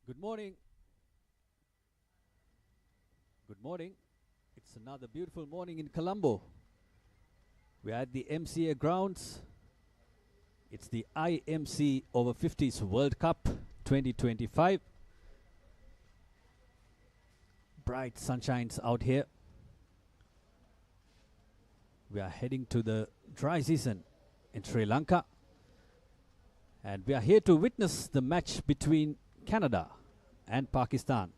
Good morning. Good morning. It's another beautiful morning in Colombo. We are at the MCA Grounds. It's the IMC Over-50s World Cup 2025. Bright sunshines out here. We are heading to the dry season in Sri Lanka. And we are here to witness the match between Canada and Pakistan.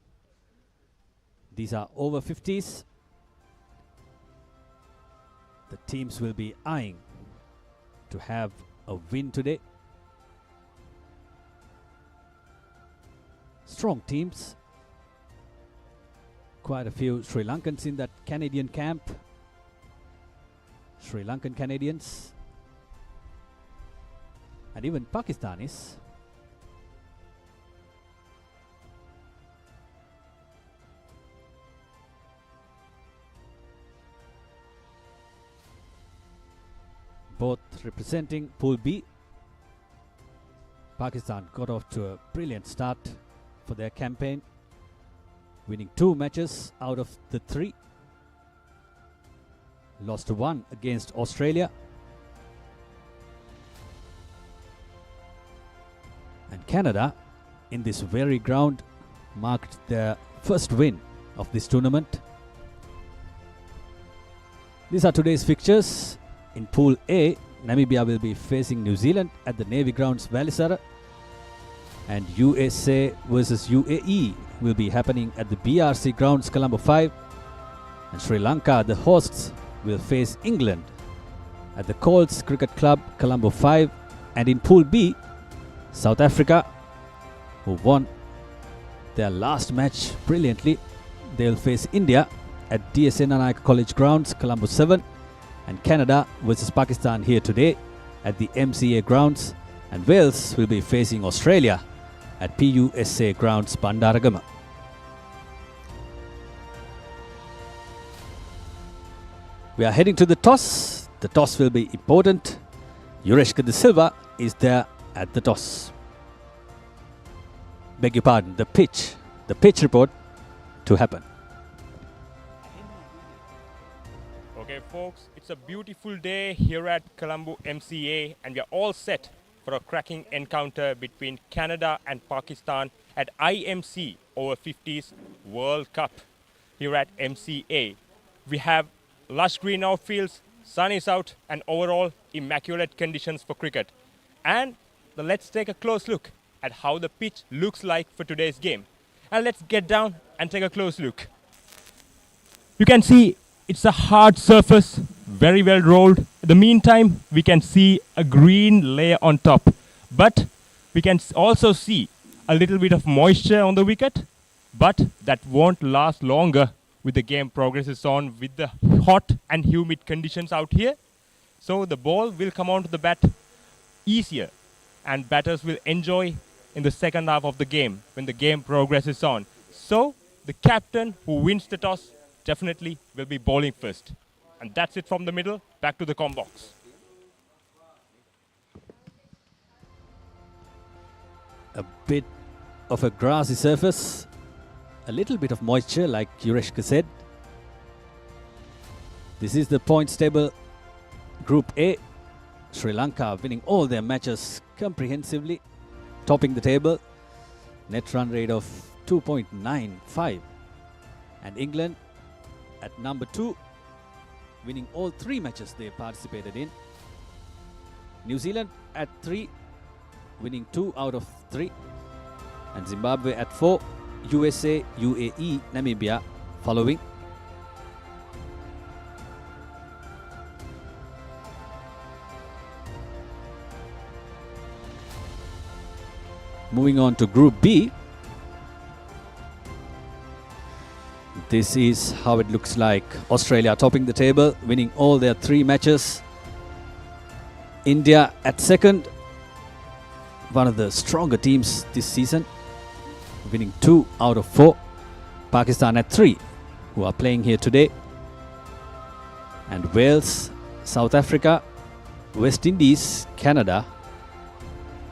These are over 50s. The teams will be eyeing to have a win today. Strong teams. Quite a few Sri Lankans in that Canadian camp. Sri Lankan Canadians. And even Pakistanis. Both representing Pool B. Pakistan got off to a brilliant start for their campaign, winning 2 matches out of the 3. Lost 1 against Australia. And Canada, in this very ground, marked their first win of this tournament. These are today's fixtures. In Pool A, Namibia will be facing New Zealand at the Navy Grounds Valisara, and USA versus UAE will be happening at the BRC Grounds Colombo 5, and Sri Lanka, the hosts, will face England at the Colts Cricket Club Colombo 5, and in Pool B, South Africa, who won their last match brilliantly, they'll face India at DSN Anayaka College Grounds Colombo 7, and Canada versus Pakistan here today at the MCA Grounds, and Wales will be facing Australia at PUSA Grounds Bandaragama. We are heading to the toss. The toss will be important. Yureshka De Silva is there at the toss. Beg your pardon, the pitch report to happen. Okay folks, it's a beautiful day here at Colombo MCA, and we are all set for a cracking encounter between Canada and Pakistan at IMC Over-50s World Cup here at MCA. We have lush green outfields, sun is out, and overall immaculate conditions for cricket. And let's take a close look at how the pitch looks like for today's game. And let's get down and take a close look. You can see it's a hard surface, very well rolled. In the meantime, we can see a green layer on top. But we can also see a little bit of moisture on the wicket. But that won't last longer with the game progresses on with the hot and humid conditions out here. So the ball will come onto the bat easier, and batters will enjoy in the second half of the game when the game progresses on. So the captain who wins the toss definitely will be bowling first. And that's it from the middle. Back to the comm box. A bit of a grassy surface, a little bit of moisture like Yureshka said. This is the points table. Group A, Sri Lanka winning all their matches comprehensively, topping the table, net run rate of 2.95, and England at number 2, winning all 3 matches they participated in. New Zealand at 3, winning 2 out of 3, and Zimbabwe at 4, USA, UAE, Namibia following. Moving on to Group B. This is how it looks like. Australia topping the table, winning all their 3 matches. India at 2nd, one of the stronger teams this season, winning 2 out of 4. Pakistan at 3, who are playing here today. And Wales, South Africa, West Indies, Canada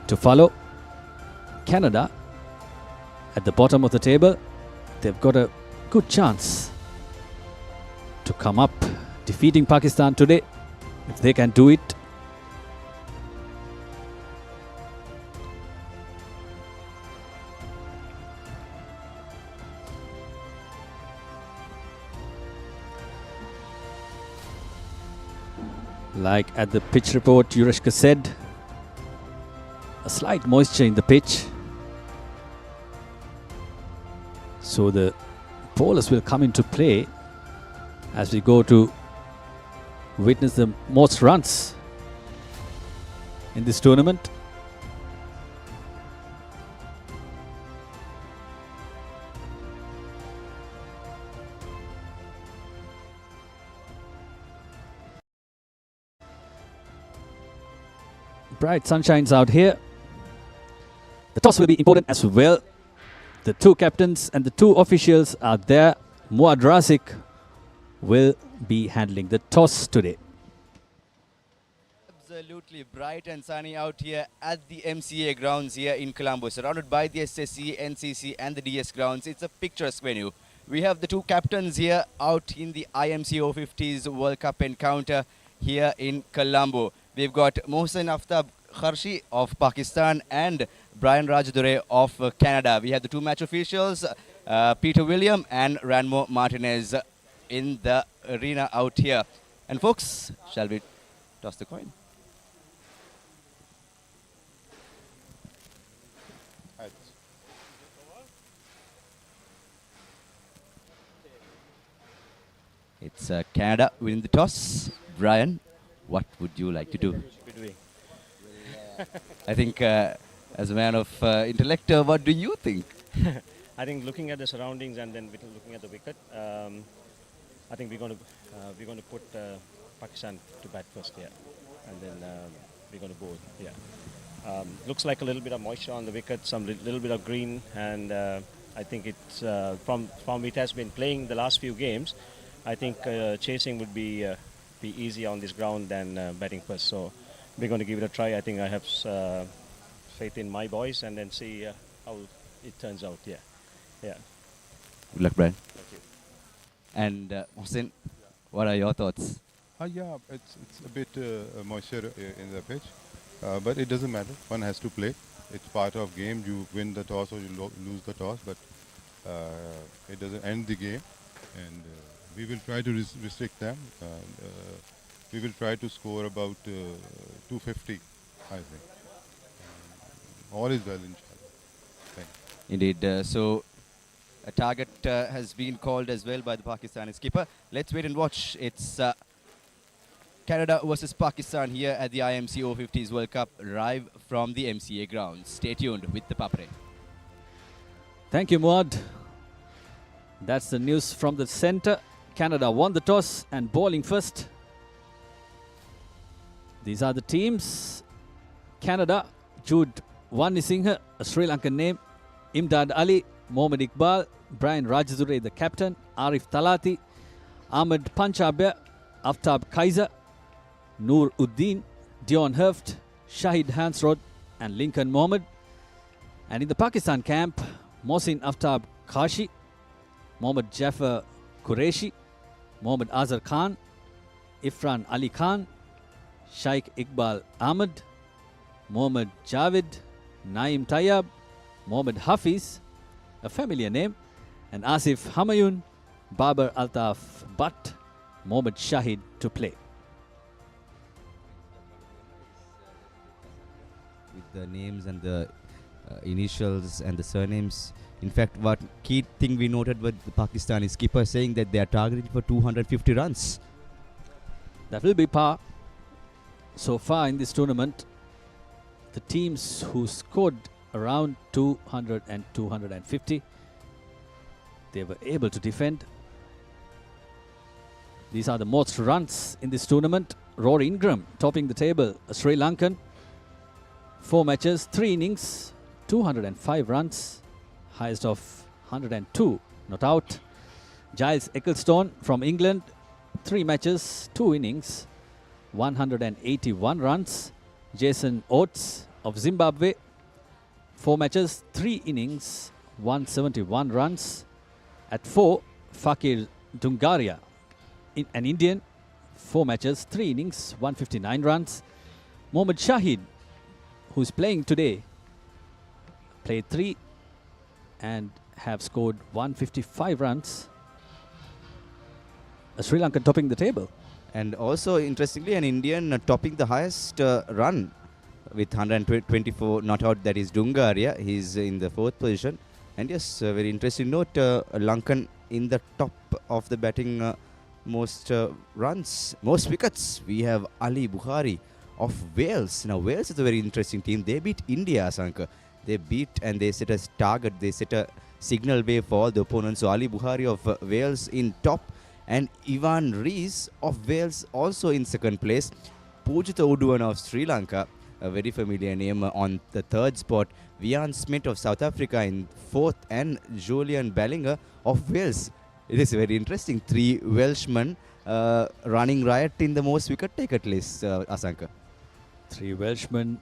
to follow. Canada at the bottom of the table. They've got a good chance to come up defeating Pakistan today if they can do it. Like at the pitch report, Yureshka said, a slight moisture in the pitch. So the bowlers will come into play as we go to witness the most runs in this tournament. Bright sunshine's out here. The toss will be important as well. The two captains and the two officials are there. Muad Rasik will be handling the toss today. Absolutely bright and sunny out here at the MCA Grounds here in Colombo, surrounded by the SSC, NCC and the DS Grounds. It's a picturesque venue. We have the two captains here out in the IMC Over-50s World Cup encounter here in Colombo. We've got Mohsen Aftab Kharshi of Pakistan and Brian Rajadure of Canada. We have the two match officials, Peter William and Ranmo Martinez in the arena out here. And folks, shall we toss the coin? It's Canada winning the toss. Brian, what would you like to do? I think as a man of intellect, what do you think? I think looking at the surroundings and then looking at the wicket, I think we're going to put Pakistan to bat first, yeah, and then we're going to bowl, yeah. Looks like a little bit of moisture on the wicket, some little bit of green, and I think it's from it has been playing the last few games. I think chasing would be easy on this ground than batting first. So we're going to give it a try. I think I have faith in my boys and then see how it turns out. Yeah, yeah. Good luck, Brian. Thank you. And Mohsen, what are your thoughts? Yeah, it's a bit moisture in the pitch, but it doesn't matter. One has to play. It's part of game. You win the toss or you lose the toss, but it doesn't end the game. And we will try to restrict them. We will try to score about 250, I think. All is well, inshallah. Thank you. Indeed. So a target has been called as well by the Pakistani skipper. Let's wait and watch. It's Canada versus Pakistan here at the IMC Over-50s World Cup, live from the MCA Grounds. Stay tuned with the Papare. Thank you, Muad. That's the news from the center. Canada won the toss and bowling first. These are the teams. Canada, Jude Wannisinghe, a Sri Lankan name. Imdad Ali, Mohammad Iqbal, Brian Rajadure, the captain. Arif Talati, Ahmed Panchabya, Aftab Kaiser, Noor Uddin, Dion Hurft, Shahid Hansrod and Lincoln Mohammed. And in the Pakistan camp, Mohsin Aftab Khashi, Mohammad Jafar Qureshi, Mohammad Azhar Khan, Ifran Ali Khan, Shaikh Iqbal Ahmed, Mohammad Javed, Naeem Tayyab, Mohammad Hafiz, a familiar name, and Asif Hamayun, Babar Altaf Butt, Mohammad Shahid to play. With the names and the initials and the surnames. In fact, what key thing we noted with the Pakistani skipper saying that they are targeting for 250 runs. That will be par. So far in this tournament, the teams who scored around 200 and 250, they were able to defend. These are the most runs in this tournament. Rory Ingram topping the table, a Sri Lankan. 4 matches, 3 innings, 205 runs. Highest of 102, not out. Giles Ecclestone from England, 3 matches, 2 innings, 181 runs. Jason Oates of Zimbabwe, 4 matches, 3 innings, 171 runs. At 4, Fakir Dungaria, an Indian, 4 matches, 3 innings, 159 runs. Mohammad Shahid, who's playing today, played 3 and have scored 155 runs. Sri Lanka topping the table. And also, interestingly, an Indian topping the highest run with 124 not out, that is Dungaria. He's in the 4th position. And yes, very interesting note, Lankan in the top of the batting most runs, most wickets. We have Ali Bukhari of Wales. Now, Wales is a very interesting team. They beat India, Asanka. They beat and they set a target. They set a signal way for all the opponents. So, Ali Bukhari of Wales in top. And Ivan Rees of Wales also in 2nd place. Pujita Uduan of Sri Lanka, a very familiar name, on the 3rd spot. Vian Smith of South Africa in 4th. And Julian Bellinger of Wales. It is very interesting. 3 Welshmen running riot in the most wicket taker list, Asanka. 3 Welshmen.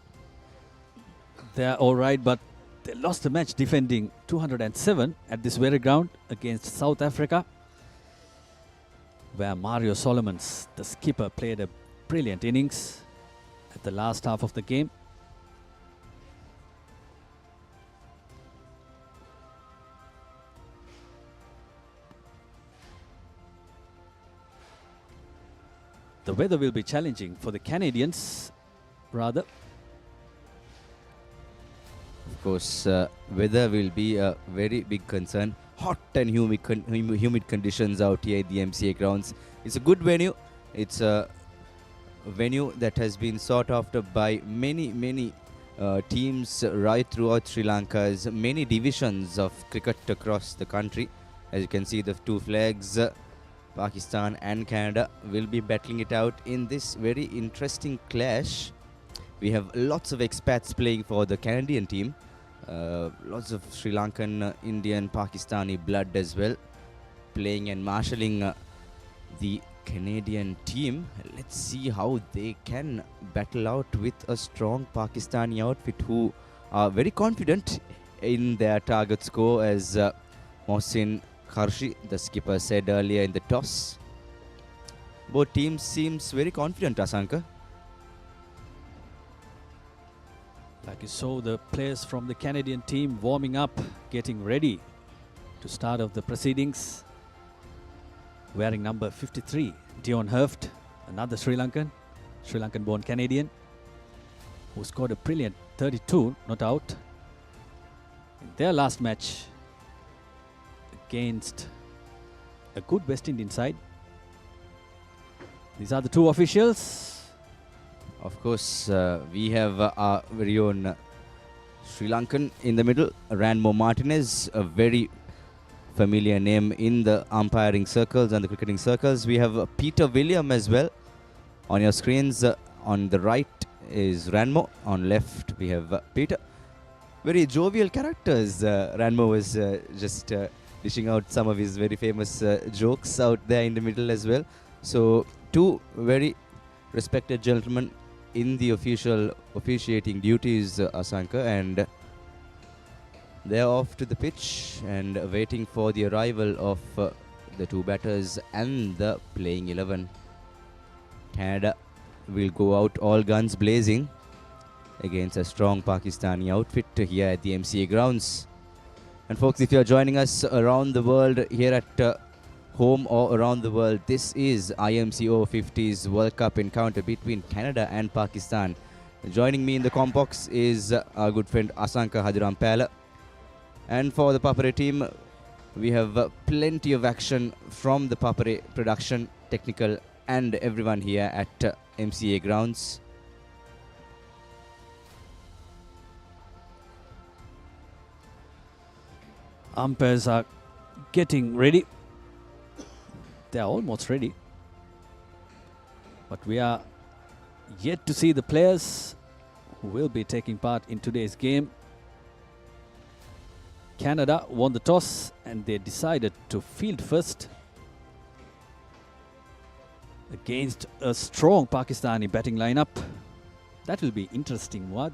They're all right, but they lost the match defending 207 at this very ground against South Africa, where Mario Solomons, the skipper, played a brilliant innings at the last half of the game. The weather will be challenging for the Canadians, rather. Of course, weather will be a very big concern. Hot and humid conditions out here at the MCA Grounds. It's a good venue. It's a venue that has been sought after by many teams right throughout Sri Lanka's many divisions of cricket across the country. As you can see, the 2 flags, Pakistan and Canada, will be battling it out in this very interesting clash. We have lots of expats playing for the Canadian team. Lots of Sri Lankan, Indian, Pakistani blood as well, playing and marshalling the Canadian team. Let's see how they can battle out with a strong Pakistani outfit who are very confident in their target score, as Mohsin Kharshi, the skipper, said earlier in the toss. Both teams seems very confident, Asanka. Like you saw the players from the Canadian team warming up, getting ready to start off the proceedings. Wearing number 53, Dion Herft, another Sri Lankan born Canadian, who scored a brilliant 32 not out in their last match against a good West Indian side. These are the 2 officials. Of course, we have our very own Sri Lankan in the middle, Ranmo Martinez, a very familiar name in the umpiring circles and the cricketing circles. We have Peter William as well on your screens. On the right is Ranmo, on left we have Peter. Very jovial characters. Ranmo was just dishing out some of his very famous jokes out there in the middle as well. So 2 very respected gentlemen in the officiating duties, Asanka, and they're off to the pitch and waiting for the arrival of the 2 batters and the playing 11. Canada will go out all guns blazing against a strong Pakistani outfit here at the MCA Grounds. And folks, if you're joining us around the world here at home or around the world, this is IMC Over-50s World Cup encounter between Canada and Pakistan. Joining me in the combox is our good friend Asanka Hadirampala. And for the Papare team, we have plenty of action from the Papare production, technical, and everyone here at MCA Grounds. Umpires are getting ready. They are almost ready. But we are yet to see the players who will be taking part in today's game. Canada won the toss and they decided to field first against a strong Pakistani batting lineup. That will be interesting, Wad.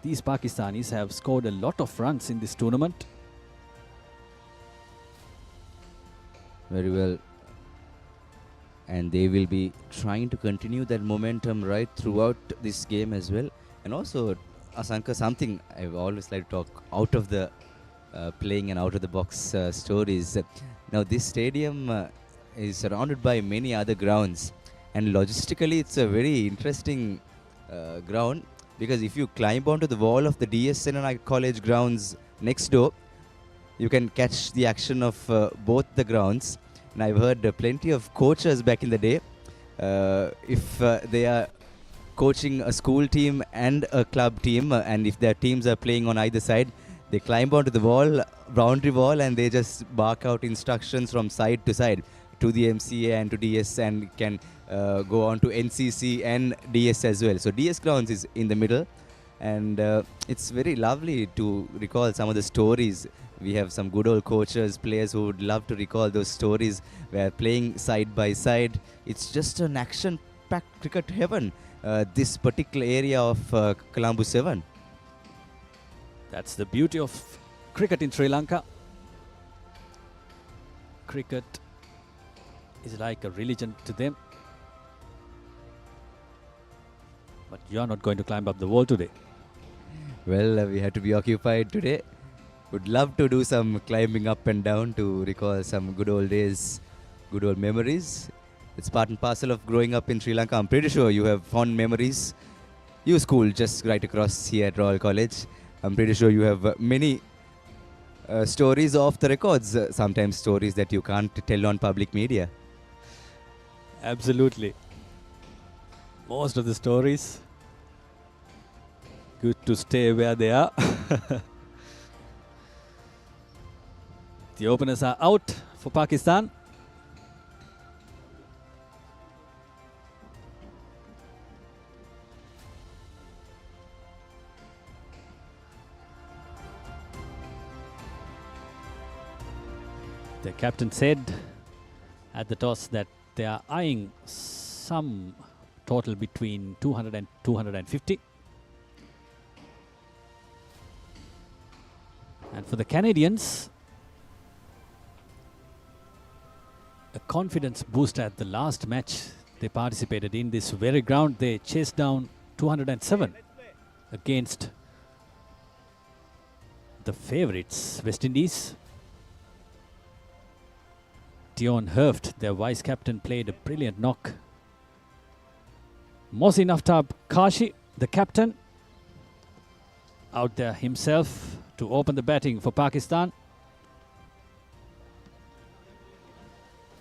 These Pakistanis have scored a lot of runs in this tournament. Very well. And they will be trying to continue that momentum right throughout this game as well. And also, Asanka, something I've always liked to talk out of the playing and out of the box stories. Now, this stadium is surrounded by many other grounds, and logistically, it's a very interesting ground, because if you climb onto the wall of the DSNI college grounds next door, you can catch the action of both the grounds. And I've heard plenty of coaches back in the day, if they are coaching a school team and a club team, and if their teams are playing on either side, they climb onto the wall, boundary wall, and they just bark out instructions from side to side to the MCA and to DS, and can go on to NCC and DS as well. So DS Grounds is in the middle, and it's very lovely to recall some of the stories. We have some good old coaches, players who would love to recall those stories where playing side by side. It's just an action-packed cricket heaven, this particular area of Colombo 7. That's the beauty of cricket in Sri Lanka. Cricket is like a religion to them. But you're not going to climb up the wall today. Well, we had to be occupied today. Would love to do some climbing up and down to recall some good old days, good old memories. It's part and parcel of growing up in Sri Lanka. I'm pretty sure you have fond memories. You school just right across here at Royal College. I'm pretty sure you have many stories off the records, sometimes stories that you can't tell on public media. Absolutely. Most of the stories, good to stay where they are. The openers are out for Pakistan. The captain said at the toss that they are eyeing some total between 200 and 250. And for the Canadians, a confidence boost at the last match they participated in this very ground. They chased down 207 against the favourites, West Indies. Dion Herft, their vice-captain, played a brilliant knock. Mohsin Aftab Kashi, the captain, out there himself to open the batting for Pakistan.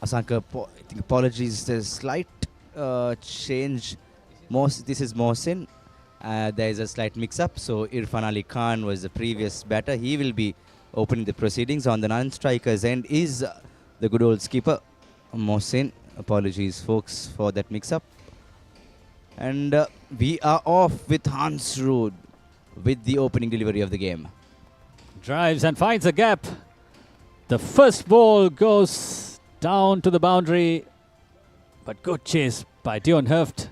Asanka, I think apologies, there's a slight change. This is Mohsin. There is a slight mix-up. So Irfan Ali Khan was the previous batter. He will be opening the proceedings. On the non-strikers end is the good old skipper, Mohsin. Apologies, folks, for that mix-up. And we are off with Hans Ruud with the opening delivery of the game. Drives and finds a gap. The first ball goes down to the boundary, but good chase by Dion Herft.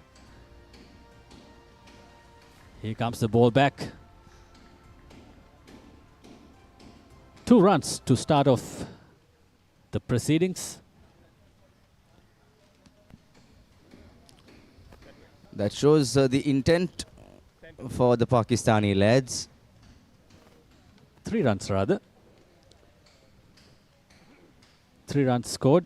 Here comes the ball back. 2 runs to start off the proceedings. That shows the intent for the Pakistani lads. 3 runs rather. 3 runs scored.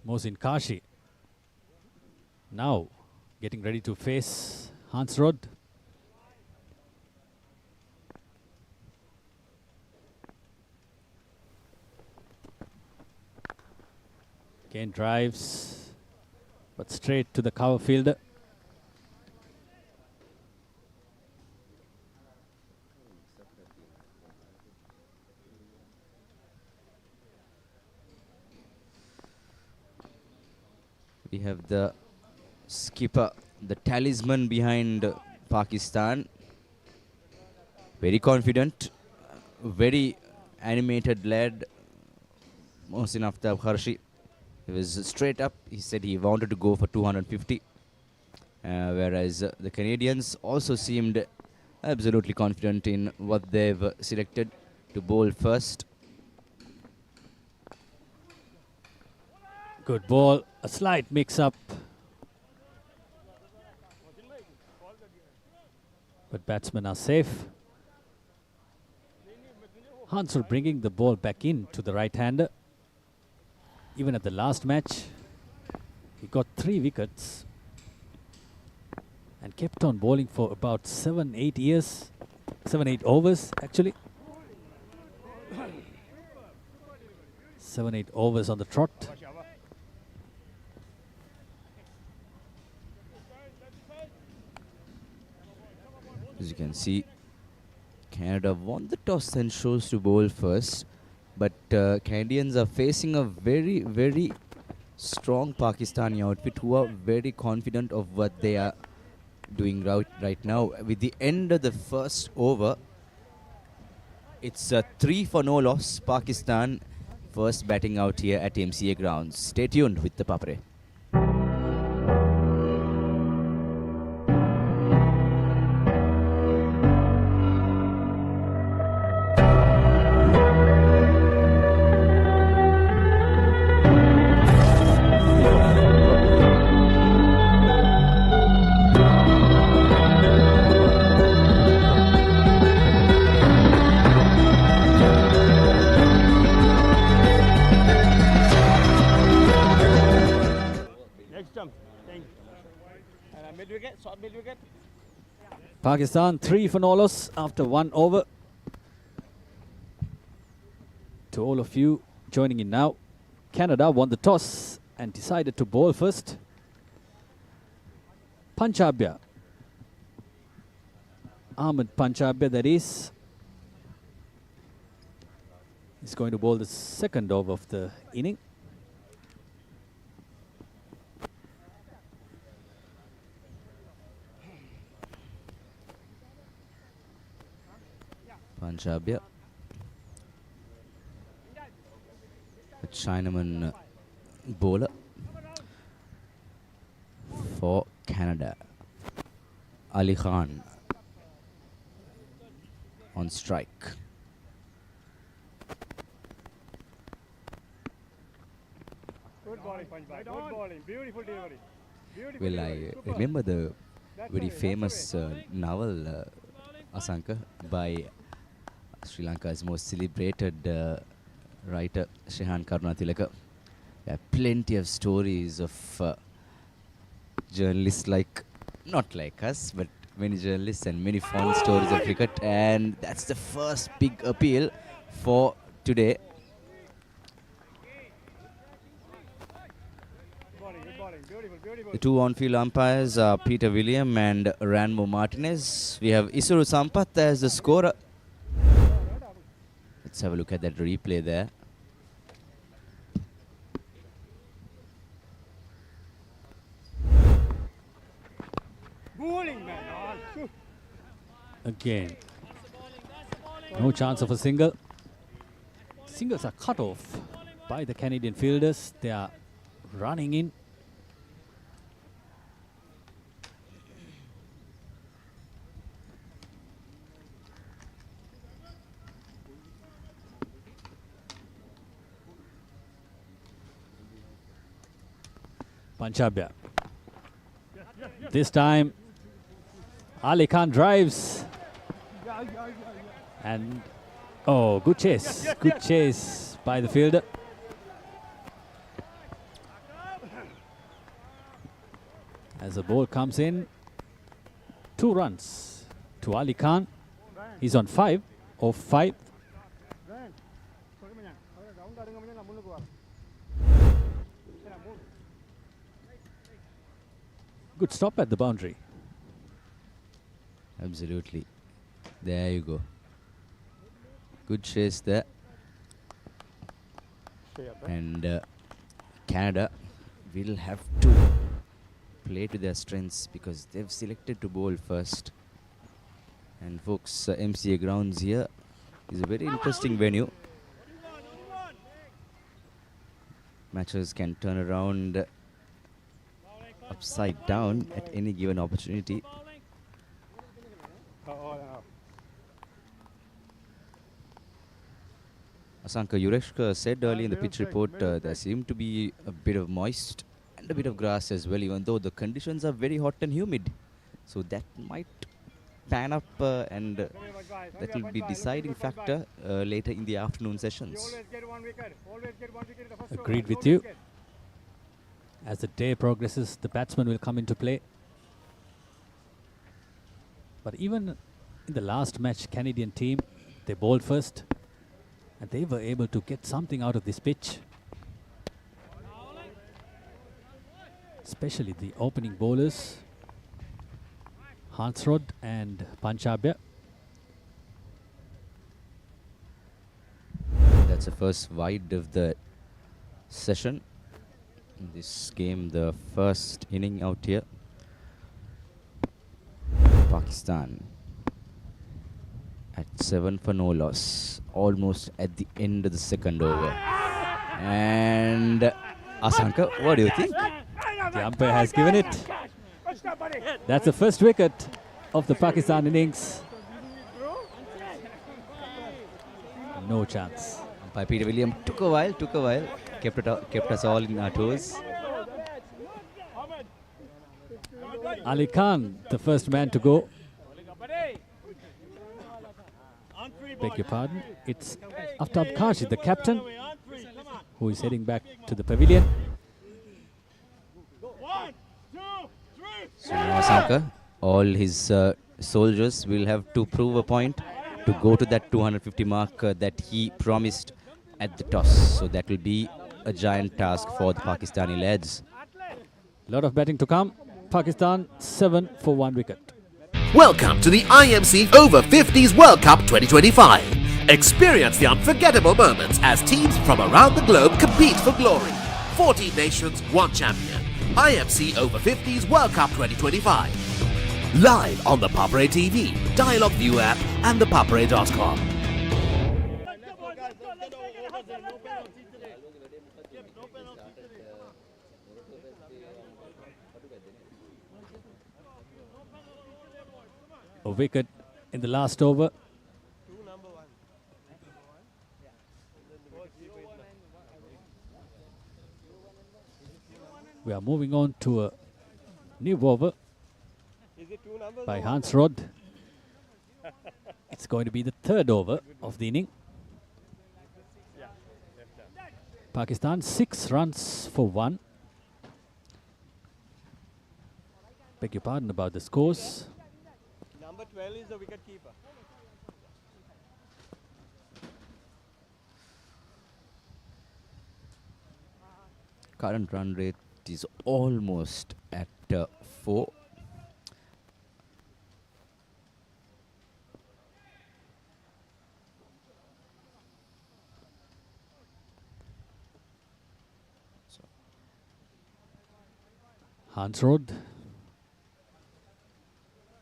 Mohsin Kashi now getting ready to face Hans Ruud. Again drives, but straight to the cover fielder. We have the skipper, the talisman behind Pakistan. Very confident, very animated lad, Mohsin Aftab Kharshi. He was straight up. He said he wanted to go for 250. Whereas the Canadians also seemed absolutely confident in what they've selected to bowl first. Good ball. A slight mix-up. But batsmen are safe. Hansel bringing the ball back in to the right-hander. Even at the last match, he got 3 wickets and kept on bowling for about 7-8 years. 7-8 overs, actually. 7-8 overs on the trot. As you can see, Canada won the toss and chose to bowl first. But Canadians are facing a very, very strong Pakistani outfit who are very confident of what they are doing right now. With the end of the first over, it's a 3-for-no loss. Pakistan first batting out here at MCA Grounds. Stay tuned with the Papare. Pakistan 3-for-no loss after 1 over. To all of you joining in now, Canada won the toss and decided to bowl first. Panchabya, Ahmed Panchabya, that is going to bowl the second over of the inning. Panchabya, a Chinaman bowler for Canada. Ali Khan on strike. Good bowling, Panchbhai. Good bowling. Beautiful delivery. Beautiful Well, delivery. I Super. remember the That's very away, that's famous away. novel Asanka by Sri Lanka's most celebrated writer Shehan Karunatilaka. There are plenty of stories of journalists not like us, but many journalists and many fun stories of cricket. And that's the first big appeal for today. Good bowling, good bowling. Beautiful, beautiful. The two on-field umpires are Peter William and Ranmo Martinez. We have Isuru Sampath as the scorer. Let's have a look at that replay there. Bowling, man. Oh, phew. Again, no chance of a single. Singles are cut off by the Canadian fielders. They are running in. Panchabya. This time, Ali Khan drives. And, oh, good chase. Good chase by the fielder. As the ball comes in, 2 runs to Ali Khan. He's on 5 of 5. Run. Sorry, man. Round arunga man, namun luar. Good stop at the boundary. Absolutely. There you go. Good chase there. And Canada will have to play to their strengths because they've selected to bowl first. And folks, MCA Grounds here is a very interesting venue. Matches can turn around upside down at any given opportunity. Asanka, Yureshka said earlier in the pitch report there seemed to be a bit of moist and a bit of grass as well, even though the conditions are very hot and humid. So that might pan up and that will be deciding factor later in the afternoon sessions. Agreed with you. As the day progresses, the batsmen will come into play. But even in the last match, Canadian team, they bowled first. And they were able to get something out of this pitch. Especially the opening bowlers, Hansrod and Panchabya. That's the first wide of the session. In this game, the first inning out here. Pakistan at 7 for no loss, almost at the end of the second over. And Asanka, what do you think? The umpire has given it. That's the first wicket of the Pakistan innings. No chance. Umpire Peter William took a while, kept us all in our toes. Ali Khan, the first man to go. Beg your pardon. It's Aftab Kashi, the captain, who is heading back to the pavilion. So now Asanka, all his soldiers will have to prove a point to go to that 250 mark that he promised at the toss. So that will be a giant task for the Pakistani lads. A lot of batting to come. Pakistan 7 for 1 wicket. Welcome to the IMC Over-50s World Cup 2025. Experience the unforgettable moments as teams from around the globe compete for glory. 14 nations, 1 champion. IMC Over-50s World Cup 2025. Live on the Papare TV, Dialog ViU App and ThePapare.com. A wicket in the last over. We are moving on to a new over by Hansrod. It's going to be the third over of the inning. Pakistan 6 runs for 1. Beg your pardon about the scores. Number 12 is the wicket keeper. Current run rate is almost at 4. Hansrod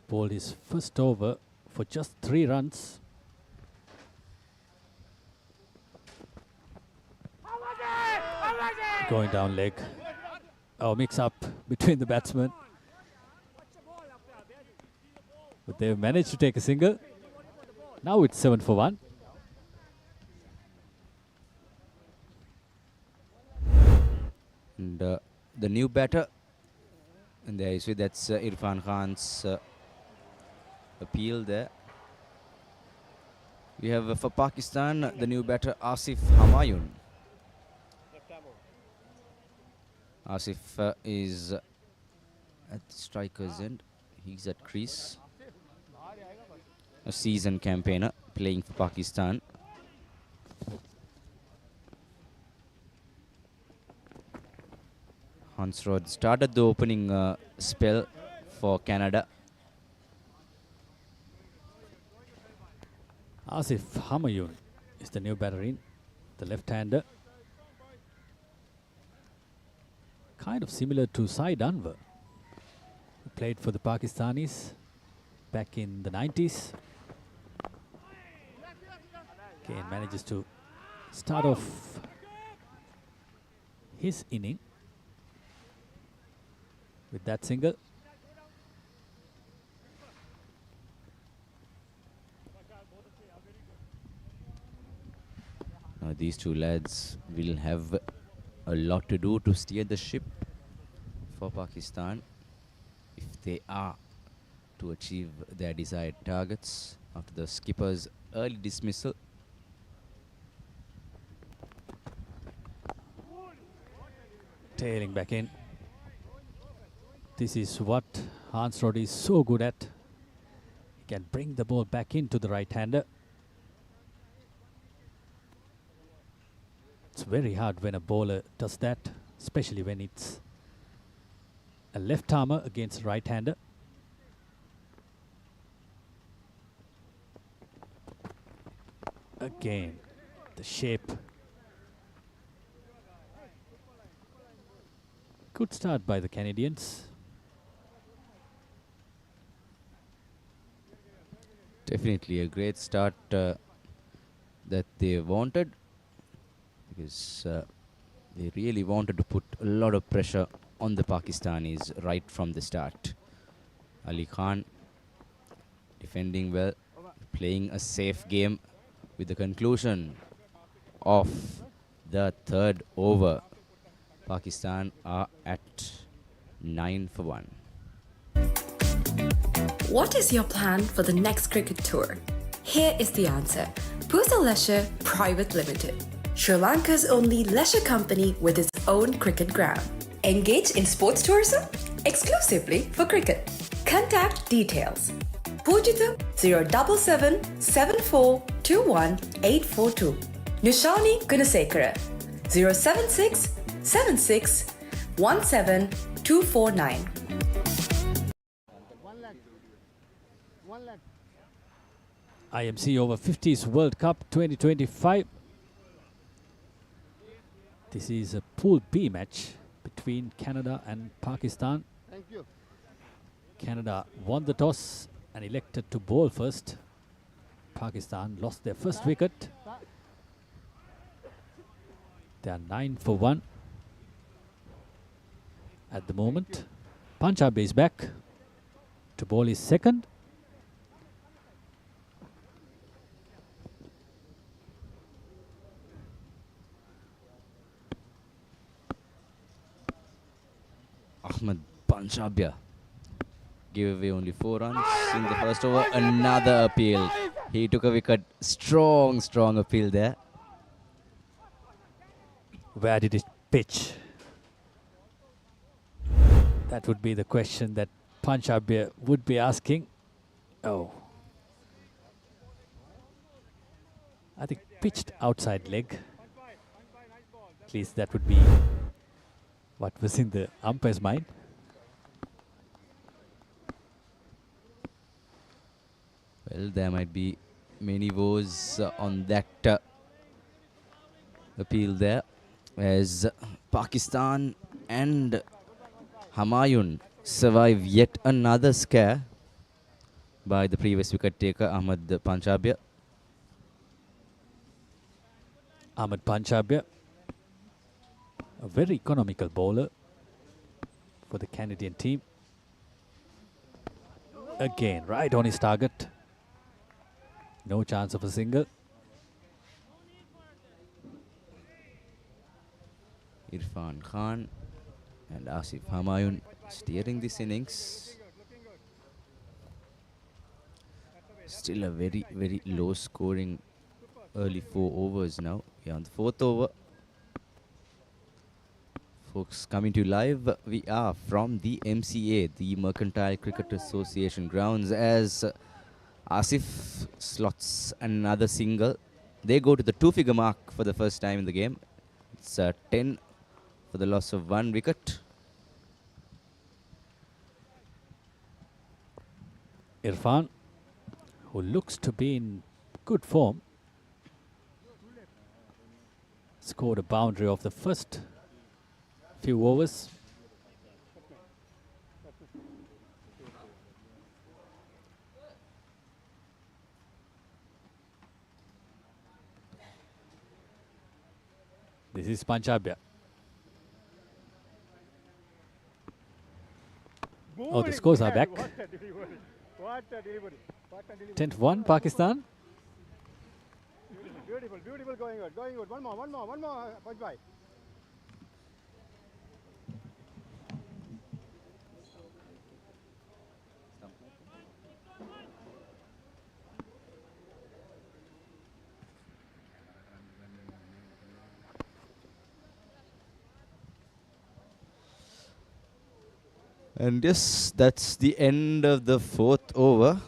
bowled his first over for just 3 runs. Going down leg. Oh, mix up between the batsmen. But they've managed to take a single. Now it's 7 for 1. And the new batter, and there you see that's Irfan Khan's appeal there. We have for Pakistan the new batter Asif Humayun. Asif is at the striker's end. He's at crease. A seasoned campaigner playing for Pakistan. Hansrod started the opening spell for Canada. Asif Humayun is the new batter in, the left-hander. Kind of similar to Saeed Anwar, who played for the Pakistanis back in the 90s. Again, manages to start off his inning with that single. Now these two lads will have a lot to do to steer the ship for Pakistan if they are to achieve their desired targets after the skipper's early dismissal. Tailing back in. This is what Hansrod is so good at. He can bring the ball back into the right-hander. It's very hard when a bowler does that, especially when it's a left-armer against a right-hander. Again, the shape. Good start by the Canadians. Definitely a great start that they wanted, because they really wanted to put a lot of pressure on the Pakistanis right from the start. Ali Khan defending well, playing a safe game with the conclusion of the third over. Pakistan are at 9 for 1. What is your plan for the next cricket tour? Here is the answer. Pusa Leisure Private Limited, Sri Lanka's only leisure company with its own cricket ground. Engage in sports tourism exclusively for cricket. Contact details. Pujita 077 7421 842. Nishani Gunasekara 076 76 17 249. IMC Over-50s World Cup 2025. This is a Pool B match between Canada and Pakistan. Thank you. Canada won the toss and elected to bowl first. Pakistan lost their first wicket. They are 9 for 1 at the moment. Punjab is back to bowl his second. Ahmed Panchabia gave away only 4 runs in the first over. Another appeal. He took a wicket. Strong appeal there. Where did it pitch? That would be the question that Panchabia would be asking. Oh. I think pitched outside leg. At least that would be what was in the umpire's mind. Well, there might be many woes on that appeal there, as Pakistan and Humayun survive yet another scare by the previous wicket taker Ahmed Panchabia. Ahmed Panchabia, a very economical bowler for the Canadian team. Again, right on his target. No chance of a single. Irfan Khan and Asif Humayun steering this innings. Still a very, very low scoring early 4 overs now. We are on the 4th over. Folks, coming to you live, we are from the MCA, the Mercantile Cricket Association grounds, as Asif slots another single. They go to the 2-figure mark for the first time in the game. It's 10 for the loss of 1 wicket. Irfan, who looks to be in good form, scored a boundary of the first few overs. This is Panchabia. Oh, the scores are back. What a delivery. What a delivery. What a delivery. 10-1 Pakistan. Beautiful, beautiful, going good, going good. One more, punch by. And yes, that's the end of the fourth over.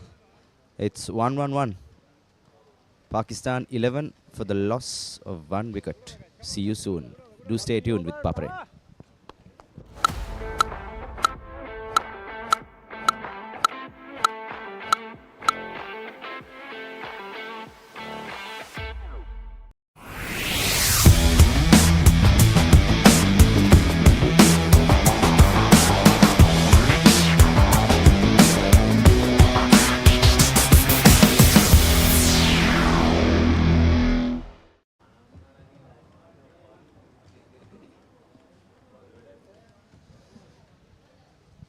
It's 1-1-1. Pakistan 11 for the loss of 1 wicket. See you soon. Do stay tuned with Papare.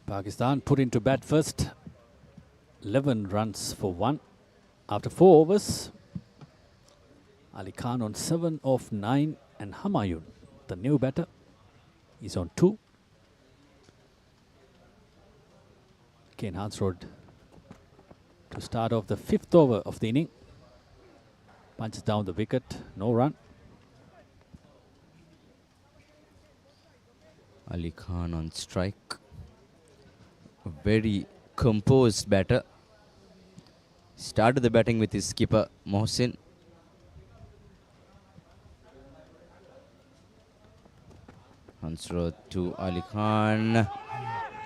Pakistan put into bat first. 11 runs for 1. After 4 overs, Ali Khan on 7 of 9 and Humayun, the new batter, is on 2. Kane Hansrod to start off the 5th over of the inning. Punches down the wicket, no run. Ali Khan on strike. A very composed batter. Started the batting with his skipper Mohsin. Hansrod to Ali Khan.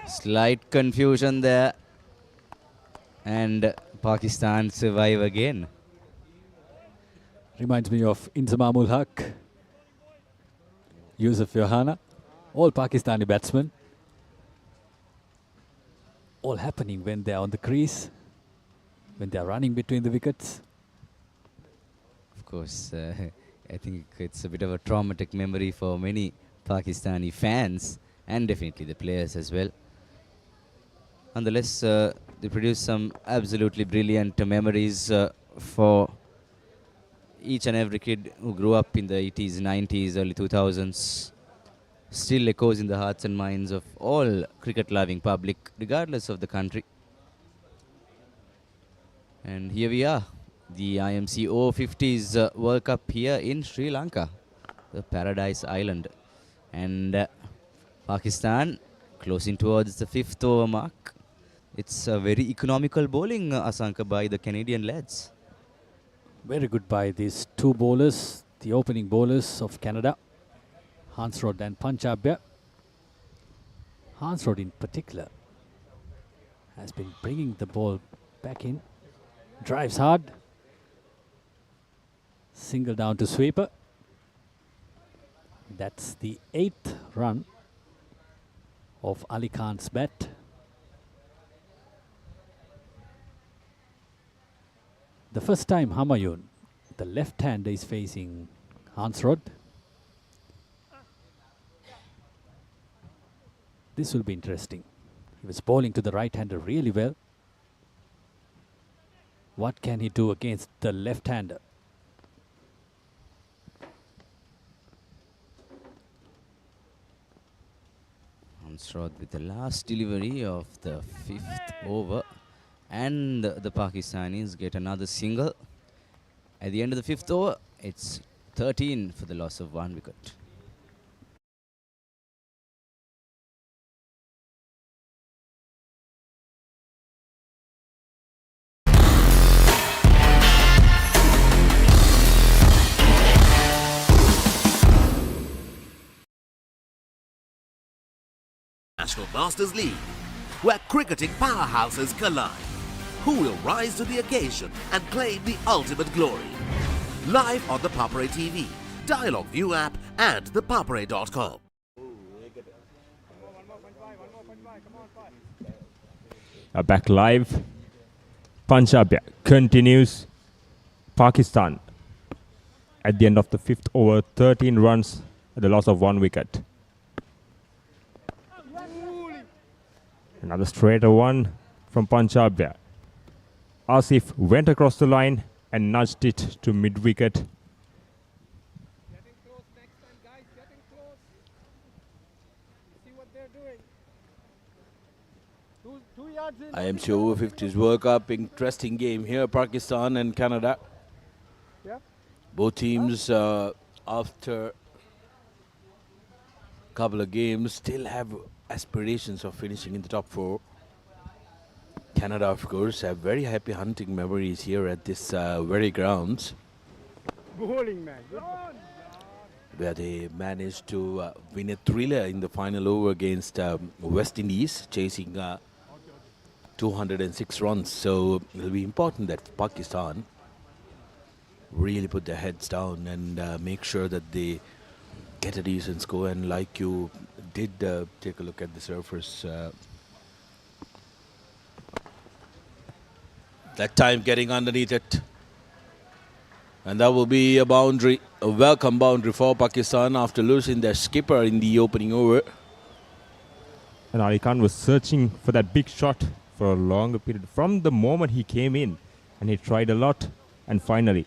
Slight confusion there. And Pakistan survive again. Reminds me of Inzamamul Haq, Yusuf Yohana, all Pakistani batsmen. All happening when they are on the crease, when they are running between the wickets. Of course, I think it's a bit of a traumatic memory for many Pakistani fans and definitely the players as well. Nonetheless, they produce some absolutely brilliant memories for each and every kid who grew up in the 80s, 90s, early 2000s. Still echoes in the hearts and minds of all cricket-loving public, regardless of the country. And here we are, the IMC Over-50s World Cup here in Sri Lanka, the Paradise Island. And Pakistan closing towards the 5th over mark. It's a very economical bowling, Asanka, by the Canadian lads. Very good by these two bowlers, the opening bowlers of Canada, Hansrod and Panchabya. Hansrod in particular has been bringing the ball back in. Drives hard. Single down to sweeper. That's the 8th run of Ali Khan's bat. The first time Humayun, the left hand, is facing Hansrod. This will be interesting. He was bowling to the right-hander really well. What can he do against the left-hander? Hansrod with the last delivery of the 5th over. And the Pakistanis get another single. At the end of the 5th over, it's 13 for the loss of 1 wicket. National Masters League, where cricketing powerhouses collide. Who will rise to the occasion and claim the ultimate glory? Live on the Papare TV, Dialog ViU App and ThePapare.com. Back live. Punjab continues. Pakistan at the end of the 5th over, 13 runs at the loss of 1 wicket. Another straighter one from Punjab. Asif went across the line and nudged it to mid-wicket. Getting close next time, guys. Getting close. See what they're doing. Two yards in. IMC Over-50s World Cup, interesting game here, Pakistan and Canada. Yeah. Both teams, after a couple of games, still have aspirations of finishing in the top 4. Canada, of course, have very happy hunting memories here at this very grounds, Bowling, man. where they managed to win a thriller in the final over against West Indies, chasing 206 runs. So it will be important that Pakistan really put their heads down and make sure that they get a decent score. And like you did take a look at the surface, that time getting underneath it. And that will be a boundary, a welcome boundary for Pakistan after losing their skipper in the opening over. And Ali Khan was searching for that big shot for a longer period from the moment he came in, and he tried a lot, and finally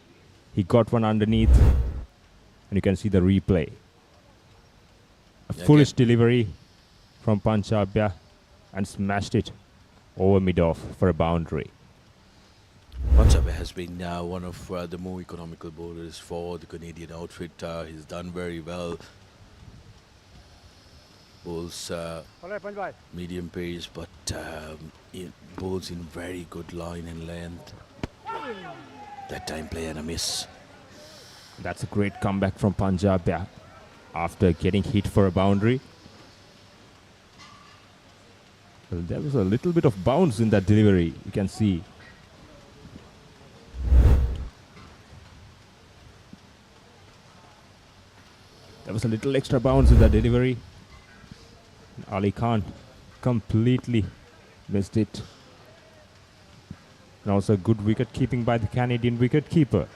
he got one underneath, and you can see the replay. A foolish delivery from Panchabya and smashed it over mid-off for a boundary. Punjab has been one of the more economical bowlers for the Canadian outfit. He's done very well. Bowls medium pace, but bowls in very good line and length. That time play and a miss. That's a great comeback from Panchabya after getting hit for a boundary. Well, there was a little bit of bounce in that delivery, you can see. There was a little extra bounce in the delivery. Ali Khan completely missed it. And also good wicket keeping by the Canadian wicket keeper.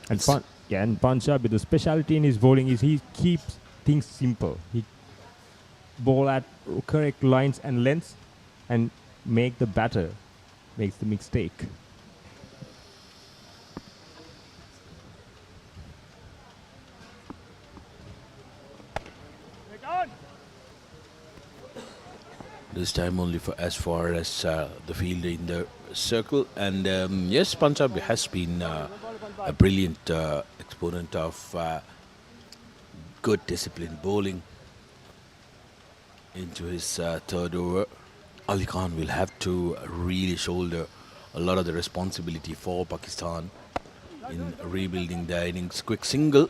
And Punjab, the speciality in his bowling is he keeps things simple. He bowl at correct lines and lengths and make the batter makes the mistake. This time only for as far as the field in the circle. And yes, Punjab has been a brilliant exponent of good disciplined bowling into his third over. Ali Khan will have to really shoulder a lot of the responsibility for Pakistan in rebuilding their innings. Quick single,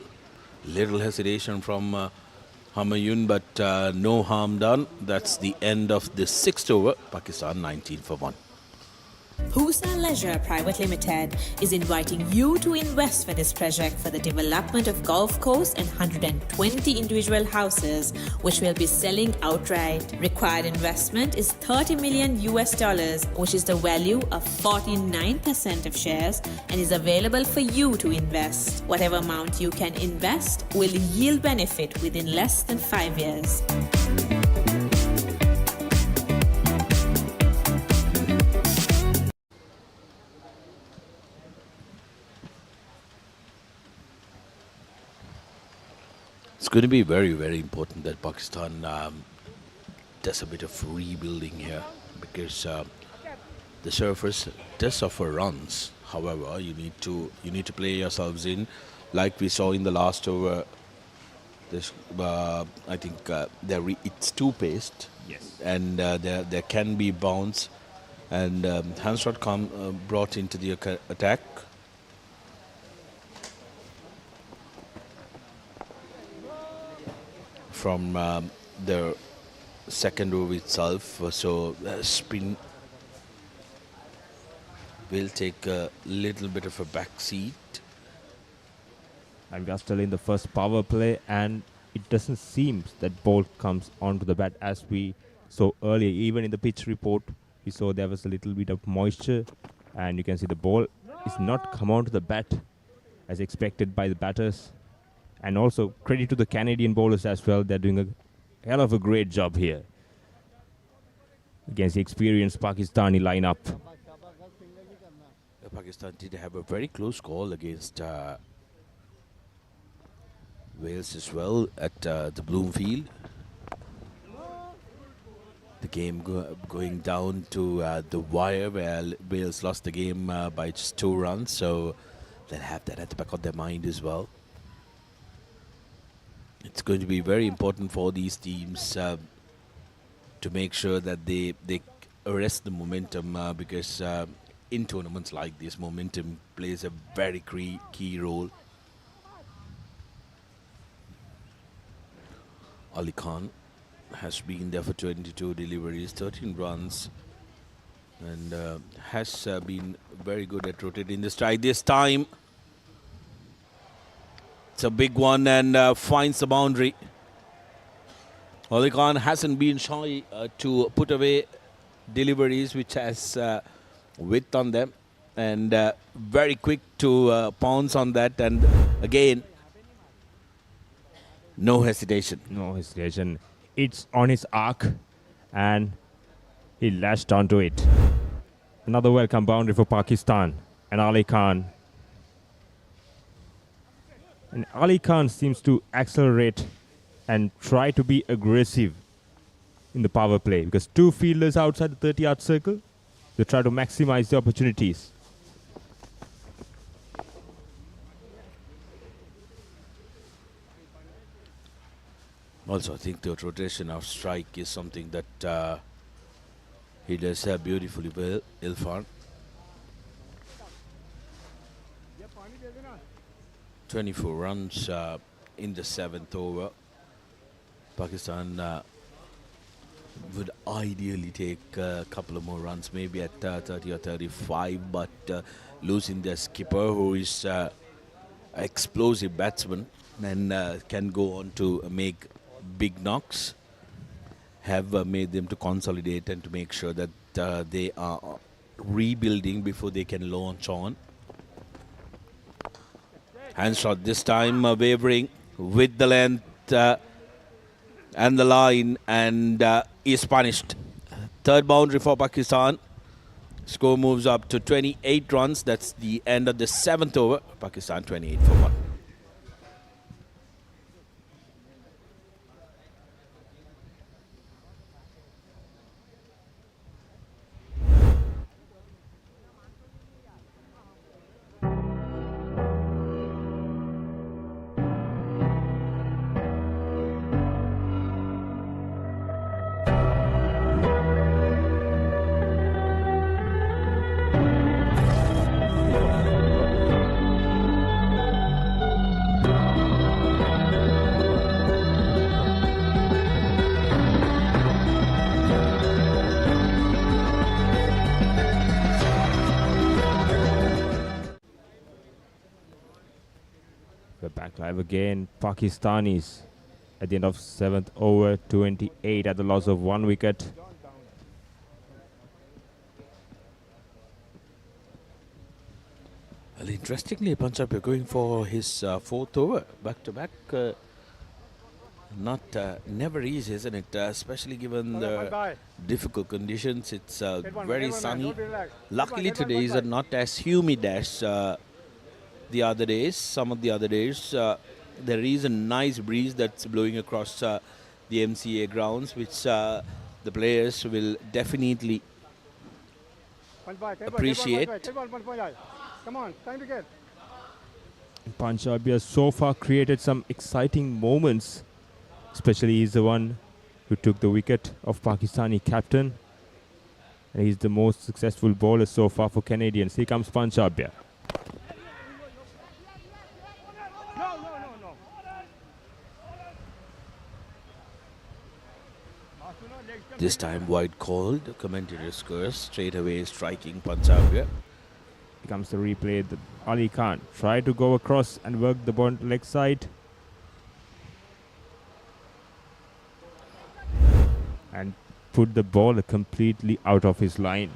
little hesitation from Humayun, but no harm done. That's the end of the 6th over. Pakistan 19 for 1. Pusa Leisure Private Limited is inviting you to invest for this project for the development of golf course and 120 individual houses, which will be selling outright. Required investment is $30 million, which is the value of 49% of shares, and is available for you to invest. Whatever amount you can invest will yield benefit within less than 5 years. It's going to be very, very important that Pakistan does a bit of rebuilding here, because the surface does offer runs. However, you need to play yourselves in, like we saw in the last over. This I think it's too paced. Yes. And there can be bounce, and Hansrod brought into the attack. From the second over itself, so spin will take a little bit of a back seat. And we are still in the first power play, and it doesn't seem that ball comes onto the bat as we saw earlier. Even in the pitch report, we saw there was a little bit of moisture, and you can see the ball is not come onto the bat as expected by the batters. And also credit to the Canadian bowlers as well. They're doing a hell of a great job here against the experienced Pakistani lineup. Pakistan did have a very close call against Wales as well at the Bloomfield. The game going down to the wire, where Wales lost the game by just 2 runs, so they'll have that at the back of their mind as well. It's going to be very important for these teams to make sure that they arrest the momentum because in tournaments like this, momentum plays a very key role. Ali Khan has been there for 22 deliveries, 13 runs, and has been very good at rotating the strike. This time, it's a big one and finds the boundary. Ali Khan hasn't been shy to put away deliveries which has width on them, and very quick to pounce on that, and again, no hesitation. No hesitation. It's on his arc and he lashed onto it. Another welcome boundary for Pakistan and Ali Khan. And Ali Khan seems to accelerate and try to be aggressive in the power play, because 2 fielders outside the 30-yard circle, they try to maximize the opportunities. Also, I think the rotation of strike is something that he does beautifully well, Irfan. 24 runs in the 7th over. Pakistan would ideally take a couple of more runs, maybe at 30 or 35, but losing their skipper, who is an explosive batsman and can go on to make big knocks, have made them to consolidate and to make sure that they are rebuilding before they can launch on. Hand shot this time, wavering with the length and the line, and is punished. 3rd boundary for Pakistan. Score moves up to 28 runs. That's the end of the 7th over. Pakistan 28 for 1. Live again, Pakistanis at the end of 7th over, 28 at the loss of 1 wicket. Well, interestingly, Punjab are going for his 4th over, back-to-back. Never easy, isn't it? Especially given the difficult conditions. It's very sunny. Luckily today is not as humid as the other days. Some of the other days there is a nice breeze that's blowing across the MCA grounds, which the players will definitely appreciate. Come on, time to get. Punjab has so far created some exciting moments, especially he's the one who took the wicket of Pakistani captain, and he's the most successful bowler so far for Canadians. Here comes Punjab. This time wide called, the commentators curse, straight away striking Punjab. Here comes the replay. Ali Khan tried to go across and work the ball leg side, and put the ball completely out of his line.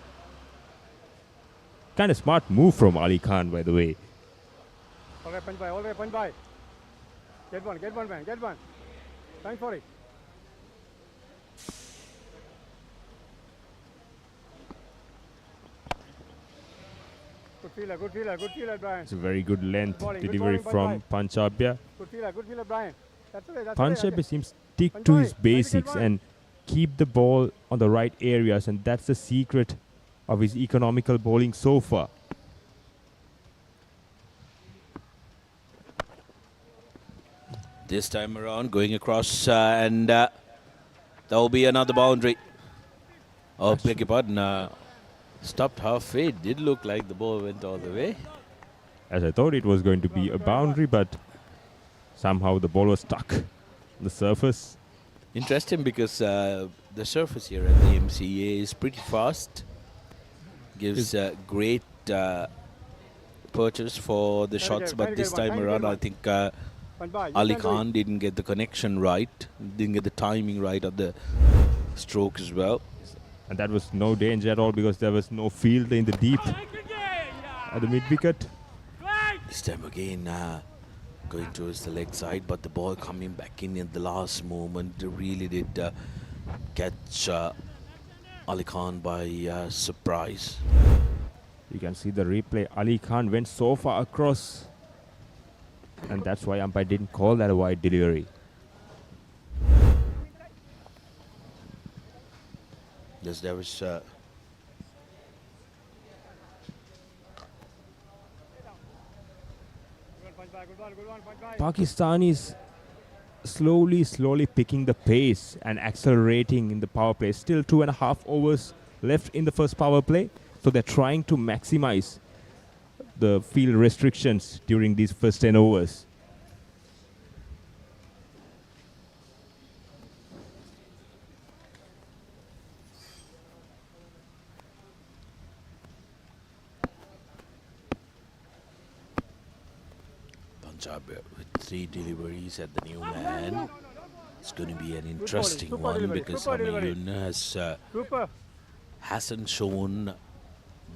Kind of smart move from Ali Khan, by the way. All right, punch by. Get one, man, get one. Time for it. Good feeler, Brian. It's a very good length Good delivery bowling, from Panchabia. Good feeler, Brian. That's the way. Panchabia seems to stick to his basics and keep the ball on the right areas, and that's the secret of his economical bowling so far. This time around, going across, and there will be another boundary. Oh, beg your pardon. Stopped halfway. It did look like the ball went all the way. As I thought it was going to be a boundary, but somehow the ball was stuck on the surface. Interesting because the surface here at the MCA is pretty fast. Gives great purchase for the shots, but this time around I think Ali Khan didn't get the connection right, didn't get the timing right of the stroke as well. And that was no danger at all because there was no field in the deep at the mid-wicket. This time again going towards the leg side, but the ball coming back in at the last moment really did catch Ali Khan by surprise. You can see the replay. Ali Khan went so far across, and that's why umpire didn't call that a wide delivery. Yes, there was Pakistan is slowly picking the pace and accelerating in the power play. Still 2.5 overs left in the first power play, so they're trying to maximize the field restrictions during these first 10 overs. with 3 deliveries at the new man. It's going to be an interesting one because Hamayun hasn't shown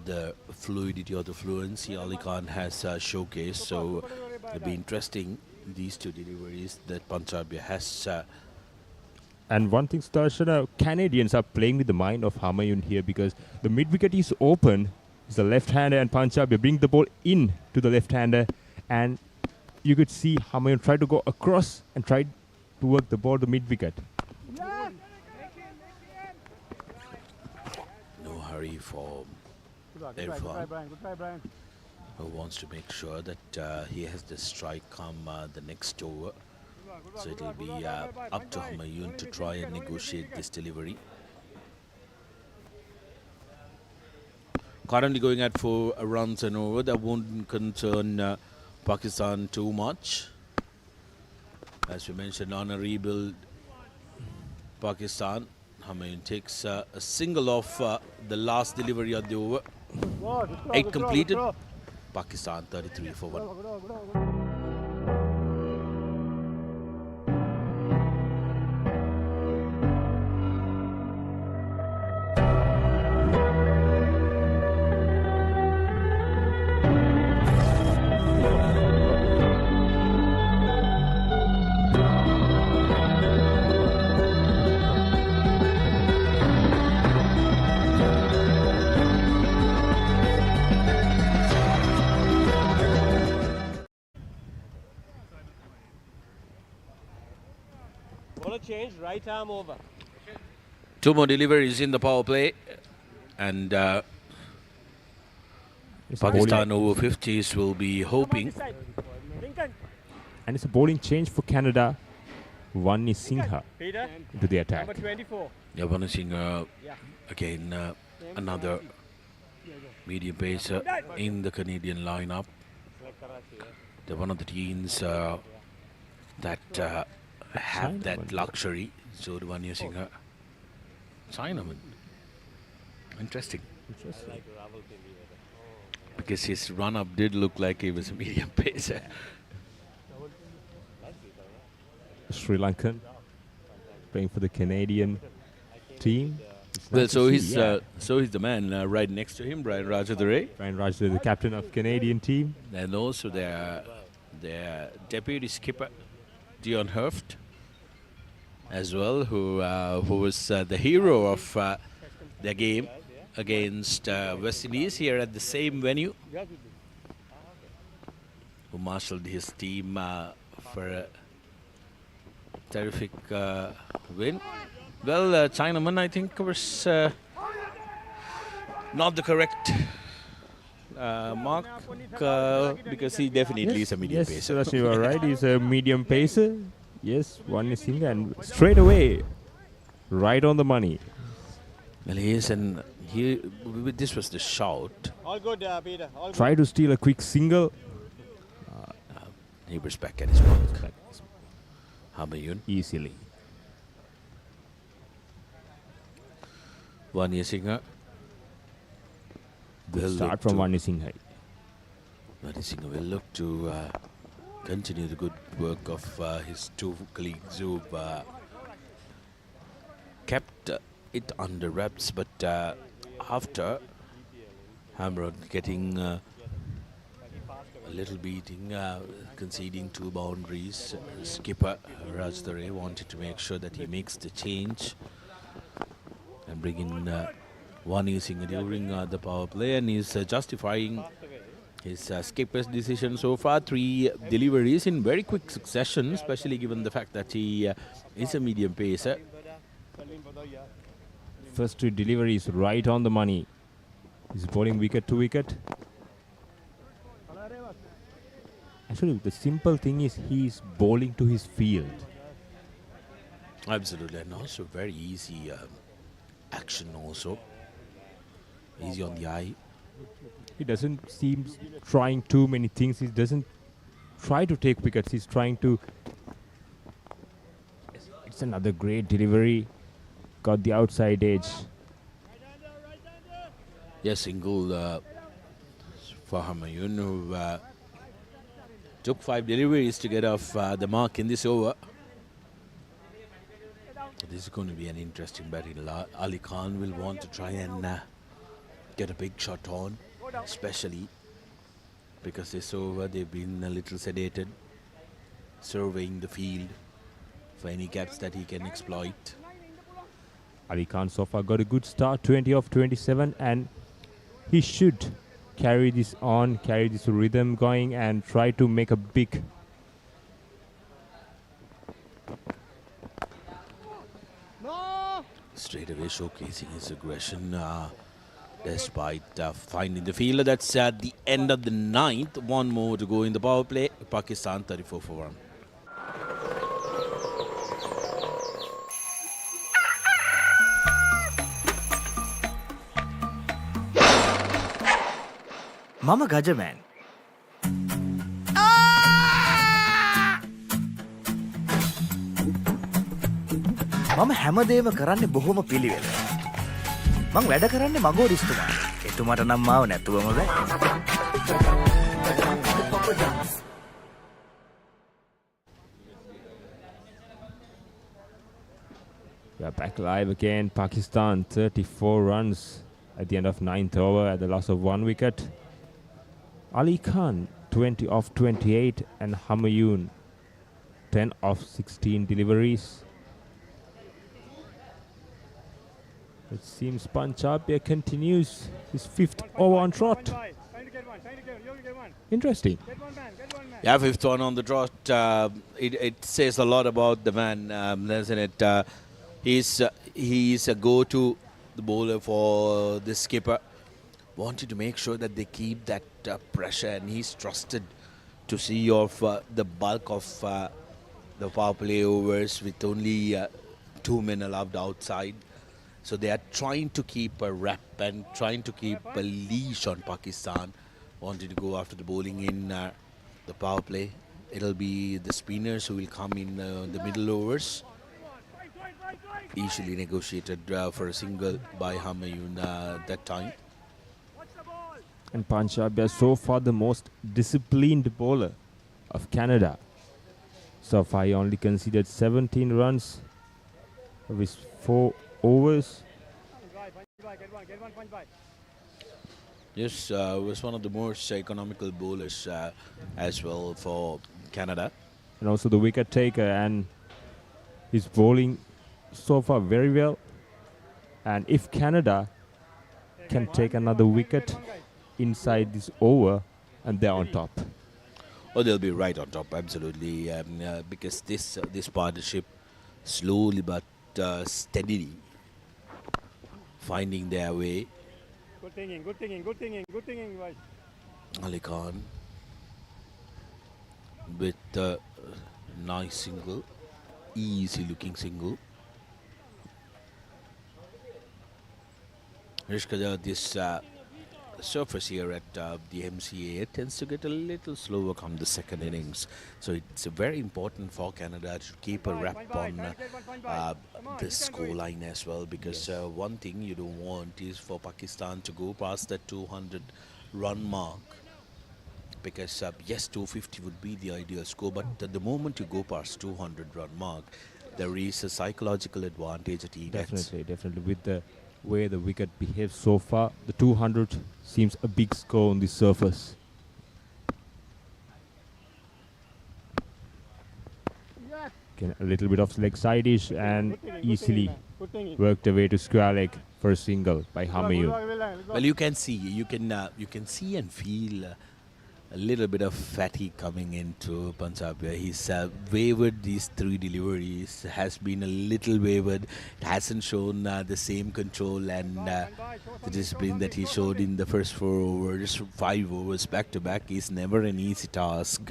the fluidity or the fluency Ali Khan has showcased. So it'll be interesting, these 2 deliveries that Panchabia has. And one thing, Starshana, Canadians are playing with the mind of Hamayun here because the mid-wicket is open. It's the left-hander and Panchabia bring the ball in to the left-hander, and you could see Hamayun try to go across and try to work the ball to mid-wicket. No hurry for Irfan, who wants to make sure that he has the strike come the next over. So it will be up to Hamayun to try and negotiate this delivery. Currently going at 4 runs and over. That won't concern Pakistan too much. As we mentioned, on a rebuild, Pakistan, Hamayun takes a single off the last delivery of the over. 8 completed. Pakistan 33 for 1. Change, right arm over. 2 more deliveries in the power play, and Pakistan Over-50s will be hoping. And it's a bowling change for Canada. One is Singha into the attack. Number 24. Yavan Singha again, another medium pacer in the Canadian lineup. They're one of the teams that have that luxury. So the one using her Chinaman. Interesting. Because his run-up did look like he was a medium pacer. Sri Lankan playing for the Canadian team. Well, so he's the man right next to him, Brian Rajadure. Brian Rajadure, the captain of Canadian team, and also their deputy skipper Dion Herft as well, who was the hero of their game against West Indies here at the same venue, who marshalled his team for a terrific win. Well, Chinaman, I think, was not the correct mark because he definitely is a medium pacer. Yes, you are right. He's a medium pacer. Yes, one is in and straight away, right on the money. Well, he is, and this was the shout. All good, Peter. All Try to steal a quick single. He was back at his mark. Hamayun. Easily. Vani Singha. Good start from Vani Singha. Vani Singha will look to continue the good work of his two colleagues who've kept it under wraps, but after Hamrod getting a little beating, conceding 2 boundaries, skipper Raj Dare wanted to make sure that he makes the change and bring in Vani Singh during the power play, and he's justifying his skipper's decision so far. 3 deliveries in very quick succession, especially given the fact that he is a medium pacer. First 2 deliveries right on the money. He's bowling wicket to wicket. Actually, the simple thing is he's bowling to his field. Absolutely, and also very easy action also. Easy on the eye. He doesn't seem trying too many things. He doesn't try to take wickets. He's trying to... It's another great delivery. Got the outside edge. Yes, single for Hamayun, who took 5 deliveries to get off the mark in this over. This is going to be an interesting battle. Ali Khan will want to try and get a big shot on, especially because this over they've been a little sedated, surveying the field for any gaps that he can exploit. Ali Khan so far got a good start, 20 of 27, and he should carry this on, carry this rhythm going and try to make a big... Straight away showcasing his aggression despite finding the fielder. That's at the end of the 9th. 1 more to go in the power play. Pakistan 34 for 1. Mama Gajaman. මම හැමදේම කරන්නේ බොහොම පිළිවෙල. මං වැඩ කරන්නේ මගෝරිස්තුමා. එතුමාට නම් මාව නැතුවම බෑ. We are back live again. Pakistan 34 runs at the end of 9th over at the loss of 1 wicket. Ali Khan 20 of 28 and Hamayun 10 of 16 deliveries. It seems Punjab continues his 5th over on trot. Interesting. Yeah, 5th one on the trot. It says a lot about the man, doesn't it? He's a go-to the bowler for the skipper. Wanted to make sure that they keep that pressure, and he's trusted to see off the bulk of the power play overs with only 2 men allowed outside. So they are trying to keep a wrap and trying to keep a leash on Pakistan. Wanted to go after the bowling in the power play. It'll be the spinners who will come in the middle overs. Easily negotiated for a single by Hamayun that time. And Punjab is so far the most disciplined bowler of Canada. So far he only conceded 17 runs with 4 overs. Yes, was one of the most economical bowlers as well for Canada. And also the wicket taker, and he's bowling so far very well. And if Canada can take another wicket inside this over and they're on top. Oh, they'll be right on top, absolutely, because this partnership slowly but steadily finding their way. Good thinking, good thinking, good thinking, good thinking, guys. Ali Khan with a nice single, easy looking single. Rishkaja, this surface here at the MCA tends to get a little slower come the second innings. So it's very important for Canada to keep a wrap on the scoreline as well, because one thing you don't want is for Pakistan to go past that 200 run mark. Because yes, 250 would be the ideal score, but the moment you go past 200 run mark, there is a psychological advantage that he gets. Definitely. With the way the wicket behaves so far, the 200 seems a big score on the surface. Again, a little bit of leg side-ish and easily worked away to square leg for a single by Humayun. Well, you can see and feel a little bit of fatigue coming into Punjab. He's wavered these three deliveries, has been a little wavered. It hasn't shown the same control and the discipline that he showed in the first 4 overs. 5 overs back to back is never an easy task.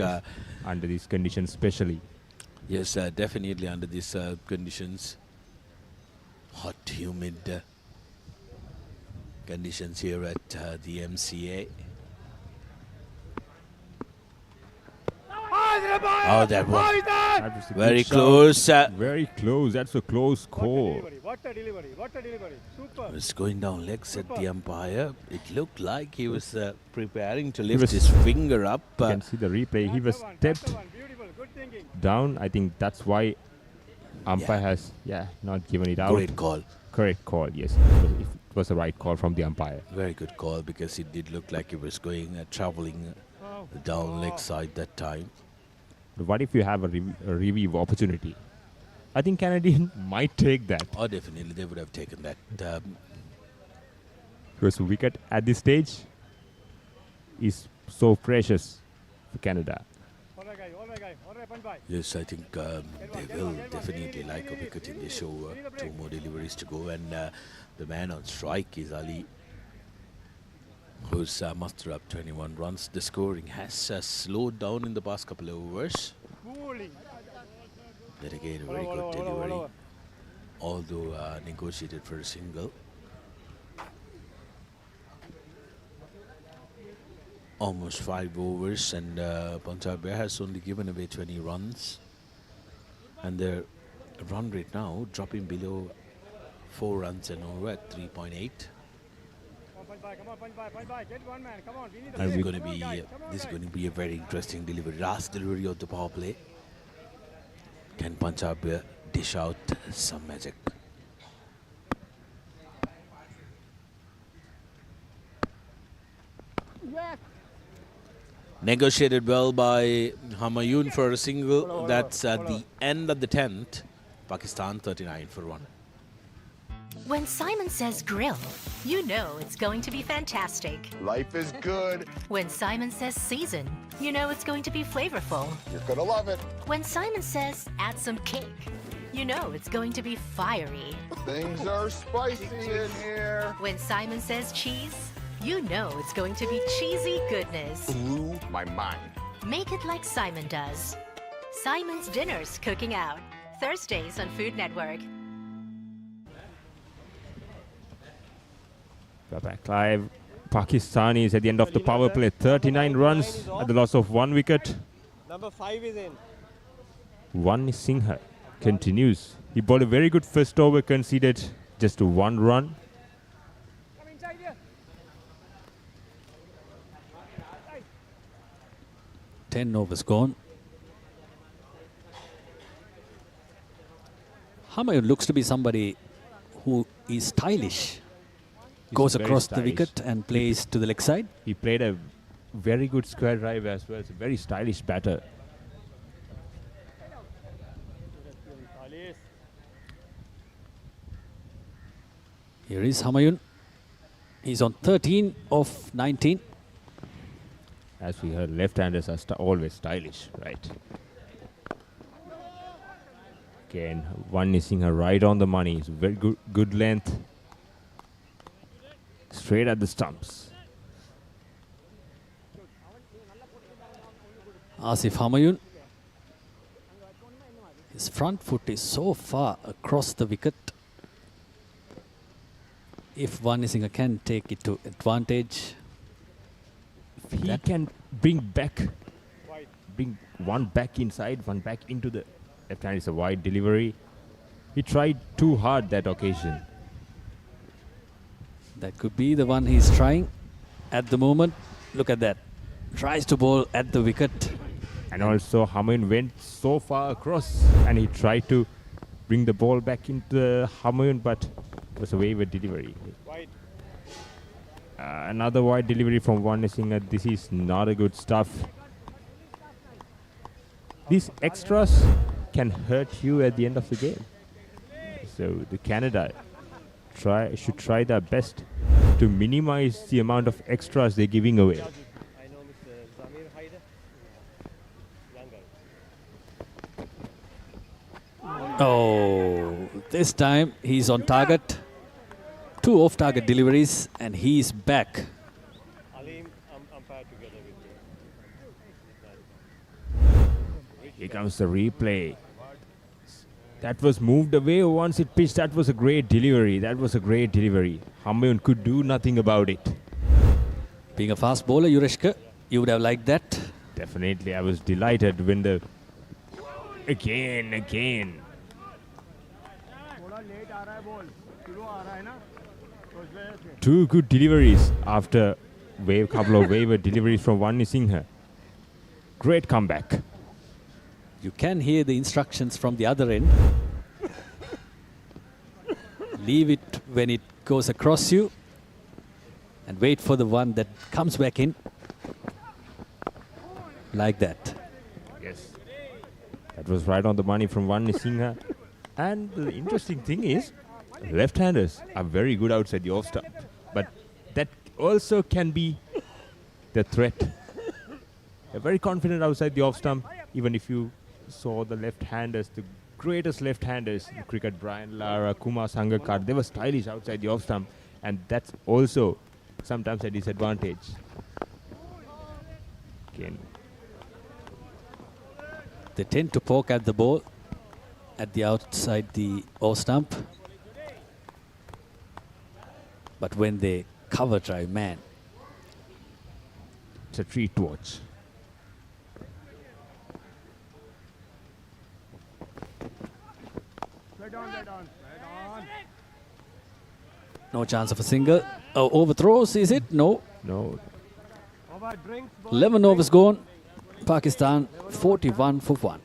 Under these conditions especially. Yes, definitely under these conditions. Hot, humid conditions here at the MCA. Oh, that was very close. Very close. That's a close call. What a delivery. What a delivery. Super. Was going down legs at the umpire. It looked like he was preparing to lift his finger up. You can see the replay. He was stepped down. I think that's why umpire has not given it out. Great call. Correct call, yes. It was the right call from the umpire. Very good call, because it did look like he was going traveling down leg side that time. But what if you have a review opportunity? I think Canadian might take that. Oh, definitely, they would have taken that. Because wicket at this stage is so precious for Canada. Yes, I think they will definitely like a wicket in this over. 2 more deliveries to go, and the man on strike is Ali, who's mustered up 21 runs. The scoring has slowed down in the past couple of overs. But again, a very good delivery, although negotiated for a single. Almost 5 overs, and Papare has only given away 20 runs. And their run rate now dropping below 4 runs and over at 3.8. And this is going to be a very interesting delivery. Last delivery of the power play. Can Punjab dish out some magic? Negotiated well by Humayun for a single. That's at the end of the 10th. Pakistan 39 for 1. When Simon says grill, you know it's going to be fantastic. Life is good. When Simon says season, you know it's going to be flavorful. You're gonna love it. When Simon says add some cake, you know it's going to be fiery. Things are spicy in here. When Simon says cheese, you know it's going to be cheesy goodness. Blew my mind. Make it like Simon does. Simon's Dinners Cooking Out. Thursdays on Food Network. We're back live. Pakistanis at the end of the power play. 39 runs at the loss of 1 wicket. Number 5 is in. One Singha continues. He bowled a very good first over, conceded just 1 run. 10 overs gone. Humayun looks to be somebody who is stylish. Goes across the wicket and plays to the leg side. He played a very good square drive as well. It's a very stylish batter. Here is Humayun He's on 13 of 19. As we heard, left-handers are always stylish, right? Again, one missing her right on the money. It's very good length. Straight at the stumps. Asif Humayun. His front foot is so far across the wicket. If Van Isinger can take it to advantage. If he can bring one back inside, one back into the left hand, is a wide delivery. He tried too hard that occasion. That could be the one he's trying at the moment. Look at that. Tries to bowl at the wicket. And also Humayun went so far across and he tried to bring the ball back into Humayun, but it was a wayward delivery. Another wide delivery from Van Isinger. This is not a good stuff. These extras can hurt you at the end of the game. So the Canada should try their best to minimize the amount of extras they're giving away. Oh, this time he's on target. 2 off-target deliveries and he's back. Here comes the replay. That was moved away once it pitched. That was a great delivery. Humayun could do nothing about it. Being a fast bowler, Yureshka, you would have liked that. Definitely, I was delighted when the... Again. Two good deliveries after couple of wayward deliveries from Van Isinger. Great comeback. You can hear the instructions from the other end. Leave it when it goes across you and wait for the one that comes back in. Like that. Yes. That was right on the money from Van Isinger. And the interesting thing is, left-handers are very good outside the off stump. But that also can be the threat. They're very confident outside the off stump, even if you saw the left-handers, the greatest left-handers in cricket, Brian Lara, Kumar Sangakkar, they were stylish outside the off-stump, and that's also sometimes a disadvantage. Again. They tend to poke at the ball at the outside the off-stump. But when they cover drive, man, it's a treat to watch. No chance of a single. Oh, overthrows, is it? No. 11 overs gone. Pakistan 41 for 1.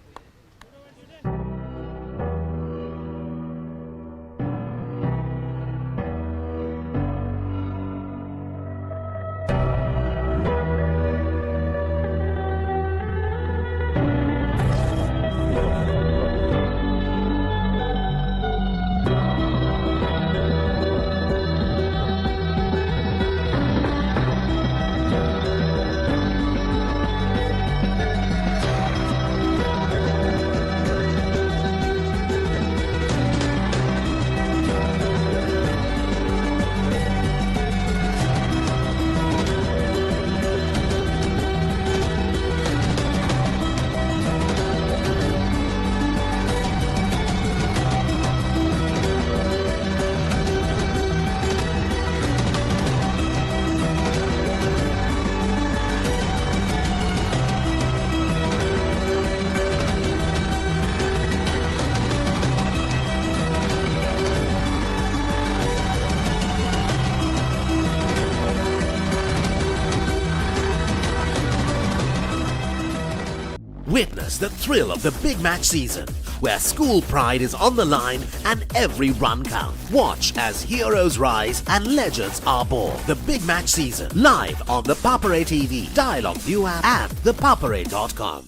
Witness the thrill of the big match season, where school pride is on the line and every run counts. Watch as heroes rise and legends are born. The big match season, live on the Papare TV, Dialog ViU App and ThePapare.com.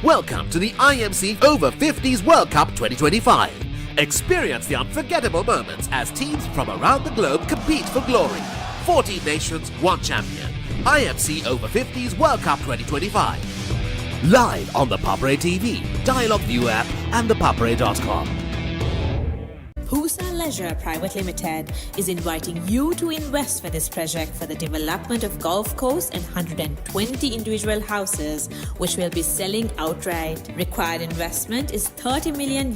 Welcome to the IMC Over-50s World Cup 2025. Experience the unforgettable moments as teams from around the globe compete for glory. 14 nations, one champion. IMC Over-50s World Cup 2025. Live on the Papare TV, Dialog ViU App and ThePapare.com. Pusa Leisure Private Limited is inviting you to invest for this project for the development of golf course and 120 individual houses, which will be selling outright. Required investment is $30 million,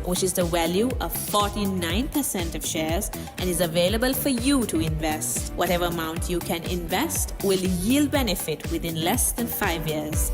which is the value of 49% of shares, and is available for you to invest. Whatever amount you can invest will yield benefit within less than 5 years.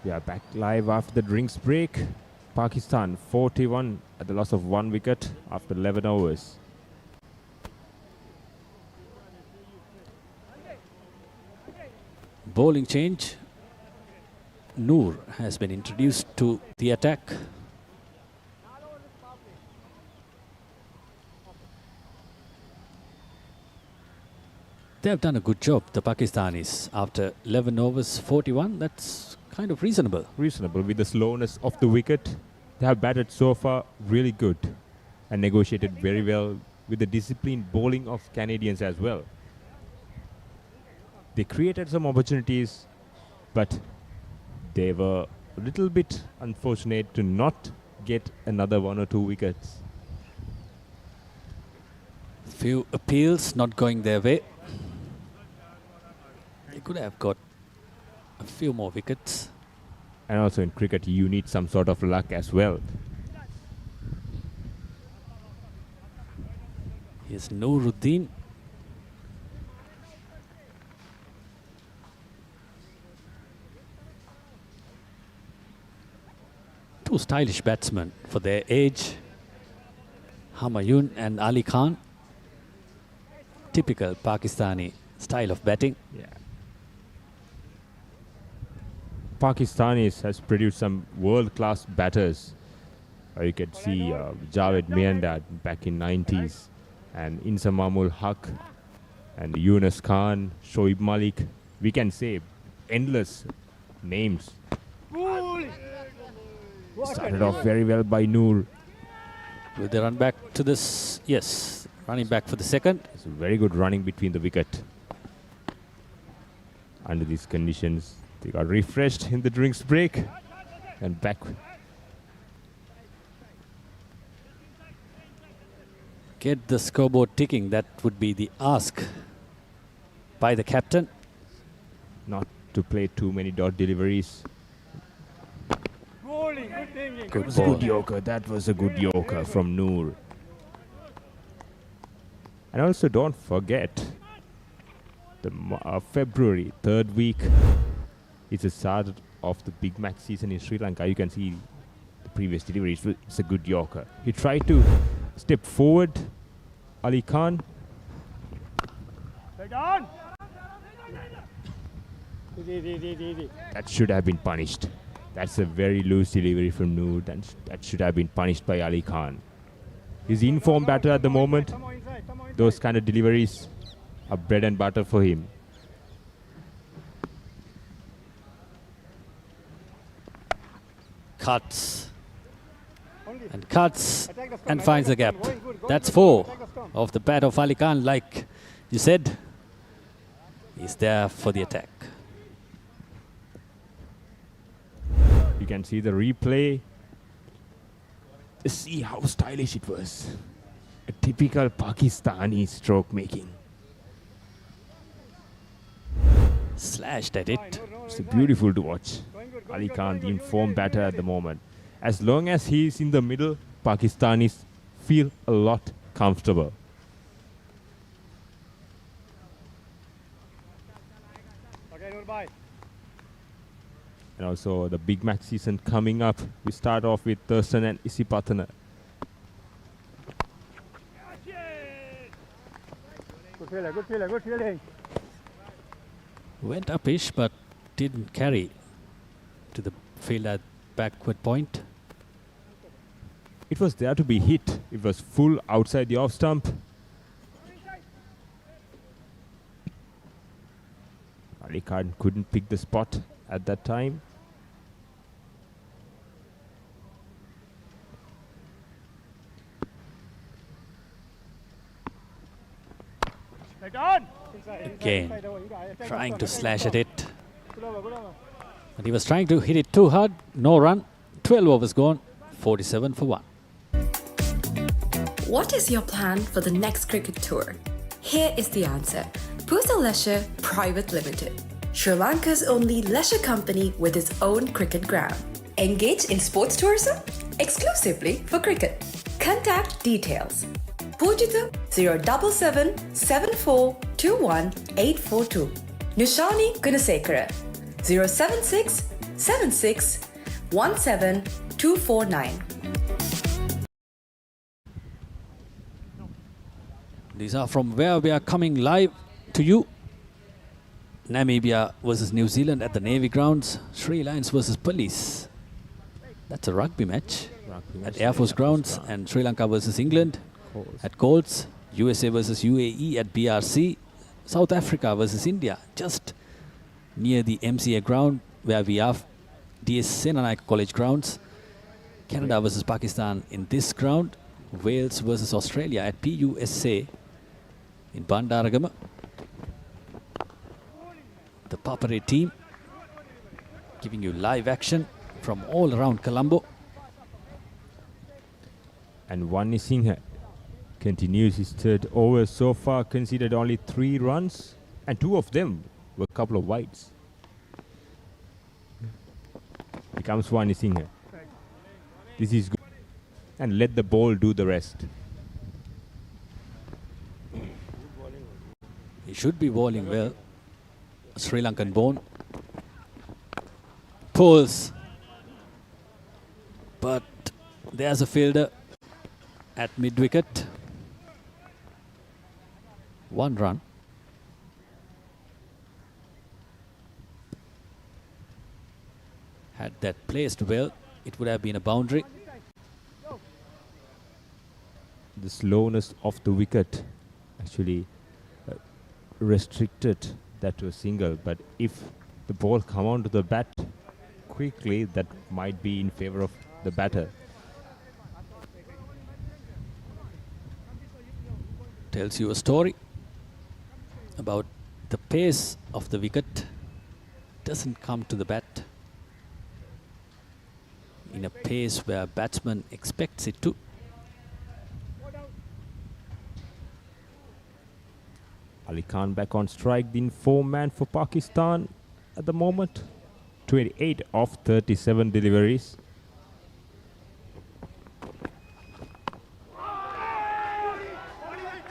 We are back live after the drinks break. Pakistan 41 at the loss of 1 wicket after 11 overs. Bowling change. Noor has been introduced to the attack. They have done a good job, the Pakistanis. After 11 overs, 41, that's kind of reasonable. Reasonable with the slowness of the wicket. They have batted so far really good and negotiated very well with the disciplined bowling of Canadians as well. They created some opportunities, but they were a little bit unfortunate to not get another 1 or 2 wickets. Few appeals not going their way. They could have got a few more wickets. And also in cricket, you need some sort of luck as well. Here's Nooruddin. Two stylish batsmen for their age. Humayun and Ali Khan. Typical Pakistani style of batting. Yeah. Pakistanis has produced some world-class batters. You can see Javed Miandad back in 90s, and Insamamul Haq, and Yunus Khan, Shoaib Malik. We can say endless names. Started off very well by Noor. Will they run back to this? Yes, running back for the second. It's a very good running between the wicket. Under these conditions, they got refreshed in the drinks break and back. Get the scoreboard ticking. That would be the ask by the captain. Not to play too many dot deliveries. Good ball. Good Yorker. That was a good Yorker from Noor. And also don't forget the February, 3rd week. It's the start of the Big Match season in Sri Lanka. You can see the previous deliveries. It's a good Yorker. He tried to step forward. Ali Khan. That should have been punished. That's a very loose delivery from Noor. That should have been punished by Ali Khan. He's in form batter at the moment. Those kind of deliveries are bread and butter for him. Cuts and cuts and finds the gap. That's 4 of the bat of Ali Khan. Like you said, he's there for the attack. You can see the replay. See how stylish it was. A typical Pakistani stroke making. Slashed at it. It's beautiful to watch. Ali Khan, the informed batter at the moment. As long as he is in the middle, Pakistanis feel a lot comfortable. And also the big match season coming up. We start off with Thurston and Isipatana. Good feeling, good feeling, good feeling. Went upish but didn't carry to the field at backward point. It was there to be hit. It was full outside the off stump. Ali Khan couldn't pick the spot at that time. Again, trying to slash at it. But he was trying to hit it too hard. No run. 12 overs gone. 47 for 1. What is your plan for the next cricket tour? Here is the answer. Pusa Leisure Private Limited, Sri Lanka's only leisure company with its own cricket ground. Engage in sports tourism exclusively for cricket. Contact details. Pujita 077 7421 842. Nishani Gunasekara 076 76 17 249. These are from where we are coming live to you. Namibia versus New Zealand at the Navy Grounds. Sri Lions versus Police. That's a rugby match at Air Force Grounds. And Sri Lanka versus England at Colts. USA versus UAE at BRC. South Africa versus India just near the MCA ground where we are. DS Senanayake College grounds. Canada versus Pakistan in this ground. Wales versus Australia at PUSA in Bandaragama. The Papare team giving you live action from all around Colombo. And Wani Singha continues his third over. So far conceded only 3 runs, and 2 of them were a couple of wides. Here comes Wani Singha. This is good. And let the ball do the rest. He should be bowling well. Sri Lankan born. Pulls. But there's a fielder at mid-wicket. 1 run. Had that placed well, it would have been a boundary. The slowness of the wicket actually restricted that to a single, but if the ball come onto the bat quickly, that might be in favor of the batter. Tells you a story about the pace of the wicket. Doesn't come to the bat in a pace where batsman expects it to. Ali Khan back on strike, being 4-man for Pakistan at the moment. 28 of 37 deliveries.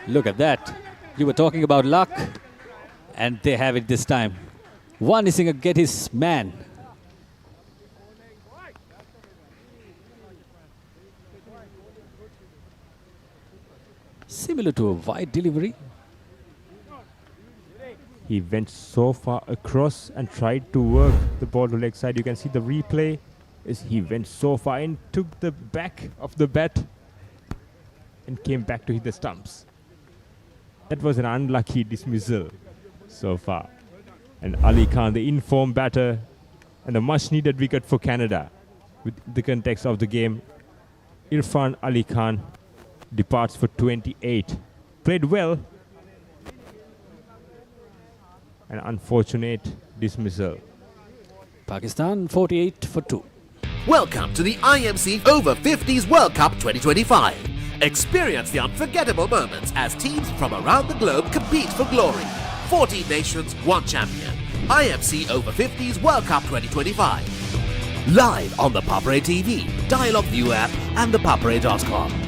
Look at that. You were talking about luck, and they have it this time. Wani Singha get his man. Similar to a wide delivery. He went so far across and tried to work the ball to leg side. You can see the replay. He went so far and took the back of the bat and came back to hit the stumps. That was an unlucky dismissal so far. And Ali Khan, the informed batter, and a much needed wicket for Canada. With the context of the game, Irfan Ali Khan departs for 28. Played well. An unfortunate dismissal. Pakistan 48 for 2. Welcome to the IMC Over-50s World Cup 2025. Experience the unforgettable moments as teams from around the globe compete for glory. 14 nations, 1 champion. IMC Over-50s World Cup 2025. Live on the Papare TV, Dialog ViU App and ThePapare.com.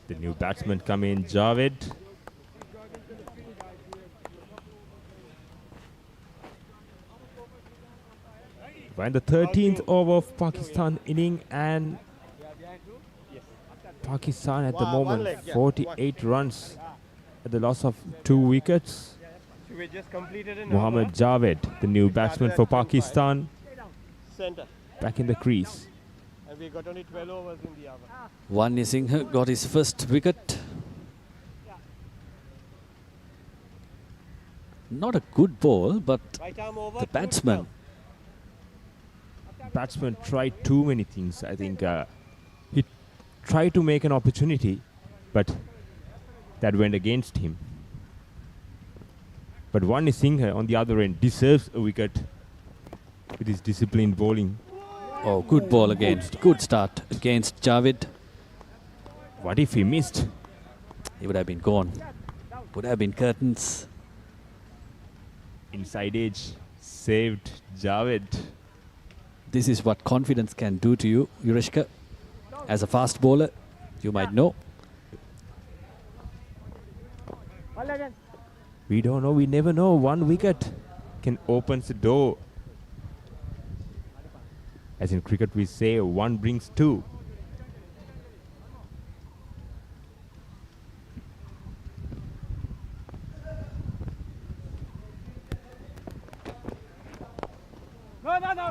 The new batsman come in, Javed. We're in the 13th over of Pakistan inning, and Pakistan at the moment 48 runs at the loss of 2 wickets. Mohammad Javed, the new batsman for Pakistan, back in the crease. And we got only 12 overs in the hour. Wani Singh got his first wicket. Not a good ball, but the batsman tried too many things. I think he tried to make an opportunity, but that went against him. But Wani Singh on the other end deserves a wicket with his disciplined bowling. Oh, good ball again. Good start against Javed. What if he missed? He would have been gone. Would have been curtains. Inside edge saved Javed. This is what confidence can do to you, Yurishka. As a fast bowler, you might know. We don't know, we never know. 1 wicket can open the door. As in cricket we say, 1 brings 2.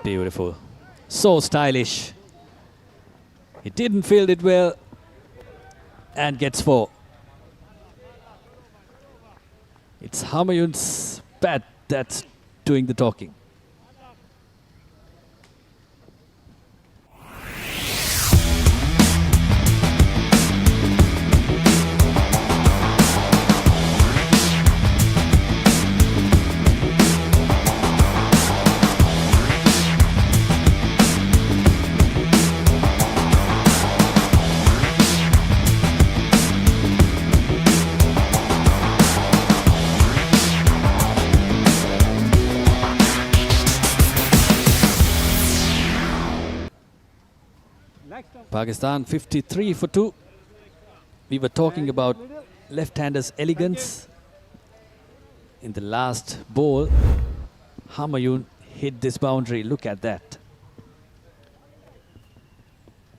Beautiful. So stylish. He didn't field it well and gets 4. It's Humayun's bat that's doing the talking. Pakistan 53 for 2. We were talking about left-handers' elegance. In the last ball, Humayun hit this boundary. Look at that.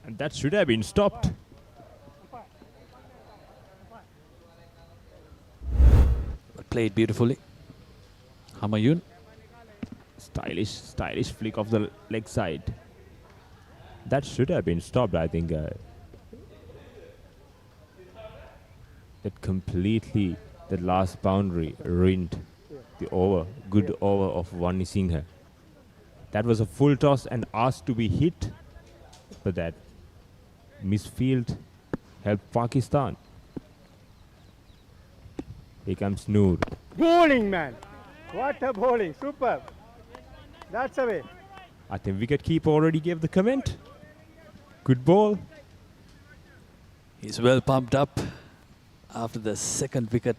And that should have been stopped. But played beautifully. Humayun. Stylish flick of the leg side. That should have been stopped, I think. That completely, the last boundary ruined the over. Good over of Wani Singh. That was a full toss and asked to be hit, but that misfield helped Pakistan. Here comes Noor. Bowling, man. What a bowling. Superb. That's away. I think wicketkeeper already gave the comment. Good ball. He's well pumped up after the second wicket.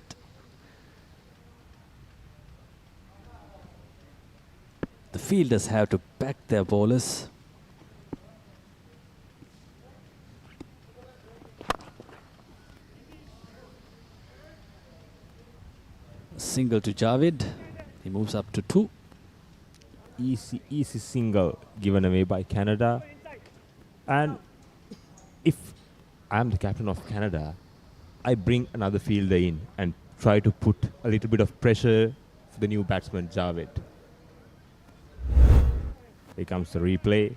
The fielders have to back their bowlers. Single to Javed. He moves up to 2. Easy single given away by Canada. And if I'm the captain of Canada, I bring another fielder in and try to put a little bit of pressure for the new batsman, Javed. Here comes the replay.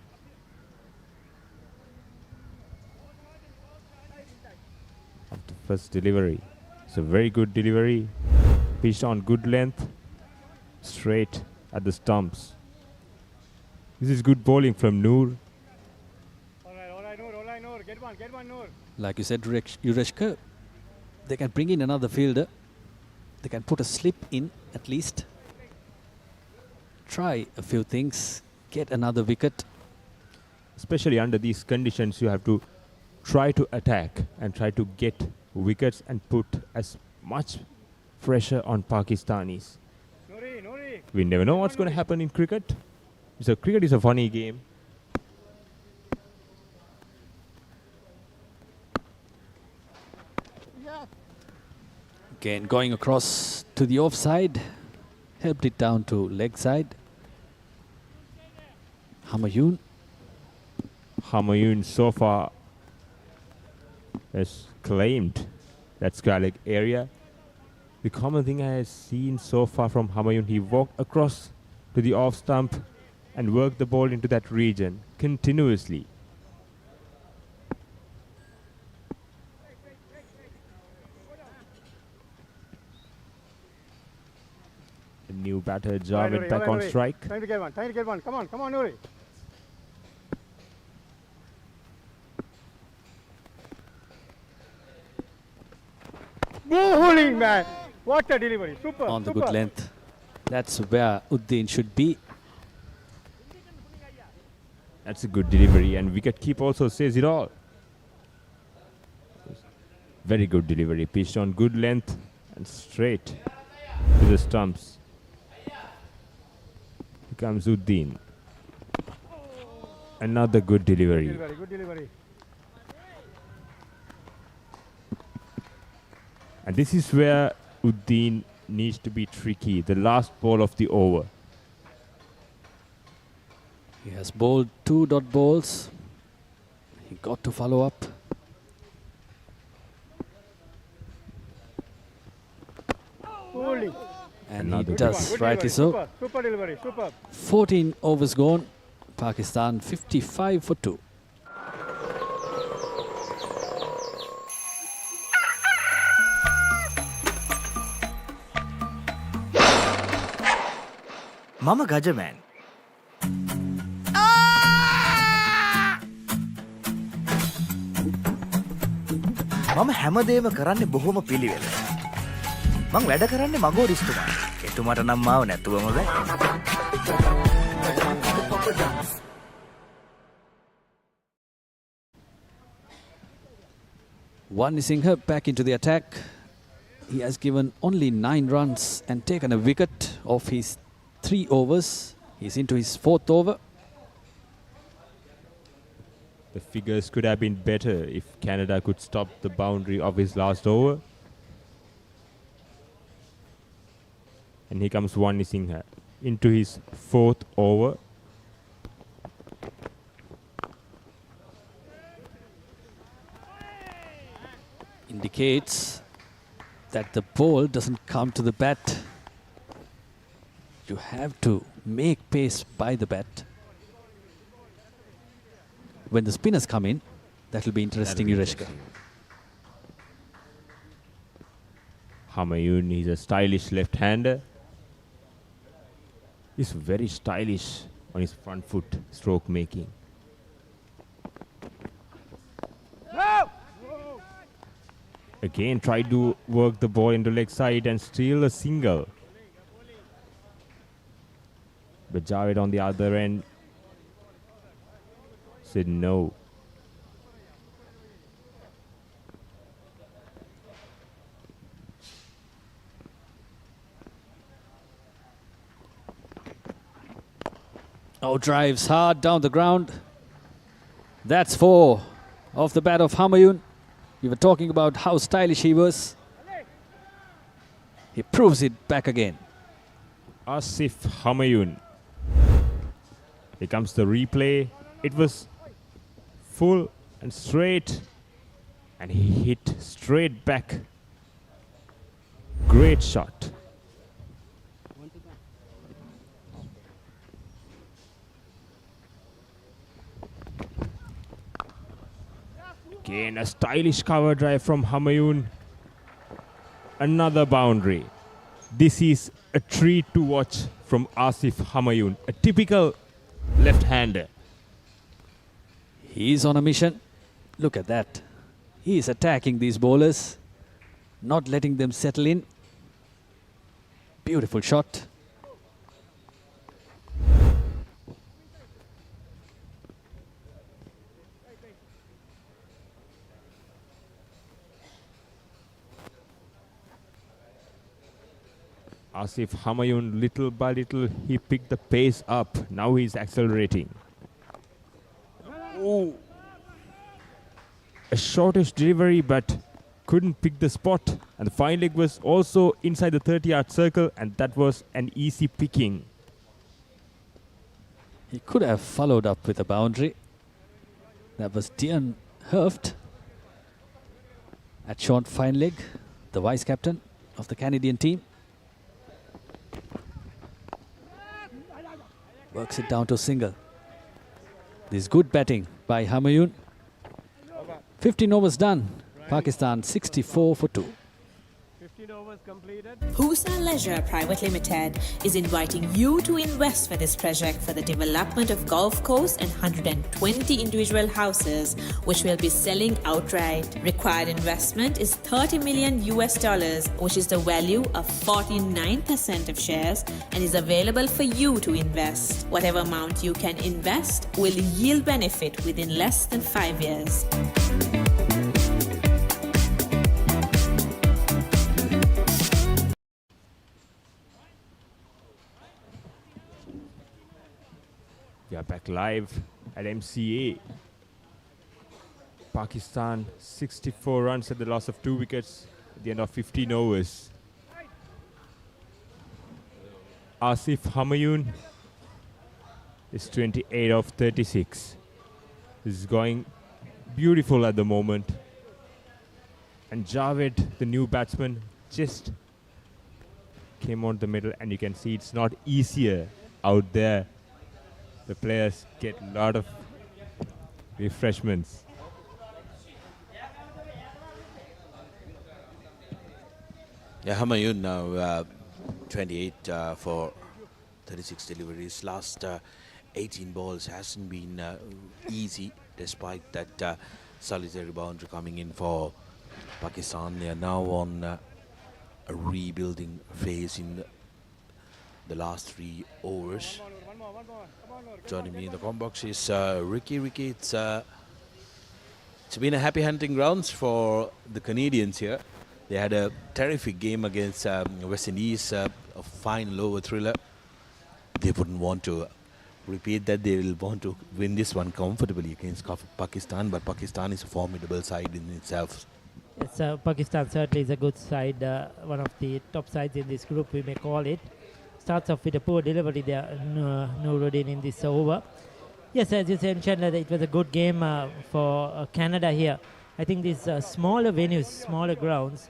After first delivery. It's a very good delivery. Pitched on good length. Straight at the stumps. This is good bowling from Noor. All right, Noor. Get one, Noor. Like you said, Yureshka, they can bring in another fielder. They can put a slip in at least. Try a few things. Get another wicket. Especially under these conditions, you have to try to attack and try to get wickets and put as much pressure on Pakistanis. Nori. We never know what's going to happen in cricket. So cricket is a funny game. Again, going across to the offside. Helped it down to leg side. Humayun. Humayun so far has claimed that square leg area. The common thing I have seen so far from Humayun, he walked across to the off stump and worked the ball into that region continuously. The new batter Javed back on strike. Trying to get one. Trying to get one. Come on, Nuri. Bowling, man. What a delivery. Super. On the super. good length. That's where Uddin should be. That's a good delivery, and wicket-keep also says it all. Very good delivery, pitched on good length and straight to the stumps. Here comes Uddin. Another good delivery. Good delivery. And this is where Uddin needs to be tricky, the last ball of the over. He has bowled 2 dot balls. He got to follow up. Bowling. And Another he does rightly so. Super delivery. Super. 14 overs gone. Pakistan 55 for 2. Mama Gajaman. මම හැමදේම කරන්නේ බොහොම පිළිවෙල. මං වැඩ කරන්නේ මගෝරිස්තුමා. එතුමාට නම් මාව නැතුවම බෑ. One Singha back into the attack. He has given only 9 runs and taken a wicket of his 3 overs. He's into his 4th over. The figures could have been better if Canada could stop the boundary of his last over. And here comes One Singha into his 4th over. Indicates that the ball doesn't come to the bat. You have to make pace by the bat. When the spinners come in, that will be interesting, Yureshka. Humayun is a stylish left-hander. He's very stylish on his front foot stroke making. No! Again tried to work the ball into leg side and steal a single. But Javed on the other end said no. Oh, drives hard down the ground. That's 4 off the bat of Humayun. We were talking about how stylish he was. He proves it back again. Asif Humayun. Here comes the replay. It was full and straight, and he hit straight back. Great shot. Again, a stylish cover drive from Humayun. Another boundary. This is a treat to watch from Asif Humayun, a typical left-hander. He's on a mission. Look at that. He is attacking these bowlers, not letting them settle in. Beautiful shot. Asif Humayun, little by little, he picked the pace up. Now he's accelerating. Ooh. A shortish delivery, but couldn't pick the spot. And the fine leg was also inside the 30-yard circle, and that was an easy picking. He could have followed up with a boundary. That was Dian Herft at Sean Fineleg, the vice captain of the Canadian team. Works it down to single. This is good batting by Humayun. 15 overs done. Pakistan 64 for 2. 15 overs completed. Pusa Leisure Private Limited is inviting you to invest for this project for the development of golf course and 120 individual houses, which will be selling outright. Required investment is $30 million, which is the value of 49% of shares, and is available for you to invest. Whatever amount you can invest will yield benefit within less than 5 years. We are back live at MCA. Pakistan 64 runs at the loss of 2 wickets at the end of 15 overs. Asif Humayun is 28 of 36. This is going beautiful at the moment. And Javed, the new batsman, just came on the middle, and you can see it's not easier out there. The players get a lot of refreshments. Yeah, Humayun now 28 for 36 deliveries. Last 18 balls hasn't been easy, despite that solitary boundary coming in for Pakistan. They are now on a rebuilding phase in the last 3 overs. Joining me in the com box is Ricky. Ricky, it's been a happy hunting grounds for the Canadians here. They had a terrific game against West Indies, a final over thriller. They wouldn't want to repeat that. They will want to win this one comfortably against Pakistan, but Pakistan is a formidable side in itself. Yes, Pakistan certainly is a good side, one of the top sides in this group, we may call it. Starts off with a poor delivery there, Nuruddin in this over. Yes, as you mentioned, it was a good game for Canada here. I think these smaller venues, smaller grounds,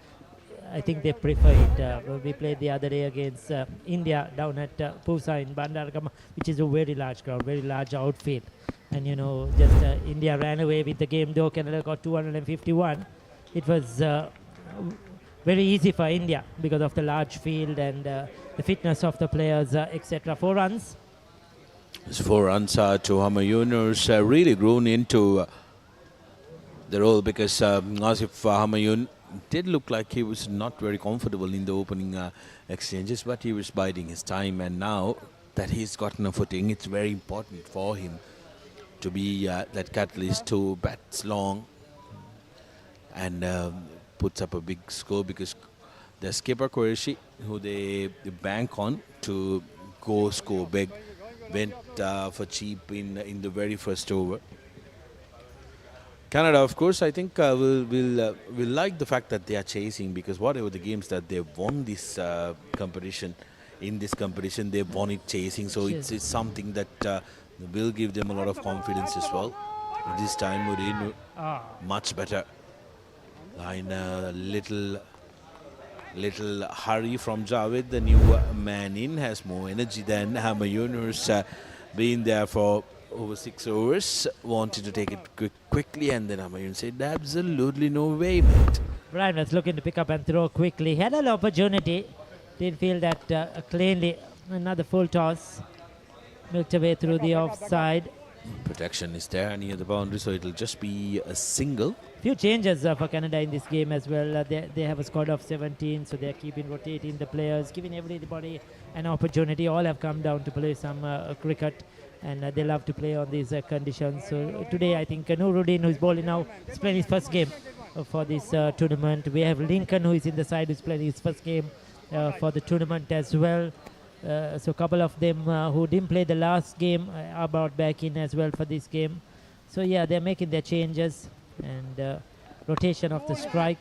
I think they prefer it. We played the other day against India down at Pusa in Bandaragama, which is a very large ground, very large outfield. And you know, just India ran away with the game, though Canada got 251. It was very easy for India because of the large field and the fitness of the players, etc. 4 runs. It's 4 runs to Humayun, who's really grown into the role, because Asif Humayun did look like he was not very comfortable in the opening exchanges, but he was biding his time, and now that he's gotten a footing, it's very important for him to be that catalyst to bat long and puts up a big score, because the skipper Qureshi, who they bank on to go score big, went for cheap in the very first over. Canada, of course, I think will like the fact that they are chasing, because whatever the games that they've won this competition, they've won it chasing. So it's something that will give them a lot of confidence as well. This time, Mourinho much better. In a little hurry from Javed, the new man in, has more energy than Humayun, who's been there for over 6 overs, wanted to take it quickly, and then Humayun said, absolutely no way, mate. Brian was looking to pick up and throw quickly. Had an opportunity, didn't feel that cleanly. Another full toss, milked away through the offside. Protection is there near the boundary, so it'll just be a single. Few changes for Canada in this game as well. They have a squad of 17, so they're keeping rotating the players, giving everybody an opportunity. All have come down to play some cricket, and they love to play on these conditions. So today, I think Nuruddin, who's bowling now, is playing his first game for this tournament. We have Lincoln, who is in the side, who's playing his first game for the tournament as well. So a couple of them who didn't play the last game are brought back in as well for this game. So yeah, they're making their changes, and rotation of the strike.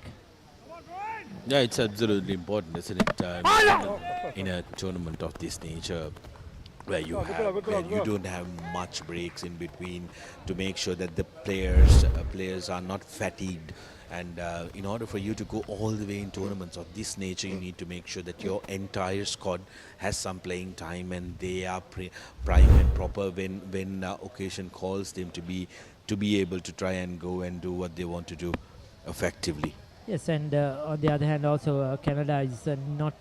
Yeah, it's absolutely important, isn't it? In a tournament of this nature, where you don't have much breaks in between to make sure that the players are not fatigued. And in order for you to go all the way in tournaments of this nature, you need to make sure that your entire squad has some playing time and they are prime and proper when occasion calls them to be able to try and go and do what they want to do effectively. Yes, and on the other hand, also Canada is not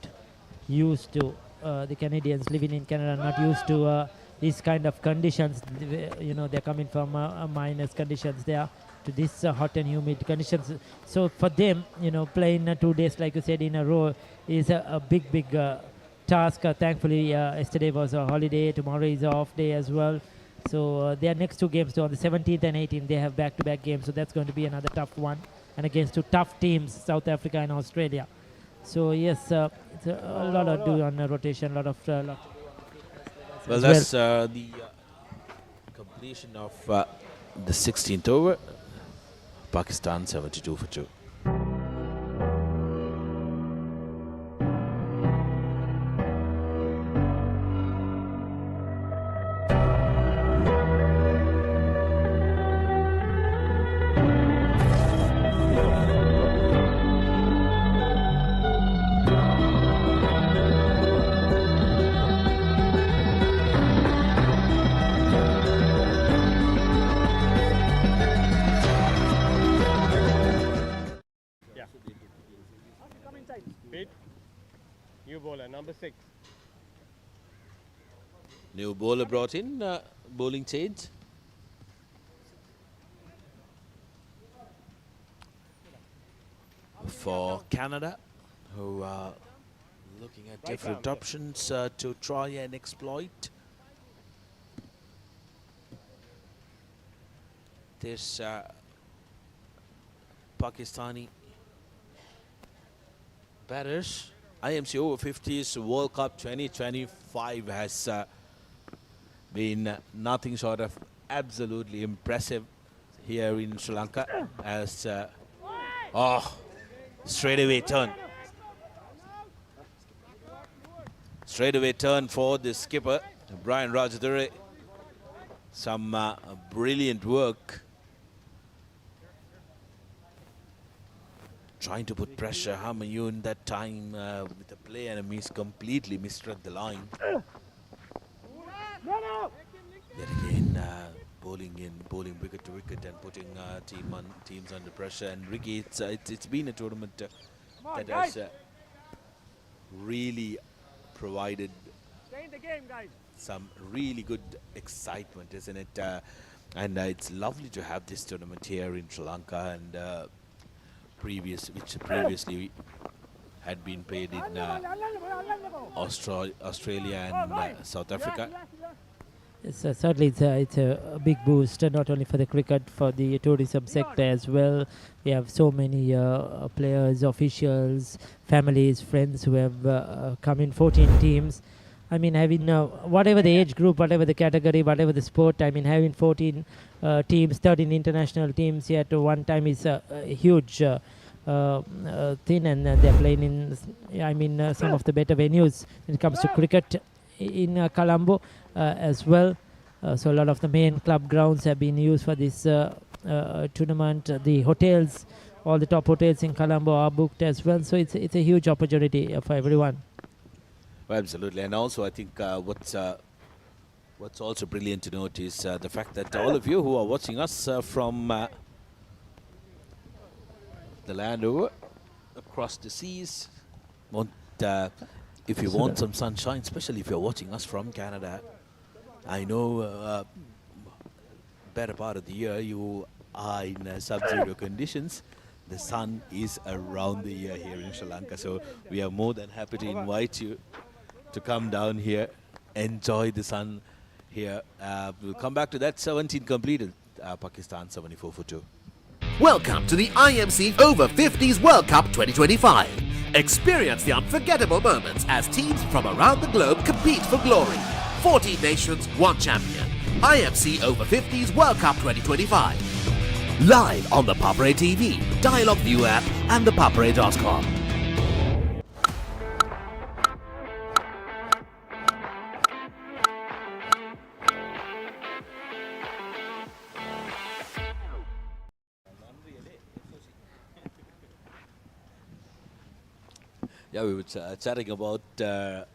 used to. The Canadians living in Canada are not used to these kind of conditions. You know, they're coming from minus conditions there to this hot and humid conditions. So for them, you know, playing 2 days, like you said, in a row is a big task. Thankfully, yesterday was a holiday. Tomorrow is an off day as well. So their next 2 games, on the 17th and 18th, they have back-to-back games. So that's going to be another tough one. And against 2 tough teams, South Africa and Australia. So yes, it's a lot of do on rotation, a lot of. Well, that's the completion of the 16th over. Pakistan 72 for 2. New bowler, number 6. New bowler brought in, bowling change. For Canada, who are looking at different options to try and exploit this Pakistani batters. IMC Over-50s World Cup 2025 has been nothing short of absolutely impressive here in Sri Lanka as straight away turn for the skipper Brian Rajadure. Some brilliant work trying to put pressure. Hamayun that time with the play and completely misread the line. Yet again, bowling wicket to wicket and putting teams under pressure. And Ricky, it's been a tournament that has really provided some really good excitement, isn't it? And it's lovely to have this tournament here in Sri Lanka, and which previously had been played in Australia and South Africa. Yes, certainly it's a big boost, not only for the cricket, for the tourism sector as well. We have so many players, officials, families, friends who have come in 14 teams. I mean, having whatever the age group, whatever the category, whatever the sport, I mean, having 14 teams, 13 international teams here at one time is a huge thing, and they're playing in, some of the better venues when it comes to cricket in Colombo as well. So a lot of the main club grounds have been used for this tournament. The hotels, all the top hotels in Colombo are booked as well. So it's a huge opportunity for everyone. Well, absolutely, and also I think what's also brilliant to note is the fact that all of you who are watching us from the land over across the seas, if you want some sunshine, especially if you're watching us from Canada, I know better part of the year you are in sub-zero conditions. The sun is around the year here in Sri Lanka, so we are more than happy to invite you to come down here, enjoy the sun here. We'll come back to that. 17 completed, Pakistan 74 for 2. Welcome to the IMC Over-50s World Cup 2025. Experience the unforgettable moments as teams from around the globe compete for glory. 14 nations, 1 champion. IMC Over-50s World Cup 2025. Live on the Papare TV, Dialog ViU App and ThePapare.com. Yeah, we were chatting about the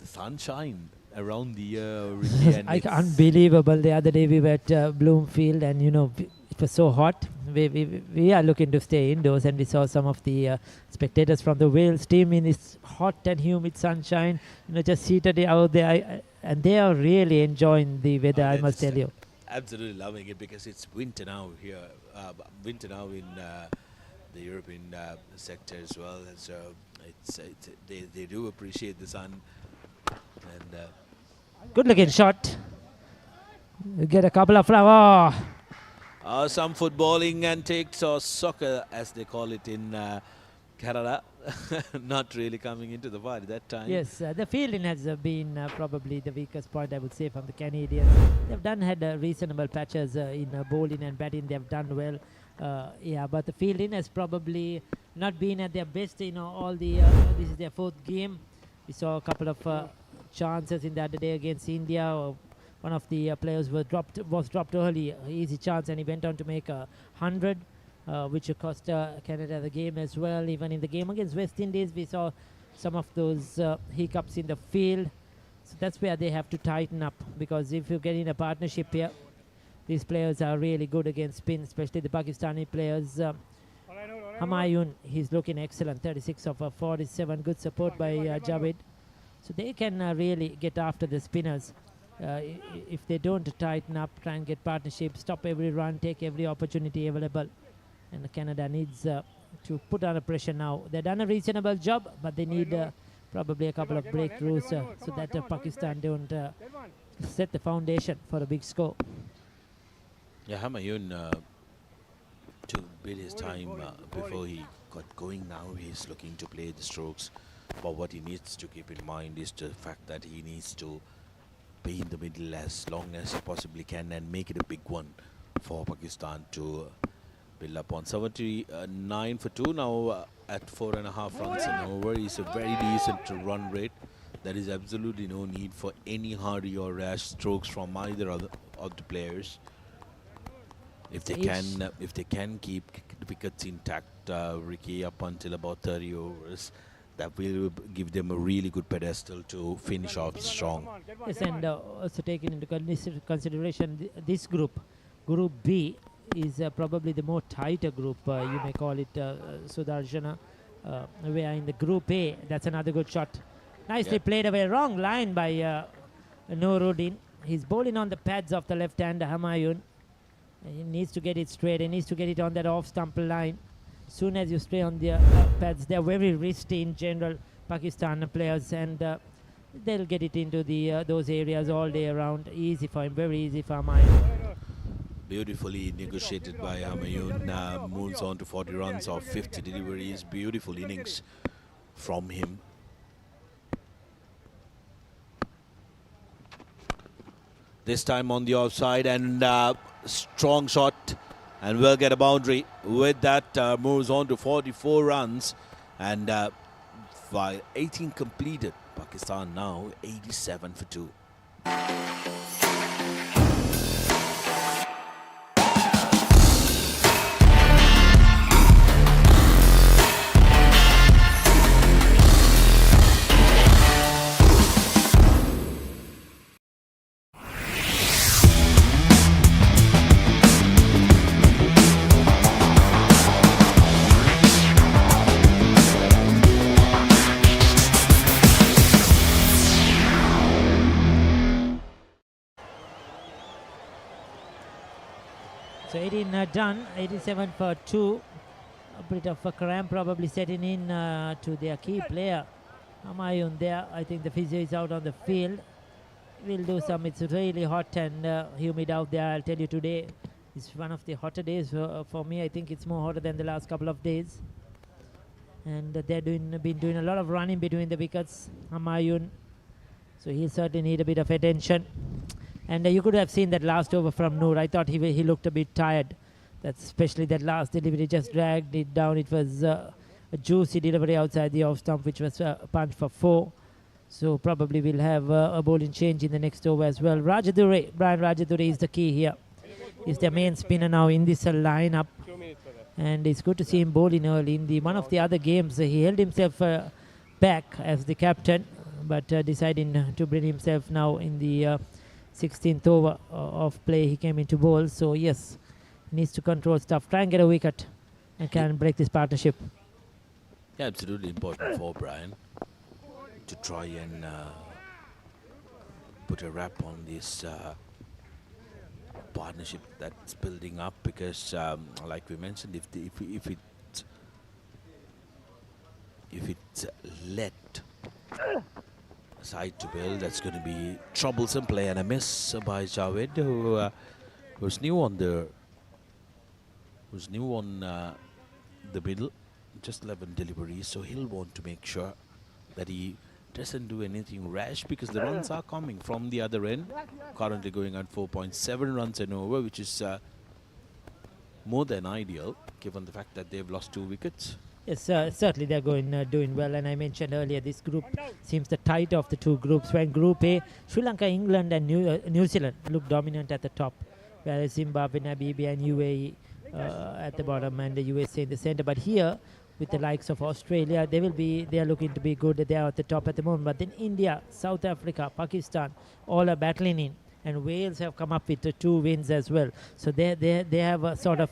sunshine around the Ricky, and Unbelievable. The other day we were at Bloomfield, and it was so hot. We are looking to stay indoors, and we saw some of the spectators from the Wales team in this hot and humid sunshine, just seated out there, and they are really enjoying the weather, I must tell you. Absolutely loving it, because it's winter now here, winter now in the European sector as well. So they do appreciate the sun. And good looking shot. You get a couple of flowers. Some footballing antics, or soccer as they call it in Canada, not really coming into the party that time. Yes, the fielding has been probably the weakest point, I would say, from the Canadians. They've had reasonable patches in bowling and batting. They've done well. But the fielding has probably not been at their best. All the this is their fourth game. We saw a couple of chances in the other day against India. One of the players was dropped early, easy chance, and he went on to make 100, which cost Canada the game as well. Even in the game against West Indies, we saw some of those hiccups in the field. So that's where they have to tighten up, because if you get in a partnership here, these players are really good against spin, especially the Pakistani players. Humayun, he's looking excellent, 36 of 47, good support by Javed. So they can really get after the spinners. If they don't tighten up, try and get partnership, stop every run, take every opportunity available. And Canada needs to put under pressure now. They've done a reasonable job, but they need probably a couple of breakthroughs so that Pakistan don't set the foundation for a big score. Yeah, Humayun, to bid his time before he got going. Now he's looking to play the strokes. But what he needs to keep in mind is the fact that he needs to be in the middle as long as he possibly can and make it a big one for Pakistan to build up on. 79 for 2 now at 4.5 runs and over. It's a very decent run rate. There is absolutely no need for any hurry or rash strokes from either of the players. If they can keep the wickets intact, Ricky, up until about 30 overs, that will give them a really good pedestal to finish off strong. Yes, and also taking into consideration this group, Group B, is probably the more tighter group. You may call it Sudarshana. We are in the Group A. That's another good shot. Nicely played away. Wrong line by Nuruddin. He's bowling on the pads of the left-hander Humayun. He needs to get it straight. He needs to get it on that off-stump line. Soon as you stay on the pads, they're very risky in general, Pakistan players, and they'll get it into the those areas all day around. Easy for him, very easy for Humayun. Beautifully negotiated by Humayun. Moves on to 40 runs of 50 deliveries. Beautiful innings from him. This time on the offside, and strong shot, and will get a boundary. With that, moves on to 44 runs, and by 18 completed, Pakistan now 87 for 2. So 18 done, 87 for 2. A bit of a cramp probably setting in to their key player, Humayun there. I think the physio is out on the field. We'll do some. It's really hot and humid out there. I'll tell you, today is one of the hotter days for me. I think it's more hotter than the last couple of days. And they're been doing a lot of running between the wickets, Humayun. So he'll certainly need a bit of attention. And you could have seen that last over from Noor. I thought he looked a bit tired. That's especially that last delivery, just dragged it down. It was a juicy delivery outside the off stump, which was punched for 4. So probably we'll have a bowling change in the next over as well. Brian Rajadure is the key here. He's their main spinner now in this lineup. And it's good to see him bowling early. In one of the other games, he held himself back as the captain, but deciding to bring himself now in the 16th over of play, he came into bowl. So yes, he needs to control stuff, try and get a wicket, and can break this partnership. Yeah, absolutely important for Brian to try and put a wrap on this partnership that's building up, because like we mentioned, if it's let side to build, that's going to be troublesome play, and a miss by Javed, who was new on the middle, just 11 deliveries, so he'll want to make sure that he doesn't do anything rash, because the runs are coming from the other end. Currently going on 4.7 runs an over, which is more than ideal given the fact that they've lost 2 wickets. Yes, certainly they're doing well, and I mentioned earlier this group seems the tight of the two groups. When Group A, Sri Lanka, England and New Zealand look dominant at the top, whereas Zimbabwe, Namibia and UAE at the bottom, and the USA in the center. But here, with the likes of Australia, they are looking to be good. They are at the top at the moment. But then India, South Africa, Pakistan, all are battling in, and Wales have come up with 2 wins as well. So they have sort of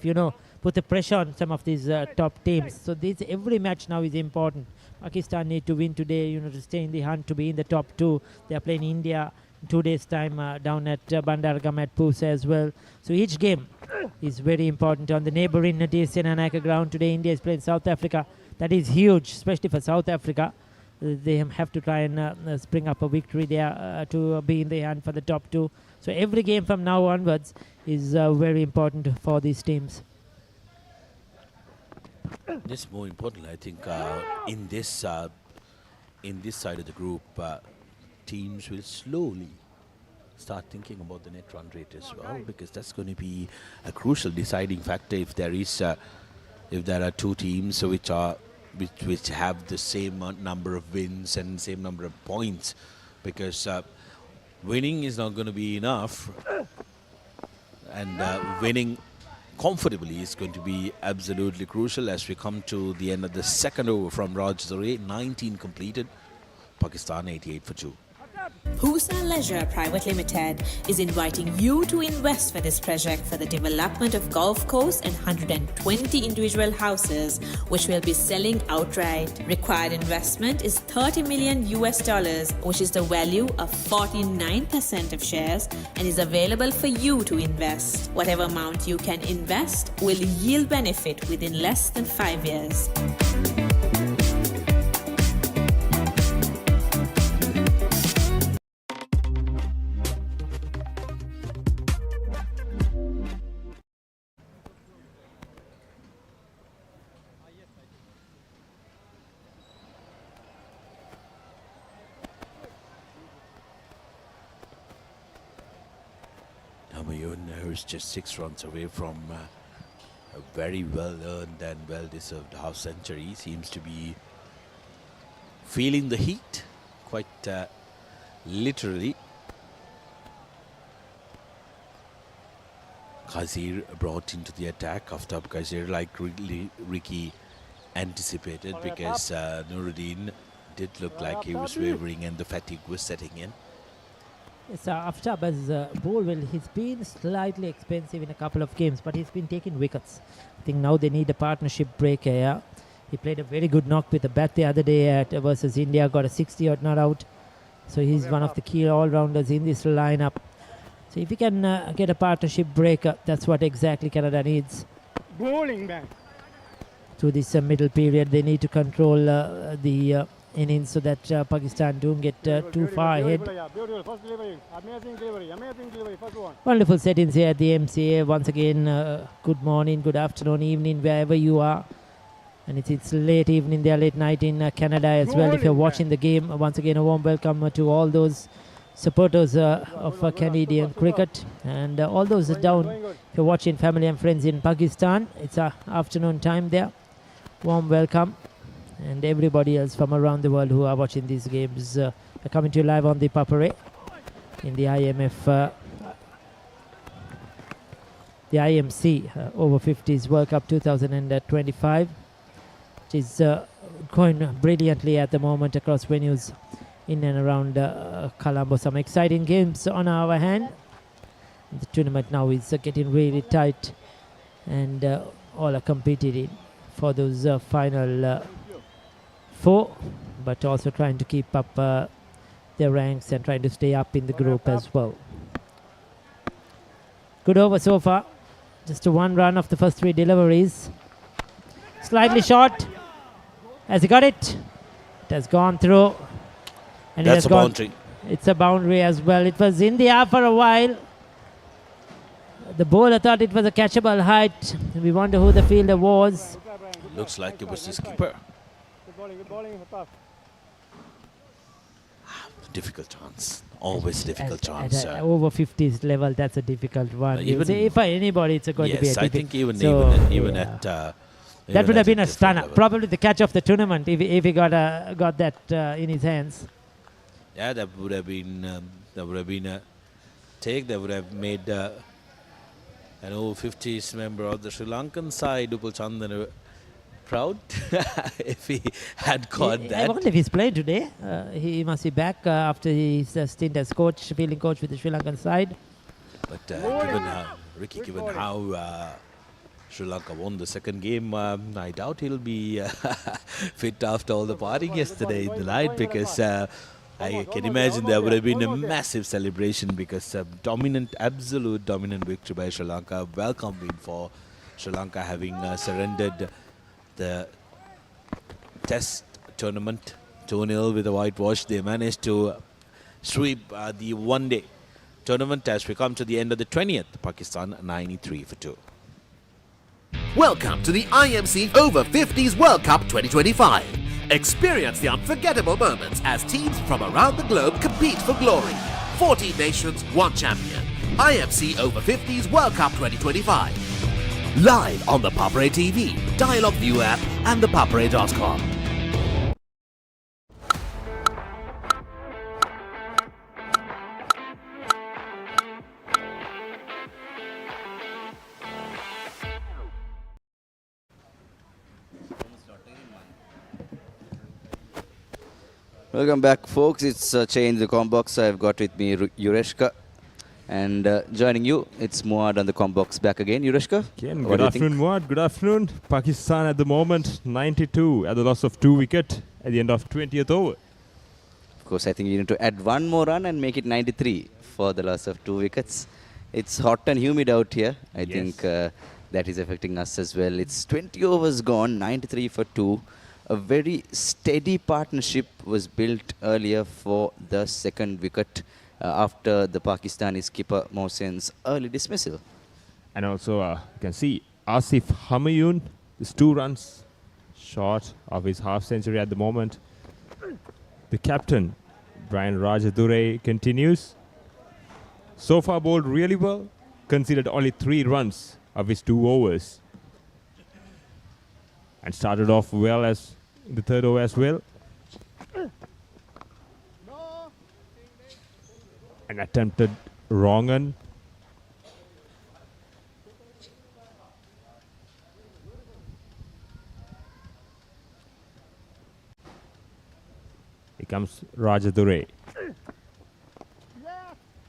put the pressure on some of these top teams. So every match now is important. Pakistan need to win today, to stay in the hunt, to be in the top 2. They are playing India in 2 days' time down at Bandaragam at Pusa as well. So each game is very important. On the neighbouring TSN ground today, India is playing South Africa. That is huge, especially for South Africa. They have to try and spring up a victory there to be in the hunt for the top 2. So every game from now onwards is very important for these teams. Just more importantly, I think in this side of the group, teams will slowly start thinking about the net run rate as well, because that's going to be a crucial deciding factor if there are 2 teams which have the same number of wins and same number of points, because winning is not going to be enough, and winning comfortably is going to be absolutely crucial as we come to the end of the second over from Raj Zore. 19 completed, Pakistan 88 for 2. Pusa Leisure Private Limited is inviting you to invest for this project for the development of golf course and 120 individual houses, which will be selling outright. Required investment is $30 million, which is the value of 49% of shares, and is available for you to invest. Whatever amount you can invest will yield benefit within less than 5 years. Who's just 6 runs away from a very well-earned and well-deserved half century, seems to be feeling the heat quite literally. Khazir brought into the attack. Aftab Khazir, like Ricky anticipated, because Nuruddin did look like he was wavering and the fatigue was setting in. Yes, Aftab's ball, he's been slightly expensive in a couple of games, but he's been taking wickets. I think now they need a partnership breaker. Yeah? He played a very good knock with the bat the other day versus India, got a 60-odd not out. So he's one of the key all-rounders in this lineup. So if he can get a partnership breaker, that's what exactly Canada needs. Bowling back. Through this middle period, they need to control the innings so that Pakistan don't get too far ahead. Beautiful, first delivery. Amazing delivery, first one. Wonderful settings here at the MCA. Once again, good morning, good afternoon, evening, wherever you are. And it's late evening there, late night in Canada as well. If you're watching the game, once again, a warm welcome to all those supporters of Canadian cricket, and all those down. If you're watching family and friends in Pakistan, it's afternoon time there. Warm welcome. And everybody else from around the world who are watching these games are coming to you live on the Papare in the IMF the IMC Over-50s World Cup 2025, which is going brilliantly at the moment across venues in and around Colombo. Some exciting games on our hand. The tournament now is getting really tight, and all are competing for those final 4, but also trying to keep up their ranks and trying to stay up in the group as well. Good over so far. Just a 1 run of the first 3 deliveries. Slightly short. Has he got it? It has gone through. And That's a boundary. It's a boundary as well. It was in the air for a while. The bowler thought it was a catchable height. We wonder who the fielder was. Looks like it was the skipper. Good bowling, tough. Difficult chance. Always difficult chance. At over 50s level, that's a difficult one. Even If anybody, it's going to be a I think even at that would have been a stunner. Level. Probably the catch of the tournament if he got that in his hands. Yeah, that would have been a take. That would have made an over-50s member of the Sri Lankan side, Upal Chandan, proud if he had caught that. I wonder if he's playing today. He must be back after his stint as fielding coach with the Sri Lankan side. But given how Sri Lanka won the second game, I doubt he'll be fit after all the partying yesterday in the night, because I can imagine there would have been a massive celebration, because absolute dominant victory by Sri Lanka. Welcome win for Sri Lanka, having surrendered the test tournament 2-0 with a whitewash. They managed to sweep the one-day tournament as we come to the end of the 20th. Pakistan 93 for 2. Welcome to the IMC Over-50s World Cup 2025. Experience the unforgettable moments as teams from around the globe compete for glory. 14 nations, 1 champion. IMC Over-50s World Cup 2025. Live on the Papare TV, Dialog ViU App and ThePapare.com. Welcome back, folks. It's Change the Combox. I've got with me Yureshka. And joining you, it's Muad on the Combox back again. Yureshka? Good afternoon, Muad. Good afternoon. Pakistan at the moment, 92 at the loss of 2 wickets at the end of 20th over. Of course, I think you need to add 1 more run and make it 93 for the loss of 2 wickets. It's hot and humid out here. I think that is affecting us as well. It's 20 overs gone, 93 for 2. A very steady partnership was built earlier for the second wicket after the Pakistani skipper Mohsen's early dismissal. And also you can see Asif Humayun is 2 runs short of his half century at the moment. The captain Brian Rajadure continues. So far bowled really well, conceded only 3 runs of his 2 overs. And started off well as the 3rd over as well. An attempted wrong un. Here comes Rajadure.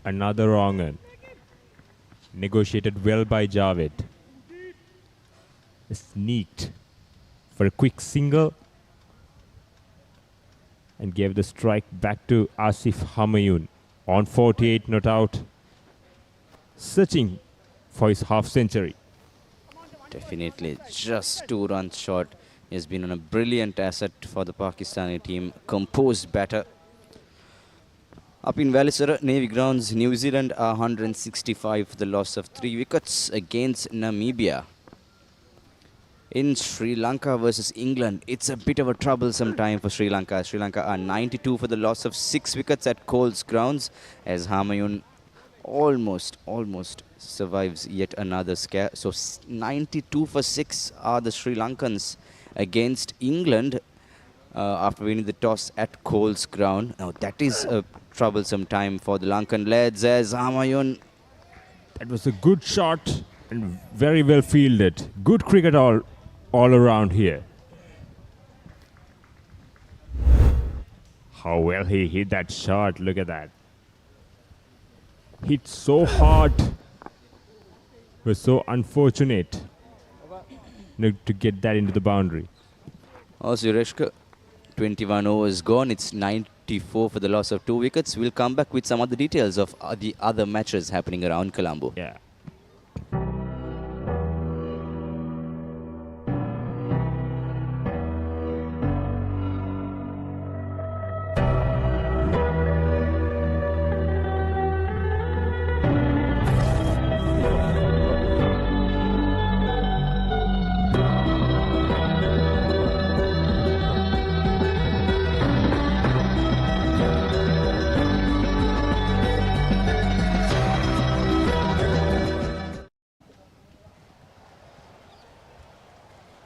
Another wrong un. Negotiated well by Javed. Sneaked for a quick single and gave the strike back to Asif Humayun on 48 not out, searching for his half century. Definitely just 2 runs short. He has been on a brilliant asset for the Pakistani team. Composed batter. Up in Valisara, Navy Grounds, New Zealand are 165 for the loss of 3 wickets against Namibia. In Sri Lanka versus England, it's a bit of a troublesome time for Sri Lanka. Sri Lanka are 92 for the loss of 6 wickets at Coles Grounds, as Humayun almost survives yet another scare. So 92 for 6 are the Sri Lankans against England after winning the toss at Coles Ground. Now that is a troublesome time for the Lankan lads, as Humayun. That was a good shot. and very well fielded. Good cricket all around here. How well he hit that shot. Look at that. Hit so hard. Was so unfortunate to get that into the boundary. Also, Yureshka, 21 overs gone. It's 94 for the loss of 2 wickets. We'll come back with some other details of the other matches happening around Colombo. Yeah.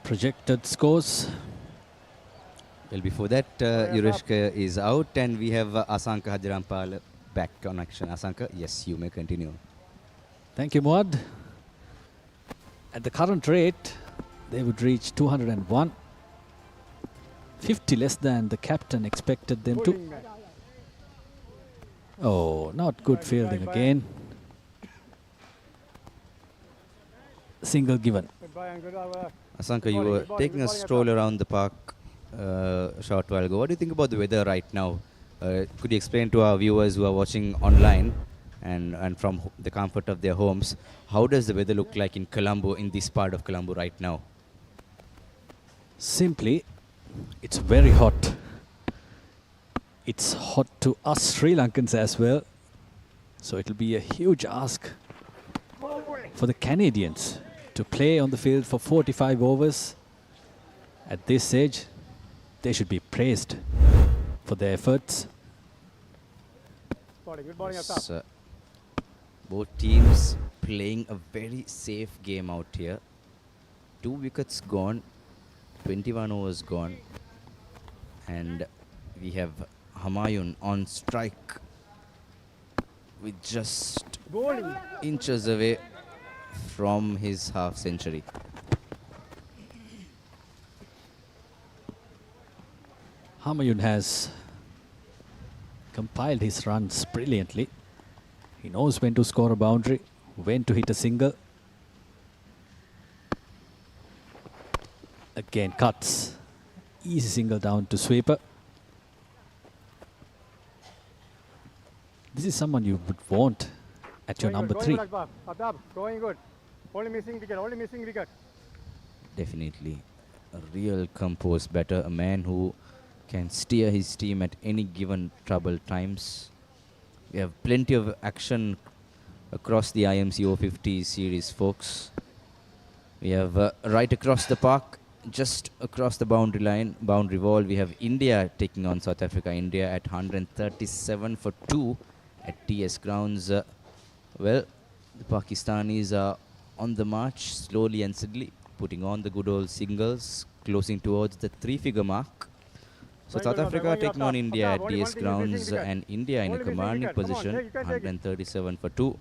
Projected scores. Well, before that, Yureshka is out and we have Asanka Hajirampal back on action. Asanka, yes, you may continue. Thank you, Muad. At the current rate, they would reach 201. 50 less than the captain expected them to. Oh, not good fielding again. Single given. Asanka, you were taking a stroll around the park a short while ago. What do you think about the weather right now? Could you explain to our viewers who are watching online and from the comfort of their homes, how does the weather look like in Colombo, in this part of Colombo right now? Simply, it's very hot. It's hot to us Sri Lankans as well. So it'll be a huge ask for the Canadians to play on the field for 45 overs. At this age, they should be praised for their efforts. Yes, both teams playing a very safe game out here. 2 wickets gone, 21 overs gone, and we have Humayun on strike with just inches away from his half century. Humayun has compiled his runs brilliantly. He knows when to score a boundary, when to hit a single. Again cuts. Easy single down to sweeper. This is someone you would want at your number 3. Going good. Only missing wicket, only missing wicket. Definitely a real composed batter, a man who can steer his team at any given troubled times. We have plenty of action across the IMC Over-50s series, folks. We have right across the park, just across the boundary line, boundary wall, we have India taking on South Africa. India at 137 for 2 at TS Grounds. Well, the Pakistanis are on the march, slowly and steadily, putting on the good old singles, closing towards the 3-figure mark. So South Africa taking on India at TS Grounds, and India in a commanding position, 137 for 2.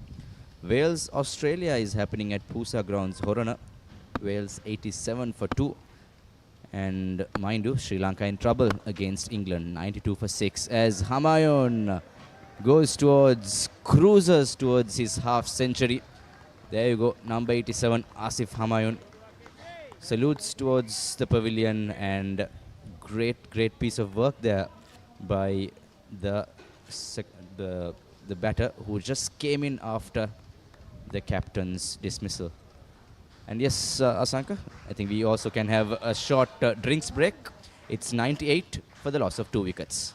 Wales, Australia is happening at Pusa Grounds, Horana. Wales 87 for 2. And mind you, Sri Lanka in trouble against England, 92 for 6. As Humayun goes towards, cruises towards his half century. There you go, number 87, Asif Humayun. Salutes towards the pavilion, and great piece of work there by the batter who just came in after the captain's dismissal. And yes, Asanka, I think we also can have a short drinks break. It's 98 for the loss of 2 wickets.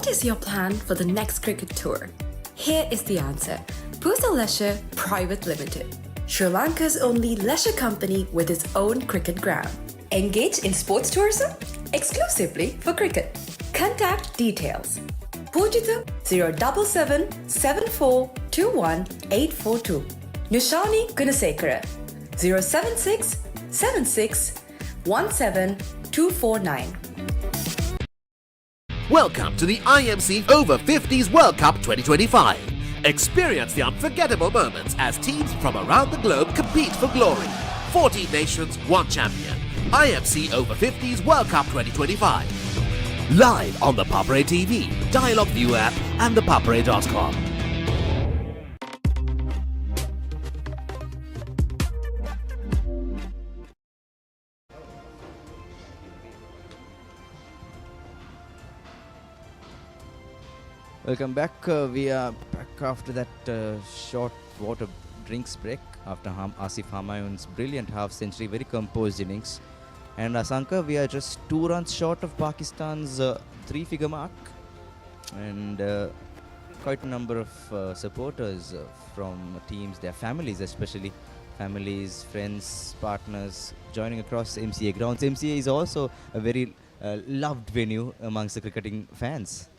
is your plan for the next cricket tour? Here is the answer. Pusa Leisure Private Limited, Sri Lanka's only leisure company with its own cricket ground. Engage in sports tourism exclusively for cricket. Contact details. Pujita 077 7421 842. Nushani Gunasekara 076 76 17 249. Welcome to the IMC Over-50s World Cup 2025. Experience the unforgettable moments as teams from around the globe compete for glory. 14 nations, one champion. IMC Over-50s World Cup 2025. Live on the Papare TV, Dialog ViU App and ThePapare.com. Welcome back. We are back after that short water drinks break after Asif Humayun's brilliant half-century, very composed innings. And Asanka, we are just 2 runs short of Pakistan's 3-figure mark. And quite a number of supporters from teams, their families especially, families, friends, partners, joining across MCA Grounds. MCA is also a very loved venue amongst the cricketing fans.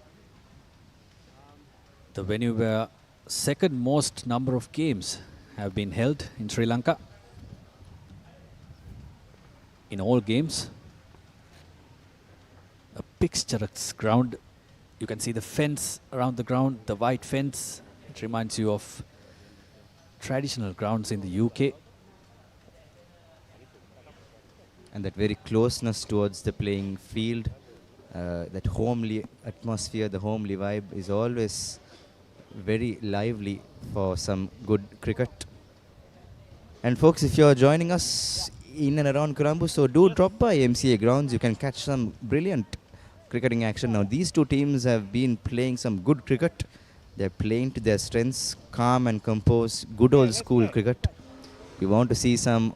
The venue where second most number of games have been held in Sri Lanka. In all games, a picturesque ground. You can see the fence around the ground, the white fence. It reminds you of traditional grounds in the UK. And that very closeness towards the playing field, that homely atmosphere, the homely vibe is always very lively for some good cricket. And folks, if you're joining us in and around Colombo, so do drop by MCA Grounds. You can catch some brilliant cricketing action. Now these two teams have been playing some good cricket. They're playing to their strengths, calm and composed, good old school cricket. You want to see some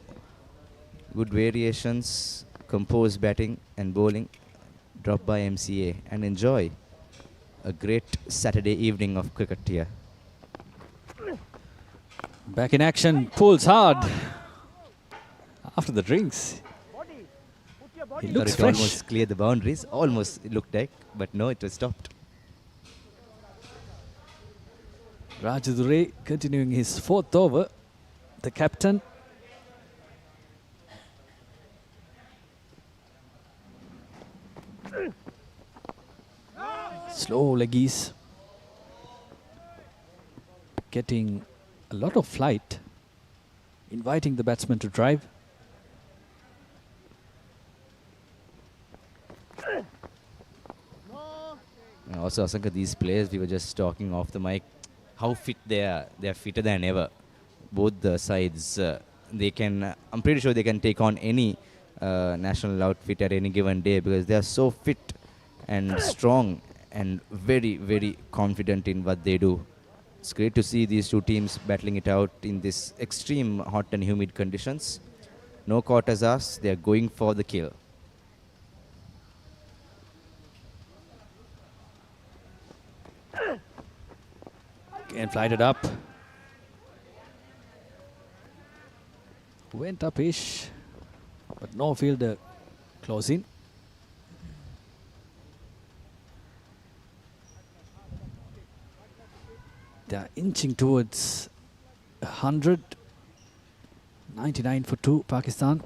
good variations, composed batting and bowling, drop by MCA and enjoy a great Saturday evening of cricket here. Back in action, pulls hard. After the drinks, he looks it fresh. Almost cleared the boundaries, almost it looked like, but no, it was stopped. Rajadure continuing his 4th over, the captain. Slow leggies, getting a lot of flight, inviting the batsman to drive. Also, Asanka, these players, we were just talking off the mic, how fit they are. They are fitter than ever. Both the sides, they can, I'm pretty sure they can take on any national outfit at any given day because they are so fit and strong and very, very confident in what they do. It's great to see these two teams battling it out in this extreme hot and humid conditions. No quarters asked, they are going for the kill. Again flighted up. Went up-ish, but no fielder close in. They are inching towards 100. 99 for 2, Pakistan.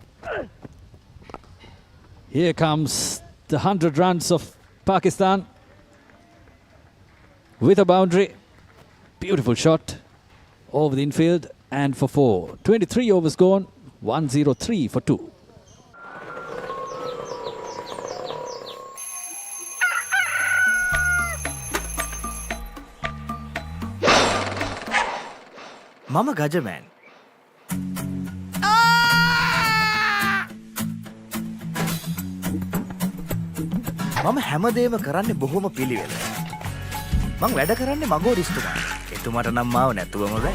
Here comes the 100 runs of Pakistan with a boundary. Beautiful shot over the infield and for 4. 23 overs gone, 103 for 2. Mama Gajaman. මම හැමදේම කරන්නේ බොහොම පිළිවෙල. මං වැඩ කරන්නේ මගෝරිස්තුමා. එතුමාට නම් මාව නැතුවම බෑ.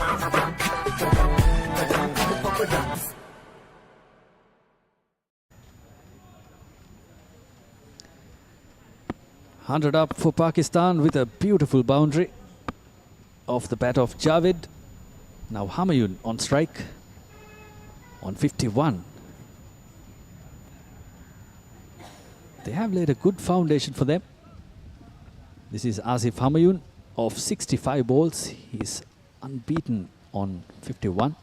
100 up for Pakistan with a beautiful boundary off the bat of Javed. Now Humayun on strike on 51. They have laid a good foundation for them. This is Asif Humayun of 65 balls. He's unbeaten on 51.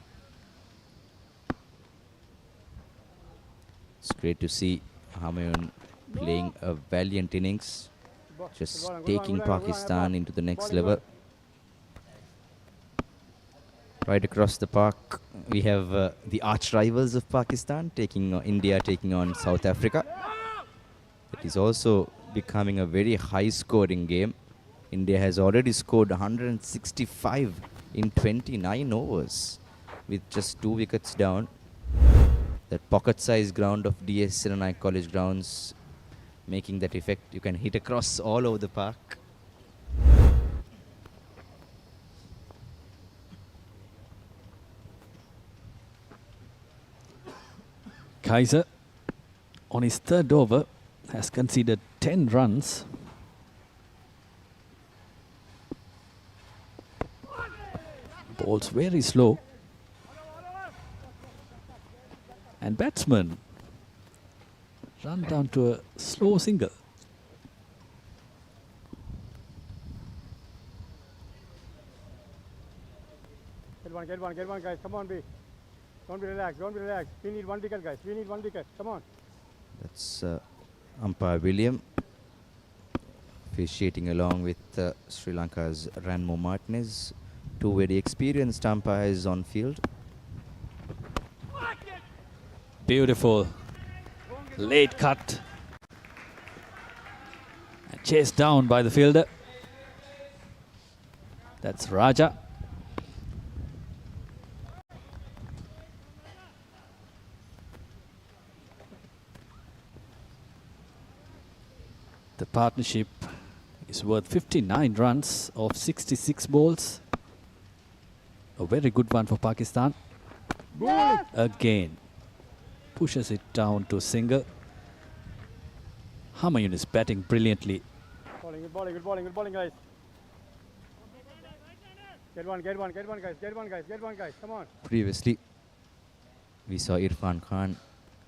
It's great to see Humayun playing a valiant innings, just taking Pakistan into the next level. Right across the park, we have the arch rivals of Pakistan, India taking on South Africa. It is also becoming a very high-scoring game. India has already scored 165 in 29 overs, with just 2 wickets down. That pocket-sized ground of DS Serenai College grounds making that effect. You can hit across all over the park. Kaiser on his third over has conceded 10 runs. Ball's very slow. And batsman run down to a slow single. Get one, guys. Come on, B. Don't be relaxed. We need 1 wicket, guys. We need 1 wicket. Come on. That's umpire William officiating along with Sri Lanka's Ranmo Martinez. 2 very experienced umpires on field. Beautiful late cut and chased down by the fielder. That's Raja. The partnership is worth 59 runs of 66 balls. A very good one for Pakistan. Again. Pushes it down to single. Humayun is batting brilliantly. Good bowling, guys. Get one, guys. Come on. Previously, we saw Irfan Khan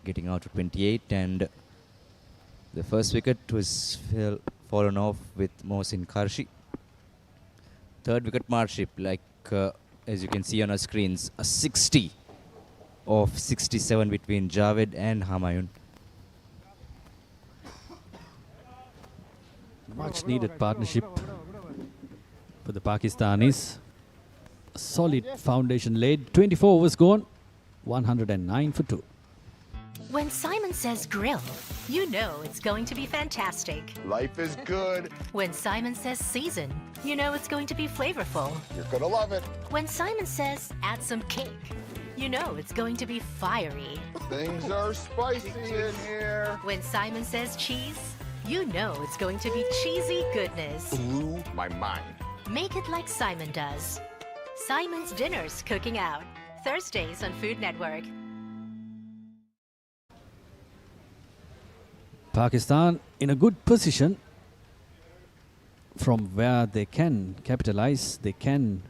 getting out to 28, and the first wicket was fallen off with Mohsin Karshi. Third wicket marship, like as you can see on our screens, a 60 of 67 between Javed and Humayun. Much needed partnership for the Pakistanis. A solid foundation laid. 24 overs gone. 109 for 2. When Simon says grill, you know it's going to be fantastic. Life is good. When Simon says season, you know it's going to be flavorful. You're gonna love it. When Simon says add some cake, you know it's going to be fiery. Things are spicy in here. When Simon says cheese, you know it's going to be cheesy goodness. Blew my mind. Make it like Simon does. Simon's Dinners Cooking Out. Thursdays on Food Network. Pakistan in a good position from where they can capitalize, they can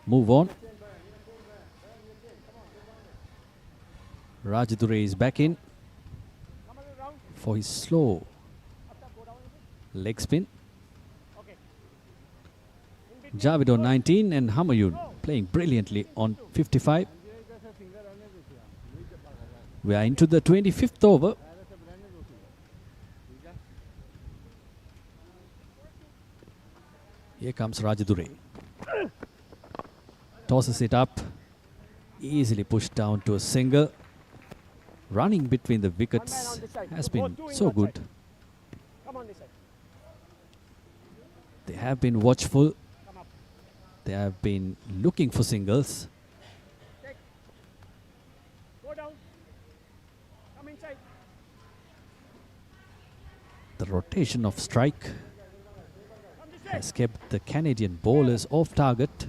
move on. Rajadure is back in for his slow leg spin. Javed on 19 and Humayun playing brilliantly on 55. We are into the 25th over. Here comes Rajadure. Tosses it up. Easily pushed down to a single. Running between the wickets has been so good. They have been watchful. They have been looking for singles. The rotation of strike has kept the Canadian bowlers off target.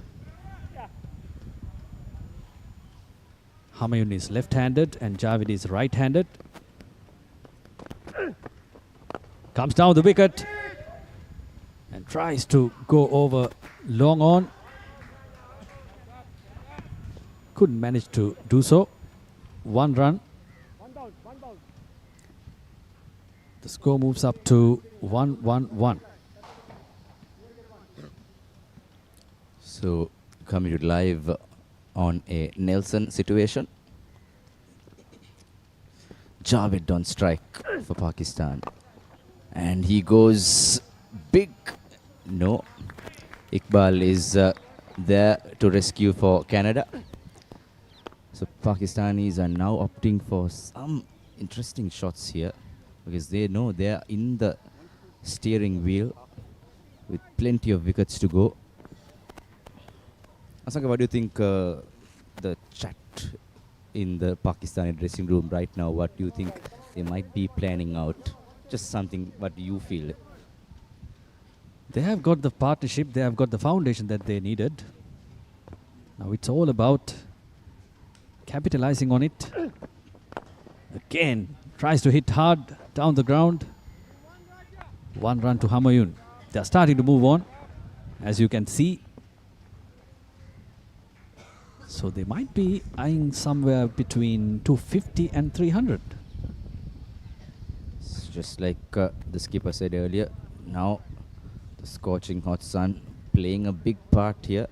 Humayun is left-handed and Javed is right-handed. Comes down the wicket and tries to go over long on. Couldn't manage to do so. 1 run. The score moves up to 1-1-1. So coming to live on a Nelson situation. Javed on strike for Pakistan. And he goes big. No. Iqbal is there to rescue for Canada. So Pakistanis are now opting for some interesting shots here, because they know they are in the steering wheel with plenty of wickets to go. Asanka, what do you think the chat in the Pakistani dressing room right now? What do you think they might be planning out? Just something, what do you feel? They have got the partnership, they have got the foundation that they needed. Now it's all about capitalizing on it. Again, tries to hit hard down the ground. 1 run to Humayun. They are starting to move on, as you can see. So they might be eyeing somewhere between 250 and 300. It's just like the skipper said earlier, now the scorching hot sun playing a big part here.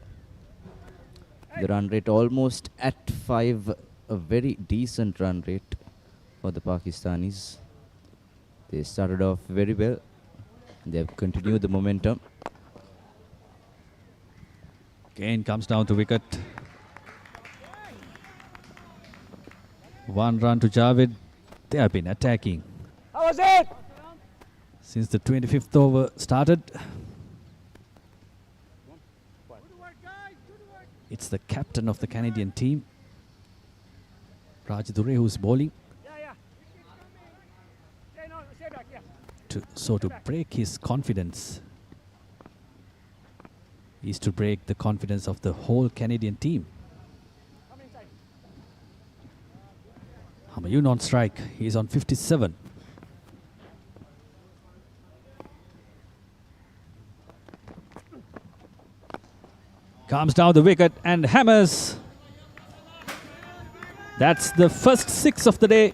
The run rate almost at 5, a very decent run rate for the Pakistanis. They started off very well. They have continued the momentum. Again comes down to wicket. 1 run to Javed. They have been attacking. How was it? Since the 25th over started. It's the captain of the Canadian team, Raj Dure, who's bowling. To break his confidence is to break the confidence of the whole Canadian team. Humayun on strike. He's on 57. Comes down the wicket and hammers. That's the first 6 of the day.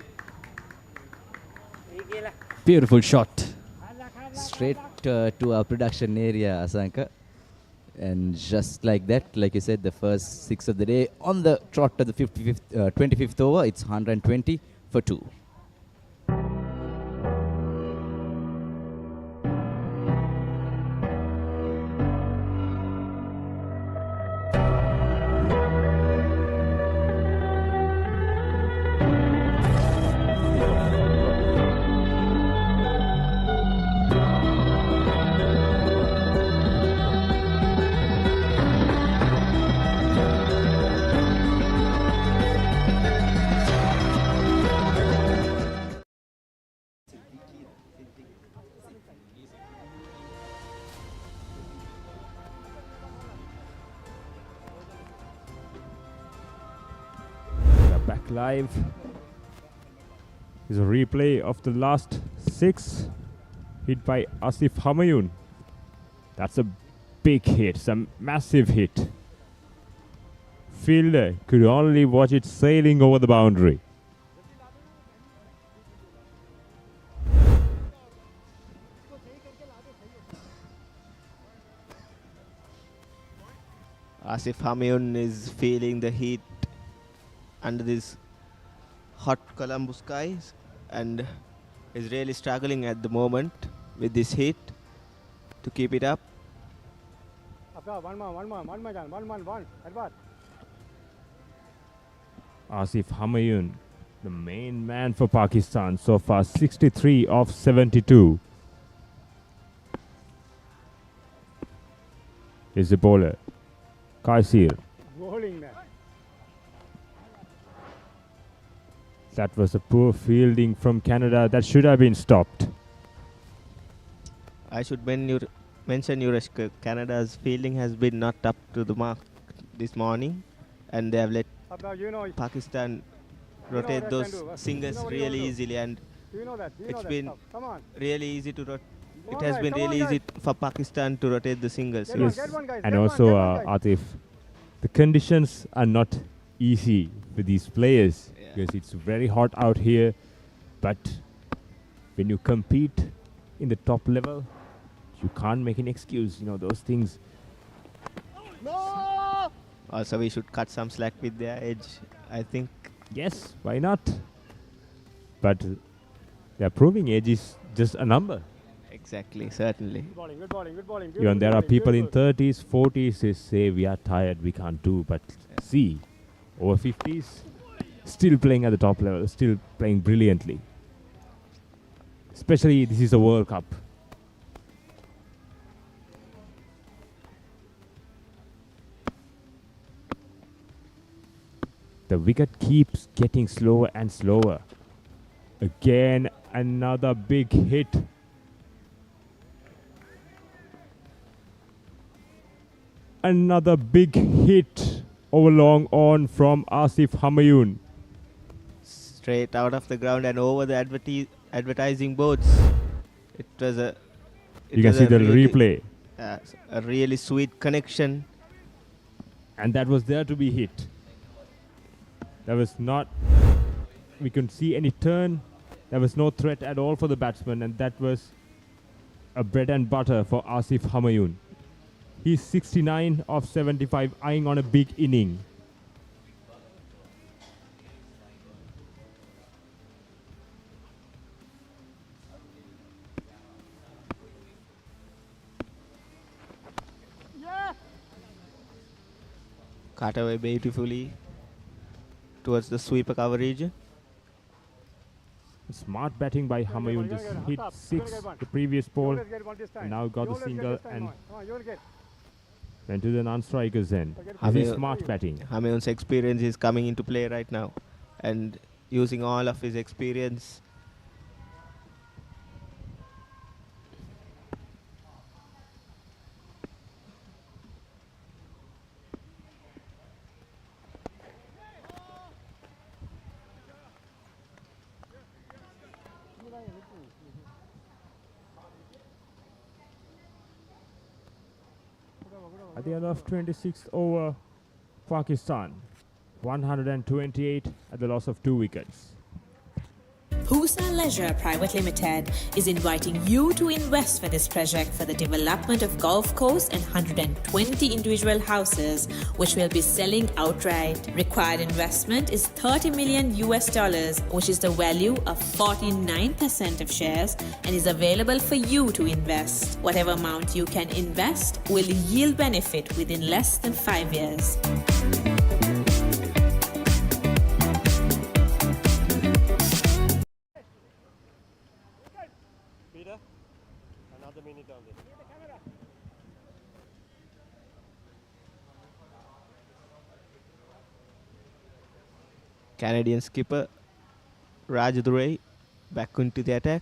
Beautiful shot. Straight to our production area, Asanka. And just like that, like you said, the first 6 of the day on the trot of the 25th over, it's 120 for 2. Live is a replay of the last 6 hit by Asif Humayun. That's a big hit, some massive hit. Fielder could only watch it sailing over the boundary. Asif Humayun is feeling the heat under these hot Colombo skies and is really struggling at the moment with this heat to keep it up. One man. Asif Humayun, the main man for Pakistan, so far 63 of 72. Is the bowler, Kaisir. Bowling man. That was a poor fielding from Canada. That should have been stopped. I should mention Yuresh, Canada's fielding has been not up to the mark this morning, and they have let Pakistan rotate those singers really easily, and Do you know that? Do you know it's that been stuff? Come on. really easy to rotate. Come It on, has guys, been come on, really easy guys. for Pakistan to rotate the singles. Get one, Yes, get one, guys, and get one, also get one, guys. Atif, the conditions are not easy for these players because it's very hot out here. But when you compete in the top level, you can't make an excuse. You know those things. Also, we should cut some slack with their edge, I think. Yes, why not? But their proving age is just a number. Exactly, certainly. Good bowling, good bowling, good bowling. Even there are Beautiful people in bowling, 30s, 40s who say we are tired, we can't do. But see, over 50s, still playing at the top level, still playing brilliantly. Especially this is a World Cup. The wicket keeps getting slower and slower. Again, another big hit. Another big hit over long on from Asif Humayun. Straight out of the ground and over the advertising boards. It was a. You can see the replay. A really sweet connection. And that was there to be hit. There was not. We couldn't see any turn. There was no threat at all for the batsman, and that was a bread and butter for Asif Humayun. He's 69 of 75, eyeing on a big inning. Cut away beautifully towards the sweeper cover region. Smart batting by Humayun. Just hit 6 the previous ball. And now got the single and went to the non-strikers end. This is smart batting. Humayun's experience is coming into play right now. And using all of his experience. At the end of 26th over, Pakistan 128 at the loss of 2 wickets. Pusa Leisure Private Limited is inviting you to invest for this project for the development of golf course and 120 individual houses, which will be selling outright. Required investment is $30 million, which is the value of 49% of shares, and is available for you to invest. Whatever amount you can invest will yield benefit within less than 5 years. Another minute on this. Canadian skipper Rajadure back into the attack,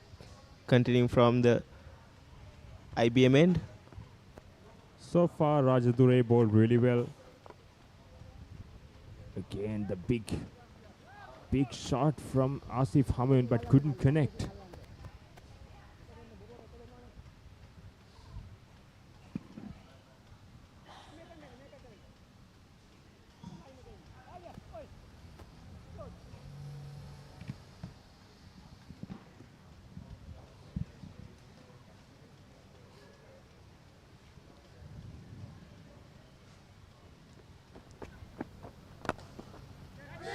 continuing from the IBM end. So far, Rajadure bowled really well. Again, the big shot from Asif Humayun, but couldn't connect.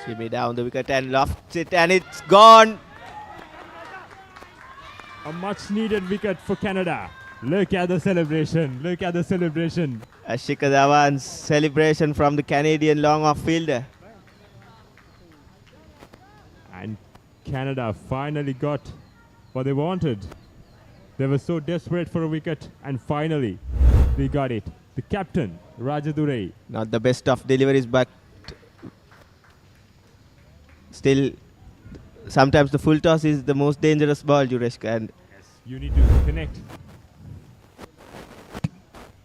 Shimmy down the wicket and lofts it, and it's gone. A much needed wicket for Canada. Look at the celebration. Look at the celebration. A Shikhar Dhawan's celebration from the Canadian long-off fielder. And Canada finally got what they wanted. They were so desperate for a wicket, and finally they got it. The captain, Rajadure. Not the best of deliveries, but still, sometimes the full toss is the most dangerous ball, Jureshka. And you need to connect.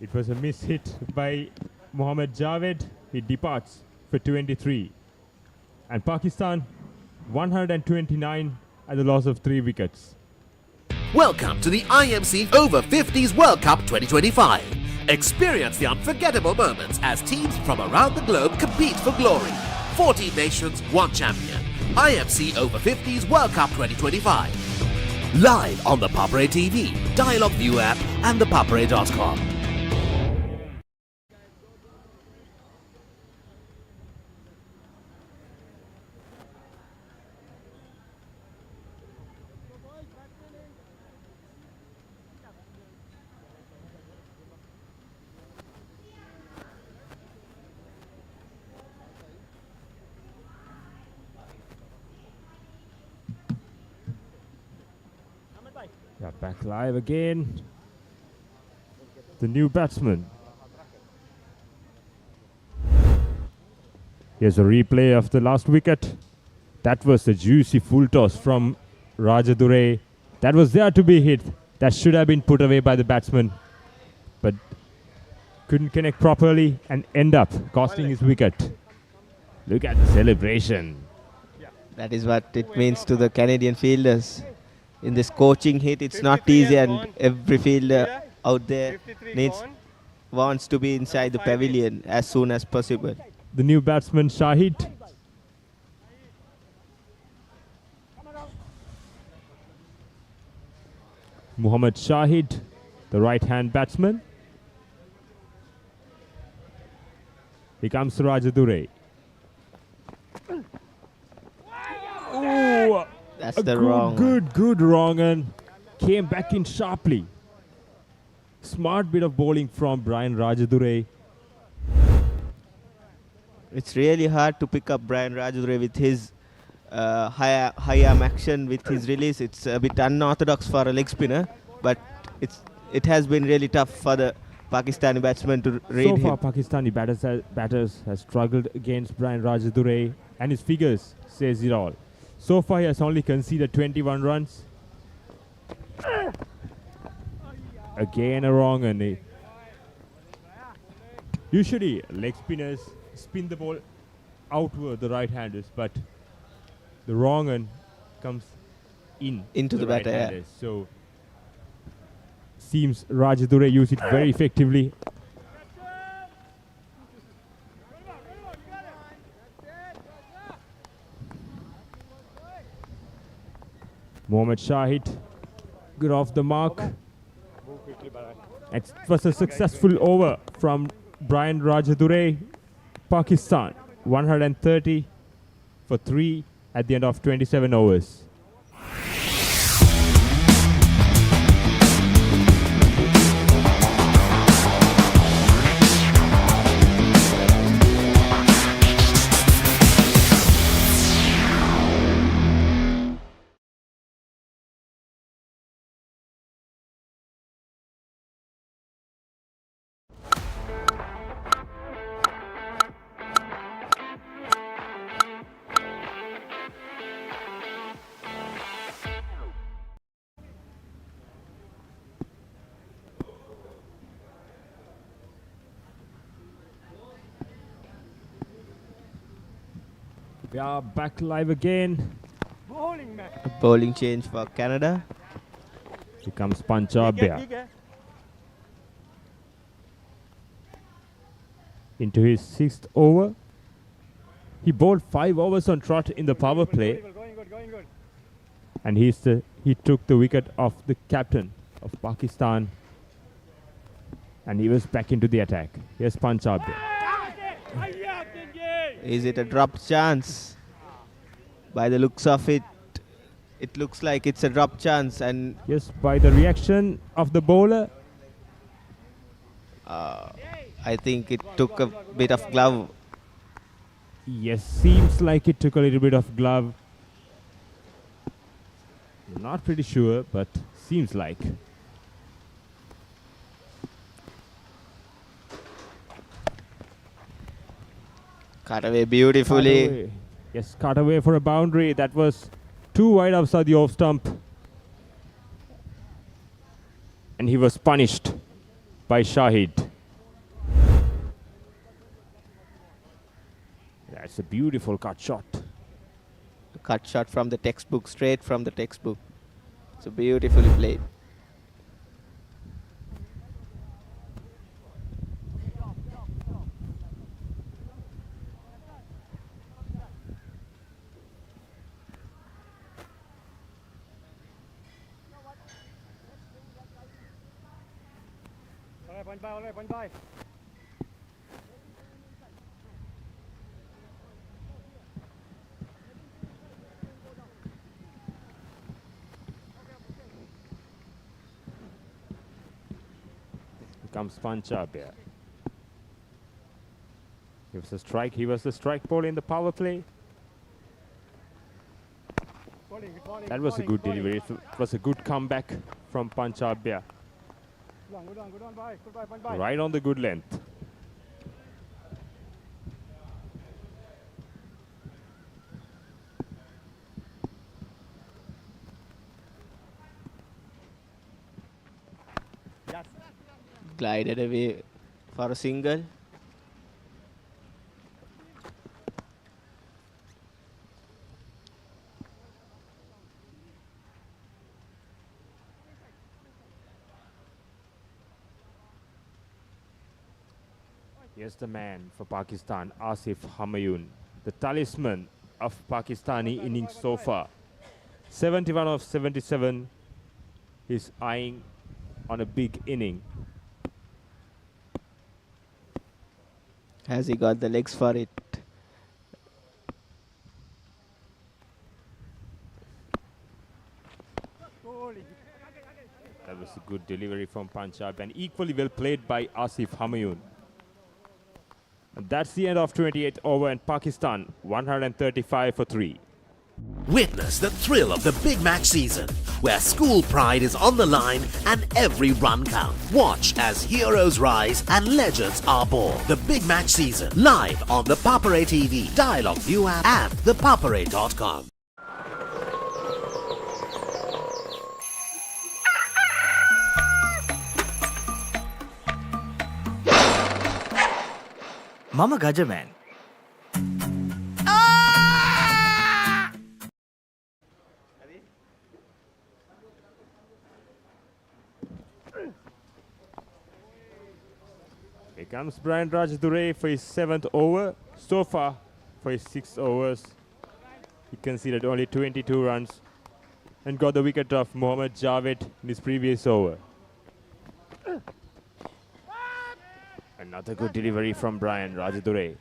It was a miss hit by Mohammad Javed. He departs for 23. And Pakistan 129 at the loss of 3 wickets. Welcome to the IMC Over-50s World Cup 2025. Experience the unforgettable moments as teams from around the globe compete for glory. 14 nations, 1 champion. IMC Over-50s World Cup 2025. Live on the Papare TV, Dialog ViU App and ThePapare.com. Yeah, back live again. The new batsman. Here's a replay of the last wicket. That was a juicy full toss from Rajadure. That was there to be hit. That should have been put away by the batsman, but couldn't connect properly and end up costing his wicket. Look at the celebration. That is what it means to the Canadian fielders. In this coaching hit, it's not easy, and every fielder out there wants to be inside the pavilion as soon as possible. The new batsman Shahid. Muhammad Shahid, the right-hand batsman. Here comes Rajadure. Oh, that's the wrong. Good wrong, and came back in sharply. Smart bit of bowling from Brian Rajadure. It's really hard to pick up Brian Rajadure with his high arm action, with his release. It's a bit unorthodox for a leg spinner, but it has been really tough for the Pakistani batsmen to read him. So far, Pakistani batters have struggled against Brian Rajadure, and his figures says it all. So far, he has only conceded 21 runs. Again a wrong, and usually leg spinners spin the ball outward, the right-handers, but the wrong one comes into the batter. right-handers. So seems Rajadure used it very effectively. Mohammad Shahid, good off the mark. It was a successful over from Brian Rajadure. Pakistan 130 for 3 at the end of 27 overs. We are back live again. A bowling change for Canada. Here comes Panchabia. Into his 6th over. He bowled 5 overs on trot in the power play. And he took the wicket of the captain of Pakistan. And he was back into the attack. Here's Panchabia. Is it a dropped chance? By the looks of it, it looks like it's a drop chance. And yes, by the reaction of the bowler, I think it took a bit of glove. Yes, seems like it took a little bit of glove. Not pretty sure, but seems like. Cut away beautifully. Cut away. Yes, cut away for a boundary. That was too wide outside the off stump. And he was punished by Shahid. That's a beautiful cut shot. cut shot from the textbook, straight from the textbook. So beautifully played. Point by. Comes Punjab here. He was a strike. He was the strike ball in the power play. That was a good delivery. It was a good comeback from Punjab here. Good on, bye. Goodbye, point by. Right on the good length. Glided away for a single. Here's the man for Pakistan, Asif Humayun, the talisman of Pakistani innings so far. 71 of 77. He's eyeing on a big inning. Has he got the legs for it? That was a good delivery from Punjab and equally well played by Asif Humayun. And that's the end of 28th over and Pakistan 135 for 3. Witness the thrill of the big match season, where school pride is on the line and every run counts. Watch as heroes rise and legends are born. The big match season, live on the Papare TV, Dialog ViU App, and ThePapare.com. Mama Gajaman. Here comes Brian Rajadure for his 7th over. So far, for his 6 overs, he conceded only 22 runs and got the wicket of Mohammad Javed in his previous over. Another good delivery from Brian Rajadure.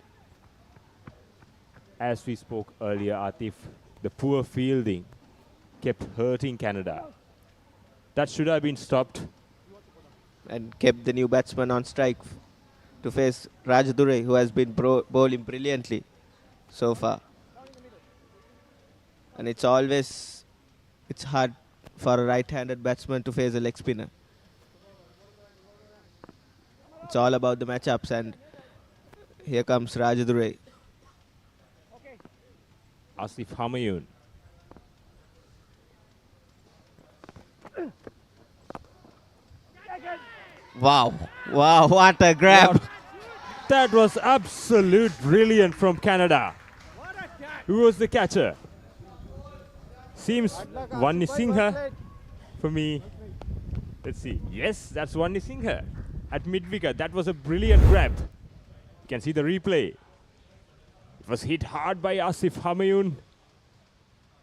As we spoke earlier, Atif, the poor fielding kept hurting Canada. That should have been stopped. And kept the new batsman on strike to face Rajadure, who has been bowling brilliantly so far. And it's hard for a right-handed batsman to face a leg spinner. It's all about the matchups, and here comes Rajadure. Asif Humayun. Wow, what a grab. That was absolute brilliant from Canada. Who was the catcher? Seems Wani Singha for me. Let's see. Yes, that's Wani Singha at mid-wicket. That was a brilliant grab. You can see the replay. It was hit hard by Asif Humayun.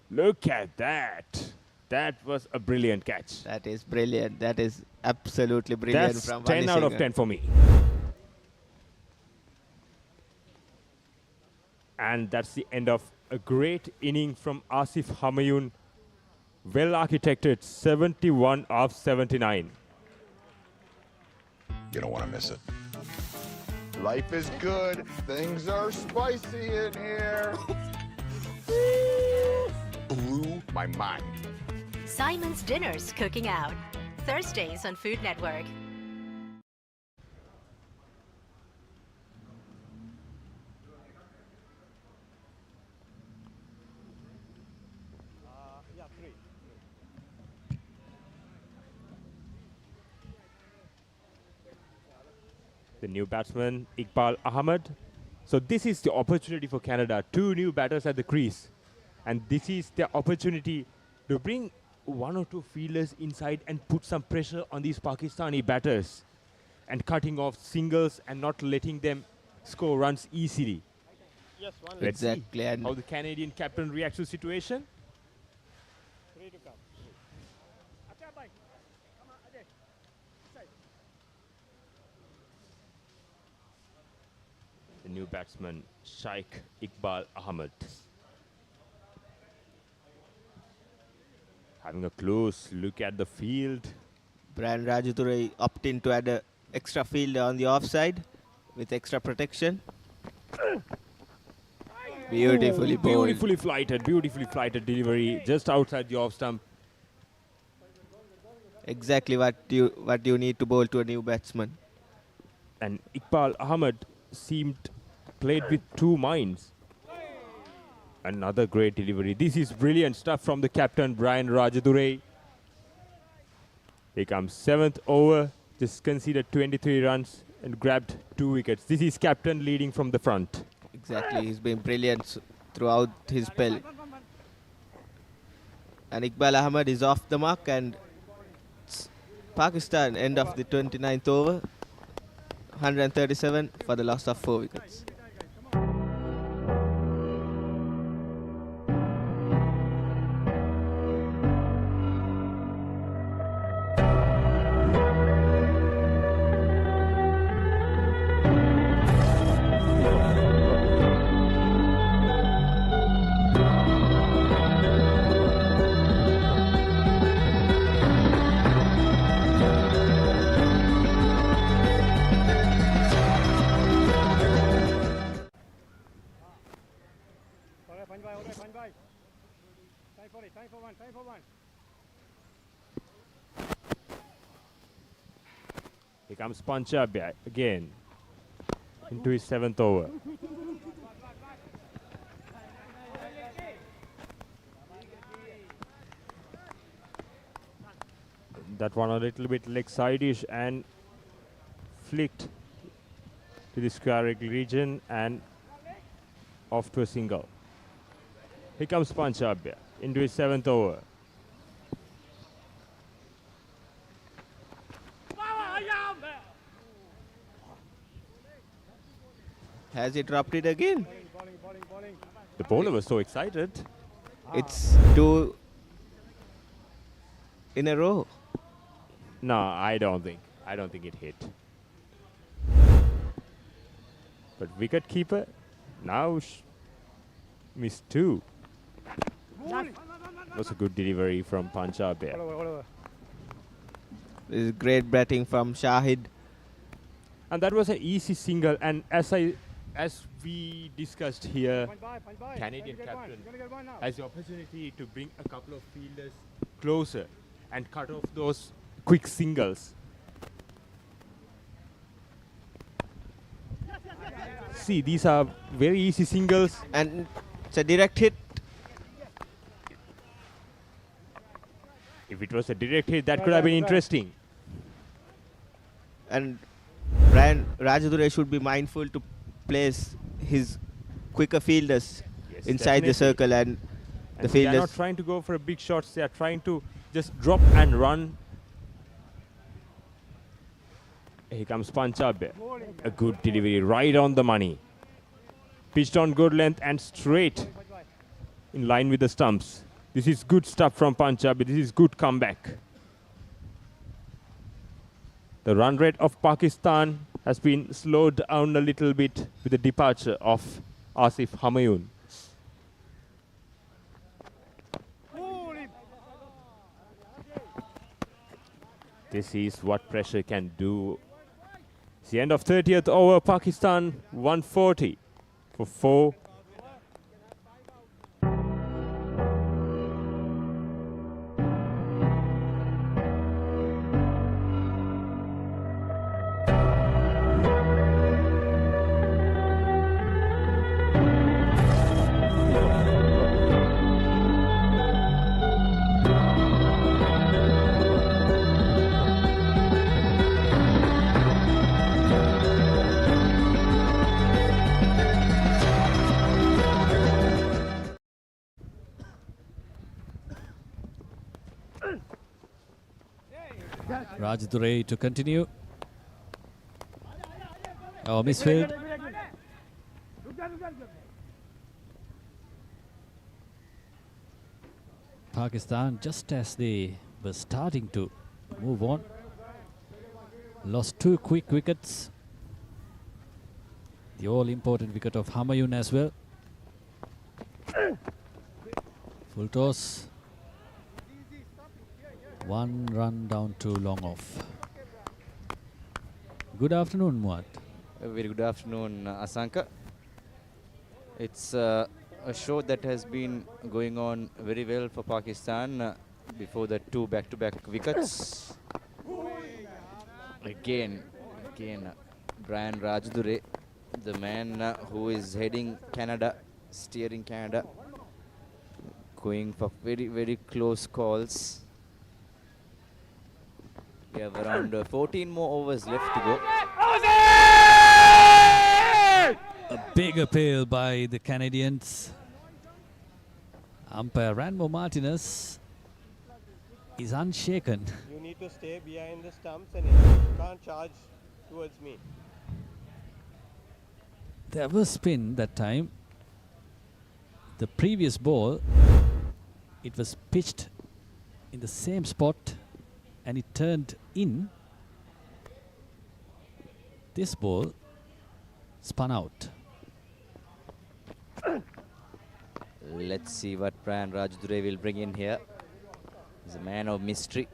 Look at that. That was a brilliant catch. That is brilliant. That is absolutely brilliant. That's from 10 Wani out of Singha. 10 for me. And that's the end of a great inning from Asif Humayun. Well architected, 71 of 79. You don't want to miss it. Life is good. Things are spicy in here. Blew my mind. Simon's Dinner's Cooking Out. Thursdays on Food Network. The new batsman, Iqbal Ahmed. So this is the opportunity for Canada. 2 new batters at the crease. And this is the opportunity to bring one or two fielders inside and put some pressure on these Pakistani batters and cutting off singles and not letting them score runs easily. Yes, Let's exactly. see And how the Canadian captain reacts to the situation. The new batsman, Shaikh Iqbal Ahmed. Having a close look at the field. Brian Rajadure opting to add an extra fielder on the offside with extra protection. Beautifully bowled. Beautifully flighted delivery just outside the off stump. Exactly what you need to bowl to a new batsman. And Iqbal Ahmed seemed played with two minds. Another great delivery. This is brilliant stuff from the captain, Brian Rajadure. Here comes 7th over, just conceded 23 runs and grabbed 2 wickets. This is captain leading from the front. Exactly, he's been brilliant throughout his spell. And Iqbal Ahmed is off the mark, and Pakistan end of the 29th over, 137 for the loss of 4 wickets. Time for one. Here comes Punjab again into his 7th over. That one a little bit leg side-ish and flicked to the square leg region and off to a single. Here comes Punjab into his 7th over. Has he dropped it again? The bowler was so excited. It's 2 in a row. No, I don't think it hit. But wicket keeper now missed 2. Was a good delivery from Punjab. This is great batting from Shahid. And that was an easy single. And as we discussed here, Canadian captain has the opportunity to bring a couple of fielders closer and cut off those quick singles. See, these are very easy singles. And it's a direct hit. If it was a direct hit, that could have been interesting. And Brian Rajadure should be mindful to place his quicker fielders inside the circle, and the fielders. They are not trying to go for a big shots. They are trying to just drop and run. Here comes Punjab. A good delivery, right on the money. Pitched on good length and straight in line with the stumps. This is good stuff from Punjab. This is good comeback. The run rate of Pakistan has been slowed down a little bit with the departure of Asif Humayun. This is what pressure can do. It's the end of 30th over. Pakistan 140 for 4. Rajdurai to continue. Oh, misfield. Pakistan, just as they were starting to move on, lost 2 quick wickets. The all-important wicket of Humayun as well. Full toss. 1 run down to long off. Good afternoon, Muad. A very good afternoon, Asanka. It's a show that has been going on very well for Pakistan before the 2 back-to-back wickets. Again, Brian Rajdurai, the man who is heading Canada, steering Canada, going for very, very close calls. We have around 14 more overs left to go. A big appeal by the Canadians. Umpire Ranmo Martinez is unshaken. You need to stay behind the stumps and you can't charge towards me. There was spin that time. The previous ball, it was pitched in the same spot and it turned in. This ball spun out. Let's see what Brian Rajdurai will bring in here. He's a man of mystery.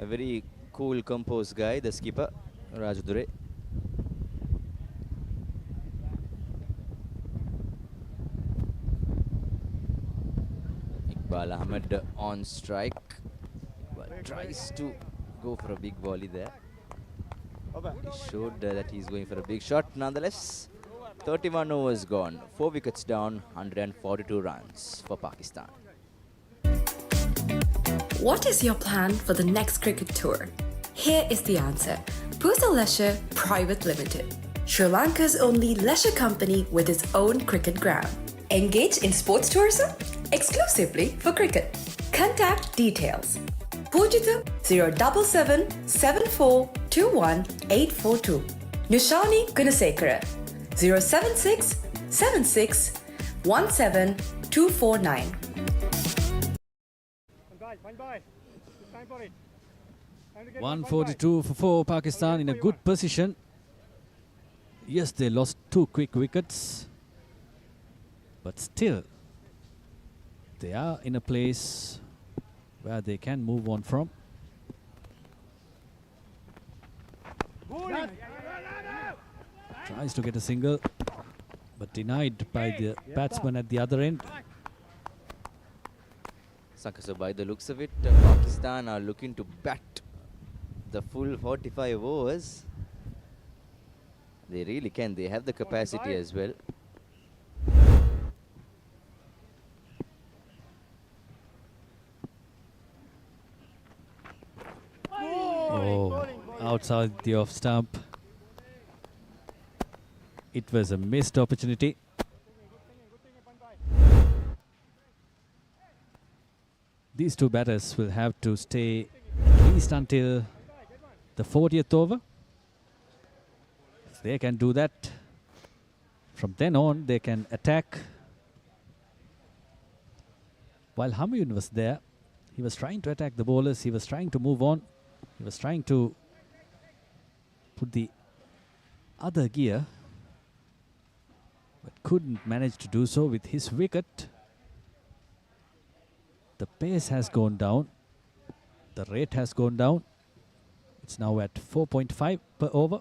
A very cool, composed guy, the skipper, Rajdurai. Iqbal Ahmed on strike. But tries to go for a big volley there. He showed that he's going for a big shot. Nonetheless, 31 overs gone. 4 wickets down, 142 runs for Pakistan. What is your plan for the next cricket tour? Here is the answer. Pusa Leisure Private Limited, Sri Lanka's only leisure company with its own cricket ground. Engage in sports tourism exclusively for cricket. Contact details. Pujita 077 7421 842. Nushani Gunasekara 076 76 17 249. One by. It's time for it. 142 for 4. Pakistan in a good position. Yes, they lost 2 quick wickets, but still they are in a place where they can move on from. Tries to get a single, but denied by the batsman at the other end. So by the looks of it, Pakistan are looking to bat the full 45 overs. They really can. They have the capacity as well. Oh, outside the off stump. It was a missed opportunity. These 2 batters will have to stay at least until the 40th over. If they can do that, from then on they can attack. While Humayun was there, he was trying to attack the bowlers, he was trying to move on, he was trying to put the other gear, but couldn't manage to do so with his wicket. The pace has gone down, the rate has gone down. It's now at 4.5 per over.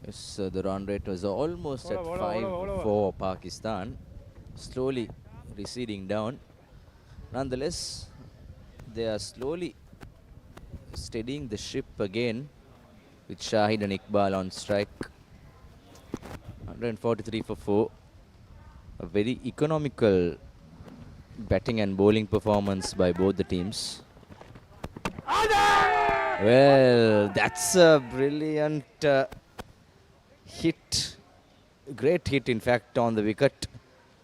Yes, the run rate was almost at 5 for Pakistan, slowly receding down. Nonetheless, they are slowly steadying the ship again with Shahid and Iqbal on strike. 143 for 4. A very economical batting and bowling performance by both the teams. Well, that's a brilliant hit. Great hit, in fact, on the wicket.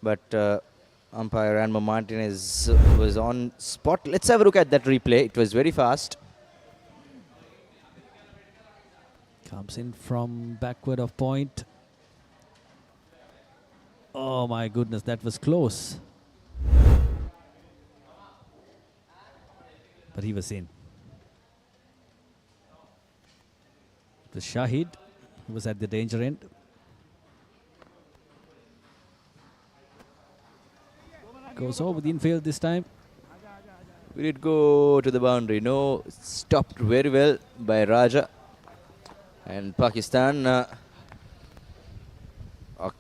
But Umpire Ranma Martinez was on spot. Let's have a look at that replay. It was very fast. Comes in from backward of point. Oh my goodness, that was close. But he was in. The Shahid, who was at the danger end. Goes over the infield this time. We did go to the boundary. No, stopped very well by Raja. And Pakistan are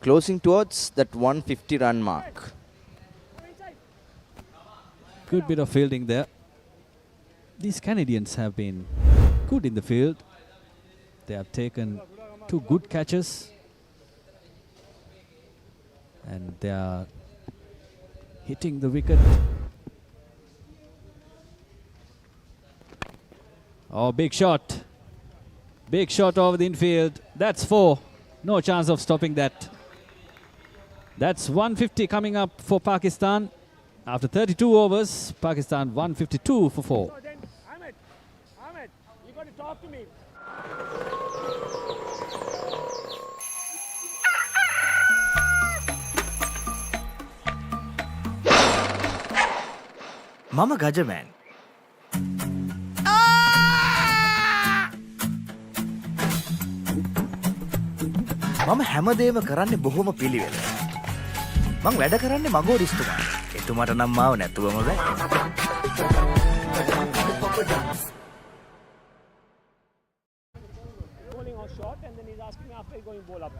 closing towards that 150 run mark. Good bit of fielding there. These Canadians have been good in the field. They have taken 2 good catches. And they are hitting the wicket. Oh, big shot. Big shot over the infield. That's 4. No chance of stopping that. That's 150 coming up for Pakistan. After 32 overs, Pakistan 152 for 4. Ahmed, you got to talk to me. Mama Gajaman. මම හැමදේම කරන්නේ බොහොම පිළිවෙල. මං වැඩ කරන්නේ මගෝරිස්තුමා. එතුමාට නම් මාව නැතුවම බෑ. Bowling out short and then he's asking me after going bowl up.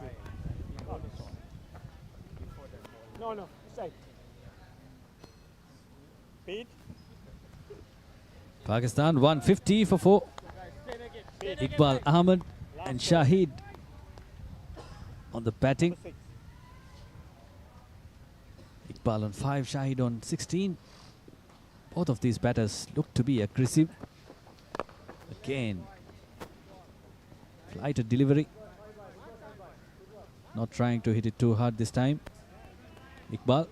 No, side. Speed. Pakistan 150 for 4. Iqbal Ahmed and Shahid on the batting. Iqbal on 5, Shahid on 16. Both of these batters look to be aggressive. Again, flighted delivery. Not trying to hit it too hard this time. Iqbal.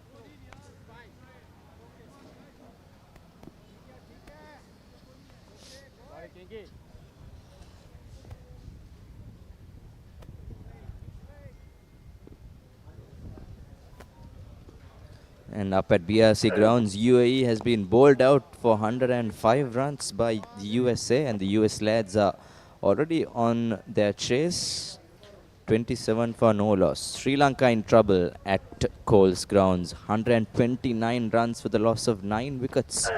And up at BRC Grounds, UAE has been bowled out for 105 runs by the USA, and the US lads are already on their chase. 27 for no loss. Sri Lanka in trouble at Coles Grounds. 129 runs for the loss of 9 wickets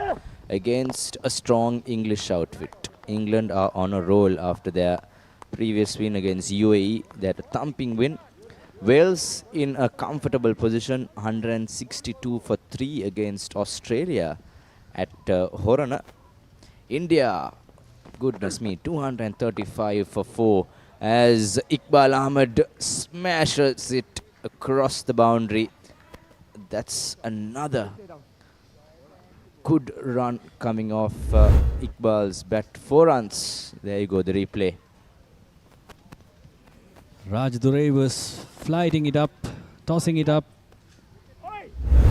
against a strong English outfit. England are on a roll after their previous win against UAE. They had a thumping win. Wales in a comfortable position, 162 for 3 against Australia at Horana. India, goodness me, 235 for 4 as Iqbal Ahmed smashes it across the boundary. That's another good run coming off Iqbal's bat. 4 runs. There you go, the replay. Raj Durai was flighting it up, tossing it up.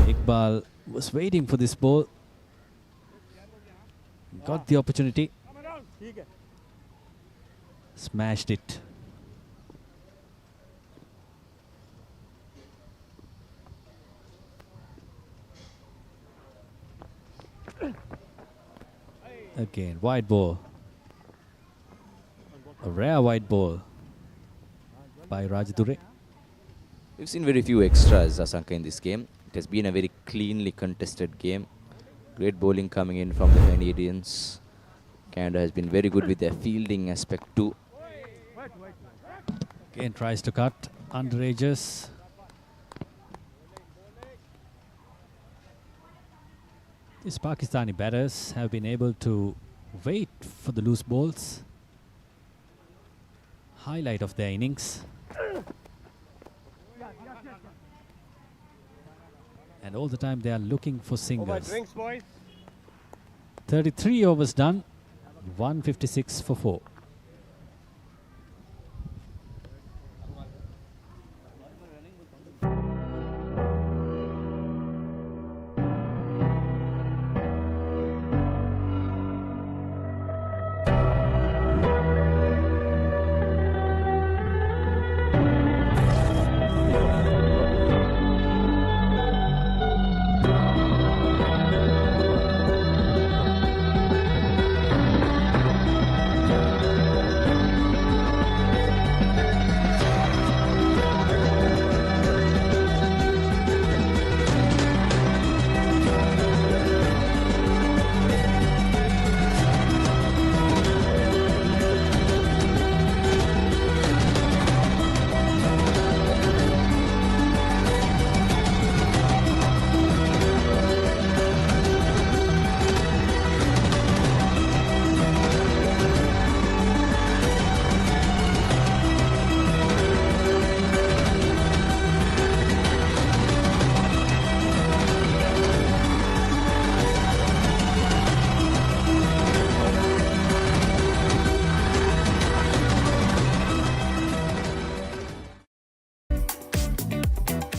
Iqbal was waiting for this ball. Got the opportunity. Smashed it. Again, wide ball. A rare wide ball by Raj Durai. We've seen very few extras, Asanka, in this game. It has been a very cleanly contested game. Great bowling coming in from the Canadians. Canada has been very good with their fielding aspect too. Again tries to cut, under edges. These Pakistani batters have been able to wait for the loose balls. Highlight of their innings. And all the time they are looking for singles. 33 overs done, 156 for 4.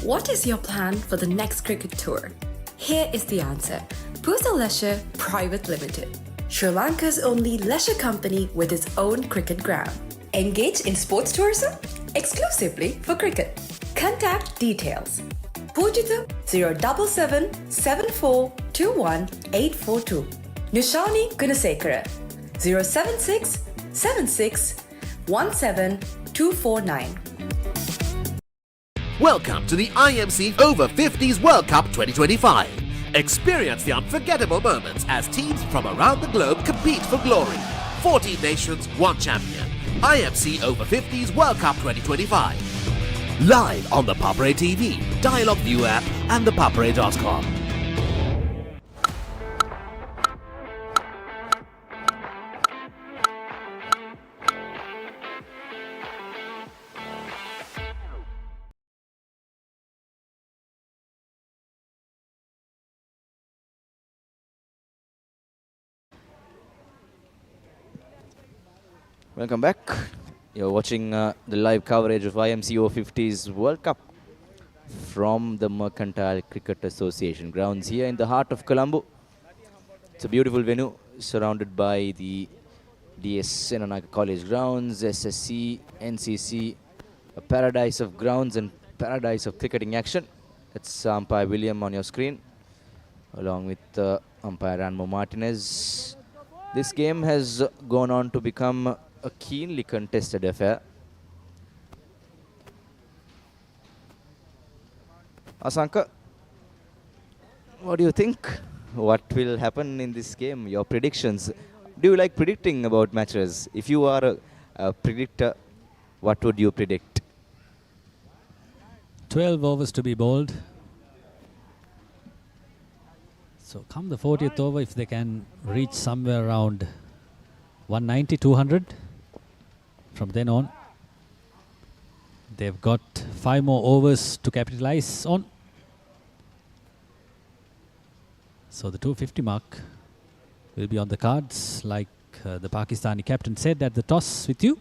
What is your plan for the next cricket tour? Here is the answer. Pusa Leisure Private Limited, Sri Lanka's only leisure company with its own cricket ground. Engage in sports tourism exclusively for cricket. Contact details. Pujita 077 7421 842. Nishani Gunasekara 076 76 17 249. Welcome to the IMC Over-50s World Cup 2025. Experience the unforgettable moments as teams from around the globe compete for glory. 14 nations, 1 champion. IMC Over-50s World Cup 2025. Live on the Papare TV, Dialog ViU App and ThePapare.com. Welcome back. You're watching the live coverage of IMC Over-50s World Cup from the Mercantile Cricket Association grounds here in the heart of Colombo. It's a beautiful venue surrounded by the DS Senanaka College grounds, SSC, NCC, a paradise of grounds and paradise of cricketing action. That's umpire William on your screen, along with umpire Ranmo Martinez. This game has gone on to become a keenly contested affair. Asanka, what do you think? What will happen in this game? Your predictions. Do you like predicting about matches? If you are a predictor, what would you predict? 12 overs to be bowled. So come the 40th over, if they can reach somewhere around 190, 200. From then on, they've got 5 more overs to capitalize on. So the 250 mark will be on the cards, like the Pakistani captain said at the toss with you.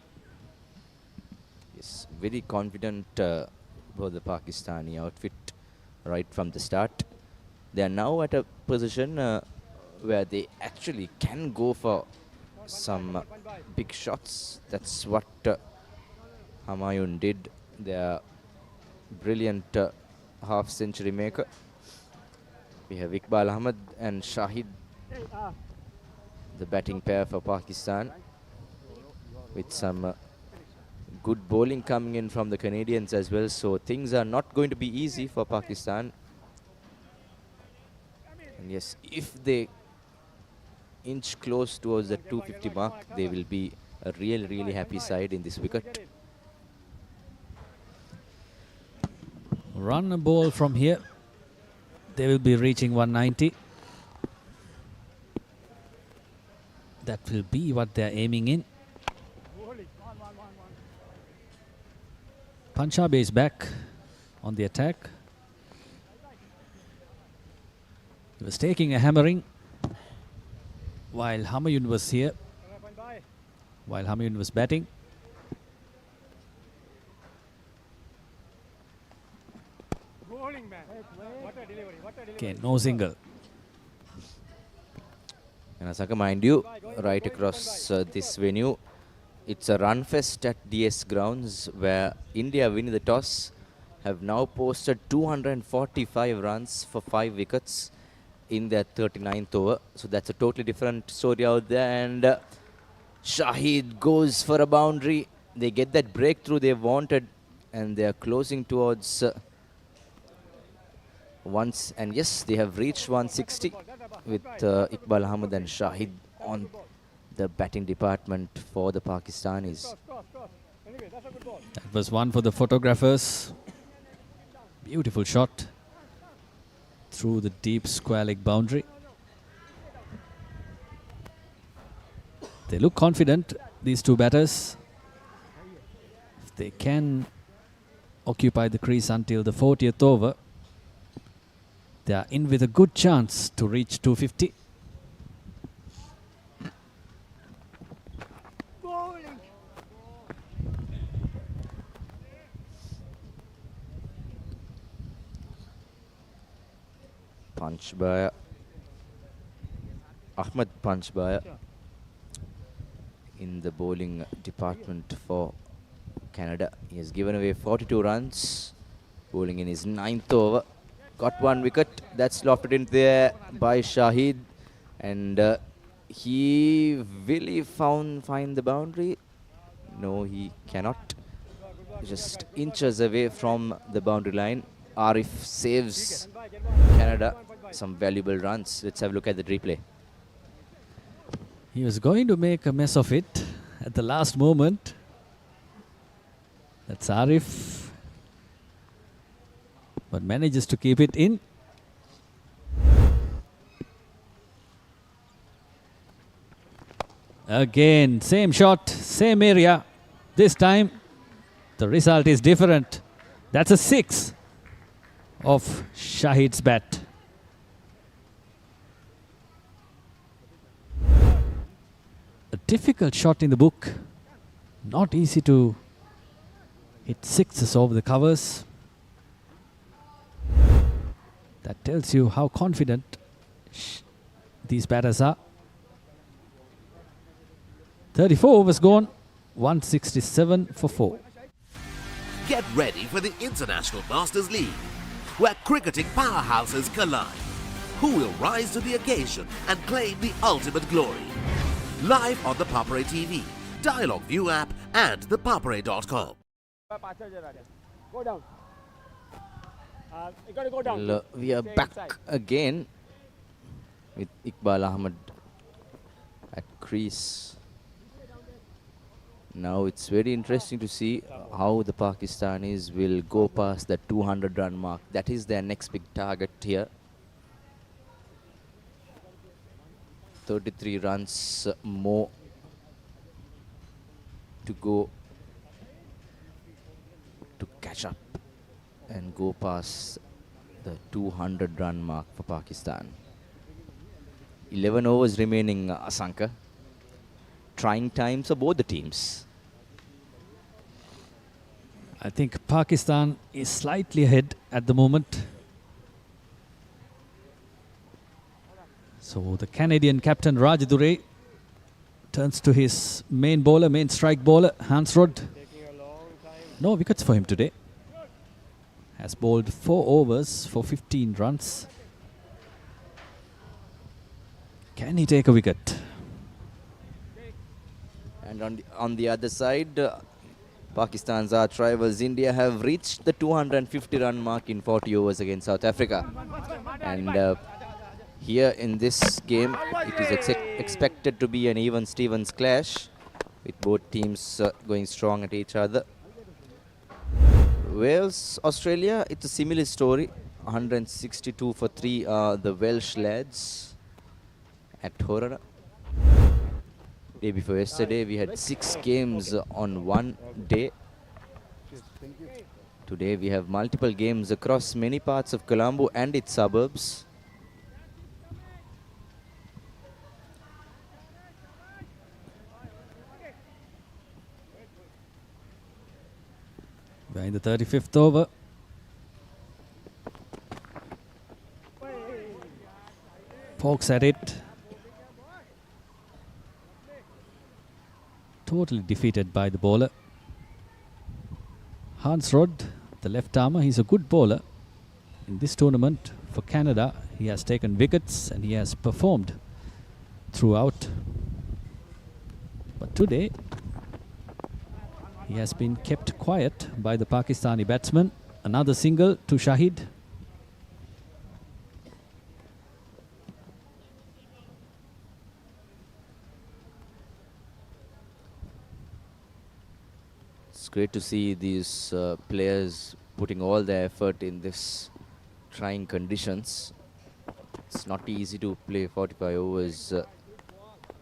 Yes, very confident about the Pakistani outfit right from the start. They are now at a position where they actually can go for some big shots. That's what Humayun did, their brilliant half-century maker. We have Iqbal Ahmed and Shahid, the batting pair for Pakistan, with some good bowling coming in from the Canadians as well. So things are not going to be easy for Pakistan. And yes, if they inch close towards the 250 mark, they will be a really happy side in this wicket. Run a ball from here. They will be reaching 190. That will be what they're aiming in. Punjab is back on the attack. He was taking a hammering while Humayun was here, while Humayun was batting. Okay, no single. And Asaka, mind you, right across this venue, it's a run fest at DS Grounds, where India, winning the toss, have now posted 245 runs for 5 wickets in their 39th over. So that's a totally different story out there. And Shahid goes for a boundary. They get that breakthrough they wanted, and they are closing towards once. And yes, they have reached 160 with Iqbal Ahmed and Shahid on the batting department for the Pakistanis. That was one for the photographers. Beautiful shot through the deep square leg boundary. They look confident, these two batters. If they can occupy the crease until the 40th over, they are in with a good chance to reach 250. Punchbaya. Ahmed Punchbaya in the bowling department for Canada. He has given away 42 runs, bowling in his 9th over. Got 1 wicket. That's lofted in there by Shahid. And will he find the boundary? No, he cannot. Just inches away from the boundary line. Arif saves Canada some valuable runs. Let's have a look at the replay. He was going to make a mess of it at the last moment. That's Arif. But manages to keep it in. Again, same shot, same area. This time, the result is different. That's a 6 of Shahid's bat. A difficult shot in the book. Not easy to hit 6s over the covers. That tells you how confident these batters are. 34 overs gone, 167 for 4. Get ready for the International Masters League, where cricketing powerhouses collide. Who will rise to the occasion and claim the ultimate glory? Live on the Papare TV, Dialog ViU App and ThePapare.com. Go down. You got to go down. Well, we are back again with Iqbal Ahmed at crease. Now it's very interesting to see how the Pakistanis will go past the 200-run mark. That is their next big target here. 33 runs more to go to catch up and go past the 200-run mark for Pakistan. 11 overs remaining, Asanka. Trying times for both the teams. I think Pakistan is slightly ahead at the moment. So the Canadian captain Rajadure turns to his main bowler, main strike bowler, Hansrod. No wickets for him today. Has bowled 4 overs for 15 runs. Can he take a wicket? And on the other side, Pakistan's arch rivals India have reached the 250-run mark in 40 overs against South Africa. And here in this game, it is expected to be an even-Stevens clash, with both teams going strong at each other. Wales, Australia, it's a similar story. 162 for 3 are the Welsh lads at Horara. Day before yesterday, we had 6 games on one day. Today, we have multiple games across many parts of Colombo and its suburbs. We're in the 35th over. Pokes at it. Totally defeated by the bowler. Hansrod, the left armer, he's a good bowler. In this tournament for Canada, he has taken wickets and he has performed throughout. But today, he has been kept quiet by the Pakistani batsman. Another single to Shahid. It's great to see these players putting all their effort in this trying conditions. It's not easy to play 45 overs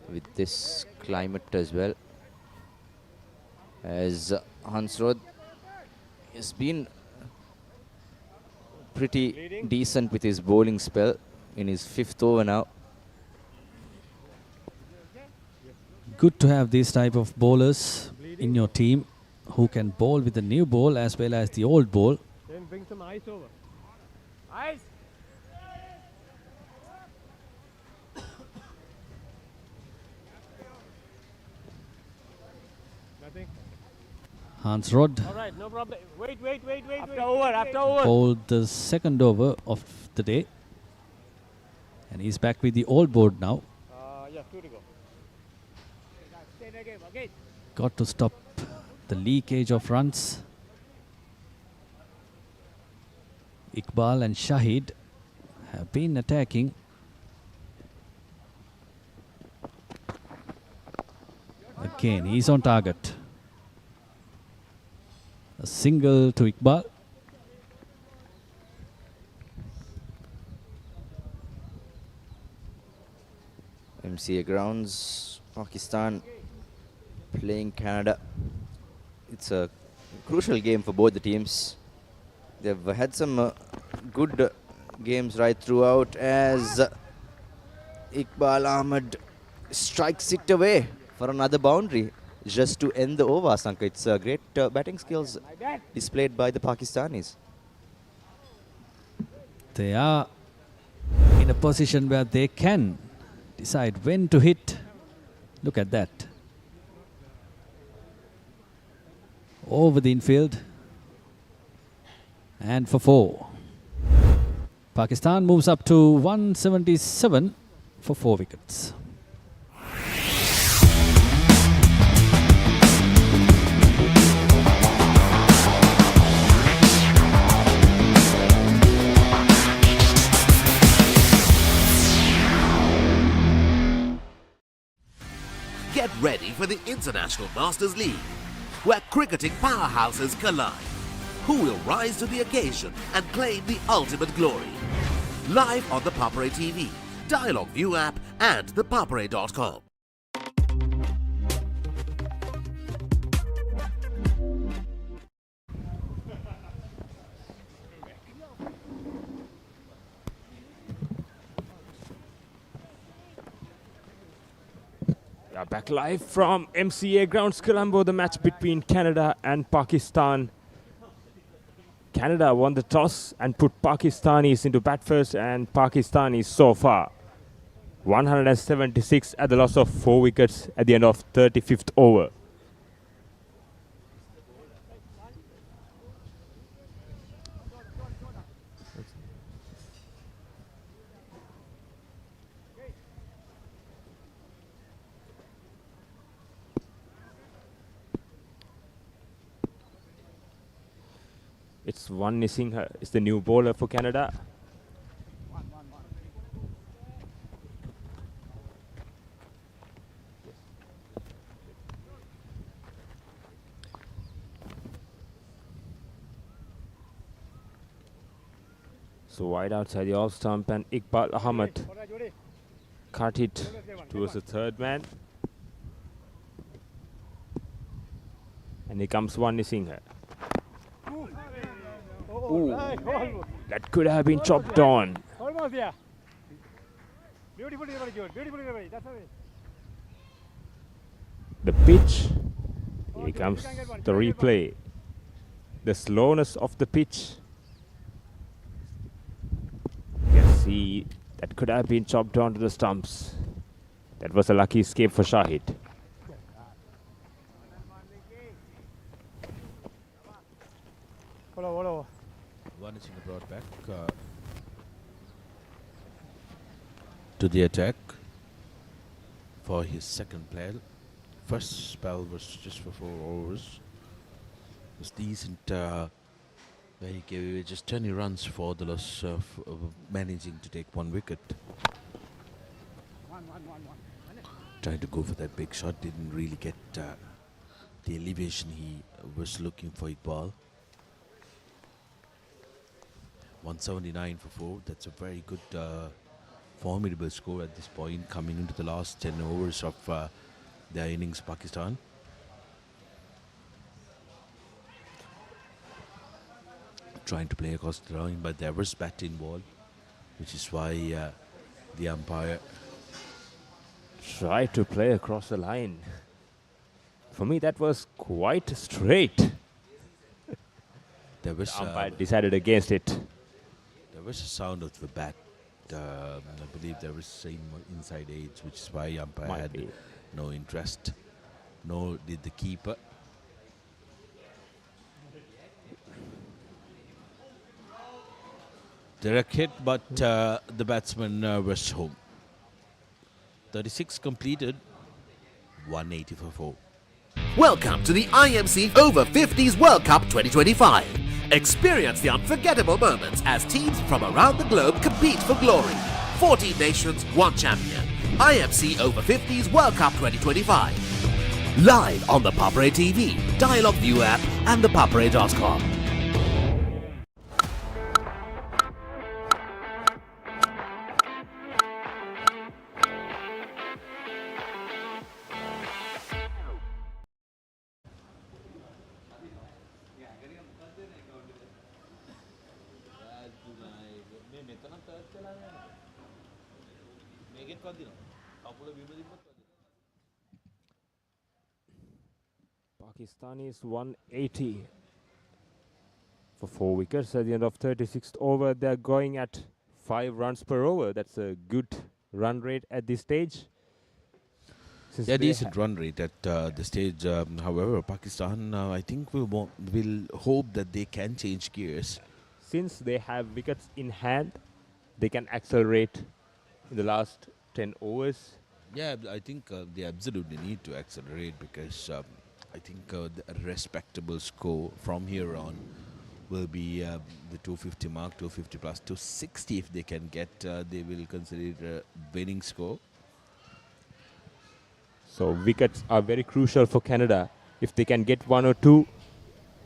with this climate as well. As Hansrod has been pretty decent with his bowling spell in his 5th over now. Good to have these type of bowlers in your team who can bowl with the new ball as well as the old ball. Then bring some ice over. Ice! Hans Rod All right, no problem. Wait. After over. bowled the second over of the day. And he's back with the old board now. Yeah, 2 to go. Stay in the game, okay? Got to stop the leakage of runs. Iqbal and Shahid have been attacking. Again, he's on target. A single to Iqbal. MCA Grounds, Pakistan playing Canada. It's a crucial game for both the teams. They've had some good games right throughout as Iqbal Ahmed strikes it away for another boundary just to end the over, Asanka. It's great batting skills displayed by the Pakistanis. They are in a position where they can decide when to hit. Look at that. Over the infield. And for 4. Pakistan moves up to 177 for 4 wickets. Get ready for the International Masters League, where cricketing powerhouses collide. Who will rise to the occasion and claim the ultimate glory? Live on the Papare TV, Dialog ViU App and ThePapare.com. We are back live from MCA Grounds, Colombo, the match between Canada and Pakistan. Canada won the toss and put Pakistanis into bat first, and Pakistanis so far 176 at the loss of 4 wickets at the end of 35th over. It's One Nisingha is the new bowler for Canada. So wide outside the off stump, and Iqbal Ahmed cut it towards the third man. And here comes One Nisingha. Ooh, that could have been chopped on. Almost, yeah. Beautifully, very good. Beautifully, very. That's it. The pitch. Here comes the replay. The slowness of the pitch. You can see that could have been chopped onto the stumps. That was a lucky escape for Shahid. Follow. One is brought back to the attack for his second play. First spell was just for 4 overs. It was decent, where he gave away just 20 runs for the loss of managing to take 1 wicket. Trying to go for that big shot, didn't really get the elevation he was looking for Iqbal. 179 for 4. That's a very good, formidable score at this point, coming into the last 10 overs of their innings, Pakistan. Trying to play across the line, but there was bat involved, which is why the umpire Tried to play across the line. For me, that was quite straight. There was the umpire decided against it. There was a sound of the bat. I believe there was same inside edge, which is why umpire had no interest. Nor did the keeper. Direct hit, but the batsman rushed home. 36 completed, 180 for 4. Welcome to the IMC Over-50s World Cup 2025. Experience the unforgettable moments as teams from around the globe compete for glory. 14 nations, 1 champion. IMC Over-50s World Cup 2025. Live on the Papare TV, Dialog ViU App and ThePapare.com. Pakistan is 180 for 4 wickets at the end of 36th over. They're going at 5 runs per over. That's a good run rate at this stage. Yeah, decent run rate at the stage. However, Pakistan, I think, will hope that they can change gears. Since they have wickets in hand, they can accelerate in the last 10 overs. Yeah, I think they absolutely need to accelerate because I think the respectable score from here on will be the 250 mark, 250 plus 260 if they can get. They will consider it a winning score. So wickets are very crucial for Canada. If they can get 1 or 2,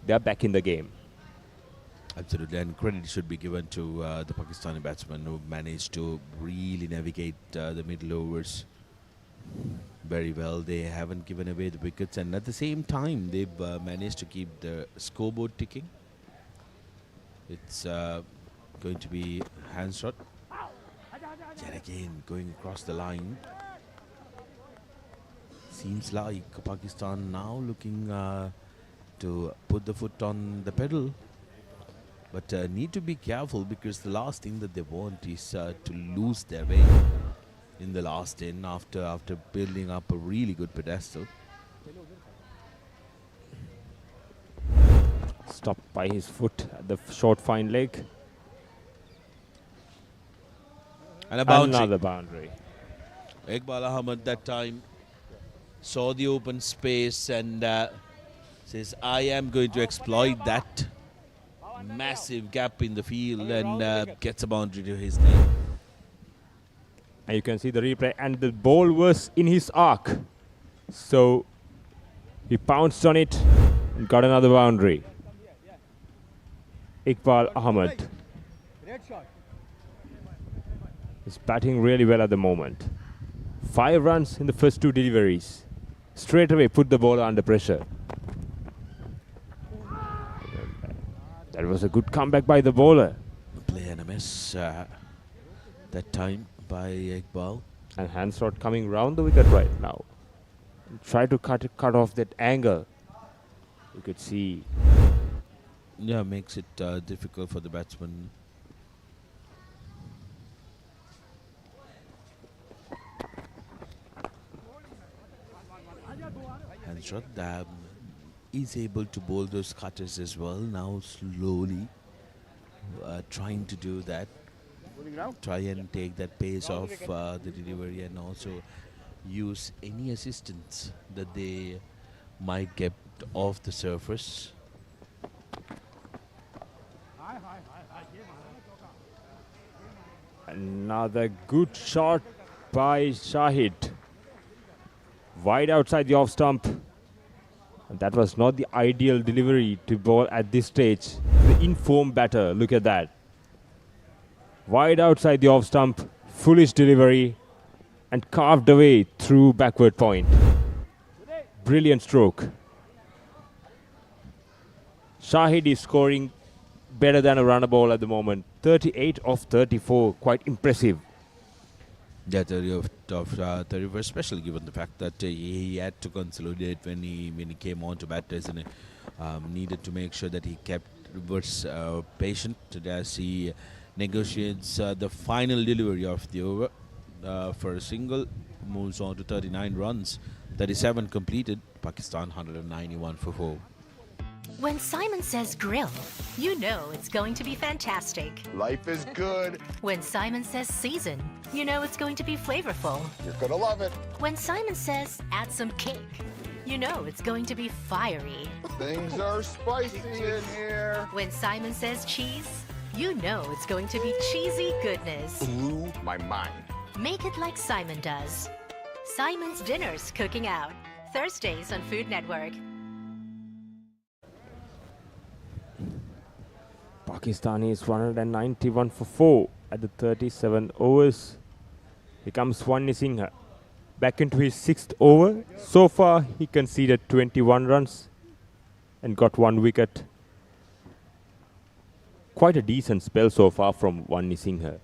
they're back in the game. Absolutely, and credit should be given to the Pakistani batsmen who managed to really navigate the middle overs very well. They haven't given away the wickets, and at the same time, they've managed to keep the scoreboard ticking. It's going to be hand shot. Yet again, going across the line. Seems like Pakistan now looking to put the foot on the pedal. But need to be careful because the last thing that they want is to lose their way in the last 10 after building up a really good pedestal. Stopped by his foot at the short fine leg. And a boundary. Another boundary. Iqbal Ahmed that time saw the open space and says, I am going to exploit that massive gap in the field and gets a boundary to his name. And you can see the replay, and the ball was in his arc. So he pounced on it and got another boundary. Iqbal Ahmed is batting really well at the moment. 5 runs in the first 2 deliveries. Straight away put the ball under pressure. That was a good comeback by the bowler. Play and a miss that time by Iqbal. And hand shot coming round the wicket right now. Try to cut off that angle. You could see. Yeah, makes it difficult for the batsman. Hand shot. Is able to bowl those cutters as well. Now slowly trying to do that. Try and take that pace off the delivery and also use any assistance that they might get off the surface. Another good shot by Shahid. Wide outside the off stump. And that was not the ideal delivery to bowl at this stage. The informed batter, look at that. Wide outside the off stump, foolish delivery, and carved away through backward point. Brilliant stroke. Shahid is scoring better than a runner ball at the moment. 38 of 34, quite impressive. Yeah, 30 of 34, especially given the fact that he had to consolidate when he came on to bat, and needed to make sure that he was patient as he negotiates the final delivery of the over for a single. Moves on to 39 runs, 37 completed. Pakistan 191 for 4. When Simon says grill, you know it's going to be fantastic. Life is good. When Simon says season, you know it's going to be flavorful. You're gonna love it. When Simon says add some cake, you know it's going to be fiery. Things are spicy in here. When Simon says cheese, you know it's going to be cheesy goodness. Blew my mind. Make it like Simon does. Simon's Dinners Cooking Out, Thursdays on Food Network. Pakistan is 191 for 4 at the 37 overs. Here comes Wani Singha back into his 6th over. So far he conceded 21 runs and got 1 wicket. Quite a decent spell so far from Wani Singha.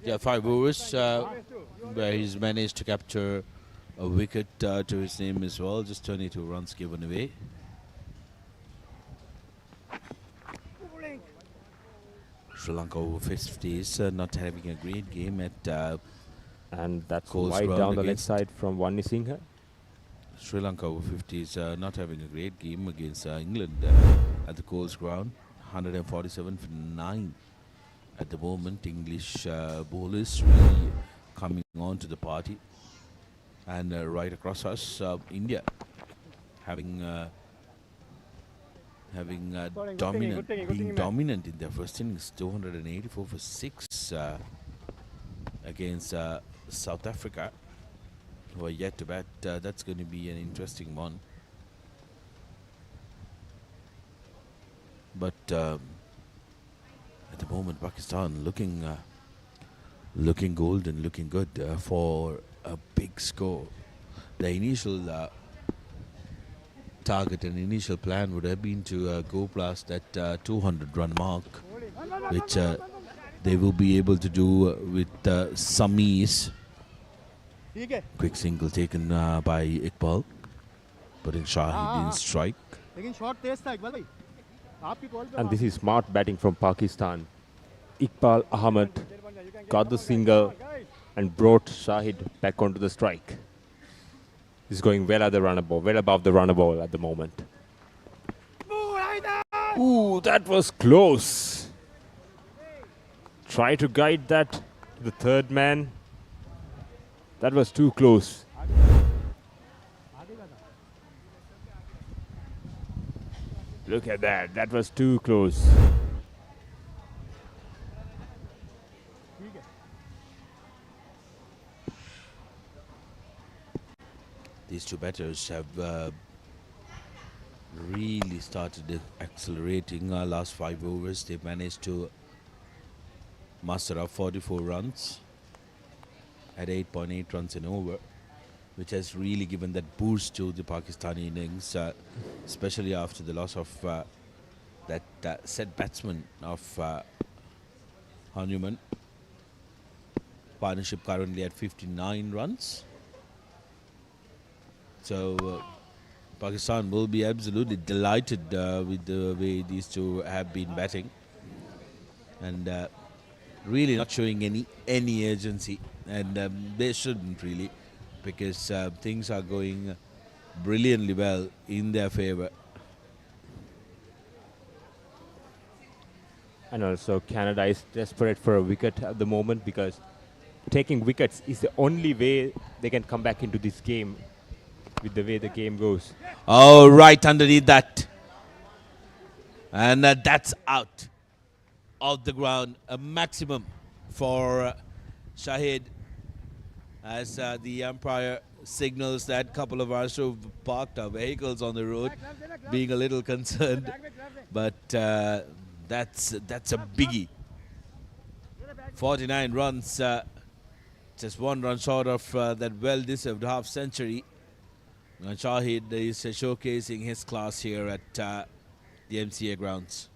Yeah, 5 overs where he's managed to capture a wicket to his name as well. Just 22 runs given away. Sri Lanka Over-50s not having a great game at and that's Coles wide ground down the leg against side from Wani Singha. Sri Lanka Over-50s not having a great game against England at the Coles ground. 147 for 9 at the moment. English bowlers really coming on to the party. And right across us, India having dominant in their first innings. 284 for 6 against South Africa, who are yet to bat. That's going to be an interesting one. But at the moment, Pakistan looking golden, looking good for a big score. The initial target and initial plan would have been to go past that 200 run mark, which they will be able to do with some ease. Quick single taken by Iqbal, putting Shahid in strike. And this is smart batting from Pakistan. Iqbal Ahmed got the single and brought Shahid back onto the strike. He's going well at the runner ball, well above the runner ball at the moment. Ooh, that was close. Try to guide that to the third man. That was too close. Look at that. That was too close. These two batters have really started accelerating. Last 5 overs, they managed to muster up 44 runs at 8.8 runs an over, which has really given that boost to the Pakistani innings, especially after the loss of that set batsman of Hanuman. Partnership currently at 59 runs. So Pakistan will be absolutely delighted with the way these two have been batting, and really not showing any urgency, and they shouldn't really, because things are going brilliantly well in their favour. And also Canada is desperate for a wicket at the moment, because taking wickets is the only way they can come back into this game with the way the game goes. Oh, right underneath that. And that's out of the ground. A maximum for Shahid, as the umpire signals that couple of us who've parked our vehicles on the road, being a little concerned. But that's a biggie. 49 runs, just 1 run short of that well-deserved half-century. And Shahid is showcasing his class here at the MCA Grounds.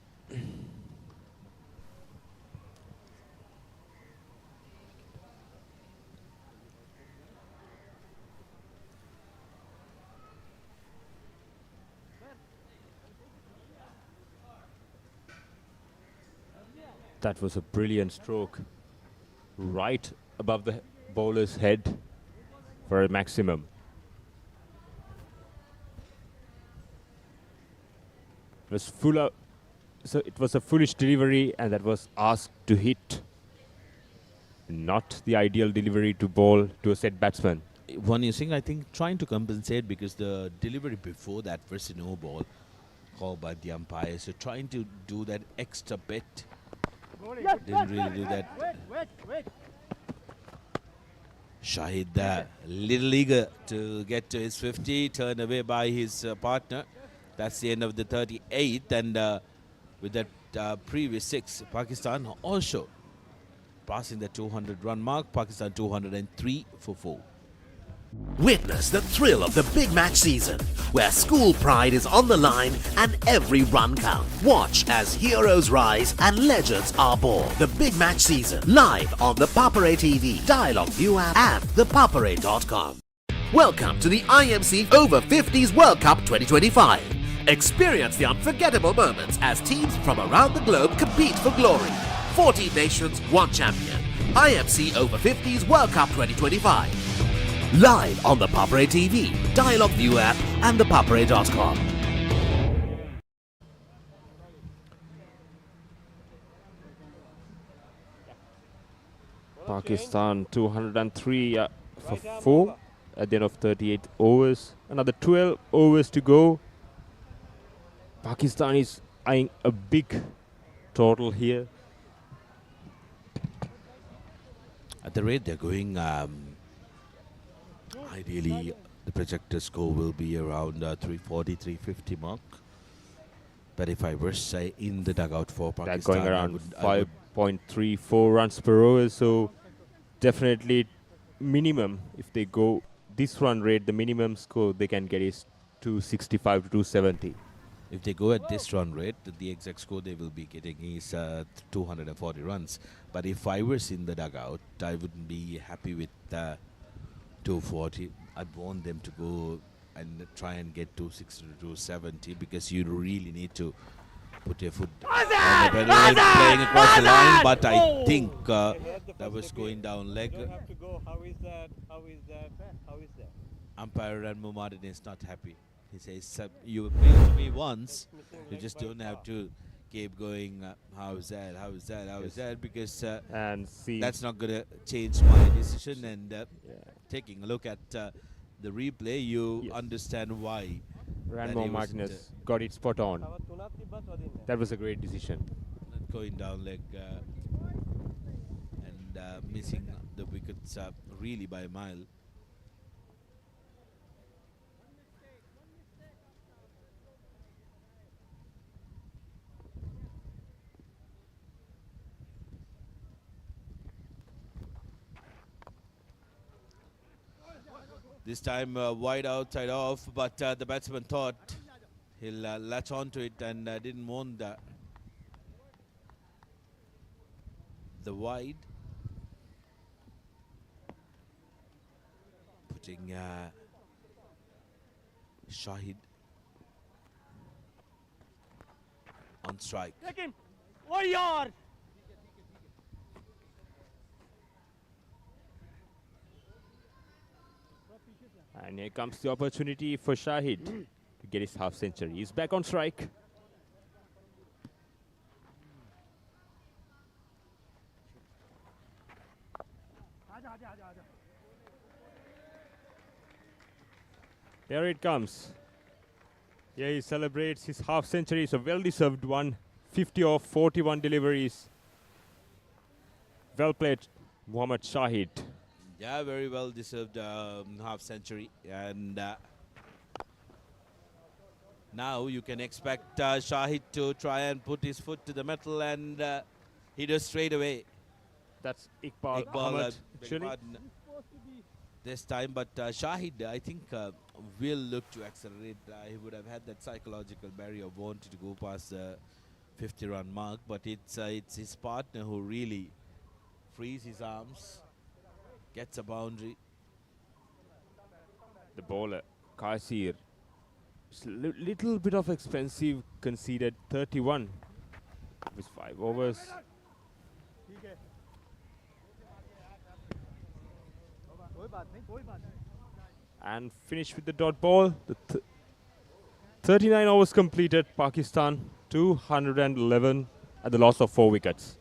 That was a brilliant stroke. Right above the bowler's head for a maximum. was full of, so it was a foolish delivery, and that was asked to hit. Not the ideal delivery to bowl to a set batsman. One is saying, I think, trying to compensate because the delivery before that was no ball called by the umpire. So trying to do that extra bit. Didn't really do that. Shahid little eager to get to his 50, turned away by his partner. That's the end of the 38th, and with that previous 6, Pakistan also passing the 200-run mark. Pakistan 203 for 4. Witness the thrill of the big match season, where school pride is on the line and every run counts. Watch as heroes rise and legends are born. The big match season, live on the Papare TV, Dialog ViU App, and ThePapare.com. Welcome to the IMC Over-50s World Cup 2025. Experience the unforgettable moments as teams from around the globe compete for glory. 14 nations, 1 champion. IMC Over-50s World Cup 2025. Live on the Papare TV, Dialog ViU App, and ThePapare.com. Pakistan 203 for 4 at the end of 38 overs. Another 12 overs to go. Pakistan is eyeing a big total here. At the rate they're going, ideally the projected score will be around 340, 350 mark. But if I were to say in the dugout for Pakistan, they're going around 5.34 runs per over, so definitely minimum, if they go this run rate, the minimum score they can get is 265 to 270. If they go at this run rate, the exact score they will be getting is 240 runs. But if I was in the dugout, I wouldn't be happy with 240. I'd want them to go and try and get 260 to 270, because you really need to put your foot on the pedal and playing across the line. But I think that was going down leg. How is that? How is that? How is that? Umpire and Muhammadin is not happy. He says, you played to me once, you just don't have to keep going, how is that, how is that, how is that, because and see, that's not going to change my decision. And taking a look at the replay, you understand why. Ranmo Magnus got it spot on. That was a great decision. Going down leg and missing the wickets really by a mile. This time wide outside off, but the batsman thought he'll latch onto it and didn't want the wide. Putting Shahid on strike. Oh, yaar! And here comes the opportunity for Shahid to get his half century. He's back on strike. There it comes. Here he celebrates his half century. It's a well-deserved one. 50 of 41 deliveries. Well played, Muhammad Shahid. Yeah, very well deserved half century. And now you can expect Shahid to try and put his foot to the metal and hit us straight away. That's Iqbal Ahmed, actually. This time, but Shahid, I think, will look to accelerate. He would have had that psychological barrier of wanting to go past the 50-run mark, but it's his partner who really frees his arms, gets a boundary. The bowler, Kasir, little bit of expensive, conceded 31 with 5 overs. And finished with the dot ball. 39 overs completed. Pakistan 211 at the loss of 4 wickets.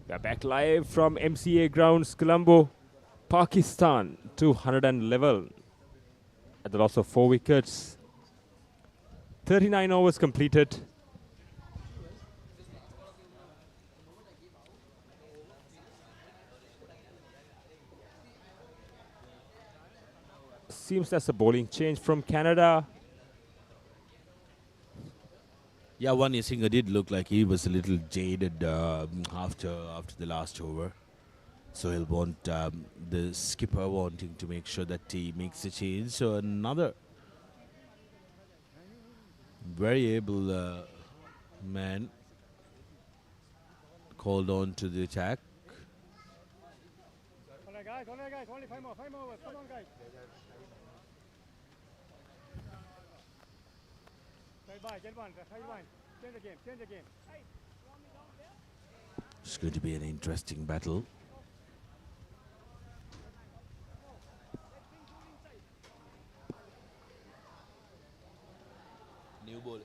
We are back live from MCA Grounds, Colombo, Pakistan, 211 at the loss of 4 wickets. 39 overs completed. Seems that's a bowling change from Canada. Yeah, one Yasinger did look like he was a little jaded after the last over. So he'll want the skipper wanting to make sure that he makes a change. So another very able man called on to the attack. All right, guys, only 5 more overs. Come on, guys. Get one. Change the game. It's going to be an interesting battle. New ball.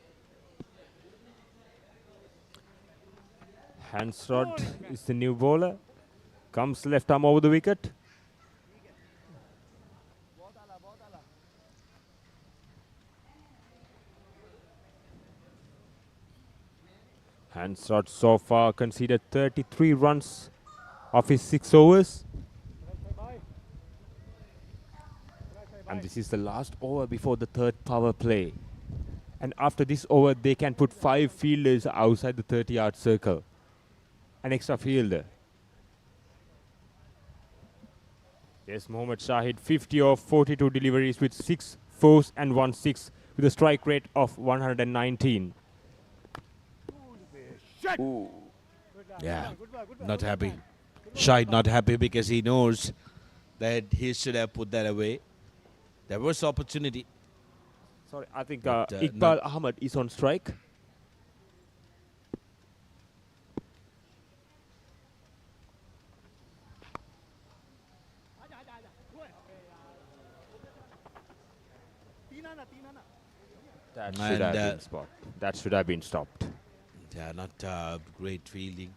Hansrod is the new bowler. Comes left arm over the wicket. Hansrod so far conceded 33 runs of his 6 overs. And this is the last over before the third power play. And after this over, they can put 5 fielders outside the 30-yard circle. An extra fielder. Yes, Mohammad Shahid, 50 of 42 deliveries with 6 fours and 1 6 with a strike rate of 119. Ooh. Yeah, not happy. Shahid not happy because he knows that he should have put that away. There was opportunity. Sorry, I think But, Iqbal Ahmed is on strike. That should have been spot. That should have been stopped. Yeah, not great fielding.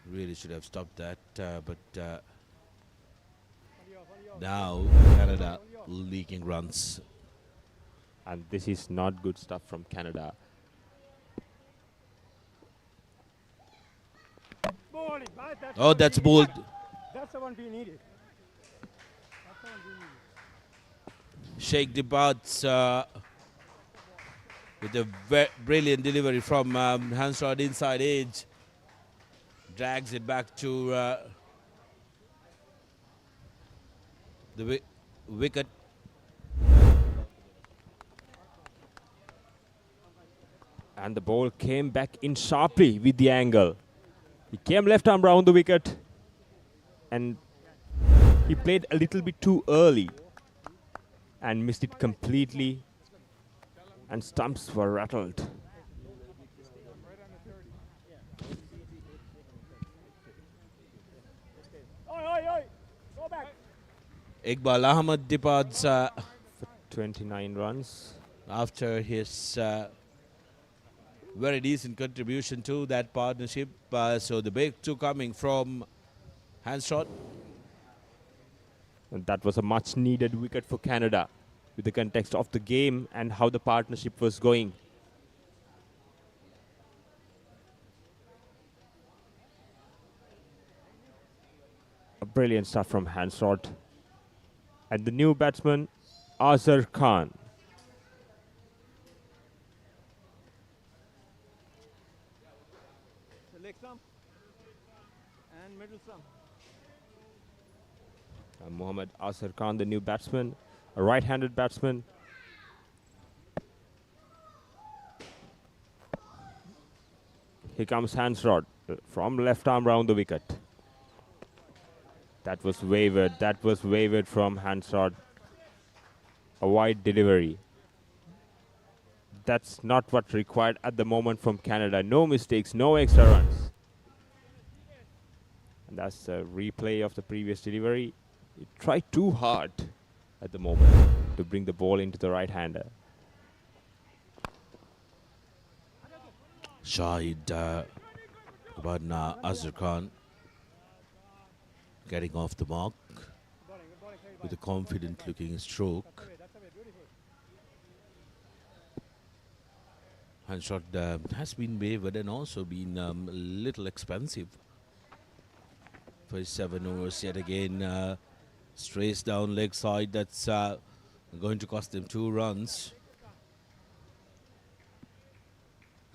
Really should have stopped that, but now Canada leaking runs. And this is not good stuff from Canada. Oh, that's bold. That's the one we needed. Sheikh departs with a brilliant delivery from Hansrod inside edge. Drags it back to the wicket. And the ball came back in sharply with the angle. He came left arm round the wicket. And he played a little bit too early. And missed it completely. And stumps were rattled. Go back. Iqbal Ahmed departs for 29 runs after his very decent contribution to that partnership. So the breakthrough coming from Hansrod. And that was a much needed wicket for Canada with the context of the game and how the partnership was going. A brilliant start from Hansrod. And the new batsman, Azhar Khan. Leg stump and middle stump. Mohammad Azhar Khan, the new batsman, a right-handed batsman. Here comes Hansrod from left arm round the wicket. That was wavered. That was wavered from Hansrod. A wide delivery. That's not what's required at the moment from Canada. No mistakes, no extra runs. And that's a replay of the previous delivery. He tried too hard at the moment to bring the ball into the right-hander. Shahid Azhar Khan getting off the mark with a confident looking stroke. Handshot has been wavered and also been a little expensive for his 7 overs. Yet again, strays down leg side. That's going to cost them 2 runs.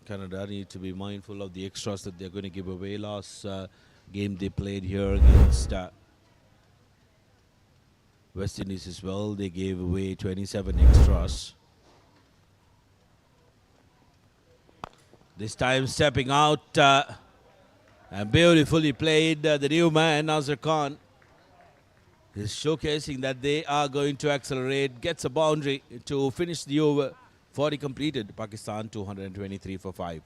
Canada need to be mindful of the extras that they're going to give away. Last game they played here against West Indies as well, they gave away 27 extras. This time stepping out and beautifully played, the new man Azhar Khan is showcasing that they are going to accelerate, gets a boundary to finish the over. 40 completed, Pakistan 223 for 5.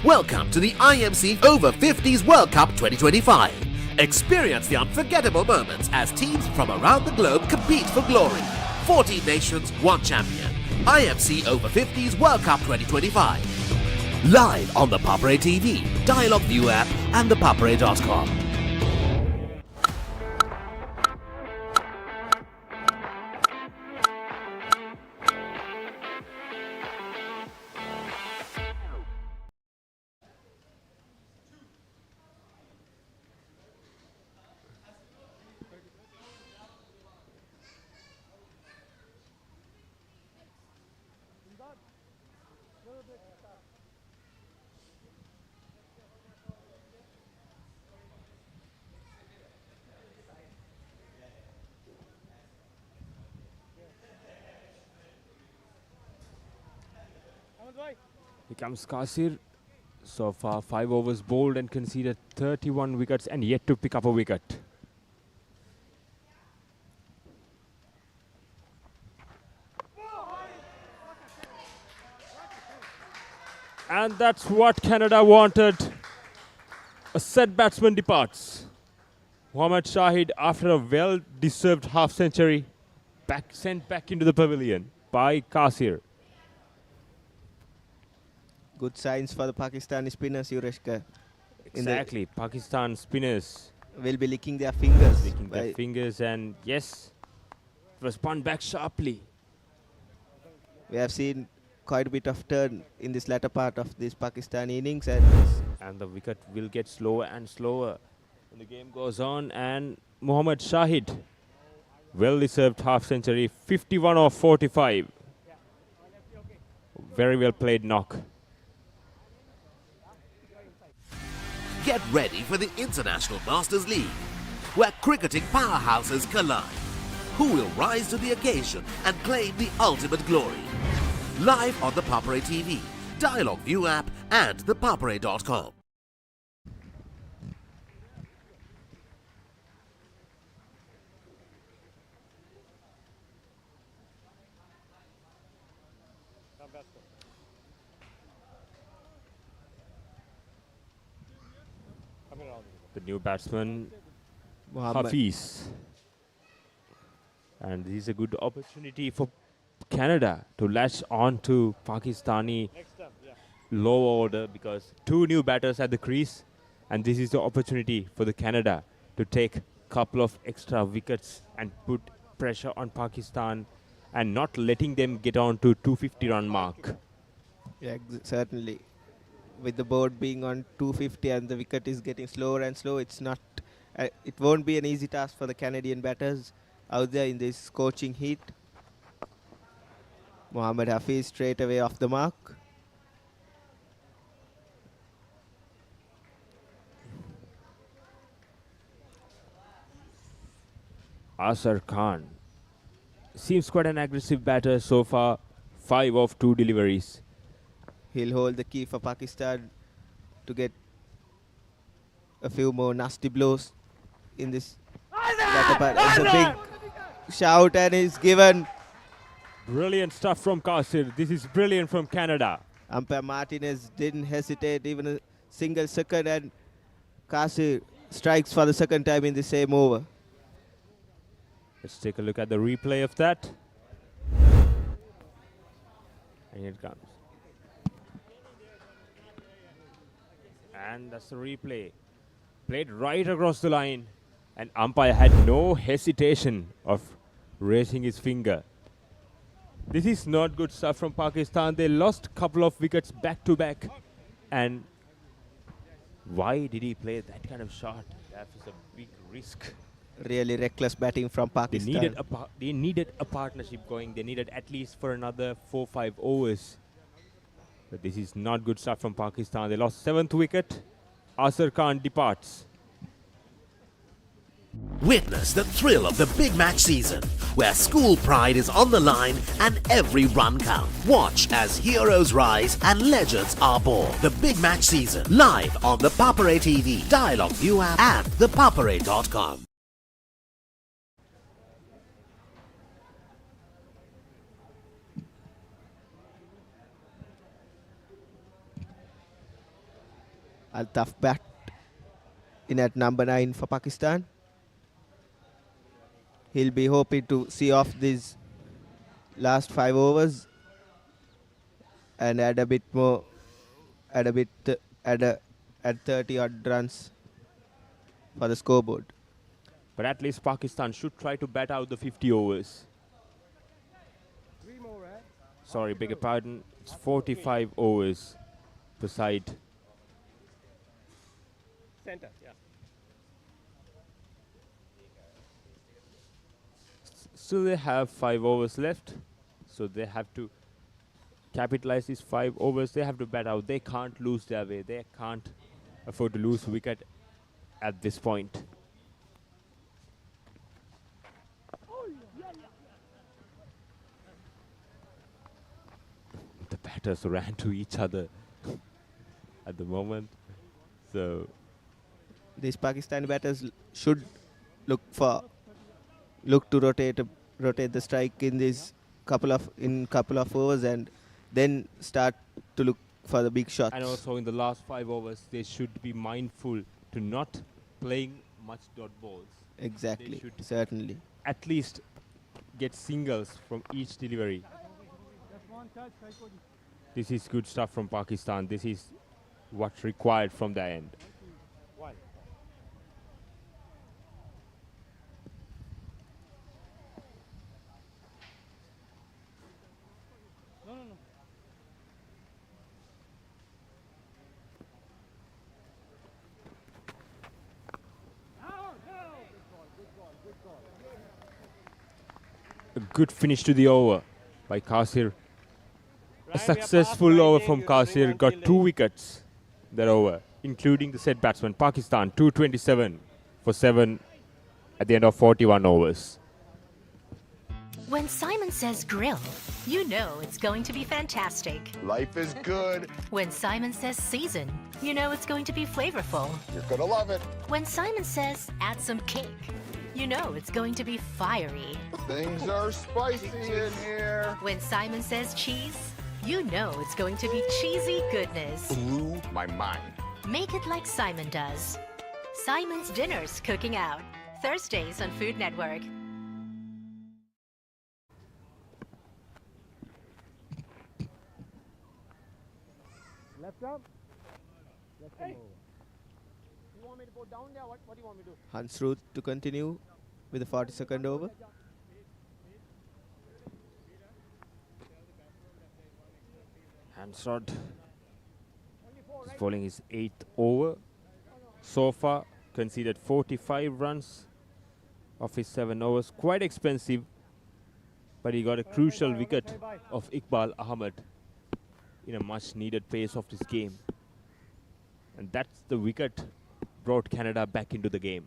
Welcome to the IMC Over-50s World Cup 2025. Experience the unforgettable moments as teams from around the globe compete for glory. 14 nations, 1 champion. IMC Over-50s World Cup 2025. Live on the Papare TV, Dialog ViU App and ThePapare.com. Here comes Kasir. So far 5 overs bowled and conceded 31 wickets and yet to pick up a wicket. And that's what Canada wanted. A set batsman departs. Mohammad Shahid, after a well-deserved half-century, sent back into the pavilion by Kasir. Good signs for the Pakistani spinners, Yureshka. Exactly. Pakistan spinners will be licking their fingers. Licking their fingers, and yes, it was spun back sharply. We have seen quite a bit of turn in this latter part of this Pakistani innings, and the wicket will get slower and slower when the game goes on. And Mohammad Shahid, well-deserved half-century, 51 of 45. Very well played knock. Get ready for the International Masters League, where cricketing powerhouses collide. Who will rise to the occasion and claim the ultimate glory? Live on the Papare TV, Dialog ViU App and ThePapare.com. The new batsman, Muhammad. Hafiz. And this is a good opportunity for Canada to latch on to Pakistani low order, because 2 new batters at the crease, and this is the opportunity for the Canada to take a couple of extra wickets and put pressure on Pakistan and not letting them get on to 250 run mark. Yeah, certainly. With the board being on 250 and the wicket is getting slower and slower, it's not. It won't be an easy task for the Canadian batters out there in this scorching heat. Mohammad Hafiz straight away off the mark. Asar Khan seems quite an aggressive batter so far. 5 of 2 deliveries. He'll hold the key for Pakistan to get a few more nasty blows in this latter part. It's a big shout and is given. Brilliant stuff from Kasir. This is brilliant from Canada. Umpire Martinez didn't hesitate even a single second, and Kasir strikes for the second time in the same over. Let's take a look at the replay of that. And here it comes. And that's the replay. Played right across the line. And umpire had no hesitation of raising his finger. This is not good stuff from Pakistan. They lost a couple of wickets back to back. And why did he play that kind of shot? That was a big risk. Really reckless batting from Pakistan. They needed a partnership going. They needed at least for another 4-5 overs. But this is not good stuff from Pakistan. They lost 7th wicket. Asar Khan departs. Witness the thrill of the big match season, where school pride is on the line and every run counts. Watch as heroes rise and legends are born. The big match season, live on the Papare TV, Dialog ViU App and ThePapare.com. Altaf bat in at number 9 for Pakistan. He'll be hoping to see off these last 5 overs and add a bit more, add 30 odd runs for the scoreboard. But at least Pakistan should try to bat out the 50 overs. Sorry, beg your pardon. It's 45 overs per side. Center, yeah. Still they have 5 overs left. So they have to capitalize these 5 overs. They have to bat out. They can't lose their way. They can't afford to lose wicket at this point. The batters ran to each other at the moment. So these Pakistani batters should look to rotate the strike in this couple of overs and then start to look for the big shots. And also in the last 5 overs, they should be mindful to not playing much dot balls. Exactly, they should certainly. At least get singles from each delivery. This is good stuff from Pakistan. This is what's required from their end. A good finish to the over by Kasir. A successful over from Kasir. Got 2 wickets that over, including the set batsman. Pakistan 227 for 7 at the end of 41 overs. When Simon says grill, you know it's going to be fantastic. Life is good. When Simon says season, you know it's going to be flavorful. You're gonna love it. When Simon says add some kick, you know it's going to be fiery. Things are spicy in here. When Simon says cheese, you know it's going to be cheesy goodness. Blew my mind. Make it like Simon does. Simon's Dinners Cooking Out. Thursdays on Food Network. Left up. Left Hey. over. You want me to go down there? What do you want me to do? Hansruth to continue with the 42nd over. Hansrod is bowling his 8th over. So far, conceded 45 runs of his 7 overs. Quite expensive but he got a crucial wicket of Iqbal Ahmed in a much needed pace of this game. And that's the wicket brought Canada back into the game.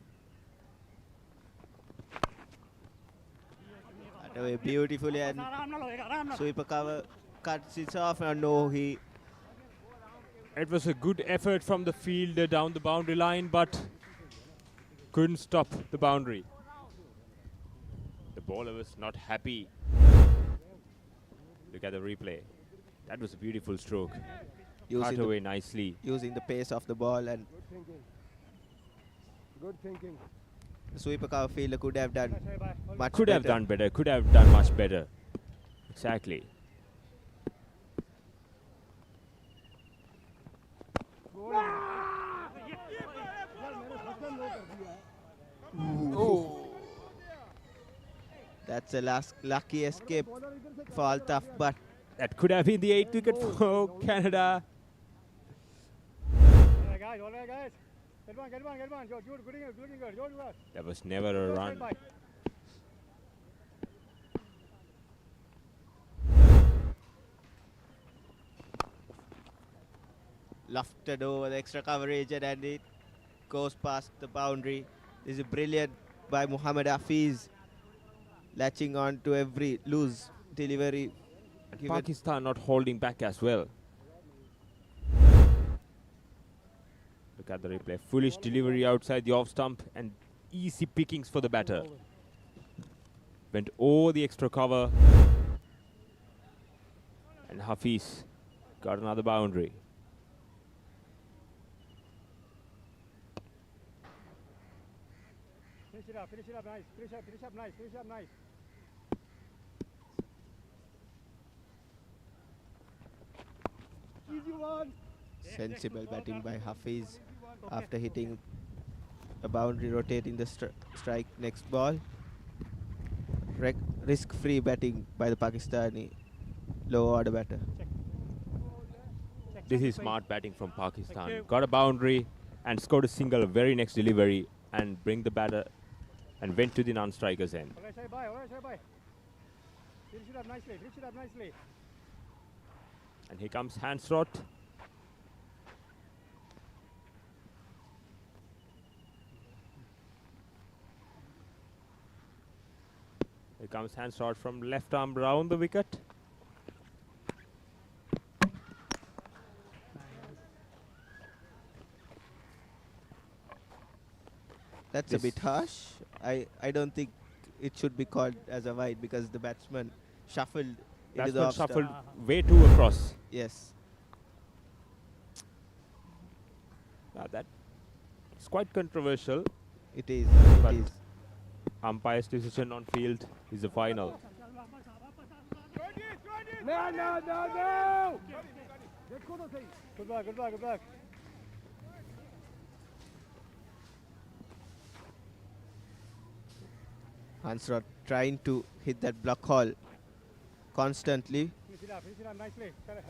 That away beautifully, and sweeper cover cuts it off, and no, he... It was a good effort from the fielder down the boundary line, but couldn't stop the boundary. The bowler was not happy. Look at the replay. That was a beautiful stroke. Cut away nicely. Using the pace of the ball, and Good thinking. the sweeper cover fielder could have done much Could have better. done better. Could have done much better. Exactly. That's a lucky escape for Altaf, but that could have been the 8th wicket for Canada. All right, guys. Get one. Good, looking good. That was never a run. lofted over the extra coverage, and it goes past the boundary. This is brilliant by Muhammad Hafiz, latching on to every loose delivery. And Pakistan not holding back as well. Look at the replay. Foolish delivery outside the off stump and easy pickings for the batter. Went over the extra cover. And Hafiz got another boundary. Finish it up, nice. Finish up, nice. Easy one. Sensible batting by Hafiz after hitting a boundary, rotating the strike next ball. Risk-free batting by the Pakistani low order batter. This is smart batting from Pakistan. Got a boundary and scored a single very next delivery and bring the batter and went to the non-striker's end. All right, say bye. Finish it up nicely. And here comes Hansrott. Here comes Hansrott from left arm round the wicket. That's a bit harsh. I don't think it should be called as a wide because the batsman shuffled into the off stump. Shuffled way too across. Yes. That is quite controversial. It is. But umpire's decision on field is the final. No. Good luck. Hansrott trying to hit that block hole constantly. Finish it up nicely. Finish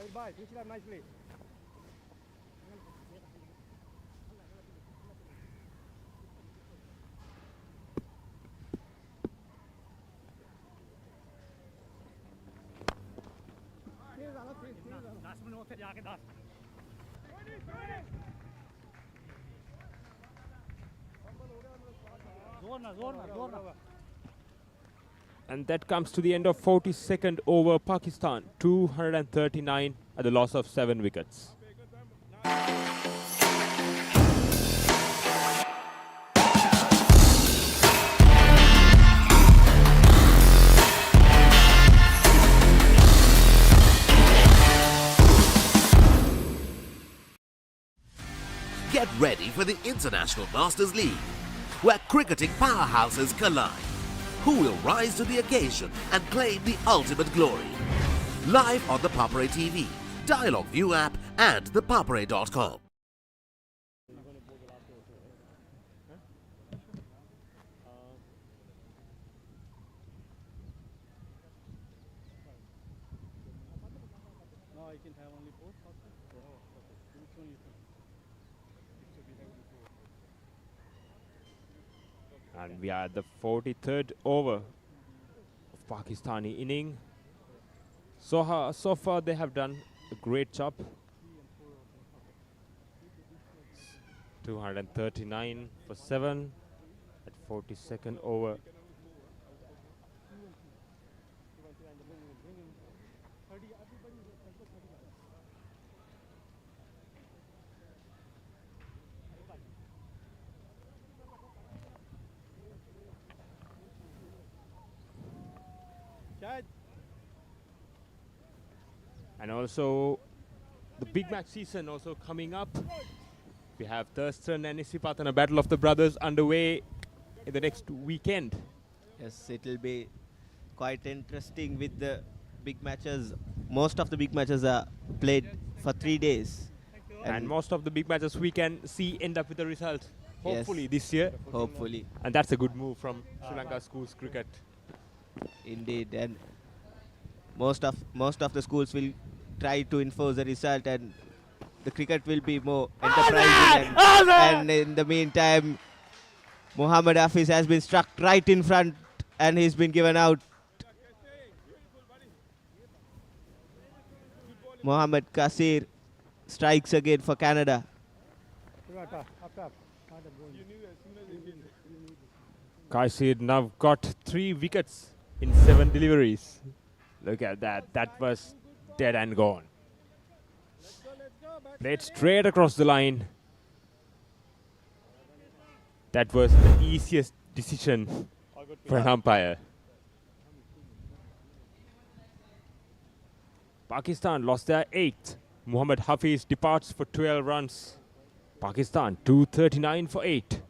it up nicely. And that comes to the end of 42nd over. Pakistan 239 at the loss of 7 wickets. Get ready for the International Masters League, where cricketing powerhouses collide. Who will rise to the occasion and claim the ultimate glory? Live on the Papare TV, Dialog ViU App and ThePapare.com. No, I can have only 4. Which one you think? And we are at the 43rd over of Pakistani inning. So far they have done a great job. 239 for 7 at 42nd over. And also the big match season also coming up. We have Thurston and Isipatana Battle of the Brothers underway in the next weekend. Yes, it will be quite interesting with the big matches. Most of the big matches are played for 3 days. And most of the big matches we can see end up with a result, hopefully this year. Hopefully. And that's a good move from Sri Lanka schools cricket. Indeed, and most of the schools will try to enforce the result, and the cricket will be more enterprising. And in the meantime, Mohammad Hafiz has been struck right in front, and he's been given out. Mohammad Kasir strikes again for Canada. Kaisir now got 3 wickets in 7 deliveries. Look at that. That was dead and gone. Played straight across the line. That was the easiest decision for an umpire. Pakistan lost their 8th. Mohammad Hafiz departs for 12 runs. Pakistan 239 for 8.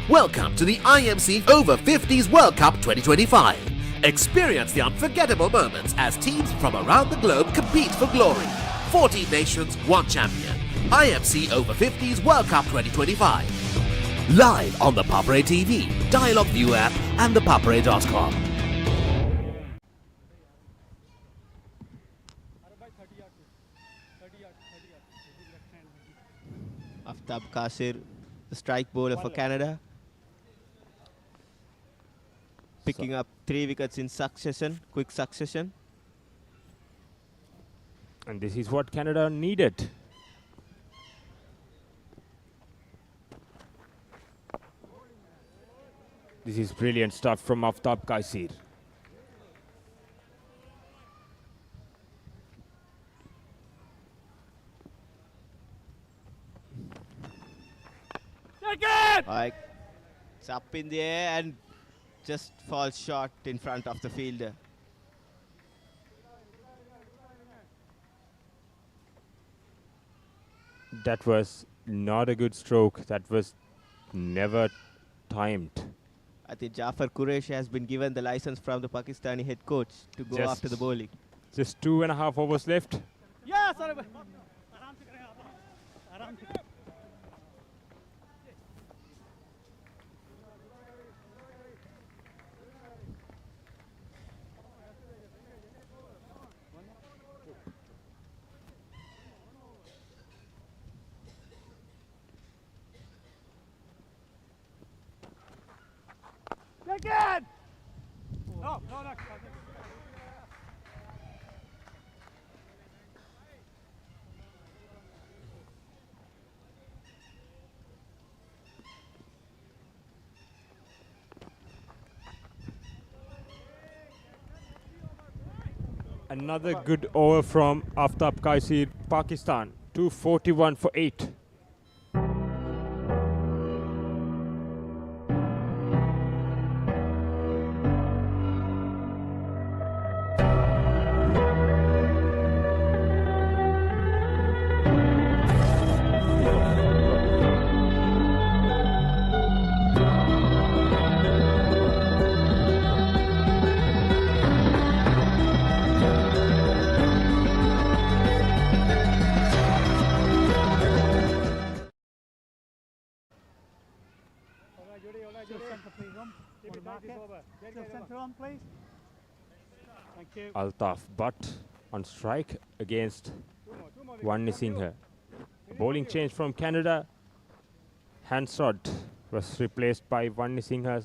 Welcome to the IMC Over-50s World Cup 2025. Experience the unforgettable moments as teams from around the globe compete for glory. 14 nations, 1 champion. IMC Over-50s World Cup 2025. Live on the Papare TV, Dialog ViU App and ThePapare.com. Aftab Kasir, the strike bowler for Canada, picking up 3 wickets in succession, quick succession. And this is what Canada needed. This is brilliant stuff from Aftab Kasir. It's up in the air and just falls short in front of the fielder. That was not a good stroke. That was never timed. I think Jafar Qureshi has been given the license from the Pakistani head coach to go after the bowling. Just 2.5 overs left. Yeah, sorry. Again! No. Another good over from Aftab Kasir, Pakistan. 241 for 8. Altaf Butt on strike against Wani Singha. Bowling change from Canada. Hansrod was replaced by Wani Singha.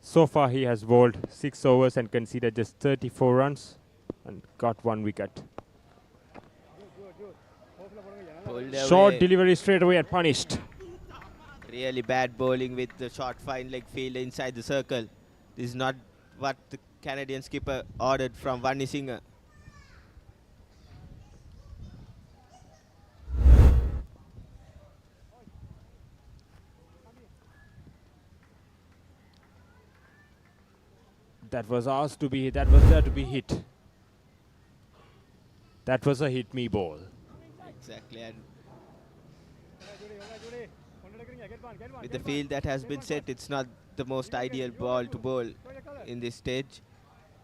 So far, he has bowled 6 overs and conceded just 34 runs and got 1 wicket. Short delivery straight away and punished. Really bad bowling with the short fine leg fielder inside the circle. This is not what the Canadian skipper ordered from Vani Singh. That was asked to be, that was there to be hit. That was a hit me ball. Exactly. And with the field that has been set, it's not the most ideal ball to bowl in this stage.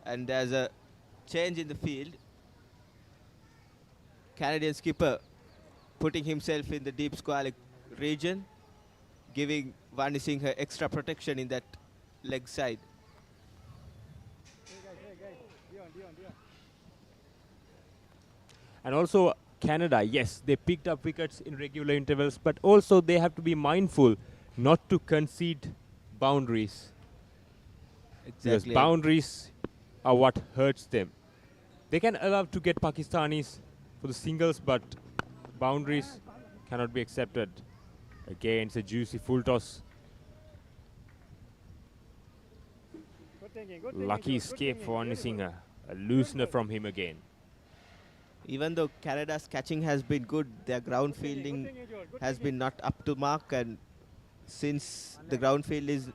And there's a change in the field. Canadian skipper putting himself in the deep square region, giving Vani Singh extra protection in that leg side. And also Canada, yes, they picked up wickets in regular intervals, but also they have to be mindful not to concede boundaries. Because Exactly. boundaries are what hurts them. They can allow to get Pakistanis for the singles, but boundaries cannot be accepted. Again, it's a juicy full toss. Lucky escape for Vani Singh. A loosener from him again. Even though Canada's catching has been good, their ground fielding has been not up to mark, and since the ground field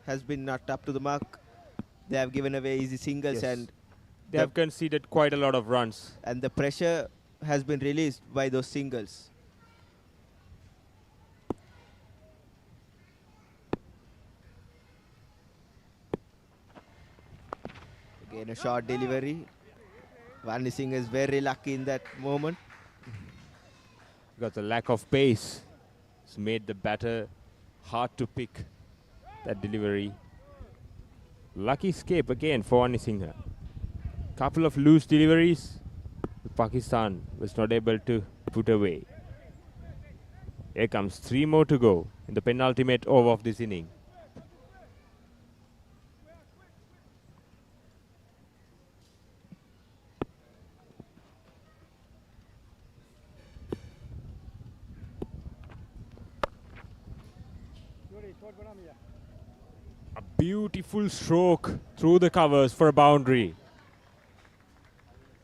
has been not up to the mark, they have given away easy singles. Yes. And They have conceded quite a lot of runs. And the pressure has been released by those singles. Again, a short delivery. Vani Singh is very lucky in that moment. Because the lack of pace has made the batter hard to pick that delivery. Lucky escape again for Vani Singh. Couple of loose deliveries. Pakistan was not able to put away. Here comes 3 more to go in the penultimate over of this inning. A beautiful stroke through the covers for a boundary.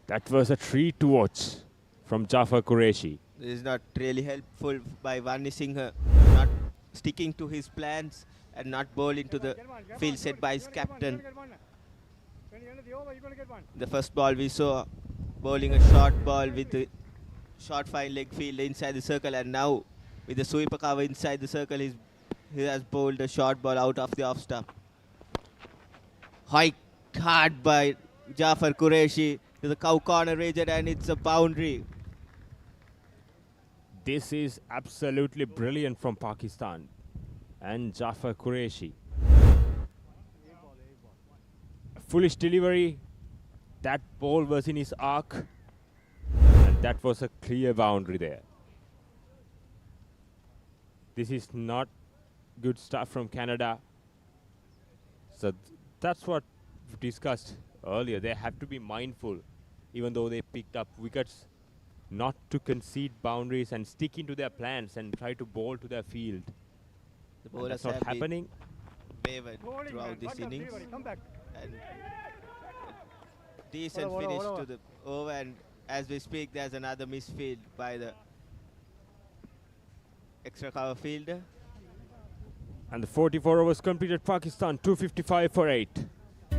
That was a treat to watch from Jafar Qureshi. This is not really helpful by Vani Singh, not sticking to his plans and not bowling to the field set by his captain. The first ball we saw bowling a short ball with the short fine leg fielder inside the circle, and now with the sweeper cover inside the circle, he has bowled a short ball out of the off stump. Hiked hard by Jafar Qureshi to the cow corner region, and it's a boundary. This is absolutely brilliant from Pakistan and Jafar Qureshi. A foolish delivery. That ball was in his arc, and that was a clear boundary there. This is not good stuff from Canada. So that's what we discussed earlier. They have to be mindful, even though they picked up wickets, not to concede boundaries and stick into their plans and try to bowl to their field. The bowlers that's not have been happening. wavered throughout this innings. And a decent finish to the over, and as we speak, there's another misfield by the extra cover fielder. And the 44 overs completed. Pakistan 255 for 8.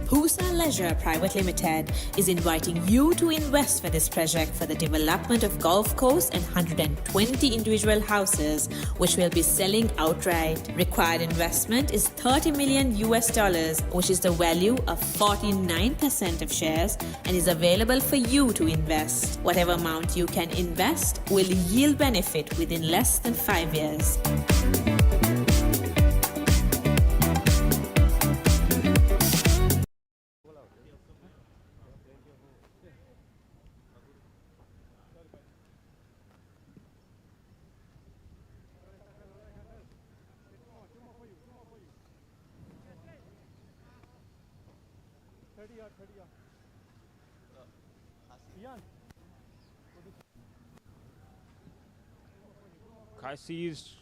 Pusa Leisure Private Limited is inviting you to invest for this project for the development of golf course and 120 individual houses, which will be selling outright. Required investment is $30 million, which is the value of 49% of shares, and is available for you to invest. Whatever amount you can invest will yield benefit within less than 5 years. 30 yard, 30 yard. Ian. Kaisir's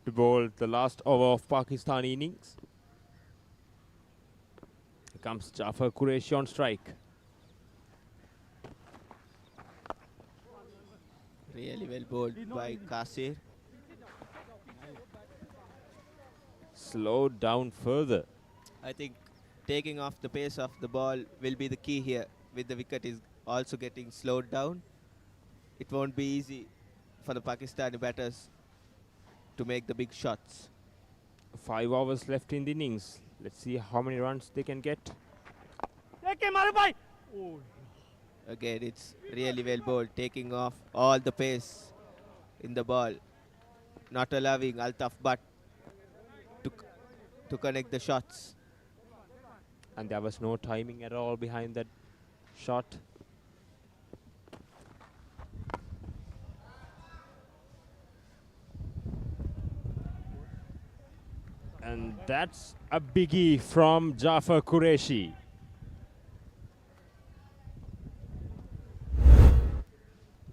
to bowl the last over of Pakistan innings. Here comes Jafar Qureshi on strike. Really well bowled by Kasir. Slowed down further. I think taking off the pace of the ball will be the key here. With the wicket is also getting slowed down, it won't be easy for the Pakistani batters to make the big shots. 5 overs left in the innings. Let's see how many runs they can get. Again, it's really well bowled, taking off all the pace in the ball, not allowing Altaf Butt to connect the shots. And there was no timing at all behind that shot. And that's a biggie from Jafar Qureshi.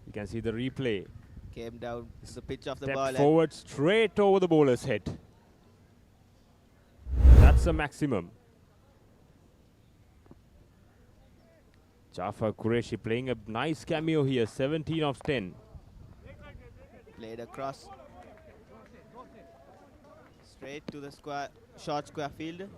You can see the replay. Came down to the pitch of the Step ball. forward straight over the bowler's head. That's a maximum. Jafar Qureshi playing a nice cameo here, 17 of 10. Played across. Straight to the square, short square field.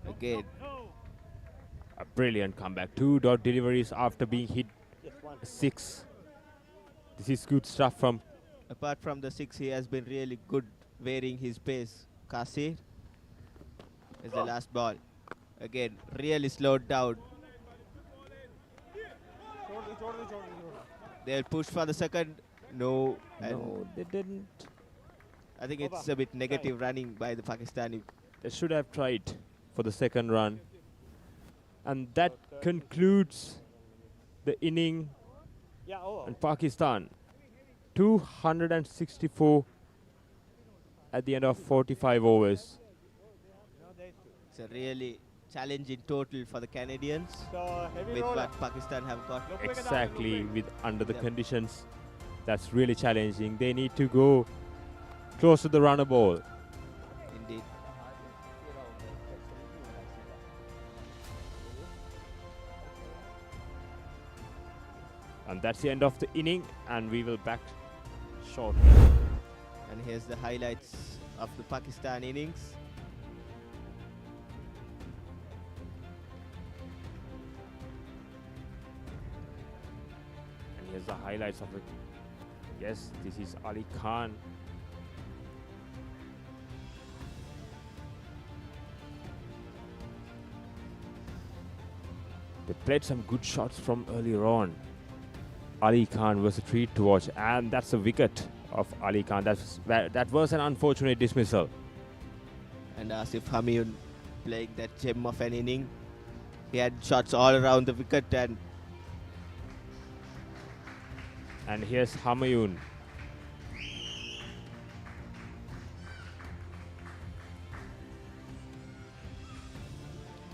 Again. A brilliant comeback. 2 dot deliveries after being hit 6. This is good stuff from... Apart from the 6, he has been really good varying his pace. Kasir is the last ball. Again, really slowed down. They'll push for the second. No. No, they didn't. I think it's a bit negative running by the Pakistani. They should have tried for the second run. And that concludes the inning. And Pakistan 264 at the end of 45 overs. It's a really challenging total for the Canadians with what Pakistan have got. Exactly, with under the conditions, that's really challenging. They need to go close to the runner ball. Indeed. And that's the end of the inning, and we will back shortly. And here's the highlights of the Pakistan innings. And here's the highlights of it. Yes, this is Ali Khan. They played some good shots from earlier on. Ali Khan was a treat to watch, and that's a wicket of Ali Khan. That was an unfortunate dismissal. And Asif Hamid playing that gem of an inning. He had shots all around the wicket, and here's Humayun.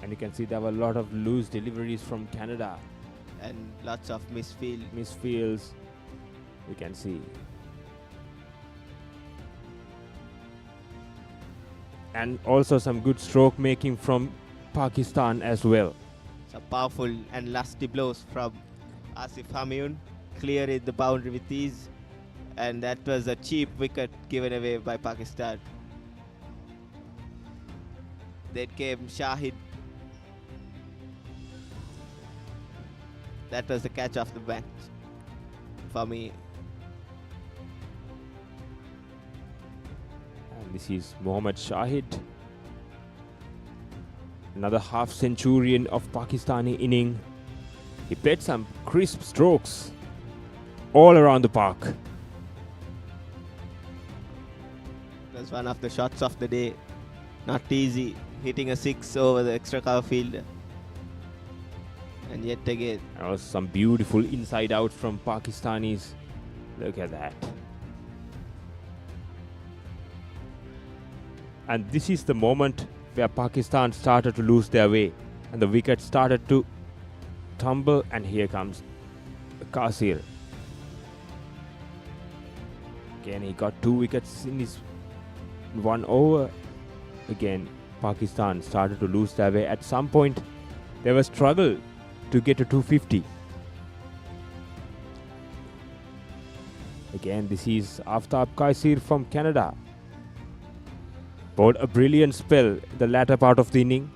And you can see there were a lot of loose deliveries from Canada. And lots of misfields. You can see. And also some good stroke making from Pakistan as well. Some powerful and lusty blows from Asif Hamid, clearing the boundary with ease. And that was a cheap wicket given away by Pakistan. Then came Shahid. That was the catch of the match for me. And this is Mohammad Shahid. Another half centurion of Pakistani inning. He played some crisp strokes all around the park. That's one of the shots of the day. Not easy, hitting a 6 over the extra cover field. And yet again. That was some beautiful inside out from Pakistanis. Look at that. And this is the moment where Pakistan started to lose their way and the wicket started to tumble, and here comes Kasir. Again, he got 2 wickets in his 1 over. Again, Pakistan started to lose their way. At some point, there was struggle to get to 250. Again, this is Aftab Kasir from Canada. Bowled a brilliant spell in the latter part of the inning.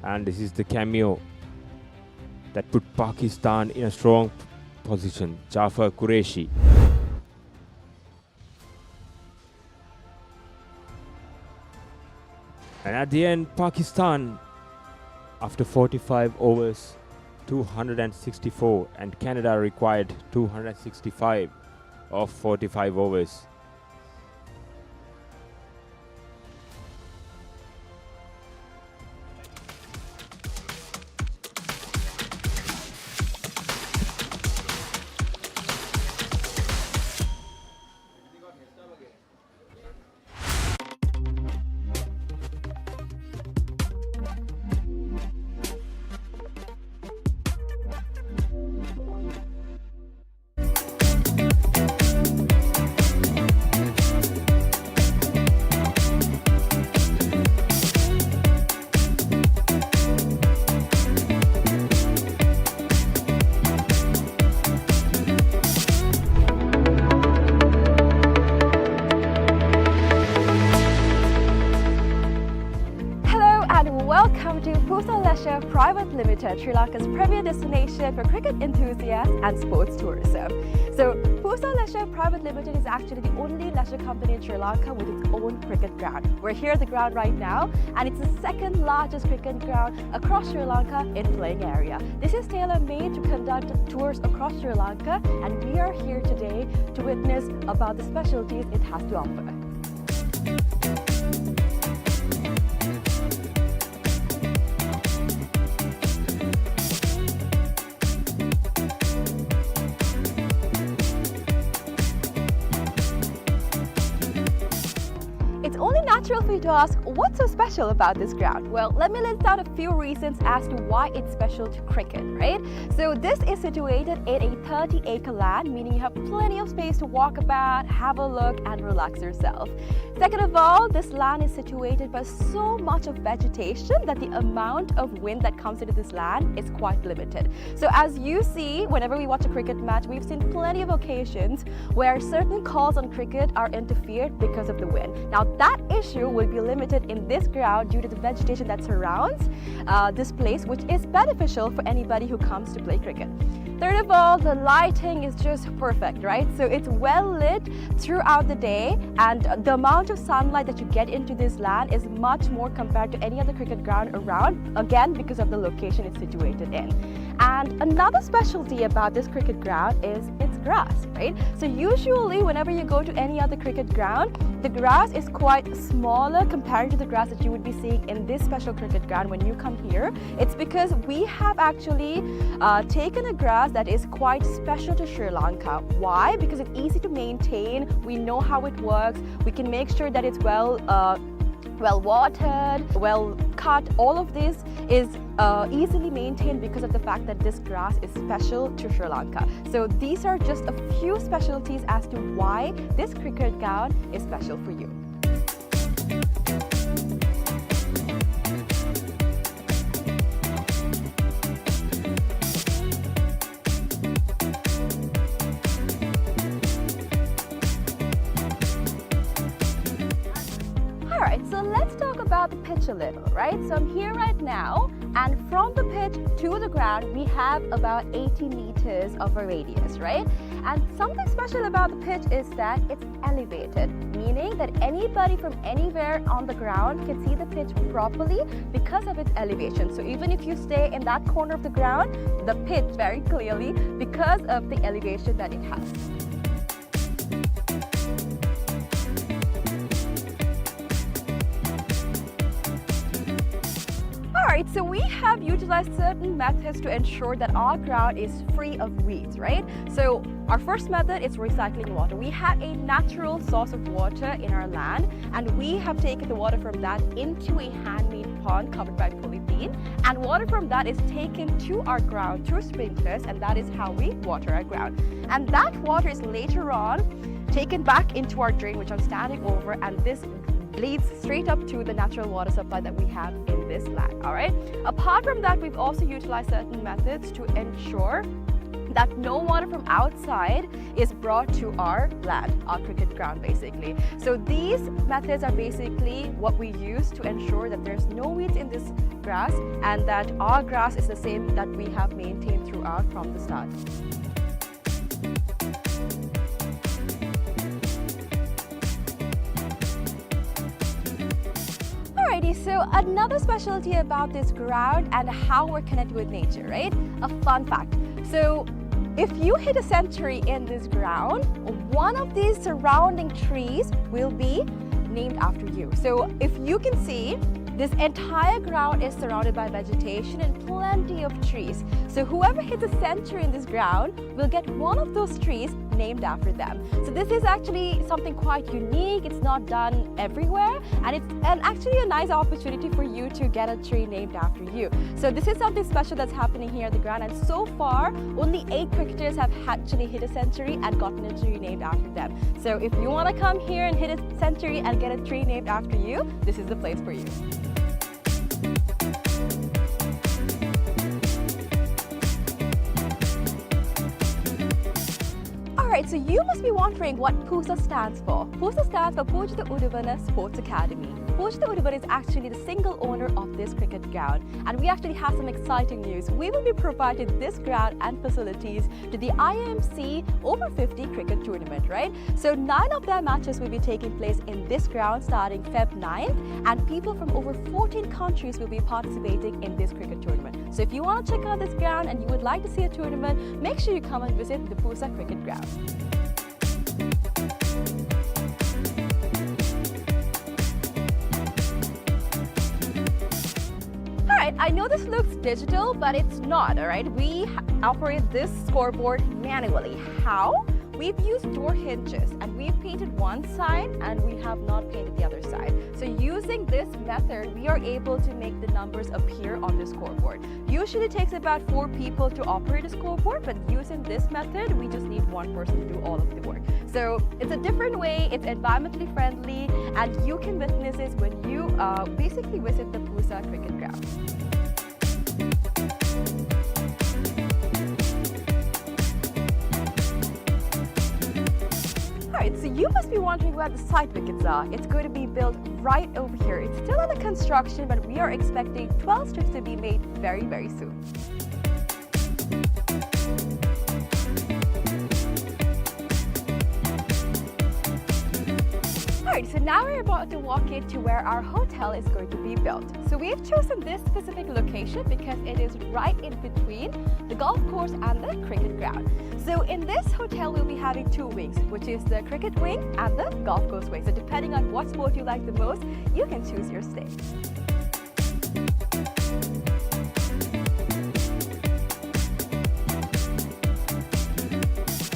And this is the cameo that put Pakistan in a strong position. Jafar Qureshi. And at the end, Pakistan, after 45 overs, 264, and Canada required 265 of 45 overs. Private Limited, Sri Lanka's premier destination for cricket enthusiasts and sports tourism. So, Pusa Leisure Private Limited is actually the only leisure company in Sri Lanka with its own cricket ground. We're here at the ground right now, and it's the second largest cricket ground across Sri Lanka in playing area. This is tailor-made to conduct tours across Sri Lanka, and we are here today to witness about the specialties it has to offer. Natural for you to ask, what's so special about this ground? Well, let me list out a few reasons as to why it's special to cricket, right? So this is situated in a 30-acre land, meaning you have plenty of space to walk about, have a look, and relax yourself. Second of all, this land is situated by so much of vegetation that the amount of wind that comes into this land is quite limited. So as you see, whenever we watch a cricket match, we've seen plenty of occasions where certain calls on cricket are interfered because of the wind. Now that issue will be limited in this ground due to the vegetation that surrounds this place, which is beneficial for anybody who comes to play cricket. Third of all, the lighting is just perfect, right? So it's well lit throughout the day, and the amount of sunlight that you get into this land is much more compared to any other cricket ground around, again because of the location it's situated in. And another specialty about this cricket ground is its grass, right? So usually whenever you go to any other cricket ground, the grass is quite smaller compared to the grass that you would be seeing in this special cricket ground when you come here. It's because we have actually taken a grass that is quite special to Sri Lanka. Why? Because it's easy to maintain, we know how it works, we can make sure that it's well watered, well cut. All of this is easily maintained because of the fact that this grass is special to Sri Lanka. So these are just a few specialties as to why this cricket ground is special for you. So let's talk about the pitch a little, right? So I'm here right now, and from the pitch to the ground, we have about 80 meters of a radius, right? And something special about the pitch is that it's elevated, meaning that anybody from anywhere on the ground can see the pitch properly because of its elevation. So even if you stay in that corner of the ground, the pitch very clearly because of the elevation that it has. Alright, so we have utilized certain methods to ensure that our ground is free of weeds, right? So our first method is recycling water. We have a natural source of water in our land, and we have taken the water from that into a handmade pond covered by polythene, and water from that is taken to our ground through sprinklers, and that is how we water our ground. And that water is later on taken back into our drain, which I'm standing over, and this leads straight up to the natural water supply that we have in this land. All right. Apart from that, we've also utilized certain methods to ensure that no water from outside is brought to our land, our cricket ground basically. So these methods are basically what we use to ensure that there's no weeds in this grass and that our grass is the same that we have maintained throughout from the start. Alrighty, so another specialty about this ground and how we're connected with nature, right? A fun fact. So if you hit a century in this ground, one of these surrounding trees will be named after you. So if you can see, this entire ground is surrounded by vegetation and plenty of trees. So whoever hits a century in this ground will get one of those trees named after them. So this is actually something quite unique. It's not done everywhere, and it's actually a nice opportunity for you to get a tree named after you. So this is something special that's happening here at the ground, and so far only 8 cricketers have actually hit a century and gotten a tree named after them. So if you want to come here and hit a century and get a tree named after you, this is the place for you. Alright, so you must be wondering what PUSA stands for. PUSA stands for Pujita Udavana Sports Academy. Pujita Udavana is actually the single owner of this cricket ground, and we actually have some exciting news. We will be providing this ground and facilities to the IMC Over-50 cricket tournament, right? So 9 of their matches will be taking place in this ground starting Feb 9th, and people from over 14 countries will be participating in this cricket tournament. So if you want to check out this ground and you would like to see a tournament, make sure you come and visit the PUSA cricket ground. Alright, I know this looks digital, but it's not, alright? We operate this scoreboard manually. How? We've used door hinges, and we've painted one side and we have not painted the other side. So using this method, we are able to make the numbers appear on the scoreboard. Usually it takes about 4 people to operate a scoreboard, but using this method, we just need 1 person to do all of the work. So it's a different way, it's environmentally friendly, and you can witness this when you basically visit the PUSA cricket ground. Alright, so you must be wondering where the side wickets are. It's going to be built right over here. It's still under construction, but we are expecting 12 strips to be made very, very soon. Alright, so now we're about to walk into where our hotel is going to be built. So we've chosen this specific location because it is right in between the golf course and the cricket ground. So in this hotel, we'll be having 2 wings, which is the cricket wing and the golf course wing. So depending on what sport you like the most, you can choose your stay.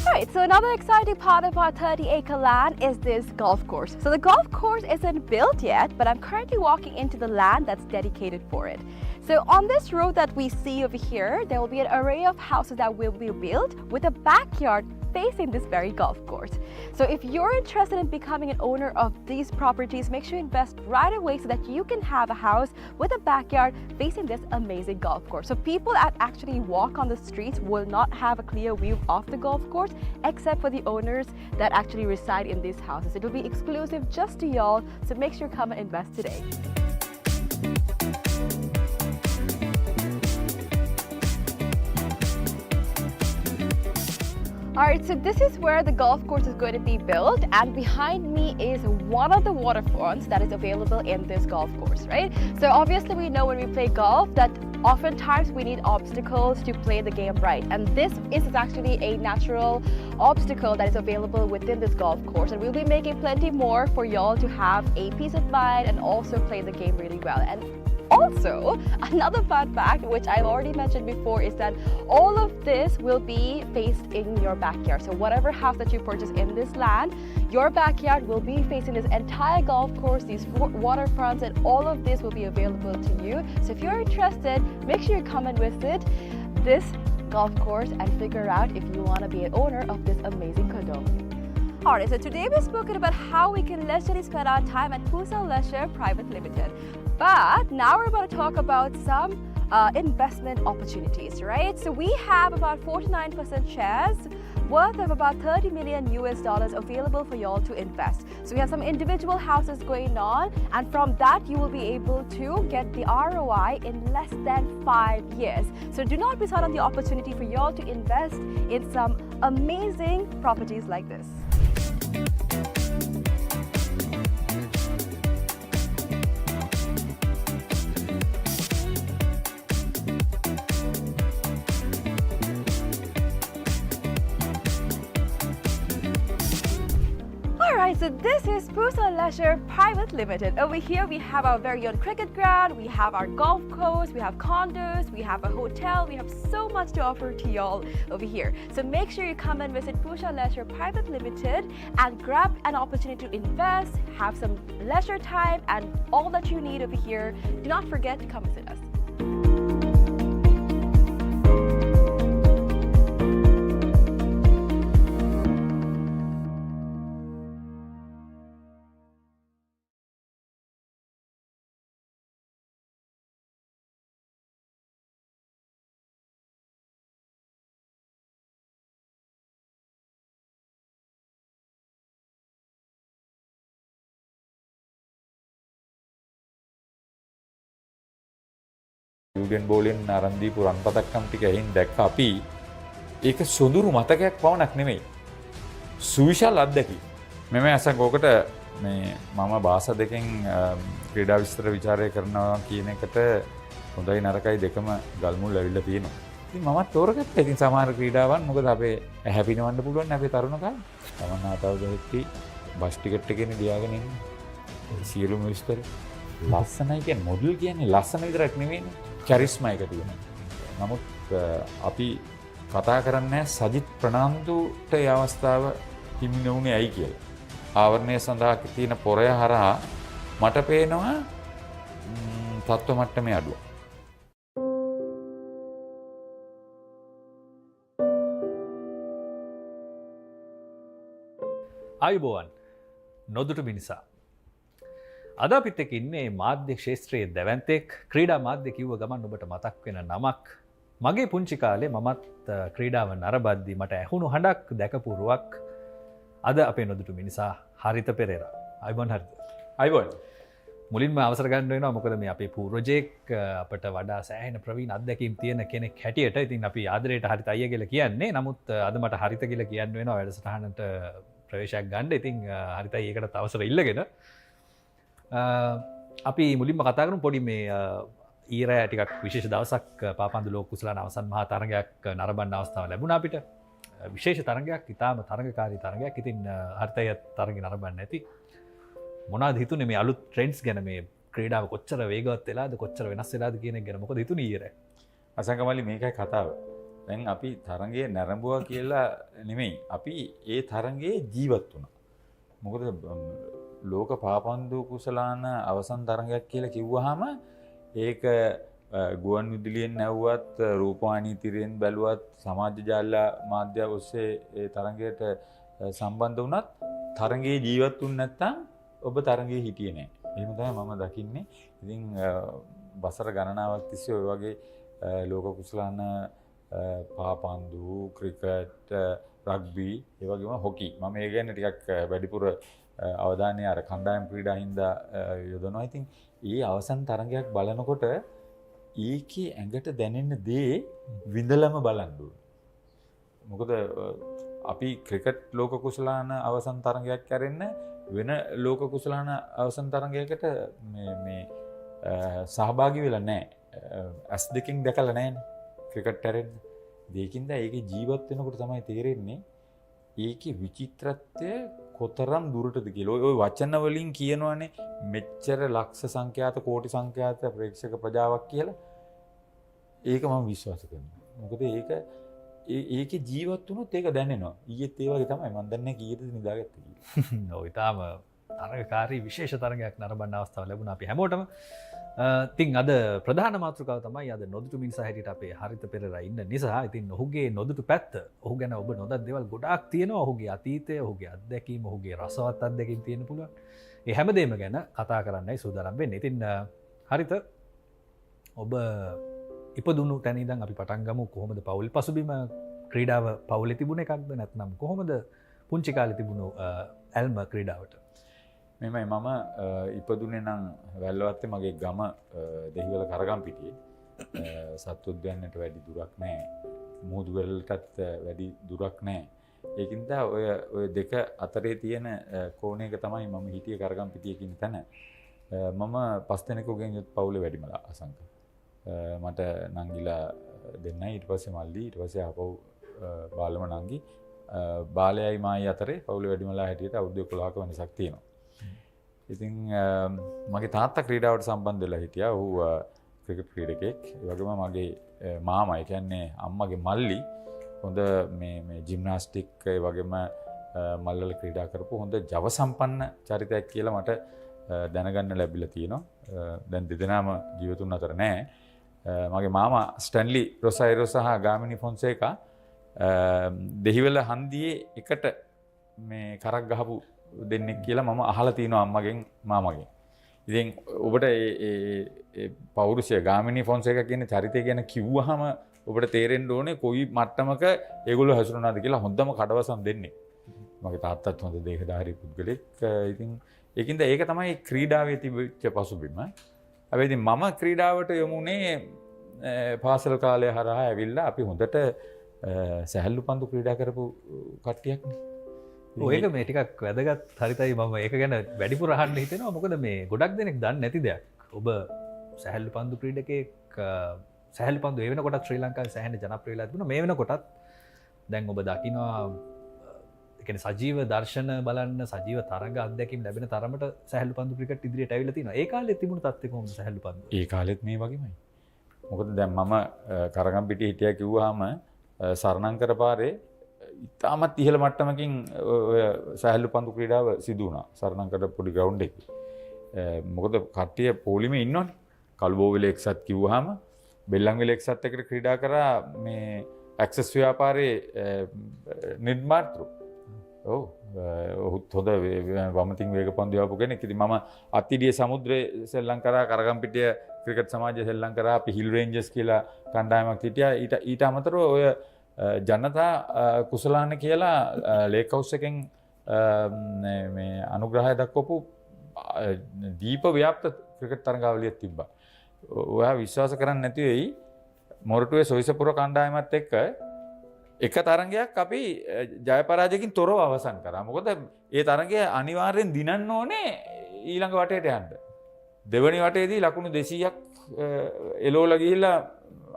Alright, so another exciting part of our 30-acre land is this golf course. So the golf course isn't built yet, but I'm currently walking into the land that's dedicated for it. So on this road that we see over here, there will be an array of houses that will be built with a backyard facing this very golf course. So if you're interested in becoming an owner of these properties, make sure you invest right away so that you can have a house with a backyard facing this amazing golf course. So people that actually walk on the streets will not have a clear view of the golf course, except for the owners that actually reside in these houses. It will be exclusive just to y'all, so make sure you come and invest today. Alright, so this is where the golf course is going to be built, and behind me is one of the waterfronts that is available in this golf course, right? So obviously we know when we play golf that oftentimes we need obstacles to play the game right, and this is actually a natural obstacle that is available within this golf course, and we'll be making plenty more for y'all to have a peace of mind and also play the game really well. And Also, another fun fact, which I've already mentioned before, is that all of this will be faced in your backyard. So whatever house that you purchase in this land, your backyard will be facing this entire golf course, these waterfronts, and all of this will be available to you. So if you're interested, make sure you come and visit this golf course and figure out if you want to be an owner of this amazing condo. Alright, so today we've spoken about how we can leisurely spend our time at Pusa Leisure Private Limited. But now we're about to talk about some investment opportunities, right? So we have about 49% shares worth of about $30 million available for y'all to invest. So we have some individual houses going on, and from that you will be able to get the ROI in less than 5 years. So do not miss out on the opportunity for y'all to invest in some amazing properties like this. Alright, so this is Pusa Leisure Private Limited. Over here we have our very own cricket ground, we have our golf course, we have condos, we have a hotel, we have so much to offer to y'all over here. So make sure you come and visit Pusa Leisure Private Limited and grab an opportunity to invest, have some leisure time, and all that you need over here. Do not forget to come visit us. යුගෙන් බෝලෙන් අරන් දීපු රන් පතක්කම් ටික ඇහින් දැක්ක අපි ඒක සොඳුරු මතකයක් පවණක් නෙමෙයි සුවිශාල අත්දැකීම් මෙම අසක් ඕකට මේ මම භාෂා දෙකෙන් ක්‍රීඩා විස්තර ਵਿਚාරය කරනවා කියන එකට හොඳයි නරකයි දෙකම ගල්මුල් ඇවිල්ලා තියෙනවා. ඉතින් මමත් තෝරගත්තා. ඉතින් සමහර ක්‍රීඩාවන් මොකද අපේ හැපිනවන්න පුළුවන් අපේ තරුණ කාලේ. තමන් ආතව දෙහිටි බස් ටිකට් එකේනේ දියාගෙන ඉන්නේ. සියලුම විස්තර ලස්සනයි කියන්නේ මොඩල් කියන්නේ ලස්සන විතරක් නෙවෙයිනේ. කැරිස්මා එක තියෙනවා. නමුත් අපි කතා කරන්නේ සජිත් ප්‍රනාන්දුට ඒ අවස්ථාව හිමි නොවුනේ ඇයි කියලා. ආවරණය සඳහා තියෙන පොරය හරහා මට පේනවා තත්ත්ව මට්ටමේ අඩුව. ආයුබෝවන් නොදුටු මිනිසා. අද අපිත් එක්ක ඉන්නේ මාධ්‍ය ක්ෂේත්‍රයේ දැවැන්තෙක් ක්‍රීඩා මාධ්‍ය කිව්ව ගමන් ඔබට මතක් වෙන නමක්. මගේ පුංචි කාලේ මමත් ක්‍රීඩාව නරඹද්දි මට ඇහුණු හඬක් දැකපු රුවක් අද අපේ නොදුටු මිනිසා හරිත පෙරේරා. ආයුබෝවන් හරිත. ආයුබෝවන්. මුලින්ම අවසර ගන්න වෙනවා මොකද මේ අපේ පූර්වජෙක් අපට වඩා සෑහෙන ප්‍රවීණ අත්දැකීම් තියෙන කෙනෙක් හැටියට ඉතින් අපි ආදරයට හරිත අයියා කියලා කියන්නේ. නමුත් අද මට හරිත කියලා කියන්න වෙනවා වැඩසටහනට ප්‍රවේශයක් ගන්න. ඉතින් හරිතයි ඒකට අවසර ඉල්ලගෙන අපි මුලින්ම කතා කරමු පොඩි මේ ඊරෑ ටිකක් විශේෂ දවසක් පාපන්දු ලෝක කුසලාන අවසන් මහා තරගයක් නරඹන්න අවස්ථාව ලැබුණා අපිට. විශේෂ තරගයක්, ඉතාම තරගකාරී තරගයක්. ඉතින් හරිතය තරගය නරඹන්න ඇති. මොනවද හිතුනේ මේ අලුත් ට්‍රෙන්ඩ්ස් ගැන මේ ක්‍රීඩාව කොච්චර වේගවත් වෙලාද කොච්චර වෙනස් වෙලාද කියන එක ගැන මොකද හිතුනේ ඊරෑ? අසංකමලි මේකයි කතාව. දැන් අපි තරගයේ නරඹුවා කියලා නෙමෙයි. අපි ඒ තරගයේ ජීවත් වුණා. මොකද ලෝක පාපන්දු කුසලාන අවසන් තරගයක් කියලා කිව්වහම ඒක ගුවන් විදුලියෙන් නැව්වත් රූපවාහිනී තිරෙන් බැලුවත් සමාජ ජාල මාධ්‍ය ඔස්සේ ඒ තරගයට සම්බන්ධ වුණත් තරගයේ ජීවත් වුනේ නැත්නම් ඔබ තරගයේ හිටියේ නැහැ. එහෙම තමයි මම දකින්නේ. ඉතින් වසර ගණනාවක් තිස්සේ ඔය වගේ ලෝක කුසලාන පාපන්දු ක්‍රිකට් රග්බි ඒ වගේම හොකි මම ඒ ගැන ටිකක් වැඩිපුර අවධානය අර කණ්ඩායම් ක්‍රීඩා හින්දා යොදනවා. ඉතින් ඒ අවසන් තරගයක් බලනකොට ඒකේ ඇඟට දැනෙන දේ විඳලම බලන්න ඕනේ. මොකද අපි ක්‍රිකට් ලෝක කුසලාන අවසන් තරගයක් කරන්න වෙන ලෝක කුසලාන අවසන් තරගයකට මේ සහභාගී වෙලා නැහැ. ඇස් දෙකෙන් දැකලා නැහැනේ ක්‍රිකට් හැරෙන්න. ඒකින්ද ඒකේ ජීවත් වෙනකොට තමයි තේරෙන්නේ ඒකේ විචිත්‍රත්වය කොතරම් දුරටද කියලා. ඔය වචන වලින් කියනවනේ මෙච්චර ලක්ෂ සංඛ්‍යාත කෝටි සංඛ්‍යාත ප්‍රේක්ෂක ප්‍රජාවක් කියලා. ඒක මම විශ්වාස කරනවා. මොකද ඒකේ ජීවත් වුණොත් ඒක දැනෙනවා. ඊයේත් ඒ වගේ තමයි. මම දන්නේ කීයටද නිදාගත්තේ කියලා. ඔය තාම තරගකාරී විශේෂ තරගයක් නරඹන්න අවස්ථාව ලැබුණා අපි හැමෝටම. ඉතින් අද ප්‍රධාන මාතෘකාව තමයි අද නොදුටු මිනිසා හැටියට අපේ හරිත පෙරේරා ඉන්න නිසා. ඉතින් ඔහුගේ නොදුටු පැත්ත, ඔහු ගැන ඔබ නොදත් දේවල් ගොඩාක් තියෙනවා. ඔහුගේ අතීතය, ඔහුගේ අත්දැකීම, ඔහුගේ රසවත් අත්දැකීම් තියෙන්න පුළුවන්. ඒ හැමදේම ගැන කතා කරන්නයි සූදානම් වෙන්නේ. ඉතින් හරිත ඔබ ඉපදුණු තැන ඉඳන් අපි පටන් ගමු. කොහොමද පෞල් පසුබිම ක්‍රීඩාව පෞලේ තිබුණ එකක්ද නැත්නම් කොහොමද පුංචි කාලේ තිබුණු ඇල්ම ක්‍රීඩාවට? මෙමය මම ඉපදුනේ නම් වැල්ලවත්තේ මගේ ගම දෙහිවල කරගම්පිටියේ. සත්වෝද්‍යානයට වැඩි දුරක් නැහැ. මුහුදු වෙරළටත් වැඩි දුරක් නැහැ. ඒකින්ද ඔය දෙක අතරේ තියෙන කෝණයක තමයි මම හිටියේ කරගම්පිටියේ කියන තැන. මම 5 දෙනෙකුගෙන් යුත් පවුලේ වැඩිමලා අසංක. මට නංගිලා දෙන්නයි, ඊට පස්සේ මල්ලි, ඊට පස්සේ ආපහු බාලම නංගි. බාලයයි මායි අතරේ පවුලේ වැඩිමලා හැටියට අවුරුදු 11ක වෙනසක් තියෙනවා. ඉතින් මගේ තාත්තා ක්‍රීඩාවට සම්බන්ධ වෙලා හිටියා. ඔහු ක්‍රිකට් ක්‍රීඩකෙක්. ඒ වගේම මගේ මාමා, ඒ කියන්නේ අම්මගේ මල්ලි හොඳ මේ ජිම්නාස්ටික් ඒ වගේම මල්වල ක්‍රීඩා කරපු හොඳ ජව සම්පන්න චරිතයක් කියලා මට දැනගන්න ලැබිලා තියෙනවා. දැන් දෙදෙනාම ජීවතුන් අතර නැහැ. මගේ මාමා ස්ටැන්ලි රොසයිරෝ සහ ගාමිනි ෆොන්සේකා දෙහිවල හන්දියේ එකට මේ කරක් ගහපු දෙන්නෙක් කියලා මම අහලා තියෙනවා අම්මගෙන් මාමගෙන්. ඉතින් ඔබට ඒ පෞරුෂය ගාමිනී ෆොන්සේකා කියන චරිතය ගැන කිව්වහම ඔබට තේරෙන්න ඕනේ කොයි මට්ටමක ඒගොල්ලෝ හැසිරුණාද කියලා. හොඳම කඩවසම් දෙන්නේ. මගේ තාත්තත් හොඳ දේහධාරී පුද්ගලෙක්. ඉතින් ඒකින්ද ඒක තමයි ක්‍රීඩාවේ තිබිච්ච පසුබිම. හැබැයි ඉතින් මම ක්‍රීඩාවට යමුනේ පාසල් කාලය හරහා ඇවිල්ලා අපි හොඳට සැහැල්ලු පන්දු ක්‍රීඩා කරපු කට්ටියක්නේ. ඒක මේ ටිකක් වැදගත් හරිතයි. මම ඒක ගැන වැඩිපුර අහන්න හිතෙනවා. මොකද මේ ගොඩක් දෙනෙක් දන්නේ නැති දෙයක්. ඔබ සැහැල්ලු පන්දු ක්‍රීඩකයෙක්. සැහැල්ලු පන්දු ඒ වෙනකොටත් ශ්‍රී ලංකාවේ සැහැණ ජනප්‍රිය වෙලා තිබුණා. මේ වෙනකොටත් දැන් ඔබ දකිනවා ඒ කියන්නේ සජීව දර්ශන බලන්න, සජීව තරඟ අත්දැකීම් ලැබෙන තරමට සැහැල්ලු පන්දු ක්‍රිකට් ඉදිරියට ඇවිල්ලා තිනවා. ඒ කාලේ තිබුණු තත්ත්වය කොහොමද සැහැල්ලු පන්දු? ඒ කාලෙත් මේ වගේමයි. මොකද දැන් මම කරගම්පිටියේ හිටියා කිව්වහම සරණංකර පාරේ ඉතාමත් ඉහළ මට්ටමකින් සැහැල්ලු පන්දු ක්‍රීඩාව සිදු වුණා. සරණංකර පොඩි ග්‍රවුන්ඩ් එකේ. මොකද කට්ටිය පොලිමේ ඉන්නවනේ. කල්බෝ වෙල එක්සත් කිව්වහම බෙල්ලන් වෙල එක්සත් එකට ක්‍රීඩා කරා මේ ඇක්සස් ව්‍යාපාරයේ නිර්මාතෘ. ඔව් ඔහුත් හොඳ වමතින් වේග පන්දු යවපු කෙනෙක්. ඉතින් මම අත්තිඩිය සමුද්‍රයේ සෙල්ලම් කරා, කරගම්පිටිය ක්‍රිකට් සමාජයේ සෙල්ලම් කරා, අපි හිල් රේන්ජර්ස් කියලා කණ්ඩායමක් හිටියා. ඊට අමතරව ඔය ජනතා කුසලාන කියලා ලේක් හවුස් එකෙන් මේ අනුග්‍රහය දක්වපු දීප ව්‍යාප්ත ක්‍රිකට් තරඟාවලියක් තිබ්බා. ඔයා විශ්වාස කරන්නේ නැති වෙයි මොරටුවේ සොයිසපුර කණ්ඩායමත් එක්ක එක තරඟයක් අපි ජය පරාජයකින් තොරව අවසන් කරා. මොකද ඒ තරඟය අනිවාර්යෙන් දිනන්න ඕනේ ඊළඟ වටේට යන්න. දෙවනි වටේදී ලකුණු 200ක් එලෝලා ගිහිල්ලා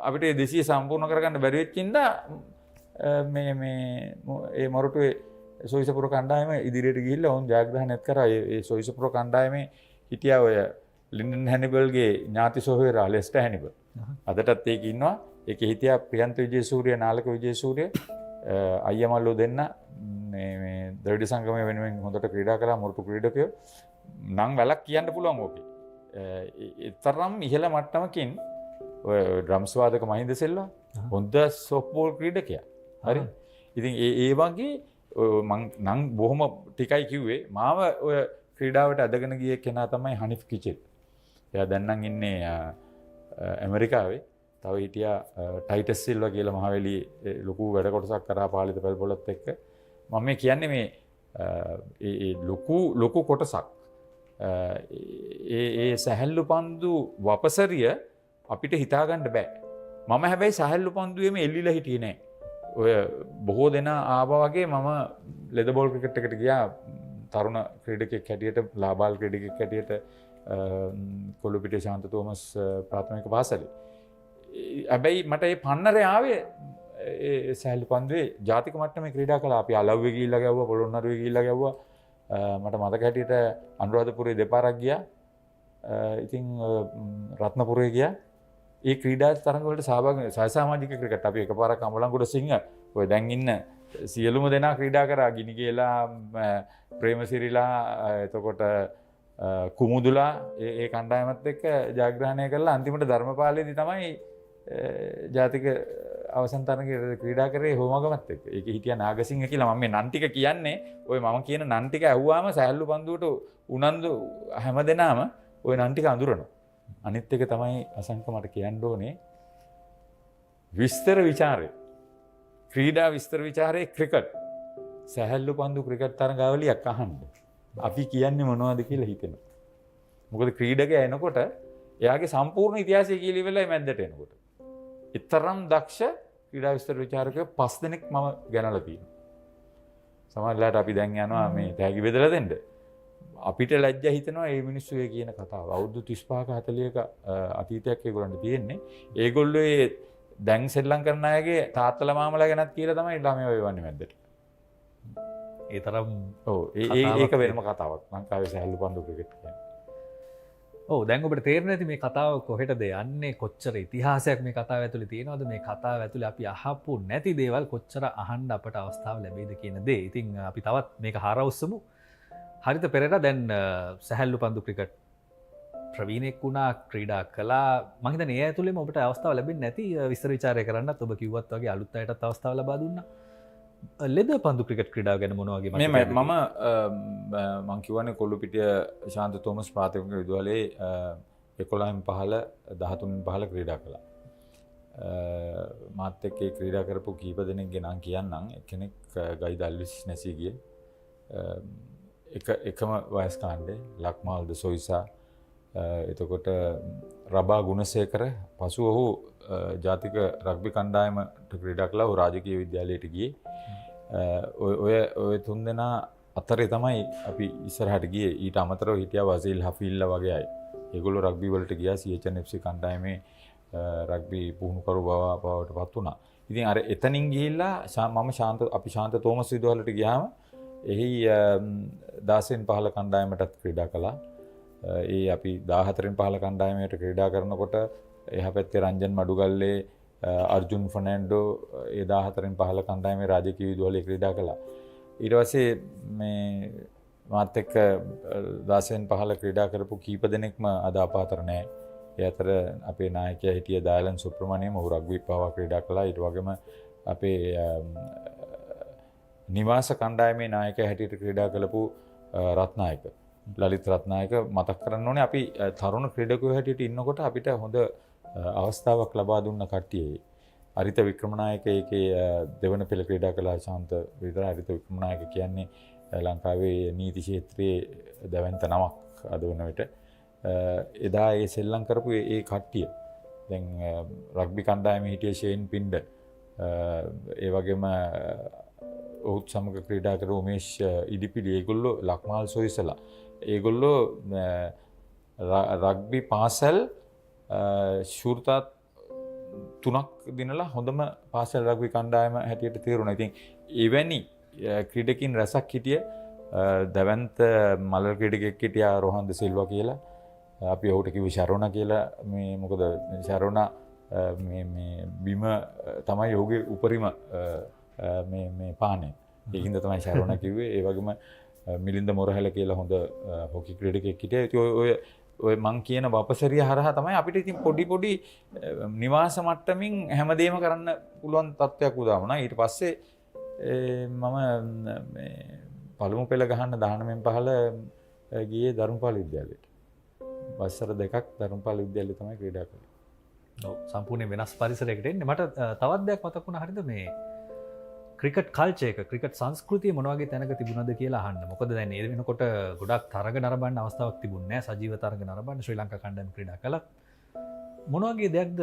අපිට 200 සම්පූර්ණ කරගන්න බැරි වෙච්ච ඉඳා මේ මොරටුවේ සොයිසපුර කණ්ඩායම ඉදිරියට ගිහිල්ලා වුන් ජයග්‍රහණයත් කරා. ඒ සොයිසපුර කණ්ඩායමේ හිටියා ඔය ලින්ඩන් හැනිබල්ගේ ඥාති සොහොයුරා ලෙස්ටර් හැනිබල්. අදටත් ඒක ඉන්නවා. ඒකේ හිටියා ප්‍රියන්ත විජේසූරිය, නාලක විජේසූරිය, අයියමල්ලෝ දෙන්න මේ ද්‍රවිඩ සංගමය වෙනුවෙන් හොඳට ක්‍රීඩා කරා මොරටු ක්‍රීඩකයෝ. නම් වැලක් කියන්න පුළුවන් ඕකේ. ඒ තරම් ඉහළ මට්ටමකින් ඔය ඩ්‍රම්ස් වාදක මහින්ද සෙල්වා හොඳ සොෆ්ට්බෝල් ක්‍රීඩකයා. හරි. ඉතින් ඒ වගේ මං නම් බොහොම ටිකයි කිව්වේ. මාව ඔය ක්‍රීඩාවට අදගෙන ගිය කෙනා තමයි හනිෆ් කිචෙල්. එයා දැන් නම් ඉන්නේ ඇමරිකාවේ. තව හිටියා ටයිටස් සිල්වා කියලා මහවැලියේ ලොකු වැඩ කොටසක් කරා පාලිත පැල්පොලත් එක්ක. මම මේ කියන්නේ මේ ඒ ලොකු කොටසක් ඒ සැහැල්ලු පන්දු වපසරිය අපිට හිතාගන්න බෑ. මම හැබැයි සැහැල්ලු පන්දුවේම එල්ලිලා හිටියේ නෑ. ඔය බොහෝ දෙනා ආවා වගේ මම ලෙද බෝල් ක්‍රිකට් එකට ගියා තරුණ ක්‍රීඩකෙක් හැටියට, ලාබාල් ක්‍රීඩකෙක් හැටියට කොළුපිටිය ශාන්ත තෝමස් ප්‍රාථමික පාසලේ. හැබැයි මට ඒ පන්නරේ ආවේ ඒ සැහැල්ලු පන්දුවේ ජාතික මට්ටමේ ක්‍රීඩා කළා. අපි අලව්වේ ගිහිල්ලා ගැව්වා, පොළොන්නරුවේ ගිහිල්ලා ගැව්වා, මට මතක හැටියට අනුරාධපුරේ දෙපාරක් ගියා. ඉතින් රත්නපුරේ ගියා. ඒ ක්‍රීඩා තරඟ වලට සහභාගී සාමාජික ක්‍රිකට් අපි එකපාරක් අඹලන්ගොඩ සිංහ ඔය දැන් ඉන්න සියලුම දෙනා ක්‍රීඩා කරා. ගිනිගේලා, ප්‍රේමසිරිලා, එතකොට කුමුදුලා ඒ කණ්ඩායමත් එක්ක ජයග්‍රහණය කළා. අන්තිමට ධර්මපාලයේදී තමයි ජාතික අවසන් තරඟයේ ක්‍රීඩා කරේ හෝමගමත් එක්ක. ඒකේ හිටියා නාගසිංහ කියලා. මම මේ නන් ටික කියන්නේ ඔය මම කියන නන් ටික ඇහුවාම සැහැල්ලු පන්දුවට උනන්දු හැමදෙනාම ඔය නන් ටික අඳුරනවා. අනිත් එක තමයි අසංක මට කියන්න ඕනේ විස්තර ਵਿਚාරය. ක්‍රීඩා විස්තර ਵਿਚාරයේ ක්‍රිකට්. සැහැල්ලු පන්දු ක්‍රිකට් තරඟාවලියක් අහන්න. අපි කියන්නේ මොනවද කියලා හිතෙනවා. මොකද ක්‍රීඩකයා එනකොට එයාගේ සම්පූර්ණ ඉතිහාසය කියලා ඉවරයි මැද්දට එනකොට. ඊතරම් දක්ෂ ක්‍රීඩා විස්තර විචාරකයෝ 5 දෙනෙක් මම ගණනලා තියෙනවා. සමහරවිට අපි දැන් යනවා මේ තෑගි බෙදලා දෙන්න. අපිට ලැජ්ජා හිතෙනවා මේ මිනිස්සු ඒ කියන කතාව. අවුරුදු 35ක 40ක අතීතයක් ඒගොල්ලන්ට තියෙන්නේ. ඒගොල්ලෝ ඒ දැන් සෙල්ලම් කරන අයගේ තාත්තලා මාමලා ගැනත් කියලා තමයි ළමයි වේවන්නේ මැද්දට. ඒ තරම් ඔව් ඒක වෙනම කතාවක්. ලංකාවේ සැහැල්ලු පන්දු ක්‍රිකට් කියන්නේ. ඔව් දැන් ඔබට තේරෙන්නේ නැති මේ කතාව කොහෙටද යන්නේ, කොච්චර ඉතිහාසයක් මේ කතාව ඇතුලේ තියෙනවද, මේ කතාව ඇතුලේ අපි අහපු නැති දේවල් කොච්චර අහන්න අපට අවස්ථාව ලැබෙයිද කියන දේ. ඉතින් අපි තවත් මේක හරවස්සමු. හරිත පෙරේරා දැන් සැහැල්ලු පන්දු ක්‍රිකට් ප්‍රවීණෙක් වුණා, ක්‍රීඩා කළා. මම හිතන්නේ ඒ ඇතුලේම ඔබට අවස්ථාව ලැබෙන්නේ නැති විස්තර විචාරය කරන්නත් ඔබ කිව්වත් වගේ අලුත් අයටත් අවස්ථාව ලබා දුන්නා. ලෙද පන්දු ක්‍රිකට් ක්‍රීඩාව ගැන මොනවා වගේ මම කියවන්නේ කොල්ලුපිටිය ශාන්ත තෝමස් ප්‍රාථමික විද්‍යාලයේ 11න් 15 13න් 15 ක්‍රීඩා කළා. මාත් එක්ක ක්‍රීඩා කරපු කීප දෙනෙක්ගේ නම් කියන්නම්. එක්කෙනෙක් ගයි දල්විස් නැසීගේ එකම වයස් කාණ්ඩේ ලක්මාල් ද සොයිසා, එතකොට රබා ගුණසේකර. පසුව ඔහු ජාතික රග්බි කණ්ඩායමට ක්‍රීඩා කළා. ඔහු රාජකීය විද්‍යාලයට ගියේ. ඔය තුන් දෙනා අතරේ තමයි අපි ඉස්සරහට ගියේ. ඊට අමතරව හිටියා වසීල් හෆීල්ලා වගේ අය. ඒගොල්ලෝ රග්බි වලට ගියා. CHNFC කණ්ඩායමේ රග්බි පුහුණුකරු බවට පත් වුණා. ඉතින් අර එතනින් ගිහිල්ලා අපි ශාන්ත තෝමස් විදුහලට ගියාම එහි 16න් 15 කණ්ඩායමටත් ක්‍රීඩා කළා. ඒ අපි 14න් 15 කණ්ඩායමට ක්‍රීඩා කරනකොට එහා පැත්තේ රංජන් මඩුගල්ලේ, අර්ජුන් ෆර්නෑන්ඩෝ ඒ 14න් 15 කණ්ඩායමේ රාජකීය විදුහලේ ක්‍රීඩා කළා. ඊට පස්සේ මේ මාත් එක්ක 16න් 15 ක්‍රීඩා කරපු කීප දෙනෙක්ම අද අපාතර නැහැ. ඒ අතර අපේ නායකයා හිටිය දායලන් සුප්‍රමණියම්, ඔහු රග්බි පවා ක්‍රීඩා කළා. ඊට වගේම අපේ නිවාස කණ්ඩායමේ නායකයා හැටියට ක්‍රීඩා කළපු රත්නායක, ලලිත් රත්නායක මතක් කරන්න ඕනේ. අපි තරුණ ක්‍රීඩකයෝ හැටියට ඉන්නකොට අපිට හොඳ අවස්ථාවක් ලබා දුන්න කට්ටිය. අරිත වික්‍රමනායක ඒකේ දෙවන පෙළ ක්‍රීඩා කළා. ශාන්ත විතරයි. අරිත වික්‍රමනායක කියන්නේ ලංකාවේ නීති ක්ෂේත්‍රයේ දැවැන්ත නමක් අද වන විට. එදා ඒ සෙල්ලම් කරපු ඒ කට්ටිය දැන් රග්බි කණ්ඩායමේ හිටිය ෂේන් පින්ඩ, ඒ වගේම ඔහුත් සමග ක්‍රීඩා කර උමේෂ් ඉදිපිලි, ඒගොල්ලෝ ලක්මාල් සොයිසලා, ඒගොල්ලෝ රග්බි පාසල් ශූරතා 3ක් දිනලා හොඳම පාසල් රග්බි කණ්ඩායම හැටියට තීරුණා. ඉතින් එවැනි ක්‍රීඩකින් රසක් හිටිය දැවැන්ත මල්ල ක්‍රීඩකෙක් හිටියා රෝහන් ද සිල්වා කියලා. අපි ඔහුට කිව්වේ ශරෝණ කියලා. මේ මොකද ශරෝණ මේ බිම තමයි ඔහුගේ උපරිම මේ පානේ. ඒකින්ද තමයි ශරෝණ කිව්වේ. ඒ වගේම මිලින්ද මොරහැල කියලා හොඳ හොකි ක්‍රීඩකෙක් හිටියා. ඉතින් ඔය මං කියන වපසරිය හරහා තමයි අපිට ඉතින් පොඩි නිවාස මට්ටමින් හැමදේම කරන්න පුළුවන් තත්ත්වයක් උදා වුණා. ඊට පස්සේ මම මේ පළමු පෙළ ගහන්න 19න් 15 ගියේ ධර්මපාල විද්‍යාලයට. වසර 2ක් ධර්මපාල විද්‍යාලයේ තමයි ක්‍රීඩා කළේ. ඔව්, සම්පූර්ණ වෙනස් පරිසරයකට එන්නේ. මට තවත් දෙයක් මතක් වුණා. හරිද මේ ක්‍රිකට් කල්චර් එක, ක්‍රිකට් සංස්කෘතිය මොන වගේ තැනක තිබුණාද කියලා අහන්න. මොකද දැන් ඒ වෙනකොට ගොඩක් තරඟ නරඹන්න අවස්ථාවක් තිබුණේ නැහැ. සජීව තරඟ නරඹන්න ශ්‍රී ලංකා කණ්ඩායම ක්‍රීඩා කළා. මොන වගේ දෙයක්ද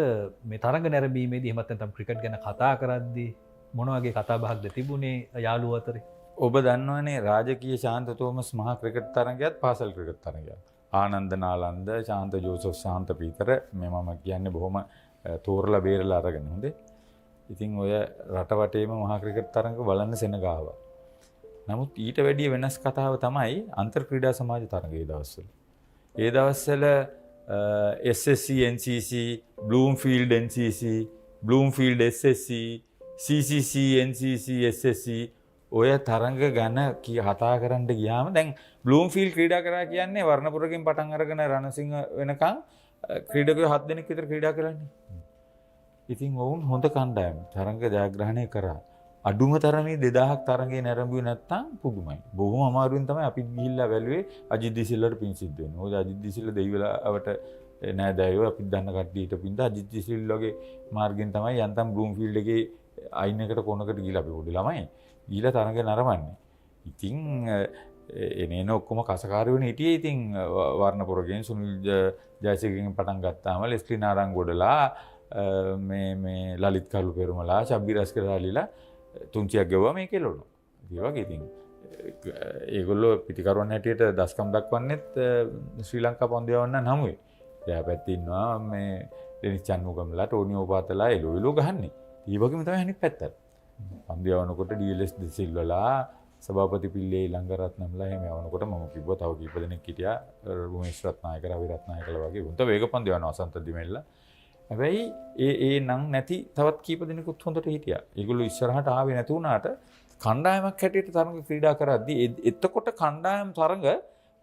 මේ තරඟ නැරඹීමේදී එහෙමත් නැත්නම් ක්‍රිකට් ගැන කතා කරද්දී මොන වගේ කතා බහක්ද තිබුණේ යාළුවෝ අතරේ? ඔබ දන්නවනේ රාජකීය ශාන්ත තෝමස් මහා ක්‍රිකට් තරඟයත් පාසල් ක්‍රිකට් තරඟයත්. ආනන්ද නාලන්ද, ශාන්ත ජෝසෆ්, ශාන්ත පීතර මේ මම කියන්නේ බොහොම තෝරලා බේරලා අරගෙන හොඳේ. ඉතින් ඔය රට වටේම මහා ක්‍රිකට් තරඟ බලන්න සෙනග ආවා. නමුත් ඊට වැඩිය වෙනස් කතාව තමයි අන්තර් ක්‍රීඩා සමාජ තරඟ ඒ දවස්වල. ඒ දවස්වල SSC NCC, Bloomfield NCC, Bloomfield SSC, CCC NCC SSC ඔය තරඟ ගැන කතා කරන්න ගියාම දැන් Bloomfield ක්‍රීඩා කරා කියන්නේ වර්ණපුරකින් පටන් අරගෙන රණසිංහ වෙනකන් ක්‍රීඩකයෝ 7 දෙනෙක් විතර ක්‍රීඩා කරන්නේ. ඉතින් ඔවුන් හොඳ කණ්ඩායම තරඟ ජයග්‍රහණය කරා. අඩුම තරමේ 2000ක් තරඟේ නැරඹුවේ නැත්තම් පුදුමයි. බොහොම අමාරුවෙන් තමයි අපි ගිහිල්ලා බැලුවේ අජිත් දිසිල්ලට පින් සිද්ධ වෙනවා. මොකද අජිත් දිසිල්ල දෙවිවලාවට නෑදෑයෝ අපි දන්න කට්ටියට පින්ද අජිත් දිසිල්ලගේ මාර්ගෙන් තමයි යන්තම් බ්ලූම්ෆීල්ඩ් එකේ අයින් එකට කොනකට ගිහිල්ලා අපි පොඩි ළමයි ගිහිල්ලා තරඟ නරඹන්නේ. ඉතින් එනේන ඔක්කොම කසකාරයෝනේ හිටියේ. ඉතින් වර්ණපුරගෙන් සුනිල් ජයසේකරගෙන් පටන් ගත්තාම ලෙස්ලි නාරංගොඩලා මේ ලලිත් කළු පෙරුමලා ශබ්බි රස්කරාලිලා තුන්චියක් ගෙවුවා මේ කෙලොණු. ඒ වගේ ඉතින් ඒගොල්ලෝ පිටිකරුවන් හැටියට දස්කම් දක්වන්නෙත් ශ්‍රී ලංකා පන්දියවන්න නමුවේ. එයා පැත්තේ ඉන්නවා මේ ඩෙනිස් චන්මුගම්ලා ටෝනි ඕපාතලා එළවෙලෝ ගහන්නේ. ඒ වගේම තමයි අනිත් පැත්තත්. පන්දියවනකොට ඩීඑල්එස් දිසිල්වලා සභාපති පිල්ලේ ළංගරත්නම්ලා එහෙම යවනකොට මම කිව්වා තව කීප දෙනෙක් හිටියා රුමේෂ් රත්නායක රවි රත්නායකලා වගේ උන්ට වේග පන්දියවන අසන්ත දිමෙල්ලා. හැබැයි ඒ නම් නැති තවත් කීප දෙනෙකුත් හොඳට හිටියා. ඒගොල්ලෝ ඉස්සරහට ආවේ නැති වුණාට කණ්ඩායමක් හැටියට තරඟ ක්‍රීඩා කරද්දී එතකොට කණ්ඩායම් තරඟ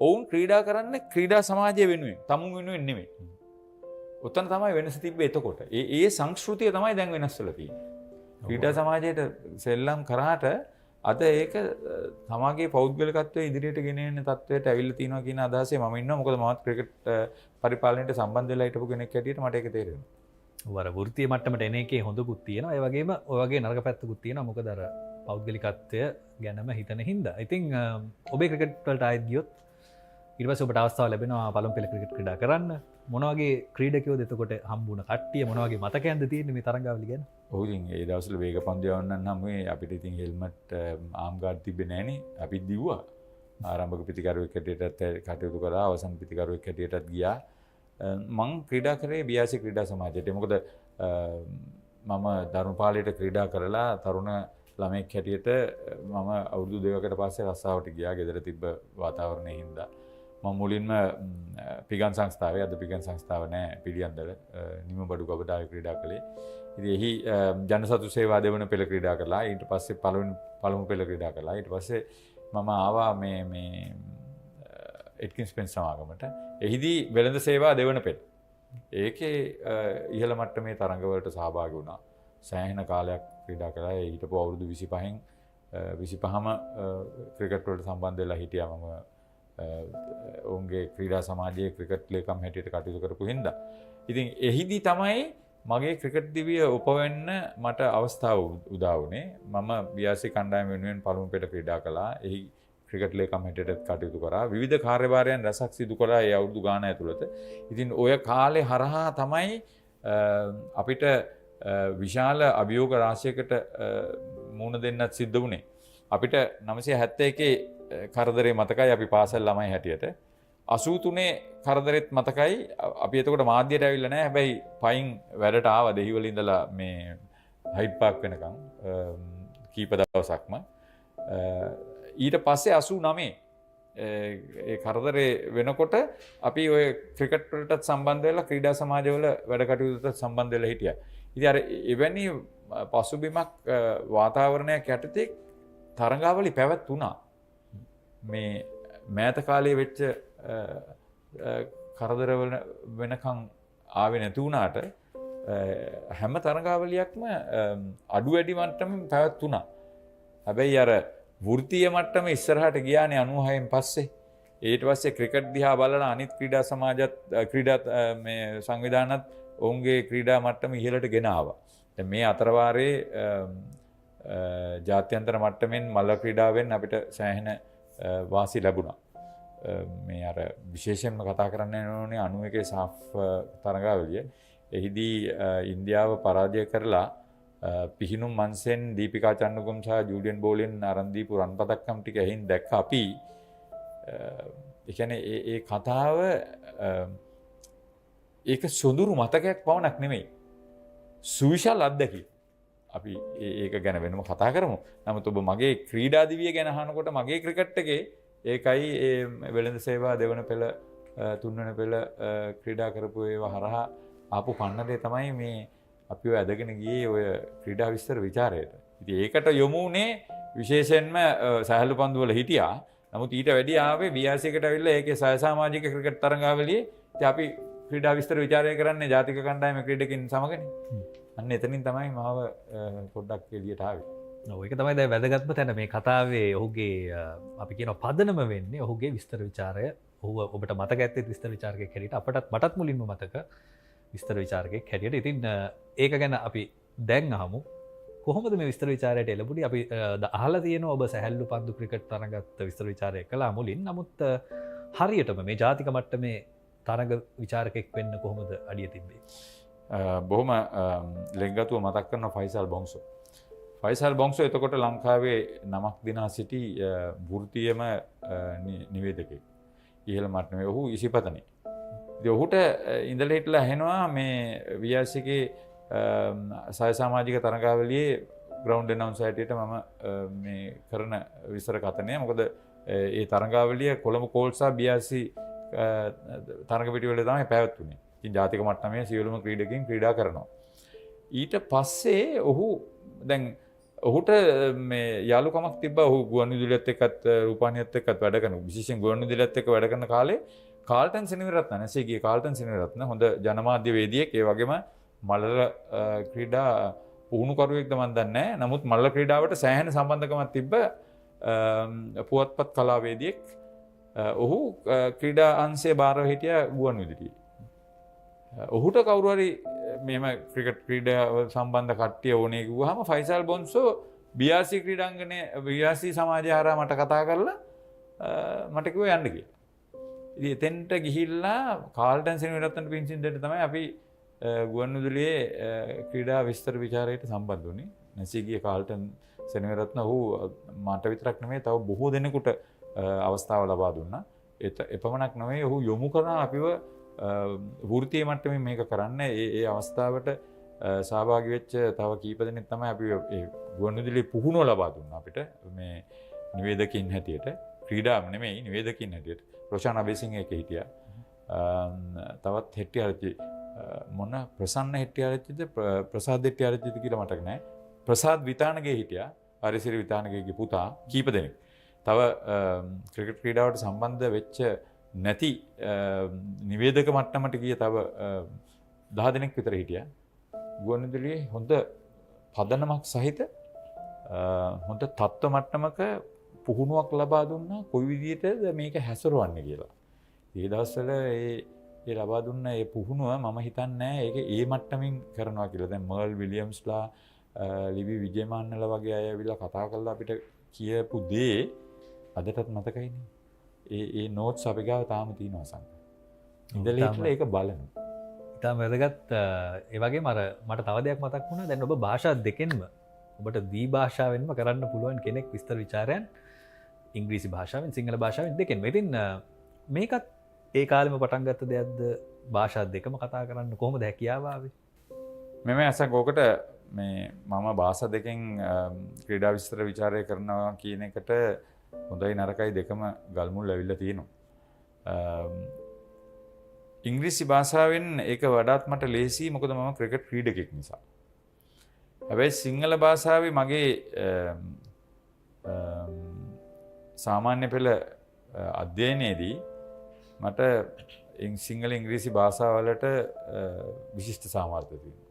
ඔවුන් ක්‍රීඩා කරන්නේ ක්‍රීඩා සමාජය වෙනුවෙන්, තමුන් වෙනුවෙන් නෙමෙයි. උතන තමයි වෙනස තිබ්බේ එතකොට. ඒ සංස්කෘතිය තමයි දැන් වෙනස් වෙලා තියෙන්නේ. ක්‍රීඩා සමාජයට සෙල්ලම් කරාට අද ඒක තමාගේ පෞද්ගලිකත්වයේ ඉදිරියට ගෙන යන තත්වයට ඇවිල්ලා තියෙනවා කියන අදහසේ මම ඉන්නවා. මොකද මමත් ක්‍රිකට් පරිපාලනයට සම්බන්ධ වෙලා හිටපු කෙනෙක් හැටියට මට ඒක තේරෙනවා. වර වෘත්තීය මට්ටමට එන එකේ හොඳකුත් තියෙනවා. ඒ වගේම ඔය වගේ නරක පැත්තකුත් තියෙනවා. මොකද අර පෞද්ගලිකත්වය ගැනම හිතන හින්දා. ඉතින් ඔබේ ක්‍රිකට් වලට ආයෙත් ගියොත් ඊට පස්සේ ඔබට අවස්ථාව ලැබෙනවා පළමු පෙළ ක්‍රිකට් ක්‍රීඩා කරන්න. මොන වගේ ක්‍රීඩකයෝද එතකොට හම්බුණ කට්ටිය මොන වගේ මතකයන්ද තියෙන්නේ මේ තරඟාවලි ගැන? ඔව් ඉතින් ඒ දවස්වල වේග පන්දු යවන්නන් නම් මේ අපිට ඉතින් හෙල්මට් ආම් ගාඩ් තිබ්බේ නැහනේ. අපි දිව්වා. ආරම්භක පිටිකරුවෙක් හැටියටත් කටයුතු කරා. අවසන් පිටිකරුවෙක් හැටියටත් ගියා. මං ක්‍රීඩා කරේ BRC ක්‍රීඩා සමාජයට. මොකද මම දරුණුපාලයට ක්‍රීඩා කරලා තරුණ ළමෙක් හැටියට මම අවුරුදු 2කට පස්සේ රස්සාවට ගියා. ගෙදර තිබ්බ වාතාවරණය හින්දා. මම මුලින්ම පිගන් සංස්ථාවේ අද පිගන් සංස්ථාව නැහැ පිළියන්දල නිමබඩු ගබඩාවේ ක්‍රීඩා කළේ. ඉතින් එහි ජනසතු සේවා දෙවන පෙළ ක්‍රීඩා කළා. ඊට පස්සේ පළමු පෙළ ක්‍රීඩා කළා. ඊට පස්සේ මම ආවා මේ එට්කින්ස් පෙන් සමාගමට. එහිදී වෙළඳ සේවා දෙවන පෙළ. ඒකේ ඉහළ මට්ටමේ තරඟවලට සහභාගී වුණා. සෑහෙන කාලයක් ක්‍රීඩා කළා. ඒ හිටපු අවුරුදු 25ම ක්‍රිකට් වලට සම්බන්ධ වෙලා හිටියා මම. ඔවුන්ගේ ක්‍රීඩා සමාජයේ ක්‍රිකට් ලේකම් හැටියට කටයුතු කරපු හින්දා. ඉතින් එහිදී තමයි මගේ ක්‍රිකට් දිවිය උපවෙන්න මට අවස්ථාව උදා වුණේ. මම BRC කණ්ඩායම වෙනුවෙන් පළමු පෙළ ක්‍රීඩා කළා. එහි ක්‍රිකට් ලේකම් හැටියට කටයුතු කරා. විවිධ කාර්යභාරයන් රැසක් සිදු කළා ඒ අවුරුදු ගාන ඇතුළත. ඉතින් ඔය කාලේ හරහා තමයි අපිට විශාල අභියෝග රාශියකට මුහුණ දෙන්නත් සිද්ධ වුණේ. අපිට 971 කරදරේ මතකයි අපි පාසල් ළමයි හැටියට. 83 කරදරෙත් මතකයි. අපි එතකොට මාධ්‍යයට ඇවිල්ලා නැහැ. හැබැයි පයින් වැඩට ආවා දෙහිවල ඉඳලා මේ හයිඩ් පාක් වෙනකන් කීප දවසක්ම. ඊට පස්සේ 89 ඒ කරදරේ වෙනකොට අපි ඔය ක්‍රිකට් වලටත් සම්බන්ධ වෙලා ක්‍රීඩා සමාජවල වැඩ කටයුතුට සම්බන්ධ වෙලා හිටියා. ඉතින් අර එවැනි පසුබිමක් වාතාවරණයක් යටතේ තරඟාවලි පැවැත්ුණා. මේ මෑත කාලයේ වෙච්ච කරදර වෙනකන් ආවේ නැති වුණාට හැම තරඟාවලියක්ම අඩු වැඩි මට්ටමින් පැවැත්ුණා. හැබැයි අර වෘත්තීය මට්ටම ඉස්සරහට ගියානේ 96න් පස්සේ. ඊට පස්සේ ක්‍රිකට් දිහා බලලා අනිත් ක්‍රීඩා සමාජත් ක්‍රීඩා මේ සංවිධානත් ඔවුන්ගේ ක්‍රීඩා මට්ටම ඉහළට ගෙන ආවා. දැන් මේ අතරවාරේ ජාත්‍යන්තර මට්ටමින් මල්ල ක්‍රීඩාවෙන් අපිට සෑහෙන වාසි ලැබුණා. මේ අර විශේෂයෙන්ම කතා කරන්න ඕනේ 91 සාෆ් තරඟාවලිය. එහිදී ඉන්දියාව පරාජය කරලා පිහිනුම් මන්සෙන් දීපිකා චන්නුගම් සහ ජූලියන් බෝලෙන් අරන් දීපු රන් පදක්කම් ටික එහින් දැක්ක අපි ඒ කියන්නේ ඒ කතාව ඒක සොඳුරු මතකයක් පවණක් නෙමෙයි. සුවිශාල අත්දැකීම්. අපි ඒක ගැන වෙනම කතා කරමු. නමුත් ඔබ මගේ ක්‍රීඩා දිවිය ගැන අහනකොට මගේ ක්‍රිකට් එකේ ඒකයි ඒ වෙළඳ සේවා දෙවන පෙළ තුන්වන පෙළ ක්‍රීඩා කරපු ඒවා හරහා ආපු පන්නරේ තමයි මේ අපි ඔය ඇදගෙන ගියේ ඔය ක්‍රීඩා විස්තර ਵਿਚාරයට. ඉතින් ඒකට යොමු වුණේ විශේෂයෙන්ම සහැල්ලු පන්දු වල හිටියා. නමුත් ඊට වැඩි ආවේ VRC එකට ඇවිල්ලා ඒකේ සහ සමාජික ක්‍රිකට් තරඟාවලියේ ඉතින් අපි ක්‍රීඩා විස්තර ਵਿਚාරය කරන්නේ ජාතික කණ්ඩායමේ ක්‍රීඩකින් සමගනේ. අන්න එතනින් තමයි මාව පොඩ්ඩක් එළියට ආවේ. ඔව් ඒක තමයි දැන් වැදගත්ම තැන මේ කතාවේ ඔහුගේ අපි කියන පදනම වෙන්නේ ඔහුගේ විස්තර ਵਿਚාරය. ඔහුව ඔබට මතක ඇත්තේ විස්තර ਵਿਚාරකයෙක් හැටියට මටත් මුලින්ම මතක විස්තර ਵਿਚාරකයෙක් හැටියට. ඉතින් ඒක ගැන අපි දැන් අහමු. කොහොමද මේ විස්තර ਵਿਚාරයට එළඹුණේ? අපි අහලා තියෙනවා ඔබ සැහැල්ලු පන්දු ක්‍රිකට් තරඟත් විස්තර ਵਿਚාරය කළා මුලින්. නමුත් හරියටම මේ ජාතික මට්ටමේ තරඟ ਵਿਚාරකයෙක් වෙන්න කොහොමද අඩිය තිබ්බේ? බොහොම ලෙන්ගතුව මතක් කරන ෆයිසල් බොන්සෝ. ෆයිසල් බොන්සෝ එතකොට ලංකාවේ නමක් දිනා සිටි වෘත්තීයම නිවේදකයෙක්. ඉහළ මට්ටමේ ඔහු 25 නේ. ඉතින් ඔහුට ඉඳලා හිටලා ඇහෙනවා මේ VRCගේ සය සමාජික තරඟාවලියේ ග්‍රවුන්ඩ් ඇනවුන්සර් හැටියට මම මේ කරන විස්තර කතනය. මොකද ඒ තරඟාවලිය කොළඹ කෝල්සා BRC තරඟ පිටිවල තමයි පැවැත්වුනේ. ඉතින් ජාතික මට්ටමේ සියලුම ක්‍රීඩකින් ක්‍රීඩා කරනවා. ඊට පස්සේ ඔහු දැන් ඔහුට මේ යාළුකමක් තිබ්බා. ඔහු ගුවන්විදුලියත් එක්කත් රූපවාහිනියත් එක්කත් වැඩ කරන විශේෂයෙන් ගුවන්විදුලියත් එක්ක වැඩ කරන කාලේ කාල්ටන් සෙනවිරත්න නැසීගේ කාල්ටන් සෙනවිරත්න හොඳ ජනමාධ්‍යවේදියෙක්. ඒ වගේම මල්ල ක්‍රීඩා පුහුණුකරුවෙක්ද මන් දන්නේ නැහැ. නමුත් මල්ල ක්‍රීඩාවට සෑහෙන සම්බන්ධකමක් තිබ්බ පුවත්පත් කලාවේදියෙක්. ඔහු ක්‍රීඩා අංශයේ බාරව හිටියා ගුවන්විදුලියේ. ඔහුට කවුරු හරි මෙහෙම ක්‍රිකට් ක්‍රීඩාව සම්බන්ධ කට්ටිය ඕනේ කිව්වහම ෆයිසල් බොන්සෝ BRC ක්‍රීඩාංගණයේ BRC සමාජය හරහා මට කතා කරලා මට කිව්වා යන්න කියලා. ඉතින් එතෙන්ට ගිහිල්ලා කාල්ටන් සෙනවිරත්නට පින්සින් දෙන්න තමයි අපි ගුවන්විදුලියේ ක්‍රීඩා විස්තර ਵਿਚාරයට සම්බන්ධ වුණේ. නැසීගේ කාල්ටන් සෙනවිරත්න ඔහු මට විතරක් නෙමෙයි තව බොහෝ දෙනෙකුට අවස්ථාව ලබා දුන්නා. එපමණක් නෙමෙයි ඔහු යොමු කරා අපිව වෘත්තීය මට්ටමින් මේක කරන්න. ඒ අවස්ථාවට සහභාගී වෙච්ච තව කීප දෙනෙක් තමයි අපි ඒ ගුවන්විදුලියේ පුහුණුව ලබා දුන්නා අපිට මේ නිවේදකින් හැටියට. ක්‍රීඩාම නෙමෙයි නිවේදකින් හැටියට. රොෂාන් අබේසිංහ එක හිටියා. තවත් හෙට්ටිආරච්චි මොන ප්‍රසන්න හෙට්ටිආරච්චිද ප්‍රසාද් හෙට්ටිආරච්චිද කියලා මතක නැහැ. ප්‍රසාද් විතානගේ හිටියා. හරිසිරි විතානගේගේ පුතා කීප දෙනෙක්. තව ක්‍රිකට් ක්‍රීඩාවට සම්බන්ධ වෙච්ච නැති නිවේදක මට්ටමට ගිය තව 10 දෙනෙක් විතර හිටියා. ගුවන්විදුලියේ හොඳ පදනමක් සහිත හොඳ තත්ත්ව මට්ටමක පුහුණුවක් ලබා දුන්නා කොයි විදිහටද මේක හැසිරවන්නේ කියලා. ඒ දවස්වල ඒ ලබා දුන්න ඒ පුහුණුව මම හිතන්නේ ඒක ඒ මට්ටමින් කරනවා කියලා. දැන් මර්ල් විලියම්ස්ලා ලිවි විජේමාන්නලා වගේ අය ඇවිල්ලා කතා කරලා අපිට කියපු දේ අදටත් මතකයිනේ. ඒ නෝට්ස් අපි ගාව තාම තියෙනවා සංක. ඉඳලා හිටලා ඒක බලනවා. ඉතාලම වැදගත්. ඒ වගේම මට තව දෙයක් මතක් වුණා. දැන් ඔබ භාෂා දෙකෙන්ම ඔබට දී භාෂාවෙන්ම කරන්න පුළුවන් කෙනෙක් විස්තර ਵਿਚාරයන් ඉංග්‍රීසි භාෂාවෙන් සිංහල භාෂාවෙන් දෙකෙන්ම. ඉතින් මේකත් ඒ කාලෙම පටන් ගත්ත දෙයක්ද? භාෂා දෙකම කතා කරන්න කොහොමද හැකියාව ආවේ? මම අසක් ඕකට මේ මම භාෂා දෙකෙන් ක්‍රීඩා විස්තර ਵਿਚාරය කරනවා කියන එකට හොඳයි නරකයි දෙකම ගල්මුල් ඇවිල්ලා තියෙනවා. ඉංග්‍රීසි භාෂාවෙන් ඒක වඩාත් මට ලේසි මොකද මම ක්‍රිකට් ක්‍රීඩකෙක් නිසා. හැබැයි සිංහල භාෂාවේ මගේ සාමාන්‍ය පෙළ අධ්‍යයනයේදී මට සිංහල ඉංග්‍රීසි භාෂාවලට විශිෂ්ට සාමර්ථ්‍ය තියෙනවා.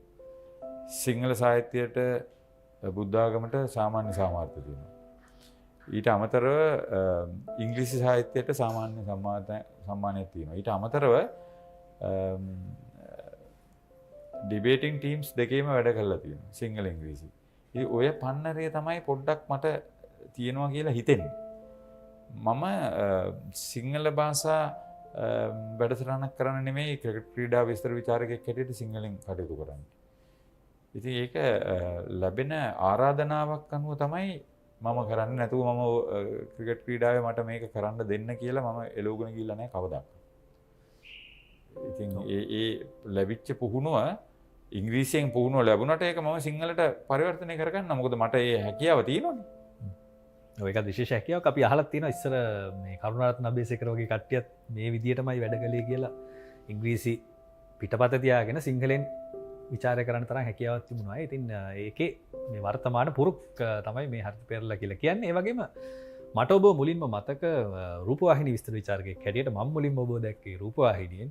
සිංහල සාහිත්‍යයට බුද්ධ ආගමට සාමාන්‍ය සාමර්ථ්‍ය තියෙනවා. ඊට අමතරව ඉංග්‍රීසි සාහිත්‍යයට සාමාන්‍ය සම්මානයක් තියෙනවා. ඊට අමතරව ඩිබේටිං ටීම්ස් දෙකේම වැඩ කරලා තියෙනවා සිංහල ඉංග්‍රීසි. ඉතින් ඔය පන්නරය තමයි පොඩ්ඩක් මට තියෙනවා කියලා හිතෙන්නේ. මම සිංහල භාෂා වැඩසටහනක් කරන්න නෙමෙයි ක්‍රීඩා විස්තර විචාරකයෙක් හැටියට සිංහලෙන් කටයුතු කරන්නේ. ඉතින් ඒක ලැබෙන ආරාධනාවක් අනුව තමයි මම කරන්නේ. නැතුව මම ක්‍රිකට් ක්‍රීඩාවේ මට මේක කරන්න දෙන්න කියලා මම එළවගෙන ගිහිල්ලා නැහැ කවදාවත්. ඉතින් ඒ ලැබිච්ච පුහුණුව ඉංග්‍රීසියෙන් පුහුණුව ලැබුණට ඒක මම සිංහලට පරිවර්තනය කරගන්න. මොකද මට ඒ හැකියාව තියෙනවනේ. ඔයක විශේෂ හැකියාවක් අපි අහලත් තියෙනවා ඉස්සර මේ කරුණාරත්න අබේසේකර වගේ කට්ටියත් මේ විදියටමයි වැඩ කළේ කියලා ඉංග්‍රීසි පිටපත තියාගෙන සිංහලෙන් විචාරය කරන්න තරම් හැකියාවක් තිබුණා. ඉතින් ඒකේ මේ වර්තමාන පුරුක් තමයි මේ හරිත පෙරලා කියලා කියන්නේ. ඒ වගේම මට ඔබ මුලින්ම මතක රූපවාහිනී විස්තර විචාරකයෙක් හැටියට මම මුලින්ම ඔබ දැක්කේ රූපවාහිනියෙන්.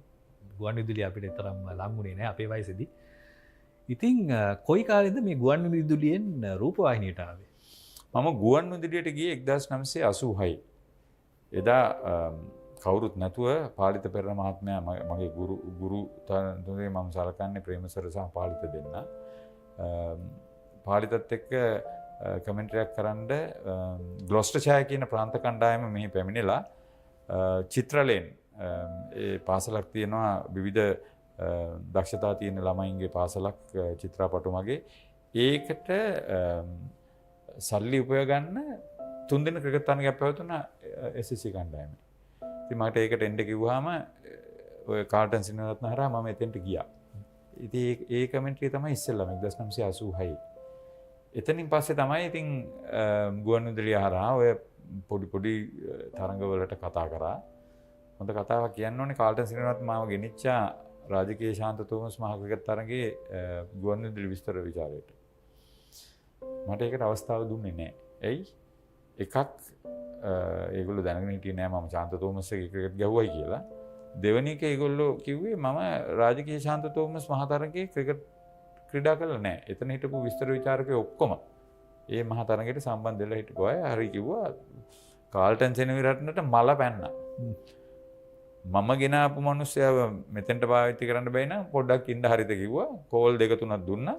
ගුවන් විදුලිය අපිට තරම් ලංුනේ නැහැ අපේ වයසේදී. ඉතින් කොයි කාලෙද මේ ගුවන් විදුලියෙන් රූපවාහිනියට ආවේ? මම ගුවන් විදුලියට ගියේ 1986. එදා කවුරුත් නැතුව පාලිත පෙරණ මහත්මයා මගේ ගුරු තුනේ මම සලකන්නේ ප්‍රේමසර සහ පාලිත දෙන්න. පාලිතත් එක්ක කමෙන්ටරියක් කරන්න ග්ලොස්ටර් ඡාය කියන ප්‍රාන්ත කණ්ඩායම මෙහි පැමිණිලා චිත්‍රලෙන් ඒ පාසලක් තියෙනවා විවිධ දක්ෂතා තියෙන ළමයින්ගේ පාසලක් චිත්‍රපට මගේ ඒකට සල්ලි උපය ගන්න 3 දින ක්‍රිකට් තරගයක් පැවතුණා SSC කණ්ඩායමේ. ඉතින් මට ඒකට එන්න කිව්වහම ඔය කාල්ටන් සිනරත්න හරහා මම එතෙන්ට ගියා. ඉතින් ඒ කමෙන්ටරි තමයි ඉස්සෙල්ලාම 1986. එතනින් පස්සේ තමයි ඉතින් ගුවන් විදුලිය හරහා ඔය පොඩි තරඟවලට කතා කරා. හොඳ කතාවක් කියන්න ඕනේ කාල්ටන් සිනරත්න මාව ගෙනිච්චා රාජකීය ශාන්ත තෝමස් මහ ක්‍රිකට් තරගයේ ගුවන් විදුලි විස්තර විචාරයට. මට ඒකට අවස්ථාව දුන්නේ නැහැ. ඇයි? එකක් ඒගොල්ලෝ දැනගෙන හිටියේ නෑ මම ශාන්ත තෝමස් එක ක්‍රිකට් ගැහුවයි කියලා. දෙවෙනි එක ඒගොල්ලෝ කිව්වේ මම රාජකීය ශාන්ත තෝමස් මහ තරගයේ ක්‍රිකට් ක්‍රීඩා කළා නෑ. එතන හිටපු විස්තර විචාරකයෝ ඔක්කොම ඒ මහ තරගයට සම්බන්ධ වෙලා හිටපු අය හරි කිව්වා කාල්ටන් සෙනවිරත්නට මල පැන්නා. මම ගෙනාපු මිනිස්සයව මෙතෙන්ට පාවිච්චි කරන්න බැයි නම් පොඩ්ඩක් ඉන්න හරිද කිව්වා. කෝල් 2-3ක් දුන්නා.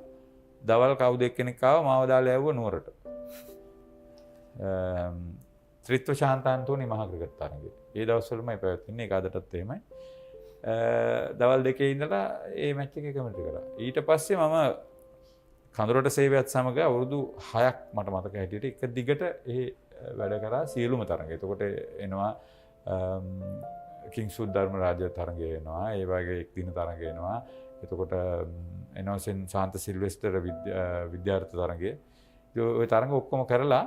දවල් කවුද එක්කෙනෙක් ආවා මාව දාලා යවුවා නුවරට. ත්‍රිත්ව ශාන්තාන්තෝනි මහ ක්‍රිකට් තරගය. ඒ දවස්වලමයි පැවැත්වෙන්නේ. ඒක අදටත් එහෙමයි. දවල් 2 ඉඳලා ඒ මැච් එකේ කමෙන්ටරි කරා. ඊට පස්සේ මම කඳුරට සේවයත් සමග අවුරුදු 6ක් මට මතක හැටියට එක දිගට ඒ වැඩ කරා සියලුම තරඟ. එතකොට එනවා කිංස්වුඩ් ධර්මරාජ තරඟය එනවා. ඒ වගේ එක් දින තරඟ එනවා. එතකොට එනවා ශාන්ත සිල්වෙස්ටර් විද්‍යාර්ථ තරඟය. ඔය තරඟ ඔක්කොම කරලා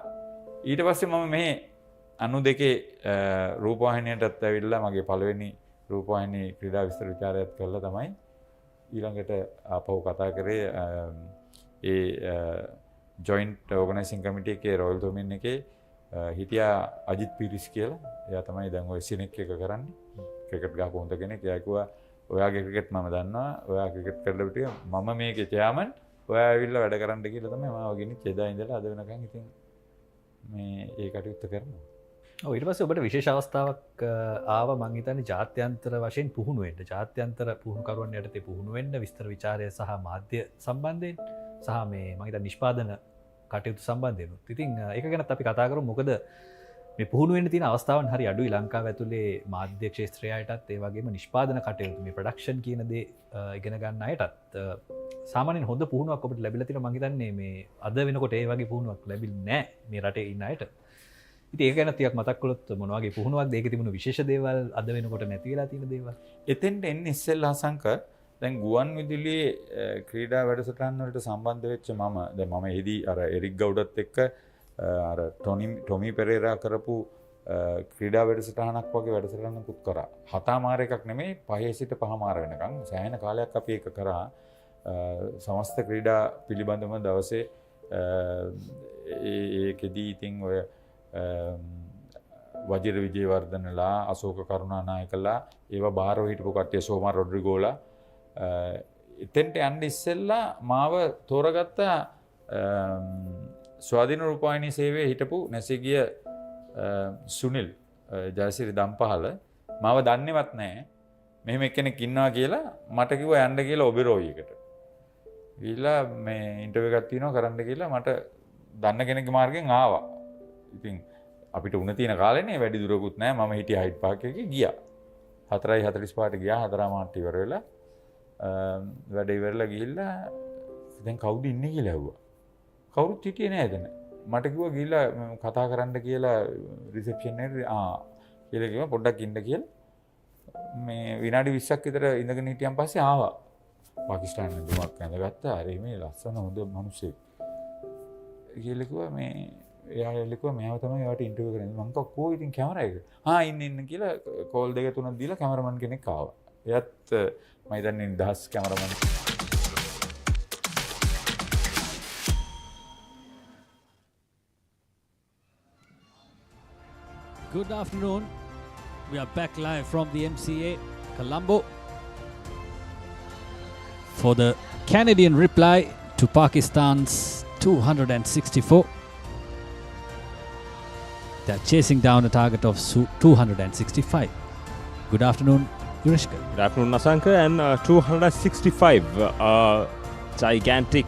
ඊට පස්සේ මම මේ 92 රූපවාහිනියටත් ඇවිල්ලා මගේ පළවෙනි රූපවාහිනී ක්‍රීඩා විස්තර විචාරයත් කළා තමයි ඊළඟට ආපහු කතා කරේ ඒ ජොයින්ට් ඕගනයිසිං කමිටි එකේ රොයල් ඩොමින් එකේ හිටියා අජිත් පීරිස් කියලා. එයා තමයි දැන් ඔය සිනෙක් එක කරන්නේ. ක්‍රිකට් ගහපු හොඳ කෙනෙක්. එයා කිව්වා ඔයාගේ ක්‍රිකට් මම දන්නවා. ඔයා ක්‍රිකට් කරලා පිටිය මම මේකේ චෙයාමන්. ඔයා ඇවිල්ලා වැඩ කරන්න කියලා තමයි මාව ගෙනිච්ච එදා ඉඳලා අද වෙනකන් ඉතින් මේ ඒ කටයුත්ත කරනවා. ඔව් ඊට පස්සේ ඔබට විශේෂ අවස්ථාවක් ආවා මං හිතන්නේ ජාත්‍යන්තර වශයෙන් පුහුණු වෙන්න. ජාත්‍යන්තර පුහුණුකරුවන් යටතේ පුහුණු වෙන්න විස්තර විචාරය සහ මාධ්‍ය සම්බන්ධයෙන් සහ මේ මං හිතන්නේ නිෂ්පාදන කටයුතු සම්බන්ධයෙන්. ඉතින් ඒක ගැනත් අපි කතා කරමු. මොකද මේ පුහුණු වෙන්න තියෙන අවස්ථාවන් හරි අඩුයි ලංකාව ඇතුලේ මාධ්‍ය ක්ෂේත්‍රයටත් ඒ වගේම නිෂ්පාදන කටයුතු මේ ප්‍රොඩක්ෂන් කියන දේ ඉගෙන ගන්න අයටත් සාමාන්‍යයෙන් හොඳ පුහුණුවක් ඔබට ලැබිලා තියෙනවා. මං හිතන්නේ මේ අද වෙනකොට ඒ වගේ පුහුණුවක් ලැබිලා නැහැ මේ රටේ ඉන්න අයට. ඉතින් ඒක ගැන ටිකක් මතක් කළොත් මොන වගේ පුහුණුවක්ද ඒකේ තිබුණු විශේෂ දේවල් අද වෙනකොට නැති වෙලා තියෙන දේවල්? එතෙන්ට එන්නේ ඉස්සෙල්ලා සංකර් දැන් ගුවන් විදුලියේ ක්‍රීඩා වැඩසටහන් වලට සම්බන්ධ වෙච්ච මම එහිදී අර එරික් ගවුඩත් එක්ක අර ටොමි පෙරේරා කරපු ක්‍රීඩා වැඩසටහනක් වගේ වැඩසටහනකුත් කරා. 7 මාර එකක් නෙමෙයි 5 සිට 5 මාර වෙනකන් සෑහෙන කාලයක් අපි ඒක කරා. සමස්ත ක්‍රීඩා පිළිබඳව දවසේ ඒකෙදී ඉතින් ඔය වජිර විජේවර්ධනලා අශෝක කරුණානායකලා ඒවා බාරව හිටපු කට්ටිය සෝමා රොඩ්රිගෝලා එතෙන්ට යන්න ඉස්සෙල්ලා මාව තෝරගත්ත ස්වාධීන රූපවාහිනී සේවයේ හිටපු නැසීගිය සුනිල් ජයසිරි දම්පහල මාව දන්නේවත් නැහැ. මෙහෙම එක්කෙනෙක් ඉන්නවා කියලා මට කිව්වා යන්න කියලා ඔබෙරෝයි එකට. ගිහිල්ලා මේ ඉන්ටර්විව් එකක් තියෙනවා කරන්න කියලා මට දන්න කෙනෙක්ගේ මාර්ගෙන් ආවා. ඉතින් අපිට උණ තියෙන කාලේනේ වැඩි දුරකුත් නැහැ. මම හිටියා හයිඩ් පාක් එකේ ගියා. 4:45ට ගියා 4:00 ඉවර වෙලා වැඩ ඉවරලා ගිහිල්ලා දැන් කවුද ඉන්නේ කියලා ඇහුවා. කවුරුත් හිටියේ නැහැ එතන. මට කිව්වා ගිහිල්ලා කතා කරන්න කියලා රිසෙප්ෂන් එකට කියලා කිව්වා පොඩ්ඩක් ඉන්න කියලා. මේ විනාඩි 20ක් විතර ඉඳගෙන හිටියන් පස්සේ ආවා. පාකිස්තාන ඇඳුමක් ඇඳගත්තා. අර මේ ලස්සන හොඳ මිනිස්සෙක්. කියලා කිව්වා මේ එයා එල්ලුවා මෙයාව තමයි ඔයාට ඉන්ටර්වියු කරන්නේ. මං කිව්වා කෝ ඉතින් කැමරා එක. ඉන්න කියලා කෝල් දෙක තුනක් දීලා කැමරාමන් කෙනෙක් ආවා. එයත් මම හිතන්නේ දහස් කැමරාමන්. Good afternoon. We are back live from the MCA Colombo for the Canadian reply to Pakistan's 264. They're chasing down a target of 265. Good afternoon, Yurishka. Good afternoon, Nasanka. And 265, gigantic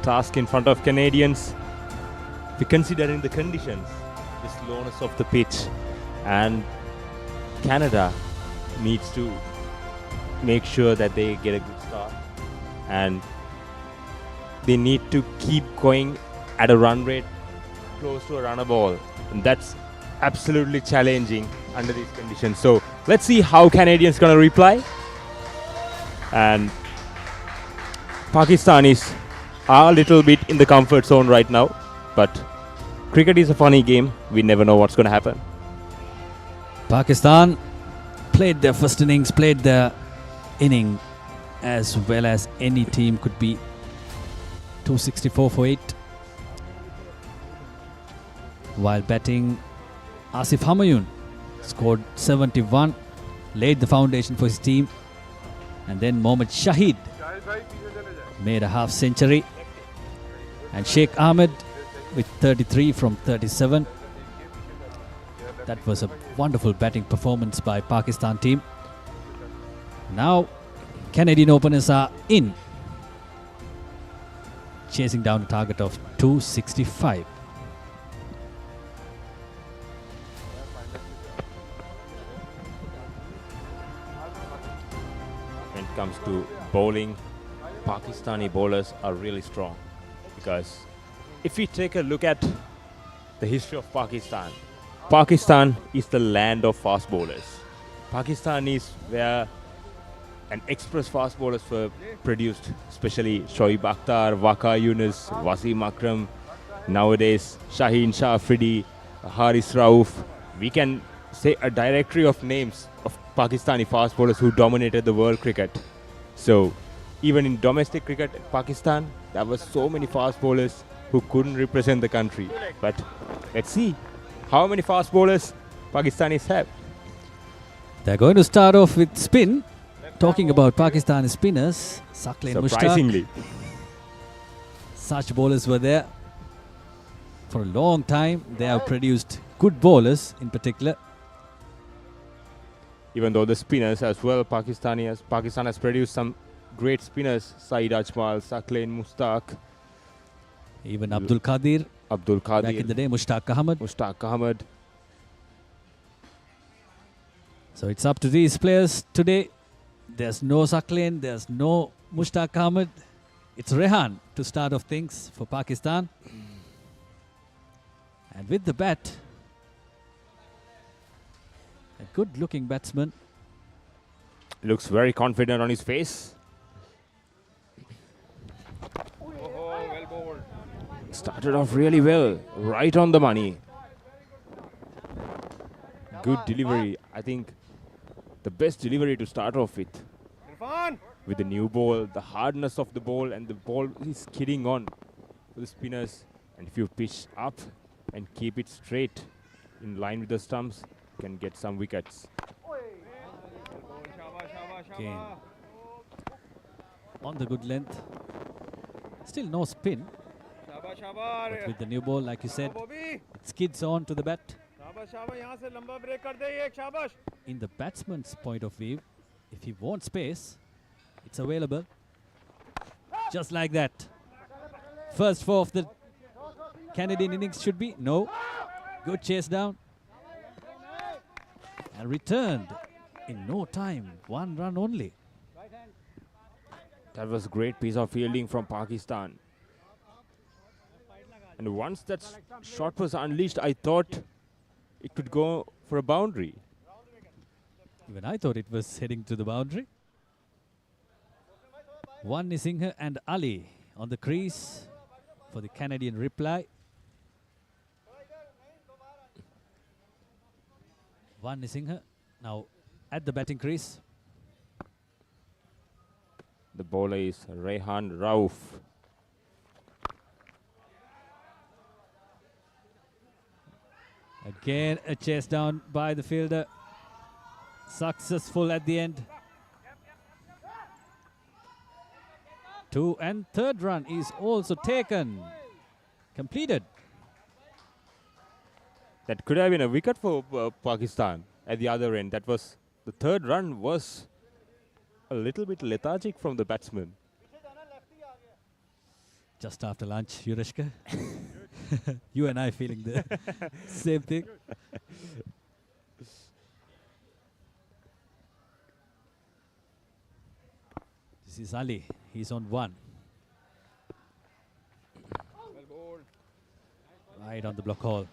task in front of Canadians. We're considering the conditions, the slowness of the pitch, and Canada needs to make sure that they get a good start, and they need to keep going at a run rate close to a runner ball, and that's absolutely challenging under these conditions. So let's see how Canadians gonna reply. And Pakistanis are a little bit in the comfort zone right now, but cricket is a funny game. We never know what's gonna happen. Pakistan played their first innings, played their inning as well as any team could be. 264 for 8. While batting, Asif Humayun scored 71, laid the foundation for his team. And then Mohammad Shahid made a half century. And Sheikh Ahmed with 33 from 37. That was a wonderful batting performance by Pakistan team. Now Canadian openers are in, chasing down a target of 265. When it comes to bowling, Pakistani bowlers are really strong, because if we take a look at the history of Pakistan, Pakistan is the land of fast bowlers. Pakistan is where an express fast bowlers were produced, especially Shoaib Akhtar, Waqar Yunus, Wasim Akram, nowadays Shaheen Shah Afridi, Haris Rauf. We can say a directory of names of Pakistani fast bowlers who dominated the world cricket. So even in domestic cricket, Pakistan, there were so many fast bowlers who couldn't represent the country. But let's see how many fast bowlers Pakistanis have. They're going to start off with spin. Talking about Pakistani spinners, Saqlain Surprisingly, such bowlers were there for a long time. They have produced good bowlers in particular. Even though the spinners as well, Pakistan has produced some great spinners. Saeed Ajmal, Saqlain Mushtaq. Even Abdul Qadir. Back in the day, Mushtaq Ahmed. So it's up to these players today. There's no Saqlain, there's no Mushtaq Ahmed. It's Rehan to start off things for Pakistan. And with the bat, a good looking batsman. Looks very confident on his face. Started off really well, right on the money. Good delivery. I think the best delivery to start off with. With the new ball, the hardness of the ball, and the ball is skidding on for the spinners. And if you pitch up and keep it straight in line with the stumps, you can get some wickets. Again, on the good length. Still no spin. But with the new ball, like you said, it skids on to the bat. In the batsman's point of view, if he wants space, it's available. Just like that. First four of the Canadian innings should be. No. Good chase down. And returned in no time. 1 run only. That was a great piece of fielding from Pakistan. And once that shot was unleashed, I thought it could go for a boundary. Even I thought it was heading to the boundary. One Nisinghe and Ali on the crease for the Canadian reply. One Nisinghe now at the batting crease. The bowler is Rehan Rauf. Again a chase down by the fielder. Successful at the end. 2 and third run is also taken. Completed. That could have been a wicket for Pakistan at the other end. That was the third run was a little bit lethargic from the batsman. Just after lunch, Yureshka. You and I feeling the same thing. This is Ali. He's on 1. Right on the block hole.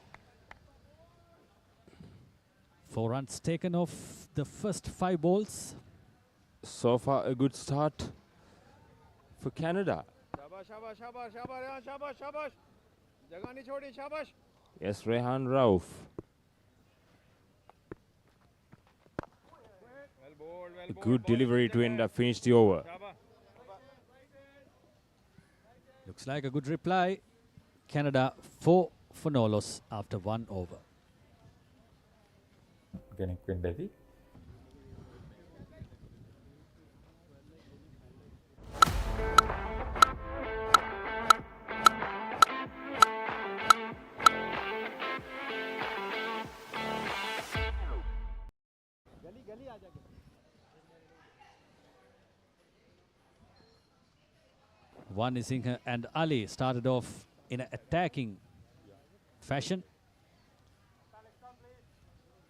4 runs taken off the first 5 balls. So far, a good start for Canada. Yes, Rehan Rauf. A good delivery to end up finish the over. Looks like a good reply. Canada 4 for no loss after 1 over. කෙනෙක් වෙන්න ඇති. One Nisinghe and Ali started off in an attacking fashion.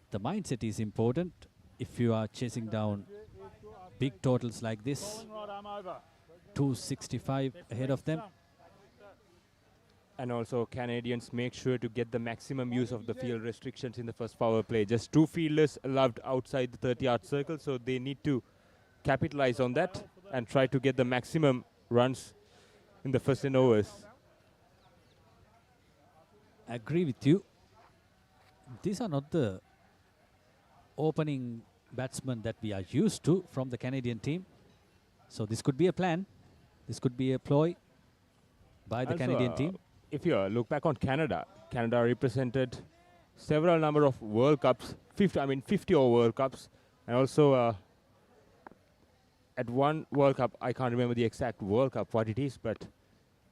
The mindset is important if you are chasing down big totals like this. 265 ahead of them. And also Canadians make sure to get the maximum use of the field restrictions in the first power play. Just 2 fielders allowed outside the 30-yard circle, so they need to capitalize on that and try to get the maximum runs in the first 10 overs. I agree with you. These are not the opening batsmen that we are used to from the Canadian team. So this could be a plan. This could be a ploy by the Canadian team. If you look back on Canada, Canada represented several number of World Cups, 50 over World Cups, and also at one World Cup, I can't remember the exact World Cup what it is, but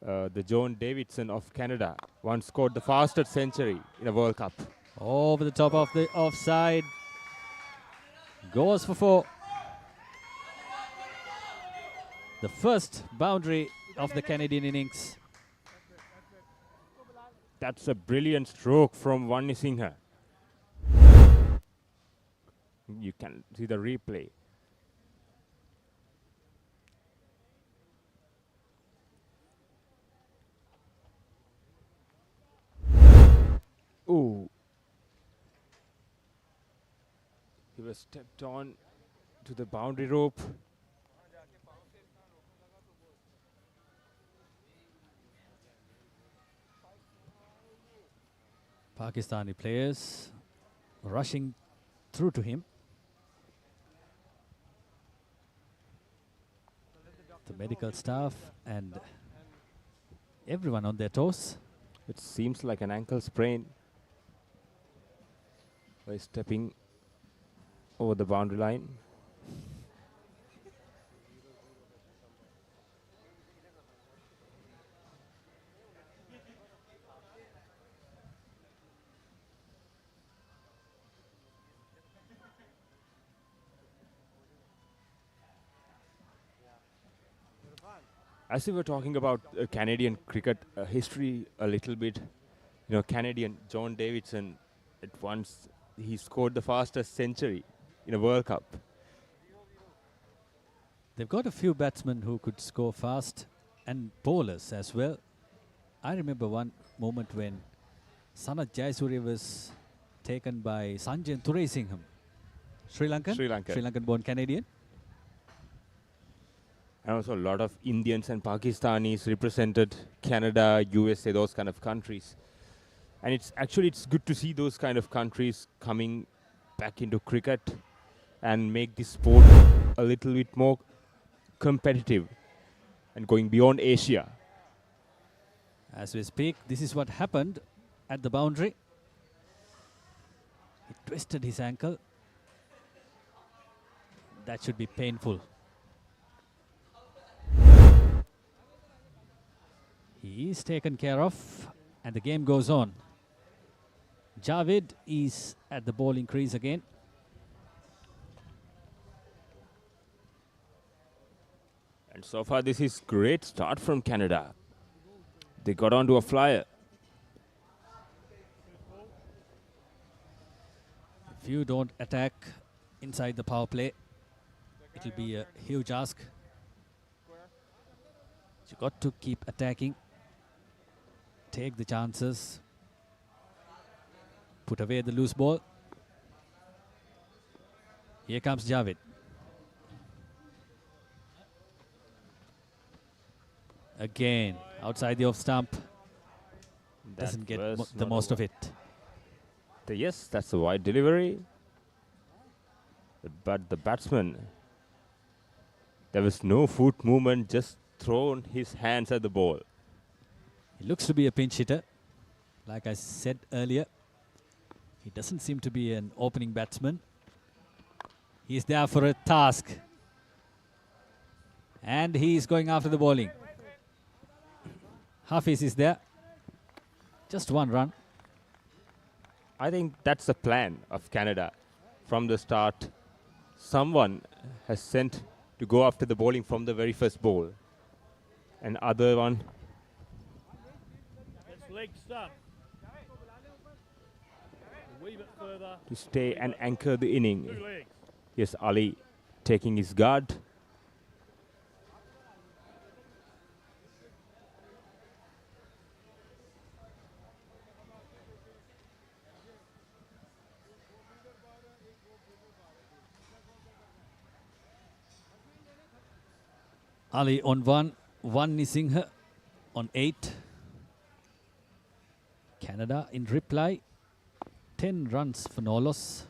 the John Davidson of Canada once scored the fastest century in a World Cup. Over the top of the offside. Goes for 4. The first boundary of the Canadian innings. That's a brilliant stroke from One Nisinghe. You can see the replay. Ooh. He was stepped on to the boundary rope. Pakistani players rushing through to him. The medical staff and everyone on their toes. It seems like an ankle sprain by stepping over the boundary line. As we were talking about Canadian cricket history a little bit, you know, Canadian John Davidson, at once he scored the fastest century in a World Cup. They've got a few batsmen who could score fast and bowlers as well. I remember one moment when Sanath Jayasuriya was taken by Sanjayan Thuresingham, Sri Lankan, Sri Lanka. Sri Lankan born Canadian. And also a lot of Indians and Pakistanis represented Canada, USA, those kind of countries. And it's good to see those kind of countries coming back into cricket and make this sport a little bit more competitive and going beyond Asia. As we speak, this is what happened at the boundary. He twisted his ankle. That should be painful. He is taken care of and the game goes on. Javed is at the bowling crease again. And so far this is great start from Canada. They got onto a flyer. If you don't attack inside the power play, it will be a huge ask. You got to keep attacking. Take the chances. Put away the loose ball. Here comes Javed. Again, outside the off stump. Doesn't get the most of it. Yes, that's a wide delivery. But the batsman, there was no foot movement, just thrown his hands at the ball. He looks to be a pinch hitter. Like I said earlier, he doesn't seem to be an opening batsman. He's there for a task. And he's going after the bowling. Hafiz is there. Just one run. I think that's the plan of Canada. From the start, someone has sent to go after the bowling from the very first ball. And other one Leg stump. A wee bit further. to stay and anchor the inning. 2 legs. Yes, Ali taking his guard. Ali on 1 Nisingha on 8. Canada in reply, 10 runs for no loss.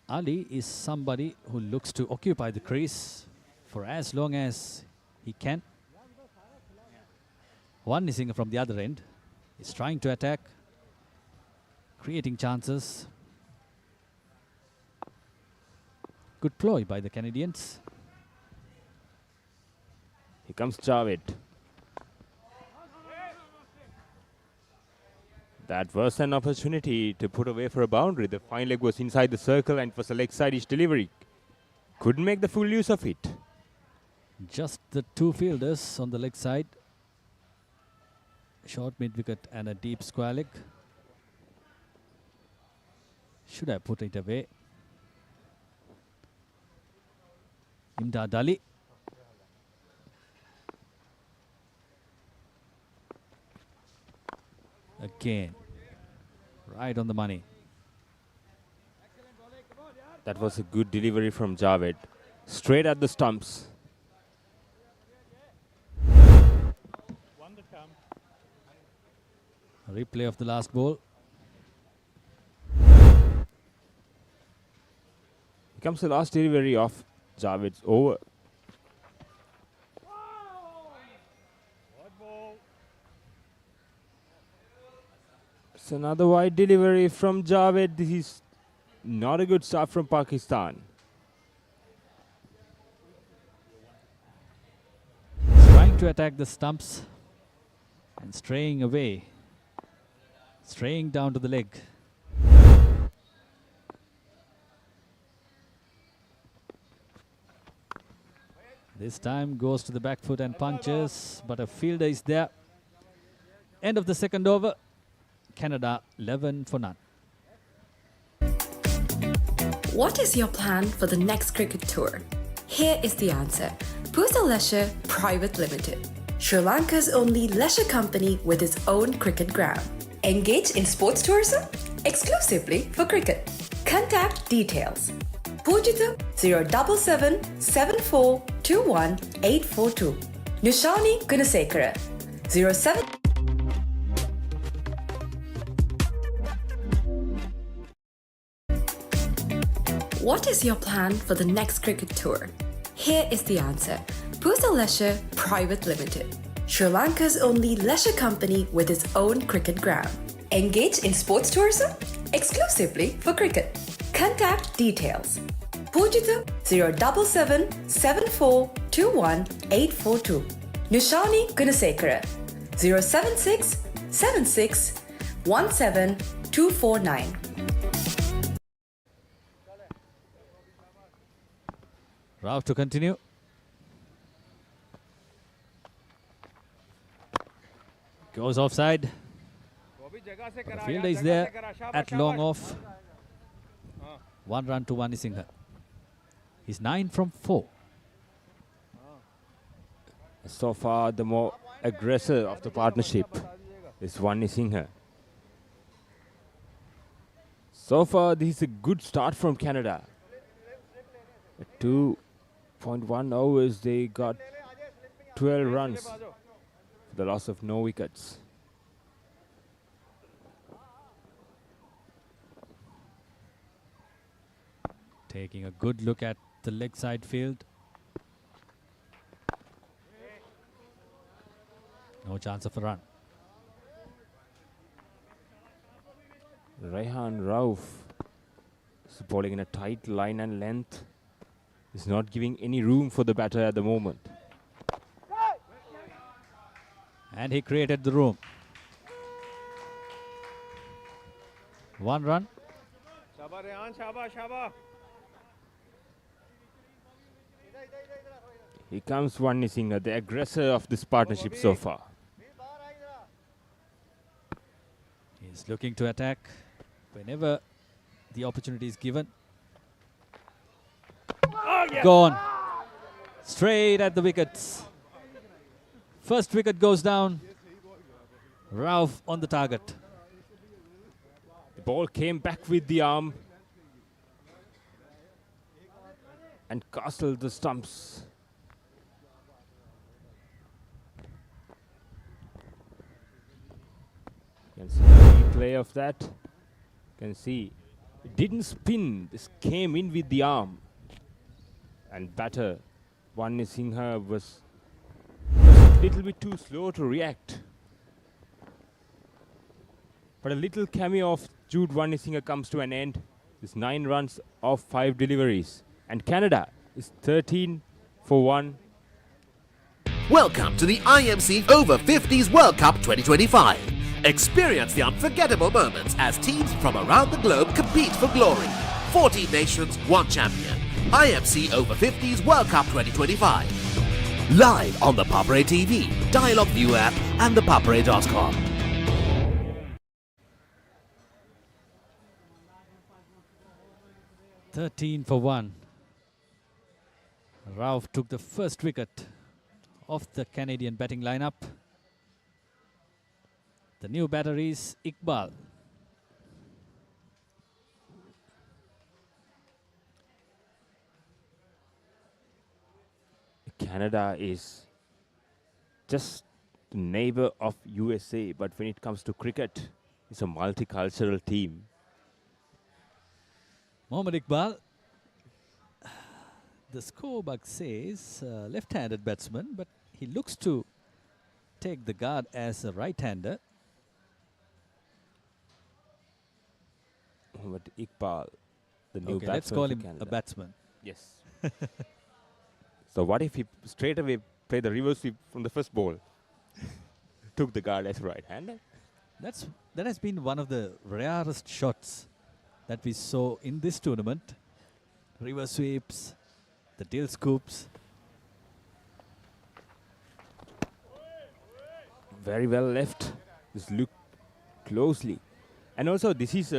Ali is somebody who looks to occupy the crease for as long as he can. 1 Nisingha from the other end is trying to attack, creating chances. Good ploy by the Canadians. Here comes Javed. That was an opportunity to put away for a boundary. The fine leg was inside the circle and it was a leg side-ish delivery. Couldn't make the full use of it. Just the 2 fielders on the leg side. Short mid-wicket and a deep square leg. Should have put it away. Imdad Ali. Again, right on the money. That was a good delivery from Javed. Straight at the stumps. A replay of the last ball. Here comes the last delivery of Javed's over. It's another wide delivery from Javed. This is not a good start from Pakistan. He's trying to attack the stumps and straying away. Straying down to the leg. This time goes to the back foot and punches, but a fielder is there. End of the second over. Canada 11 for none. What is your plan for the next cricket tour? Here is the answer. Pusa Leisure Private Limited, Sri Lanka's only leisure company with its own cricket ground. Engage in sports tourism exclusively for cricket. Contact details. Pujitha 077 7421 842. Nishani Gunasekara 07. What is your plan for the next cricket tour? Here is the answer. Pusa Leisure Private Limited, Sri Lanka's only leisure company with its own cricket ground. Engage in sports tourism exclusively for cricket. Contact details. Pujitha 077 7421 842. Nishani Gunasekara 076 76 17 249. Rauf to continue. Goes offside. The fielder is there at long off. 1 run to Vani Singha. He's 9 from 4. So far, the more aggressor of the partnership is Vani Singha. So far, this is a good start from Canada. At 2.1 overs, they got 12 runs for the loss of no wickets. Taking a good look at the leg side field. No chance of a run. Rehan Rauf is bowling in a tight line and length. Is not giving any room for the batter at the moment. And he created the room. 1 run. Here comes Vani Singha, the aggressor of this partnership so far. He's looking to attack whenever the opportunity is given. Gone. Straight at the wickets. First wicket goes down. Rauf on the target. The ball came back with the arm and castled the stumps. You can see the play of that. You can see it didn't spin. This came in with the arm. And batter Vani Singha was a little bit too slow to react. But a little cameo of Jude Vani Singha comes to an end. It's 9 runs off 5 deliveries. And Canada is 13 for 1. Welcome to the IMC Over-50s World Cup 2025. Experience the unforgettable moments as teams from around the globe compete for glory. 14 nations, 1 champion. IMC Over-50s World Cup 2025. Live on the Papare TV, Dialog ViU App and ThePapare.com. "13 for 1. Rauf took the first wicket of the Canadian batting lineup. The new batter is Iqbal. Canada is just the neighbor of USA, but when it comes to cricket, it's a multicultural team. Mohammad Iqbal. The scorebook says left-handed batsman, but he looks to take the guard as a right-hander. Mohammad Iqbal, the new batsman. Let's call for him Canada. a batsman. Yes. So what if he straight away played the reverse sweep from the first ball? Took the guard as right-hander? That has been one of the rarest shots that we saw in this tournament. Reverse sweeps, the tail scoops. Very well left. Just look closely. And also this is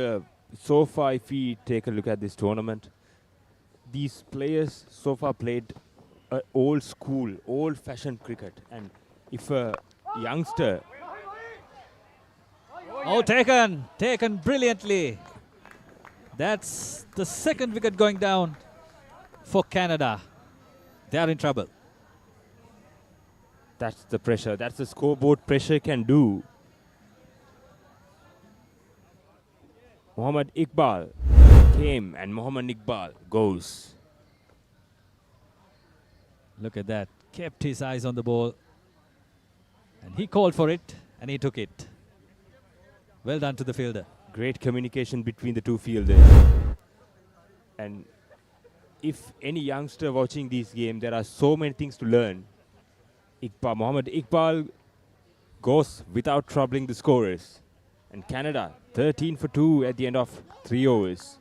so far, if we take a look at this tournament, these players so far played old school, old-fashioned cricket. And if a youngster... Oh, taken brilliantly. That's the second wicket going down for Canada. They are in trouble. That's the pressure. That's the scoreboard pressure can do. Mohammad Iqbal came and Mohammad Iqbal goes. Look at that. Kept his eyes on the ball. And he called for it and he took it. Well done to the fielder. Great communication between the two fielders. And if any youngster watching this game, there are so many things to learn. Mohammad Iqbal goes without troubling the scorers. And Canada 13 for 2 at the end of 3 overs.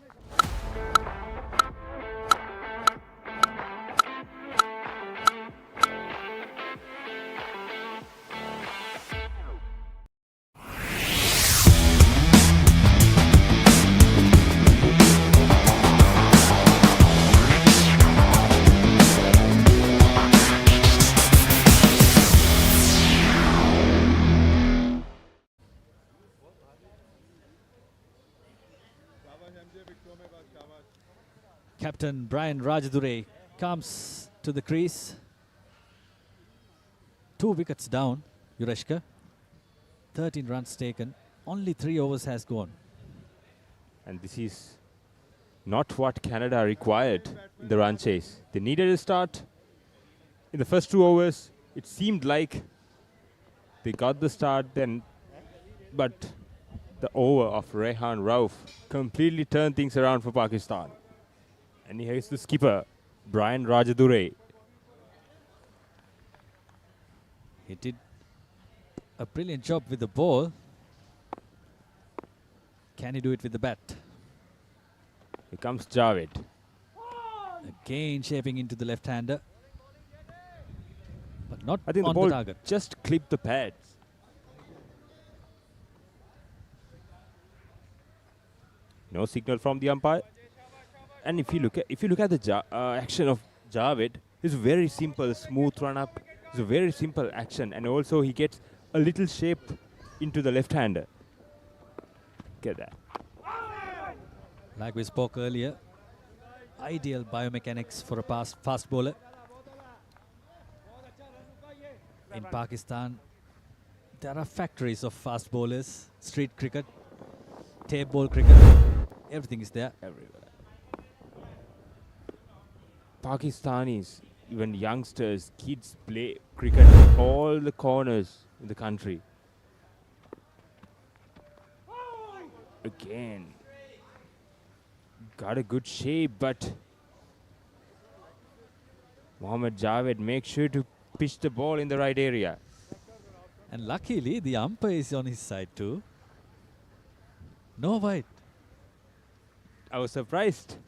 Captain Brian Rajadure comes to the crease. 2 wickets down, Yureshka. 13 runs taken. Only 3 overs has gone. And this is not what Canada required in the run chase. They needed a start. In the first 2 overs, it seemed like they got the start then, but the over of Rehan Rauf completely turned things around for Pakistan. And here's the skipper, Brian Rajadure. He did a brilliant job with the ball. Can he do it with the bat? Here comes Javed. Again shaping into the left-hander. But not I think on the ball the target. just clipped the pads. No signal from the umpire. And if you look at the action of Javed, it's very simple, smooth run up. It's a very simple action, and also he gets a little shape into the left-hander. Get that. Like we spoke earlier, ideal biomechanics for a fast bowler. In Pakistan, there are factories of fast bowlers, street cricket, tape ball cricket, everything is there. Everywhere. Pakistanis, even youngsters, kids play cricket in all the corners in the country. Again, got a good shape, but Mohammad Javed makes sure to pitch the ball in the right area. And luckily, the umpire is on his side too. No white. I was surprised.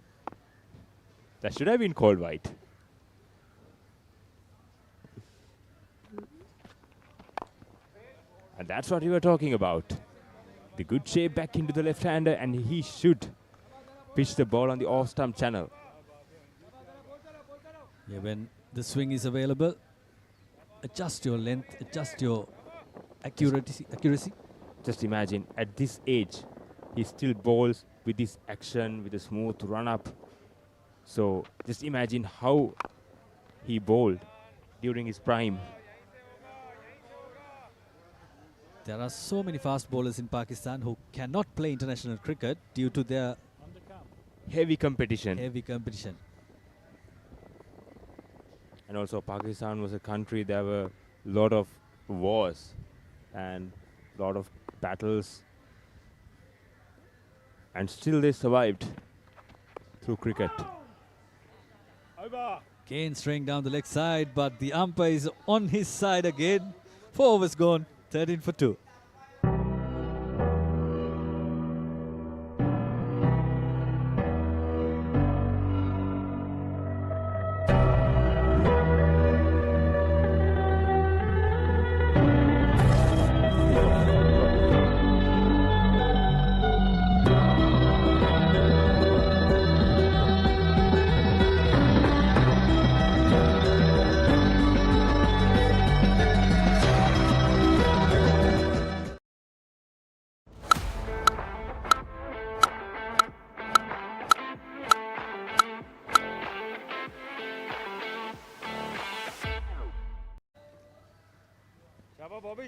That should have been called white. And that's what we were talking about. The good shape back into the left-hander, and he should pitch the ball on the off-stump channel. Yeah, when the swing is available, adjust your length, adjust your accuracy. Just imagine, at this age, he still bowls with this action, with a smooth run-up. So just imagine how he bowled during his prime. There are so many fast bowlers in Pakistan who cannot play international cricket due to their heavy competition. And also Pakistan was a country, there were a lot of wars and a lot of battles. And still they survived through cricket. Again straying down the leg side, but the umpire is on his side again. 4 overs gone, 13 for 2.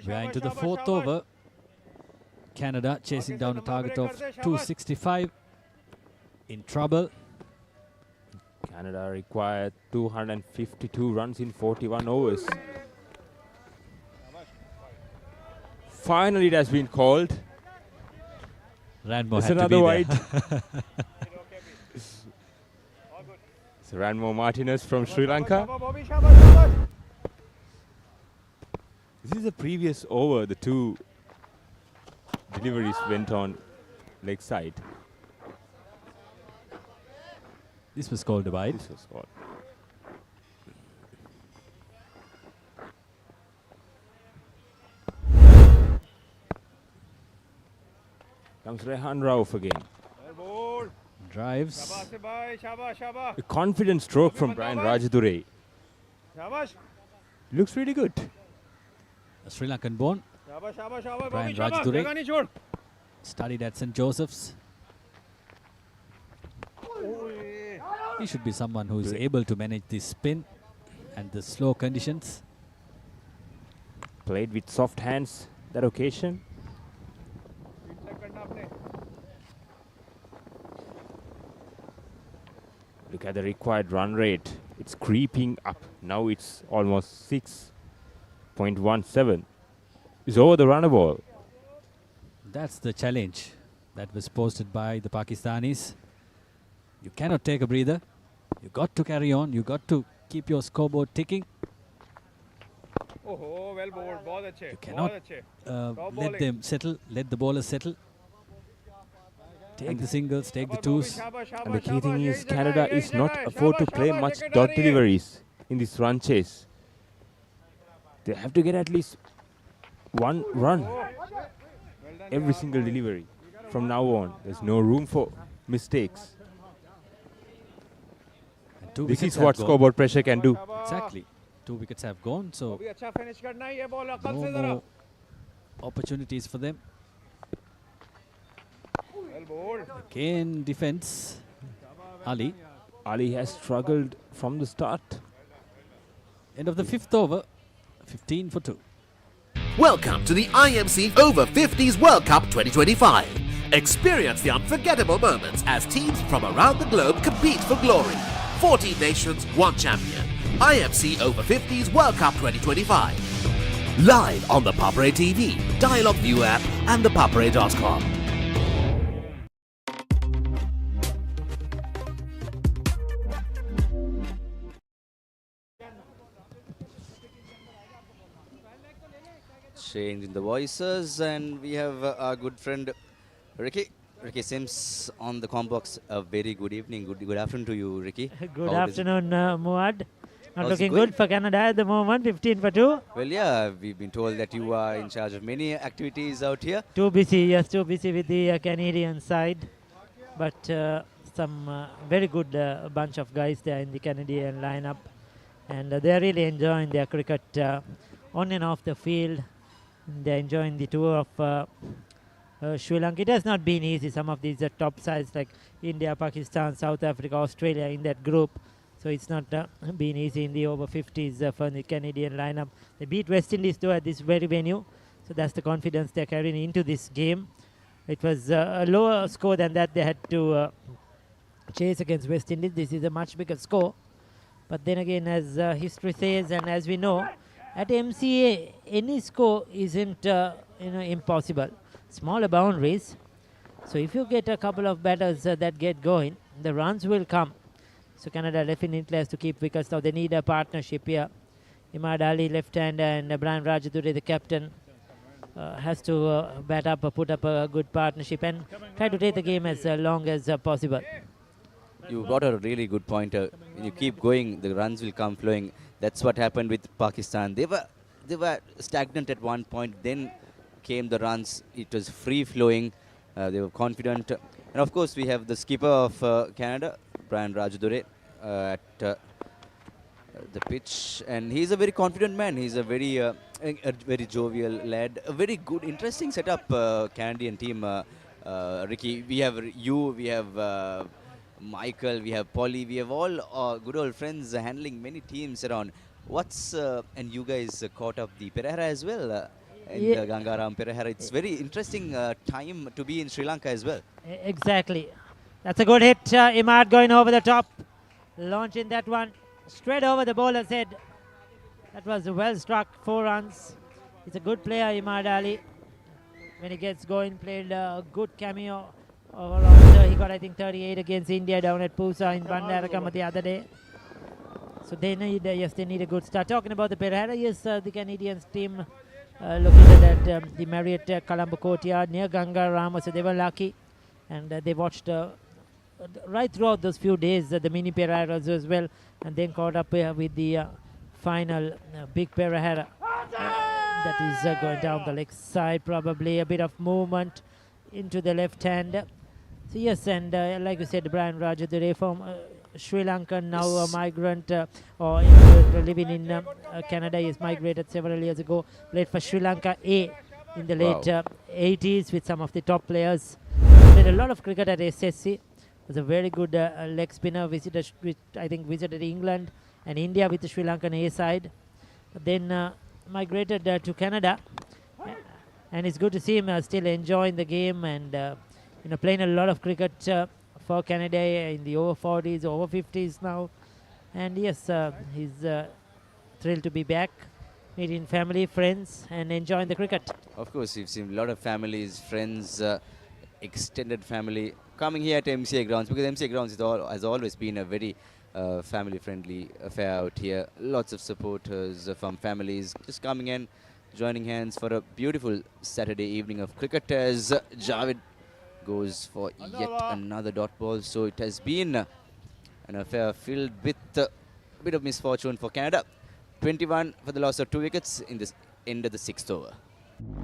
We are into the fourth over. Canada chasing down a target of 265. In trouble. Canada required 252 runs in 41 overs. Finally, it has been called. Ranmo It's had to another be wide. there. So Ranmo Martinez from Sri Lanka. This is the previous over. The two deliveries went on leg side. This was called a wide. This was called. Comes Rehan Rauf again. Drives. A confident stroke from Brian Rajadure. Looks really good. A Sri Lankan born. Brian Rajadure. Studied at St. Joseph's. He should be someone who is able to manage the spin and the slow conditions. Played with soft hands that occasion. Look at the required run rate. It's creeping up. Now it's almost 6.17. It's over the runner ball. That's the challenge that was posted by the Pakistanis. You cannot take a breather. You got to carry on. You got to keep your scoreboard ticking. You cannot let them settle, let the bowlers settle. Take the singles, take the twos. And the key thing is Canada is not afford to play much dot deliveries in this run chase. They have to get at least one run every single delivery. From now on, there's no room for mistakes. This is what scoreboard pressure can do. Exactly. 2 wickets have gone, so no more opportunities for them. Again, defense. Ali. Ali has struggled from the start. End of the 5th over. 15 for 2. Welcome to the IMC Over-50s World Cup 2025. Experience the unforgettable moments as teams from around the globe compete for glory. 14 nations, 1 champion. IMC Over-50s World Cup 2025. Live on the Papare TV, Dialog ViU App and ThePapare.com. Changing the voices, and we have our good friend Ricky Sims on the combox. A very good evening, good afternoon to you, Ricky. Good afternoon, Muad. Not looking good for Canada at the moment, 15 for 2. Well, yeah, we've been told that you are in charge of many activities out here. Too busy, yes, too busy with the Canadian side. But some very good bunch of guys there in the Canadian lineup. And they're really enjoying their cricket on and off the field. They're enjoying the tour of Sri Lanka. It has not been easy. Some of these top sides like India, Pakistan, South Africa, Australia in that group. So it's not been easy in the over-50s for the Canadian lineup. They beat West Indies though at this very venue. So that's the confidence they're carrying into this game. It was a lower score than that they had to chase against West Indies. This is a much bigger score. But then again, as history says and as we know, at MCA, any score isn't impossible. Smaller boundaries. So if you get a couple of batters that get going, the runs will come. So Canada definitely has to keep wickets. Now they need a partnership here. Imad Ali, left-hander, and Brian Rajadure, the captain, has to bat up, put up a good partnership and try to take the game as long as possible. You brought a really good point. When you keep going, the runs will come flowing. That's what happened with Pakistan. They were stagnant at one point. Then came the runs. It was free-flowing. They were confident. And of course, we have the skipper of Canada, Brian Rajadure, at the pitch. And he's a very confident man. He's a very jovial lad. A very good, interesting setup, Canadian team. Ricky, we have you, we have Michael, we have Polly, we have all good old friends handling many teams around. And you guys caught up the Papare as well. and Yeah. Gangaram Perehara. It's very interesting time to be in Sri Lanka as well. Exactly. That's a good hit. Imad going over the top. Launching that one straight over the bowler's head. That was well struck. 4 runs. He's a good player, Imad Ali. When he gets going, played a good cameo. He got, I think, 38 against India down at Pusa in Bandarakama the other day. So they need, they need a good start. Talking about the Perehara, yes, the Canadians team located at the Marriott Colombo courtyard near Ganga Rama, so they were lucky. And they watched right throughout those few days the mini Pereharas as well, and then caught up with the final big Perehara. That is going down the leg side, probably a bit of movement into the left hand. So yes, and like you said, Brian Rajadure from Sri Lankan, now a migrant or living in Canada. He's migrated several years ago, played for Sri Lanka A in the late 80s with some of the top players. Played a lot of cricket at SSC. Was a very good leg spinner. Visited England and India with the Sri Lankan A side. Then migrated to Canada, and it's good to see him still enjoying the game and playing a lot of cricket for Canada in the over-40s, over-50s now. And yes, he's thrilled to be back, meeting family, friends, and enjoying the cricket. Of course, you've seen a lot of families, friends, extended family coming here at MCA Grounds, because MCA Grounds has always been a very family-friendly affair out here. Lots of supporters from families just coming in, joining hands for a beautiful Saturday evening of cricket as Javed goes for yet another dot ball. So it has been an affair filled with a bit of misfortune for Canada. 21 for the loss of 2 wickets in this end of the 6th over.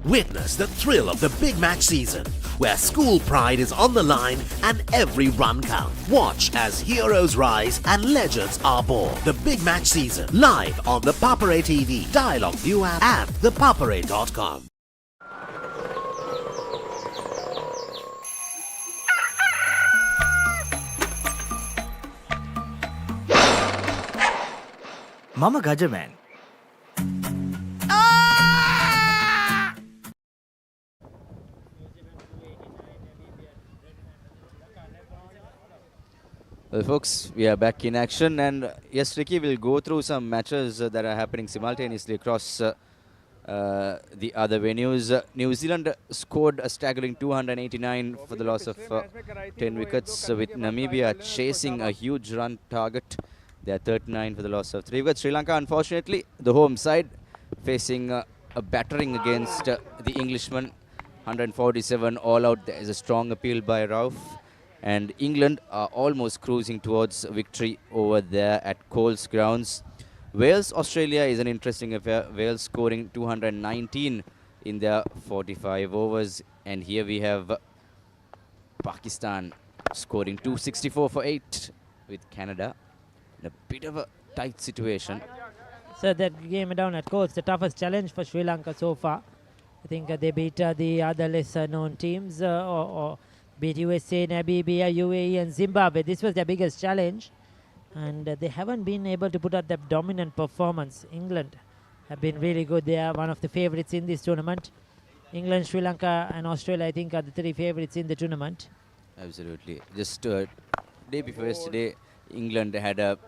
Witness the thrill of the big match season, where school pride is on the line and every run counts. Watch as heroes rise and legends are born. The big match season, live on the Papare TV, Dialog ViU App and ThePapare.com. Mama Gajaman. Well, folks, we are back in action, and yes, Ricky will go through some matches that are happening simultaneously across the other venues. New Zealand scored a staggering 289 for the loss of 10 wickets, with Namibia chasing a huge run target. They are 39 for the loss of 3 wickets. Sri Lanka, unfortunately, the home side, facing a battering against the Englishmen. 147 all out. There is a strong appeal by Rauf. And England are almost cruising towards victory over there at Coles Grounds. Wales, Australia is an interesting affair. Wales scoring 219 in their 45 overs. And here we have Pakistan scoring 264 for 8 with Canada. In a bit of a tight situation. So that game down at Coles, the toughest challenge for Sri Lanka so far. I think they beat the other lesser known teams or beat USA, Namibia, UAE and Zimbabwe. This was their biggest challenge, and they haven't been able to put out that dominant performance. England have been really good. They are one of the favorites in this tournament. England, Sri Lanka and Australia, I think, are the 3 favorites in the tournament. Absolutely. Just day before yesterday, England had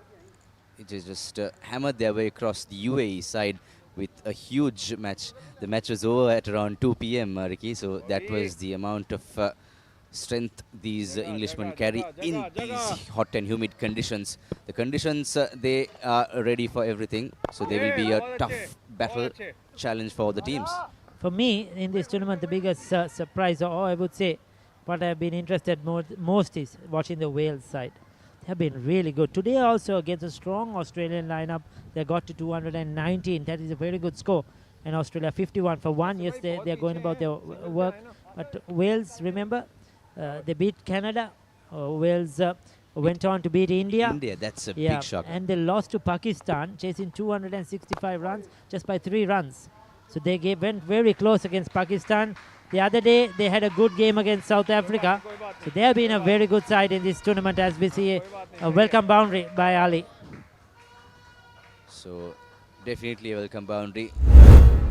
hammered their way across the UAE side with a huge match. The match was over at around 2 p.m., Ricky, so that was the amount of strength these Englishmen carry in these hot and humid conditions. The conditions, they are ready for everything, so they will be a tough battle challenge for the teams. For me, in this tournament, the biggest surprise, or I would say what I've been interested most is watching the Wales side. They have been really good. Today also against a strong Australian lineup, they got to 219. That is a very good score. And Australia 51 for 1. Yes, they're going about their work. But Wales, remember, they beat Canada. Wales went on to beat India. India, that's a big shock. And they lost to Pakistan, chasing 265 runs just by 3 runs. So they went very close against Pakistan. The other day, they had a good game against South Africa. So they have been a very good side in this tournament, as we see a welcome boundary by Ali. So definitely a welcome boundary.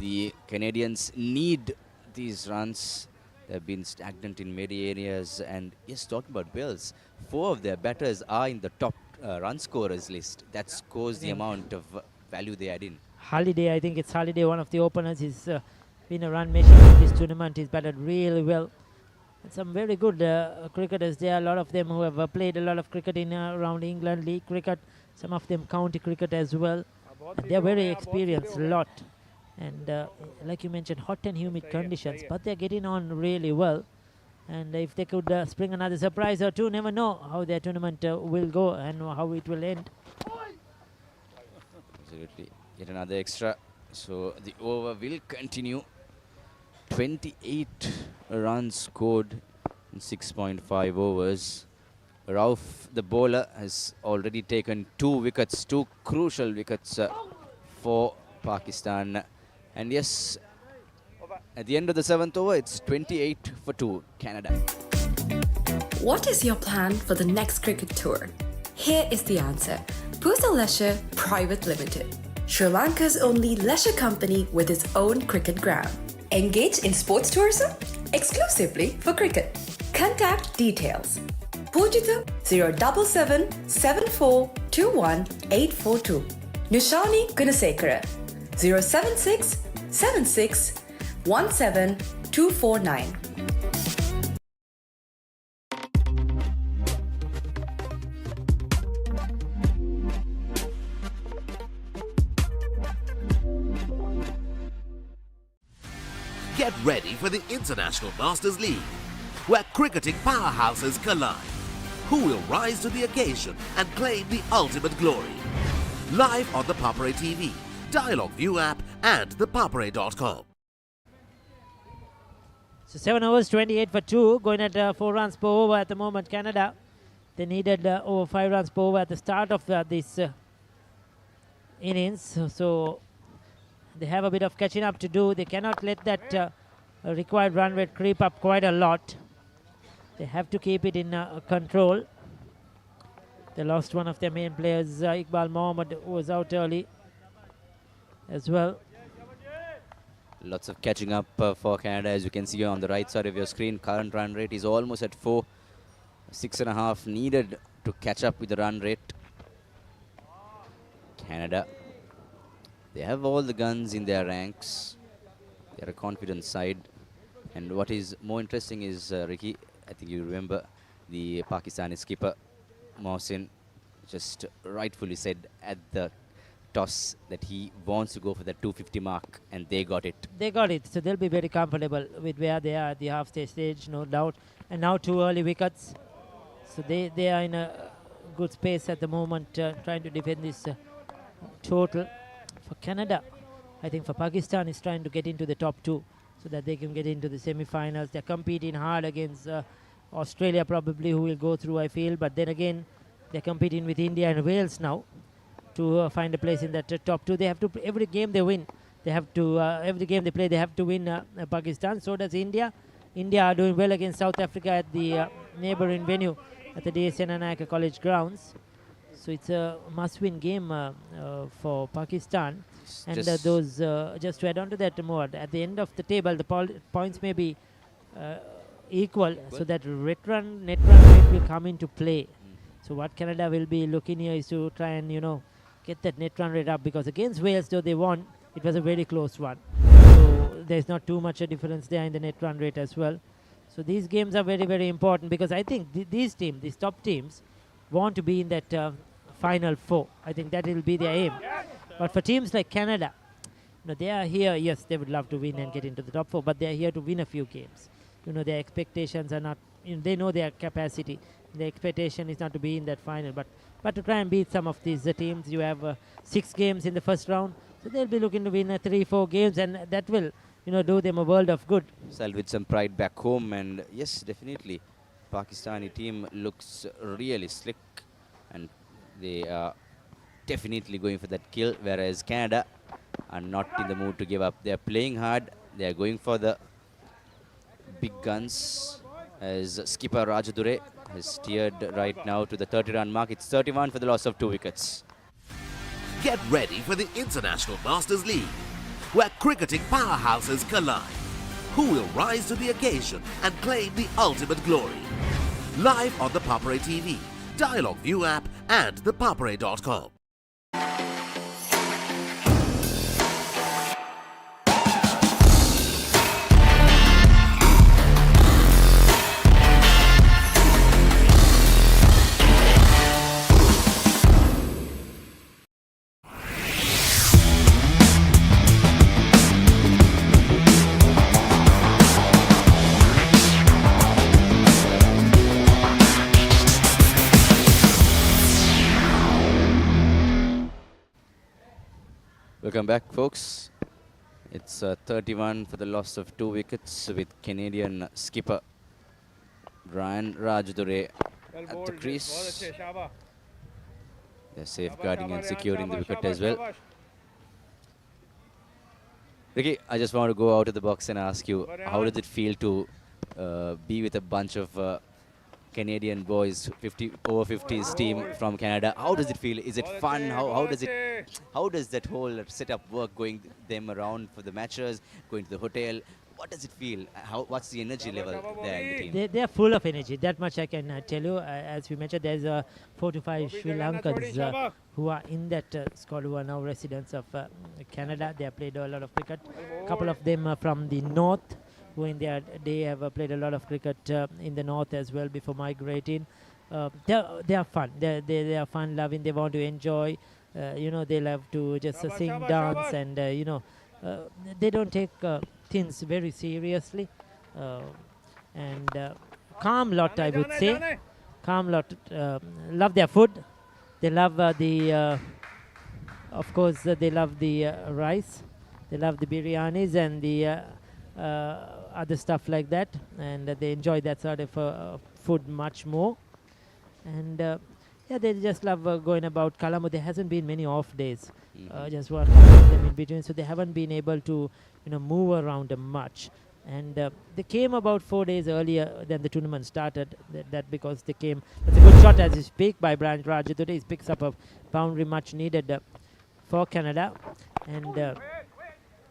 The Canadians need these runs. They've been stagnant in many areas. And yes, talking about Wales, 4 of their batters are in the top run scorers list. That scores the amount of value they add in. Holiday, I think it's Holiday, one of the openers. He's been a run machine in this tournament. He's batted really well. And some very good cricketers there. A lot of them who have played a lot of cricket in around England, league cricket. Some of them county cricket as well. And they're very experienced, a lot. And like you mentioned, hot and humid conditions, but they're getting on really well. And if they could spring another surprise or two, never know how their tournament will go and how it will end. Absolutely. Yet another extra. So the over will continue. 28 runs scored in 6.5 overs. Rauf, the bowler, has already taken 2 wickets, 2 crucial wickets for Pakistan. And yes, at the end of the 7th over, it's 28 for 2, Canada. What is your plan for the next cricket tour? Here is the answer. Pusa Leisure Private Limited, Sri Lanka's only leisure company with its own cricket ground. Engage in sports tourism exclusively for cricket. Contact details. Pujita 077 7421 842. Nushani Gunasekara 076 76 17 249. Get ready for the International Masters League, where cricketing powerhouses collide. Who will rise to the occasion and claim the ultimate glory? Live on the Papare TV, Dialog ViU App and ThePapare.com. So 7 overs, 28 for 2, going at 4 runs per over at the moment, Canada. They needed over 5 runs per over at the start of this innings. So they have a bit of catching up to do. They cannot let that required run rate creep up quite a lot. They have to keep it in control. They lost one of their main players, Iqbal Mohammed, who was out early as well. Lots of catching up for Canada, as you can see on the right side of your screen. Current run rate is almost at 4. 6.5 needed to catch up with the run rate. Canada, they have all the guns in their ranks. They're a confident side. And what is more interesting is, Ricky, I think you remember the Pakistani skipper, Mohsin, just rightfully said at the toss that he wants to go for the 250 mark, and they got it. They got it, so they'll be very comfortable with where they are at the half-stage, no doubt. And now 2 early wickets. So they are in a good space at the moment, trying to defend this total. For Canada, I think for Pakistan is trying to get into the top 2 so that they can get into the semi-finals. They're competing hard against Australia probably, who will go through, I feel. But then again, they're competing with India and Wales now to find a place in that top 2. They have to, every game they win, they have to, every game they play, they have to win Pakistan. So does India. India are doing well against South Africa at the neighboring venue at the DS Senanayake College grounds. So it's a must-win game for Pakistan. And those, just to add on to that more, at the end of the table, the points may be equal, so that net run rate will come into play. So what Canada will be looking here is to try and, get that net run rate up, because against Wales, though they won, it was a very close one. So there's not too much a difference there in the net run rate as well. So these games are very, very important, because I think these top teams, want to be in that final 4. I think that will be their aim. But for teams like Canada, they are here, yes, they would love to win and get into the top 4, but they are here to win a few games. Their expectations are not, they know their capacity. The expectation is not to be in that final, but to try and beat some of these teams. You have 6 games in the first round, so they'll be looking to win 3-4 games, and that will, do them a world of good. With some pride back home, and yes, definitely, Pakistani team looks really slick, and they are definitely going for that kill, whereas Canada are not in the mood to give up. They're playing hard. They're going for the big guns, as skipper Rajadure has steered right now to the 30-run mark. It's 31 for the loss of 2 wickets. Get ready for the International Masters League, where cricketing powerhouses collide. Who will rise to the occasion and claim the ultimate glory? Live on the Papare TV, Dialog ViU App and ThePapare.com. Welcome back, folks. It's 31 for the loss of 2 wickets with Canadian skipper Brian Rajadure at the crease. They're safeguarding and securing the wicket as well. Ricky, I just want to go out of the box and ask you, how does it feel to be with a bunch of Canadian boys, over 50s team from Canada? How does it feel? Is it fun? How does that whole setup work, going them around for the matches, going to the hotel? What does it feel? What's the energy level there in the team? They're full of energy. That much I can tell you. As we mentioned, there's 4 to 5 Sri Lankans who are in that squad, who are now residents of Canada. They have played a lot of cricket. A couple of them are from the north, who in their day have played a lot of cricket in the north as well before migrating. They are fun. They are fun loving. They want to enjoy. They love to just sing, dance, and they don't take things very seriously. And calm lot, I would say. Calm lot. Love their food. They love of course, they love the rice. They love the biryanis and the other stuff like that, and they enjoy that sort of food much more. And yeah, they just love going about Colombo. There hasn't been many off days, just one of them in between, so they haven't been able to move around much. And they came about 4 days earlier than the tournament started. That because they came. That's a good shot as you speak by Brian Rajadure. He picks up a boundary much needed for Canada, and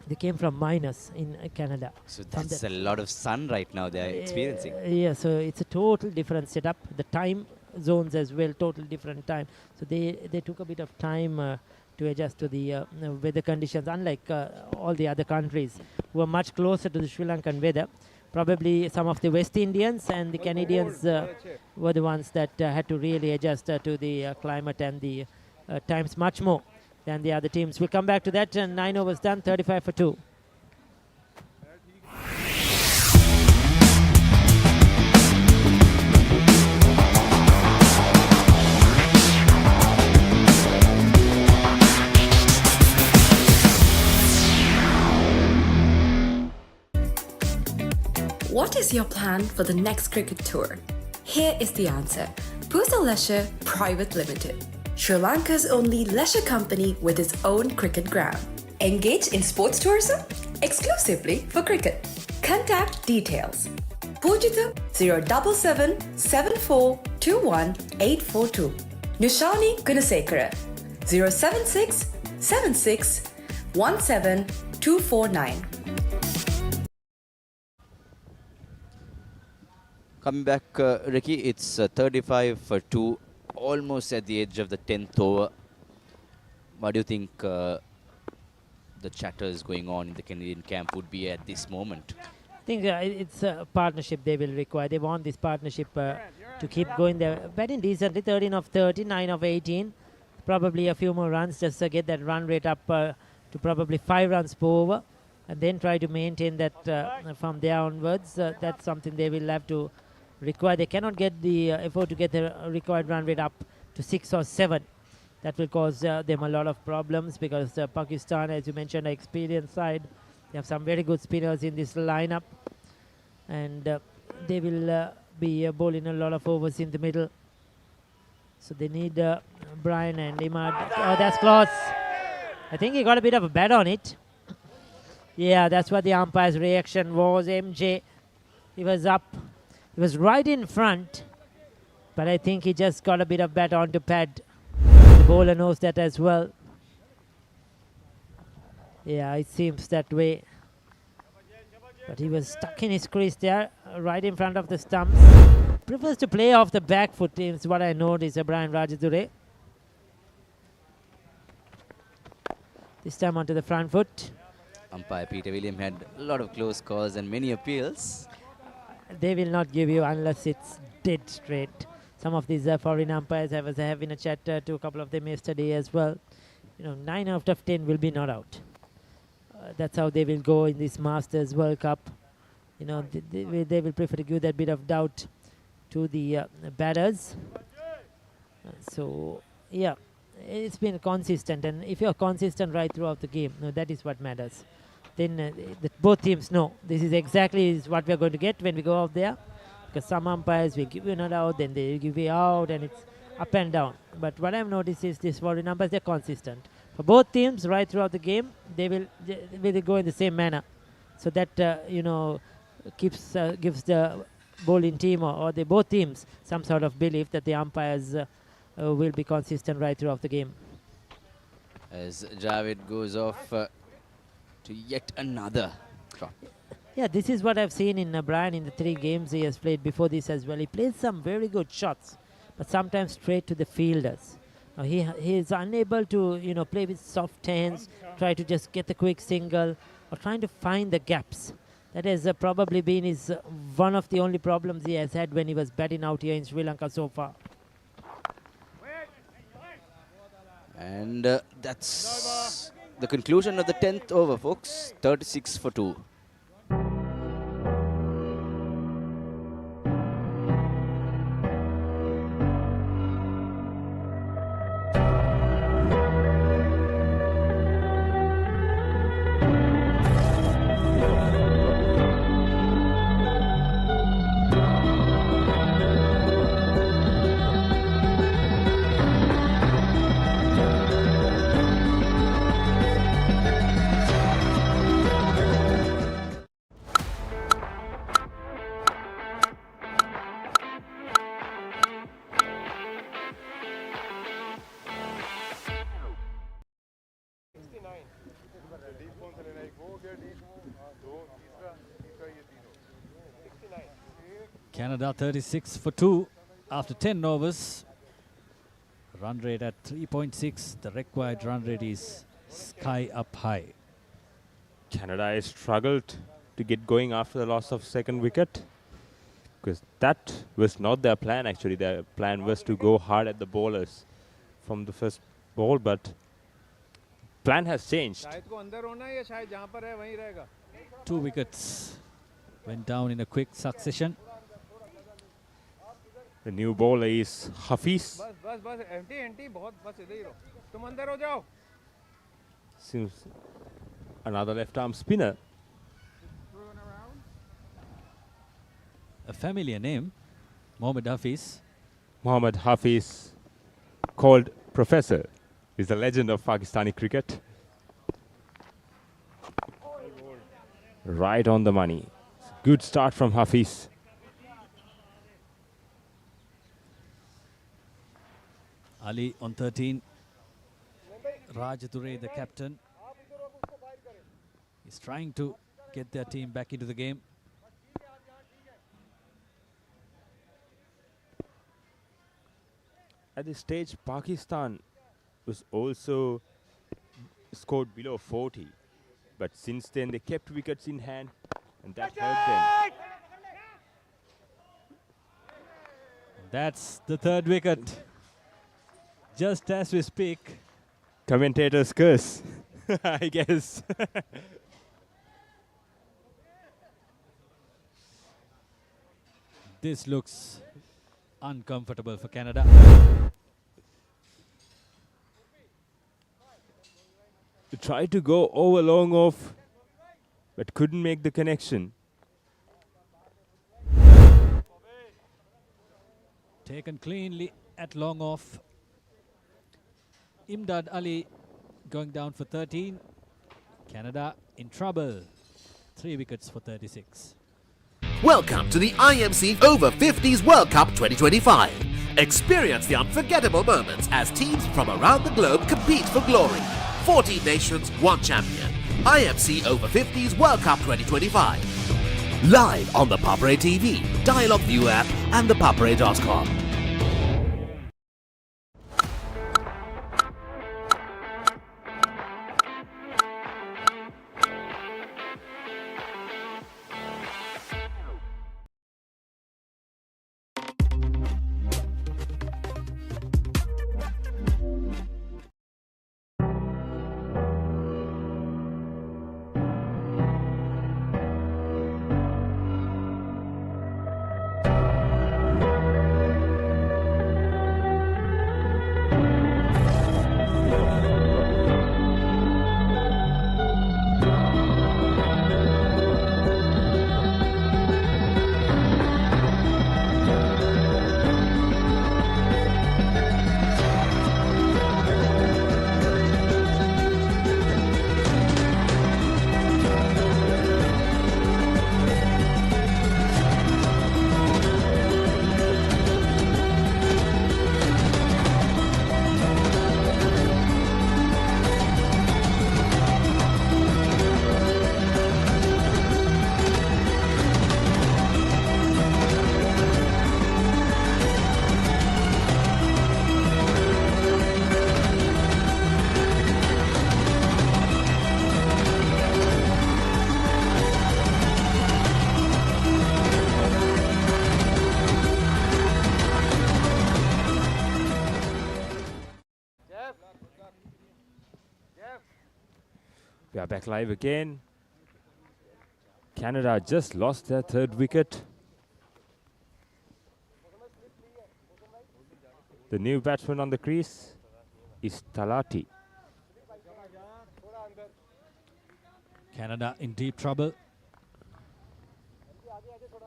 they came from minus in Canada. So that's a lot of sun right now they're experiencing. Yeah, so it's a total different setup. The time zones as well, total different time. So they took a bit of time to adjust to the weather conditions, unlike all the other countries who are much closer to the Sri Lankan weather. Probably some of the West Indians and the Canadians were the ones that had to really adjust to the climate and the times much more than the other teams. We'll come back to that. 9 overs done, 35 for 2. What is your plan for the next cricket tour? Here is the answer. Pusa Leisure Private Limited, Sri Lanka's only leisure company with its own cricket ground. Engage in sports tourism exclusively for cricket. Contact details. Pujita 077 7421 842. Nushani Gunasekara 076 76 17 249. Coming back, Ricky, it's 35 for 2, almost at the edge of the 10th over. What do you think the chatters going on in the Canadian camp would be at this moment? I think it's a partnership they will require. They want this partnership to keep going. They're batting decently, 13 of 30, 9 of 18. Probably a few more runs just to get that run rate up to probably 5 runs per over, and then try to maintain that from there onwards. That's something they will have to require. They cannot get the effort to get the required run rate up to 6 or 7. That will cause them a lot of problems, because Pakistan, as you mentioned, an experienced side. They have some very good spinners in this lineup, and they will be bowling a lot of overs in the middle. So they need Brian and Imad. Oh, that's close. I think he got a bit of a bat on it. Yeah, that's what the umpire's reaction was. MJ, he was up. He was right in front, but I think he just got a bit of bat onto pad. The bowler knows that as well. Yeah, it seems that way. But he was stuck in his crease there, right in front of the stumps. Prefers to play off the back foot, is what I noticed, Brian Rajadure. This time onto the front foot. Umpire Peter William had a lot of close calls and many appeals. They will not give you unless it's dead straight. Some of these foreign umpires, I was having a chat to a couple of them yesterday as well. 9 out of 10 will be not out. That's how they will go in this Masters World Cup. They will prefer to give that bit of doubt to the batters. So, yeah, it's been consistent. And if you're consistent right throughout the game, that is what matters. Then both teams know this is exactly what we're going to get when we go out there. Because some umpires will give you not out, then they will give you out, and it's up and down. But what I've noticed is these foreign umpires, they're consistent. For both teams, right throughout the game, they will go in the same manner. So that, gives the bowling team or both teams some sort of belief that the umpires will be consistent right throughout the game. As Javed goes off to yet another drop. Yeah, this is what I've seen in Brian in the 3 games he has played before this as well. He plays some very good shots, but sometimes straight to the fielders. He is unable to play with soft hands, try to just get the quick single, or trying to find the gaps. That has probably been one of the only problems he has had when he was batting out here in Sri Lanka so far. And that's the conclusion of the 10th over, folks. 36 for 2. Canada 36 for 2 after 10 overs. Run rate at 3.6. The required run rate is sky up high. Canada has struggled to get going after the loss of second wicket, because that was not their plan actually. Their plan was to go hard at the bowlers from the first ball, but plan has changed. 2 wickets went down in a quick succession. The new bowler is Hafiz. Seems another left arm spinner. A familiar name, Mohammad Hafiz. Mohammad Hafiz, called Professor, is a legend of Pakistani cricket. Right on the money. Good start from Hafiz. Ali on 13. Rajadure, the captain, is trying to get their team back into the game. At this stage, Pakistan was also scored below 40. But since then, they kept wickets in hand, and that helped them. That's the 3rd wicket. Just as we speak. Commentators curse, I guess. This looks uncomfortable for Canada. They tried to go over long off, but couldn't make the connection. Taken cleanly at long off. Imdad Ali going down for 13. Canada in trouble. 3 wickets for 36. Welcome to the IMC Over-50s World Cup 2025. Experience the unforgettable moments as teams from around the globe compete for glory. 14 nations, 1 champion. IMC Over-50s World Cup 2025. Live on the Papare TV, Dialog ViU App and ThePapare.com. We are back live again. Canada just lost their third wicket. The new batsman on the crease is Talati. Canada in deep trouble.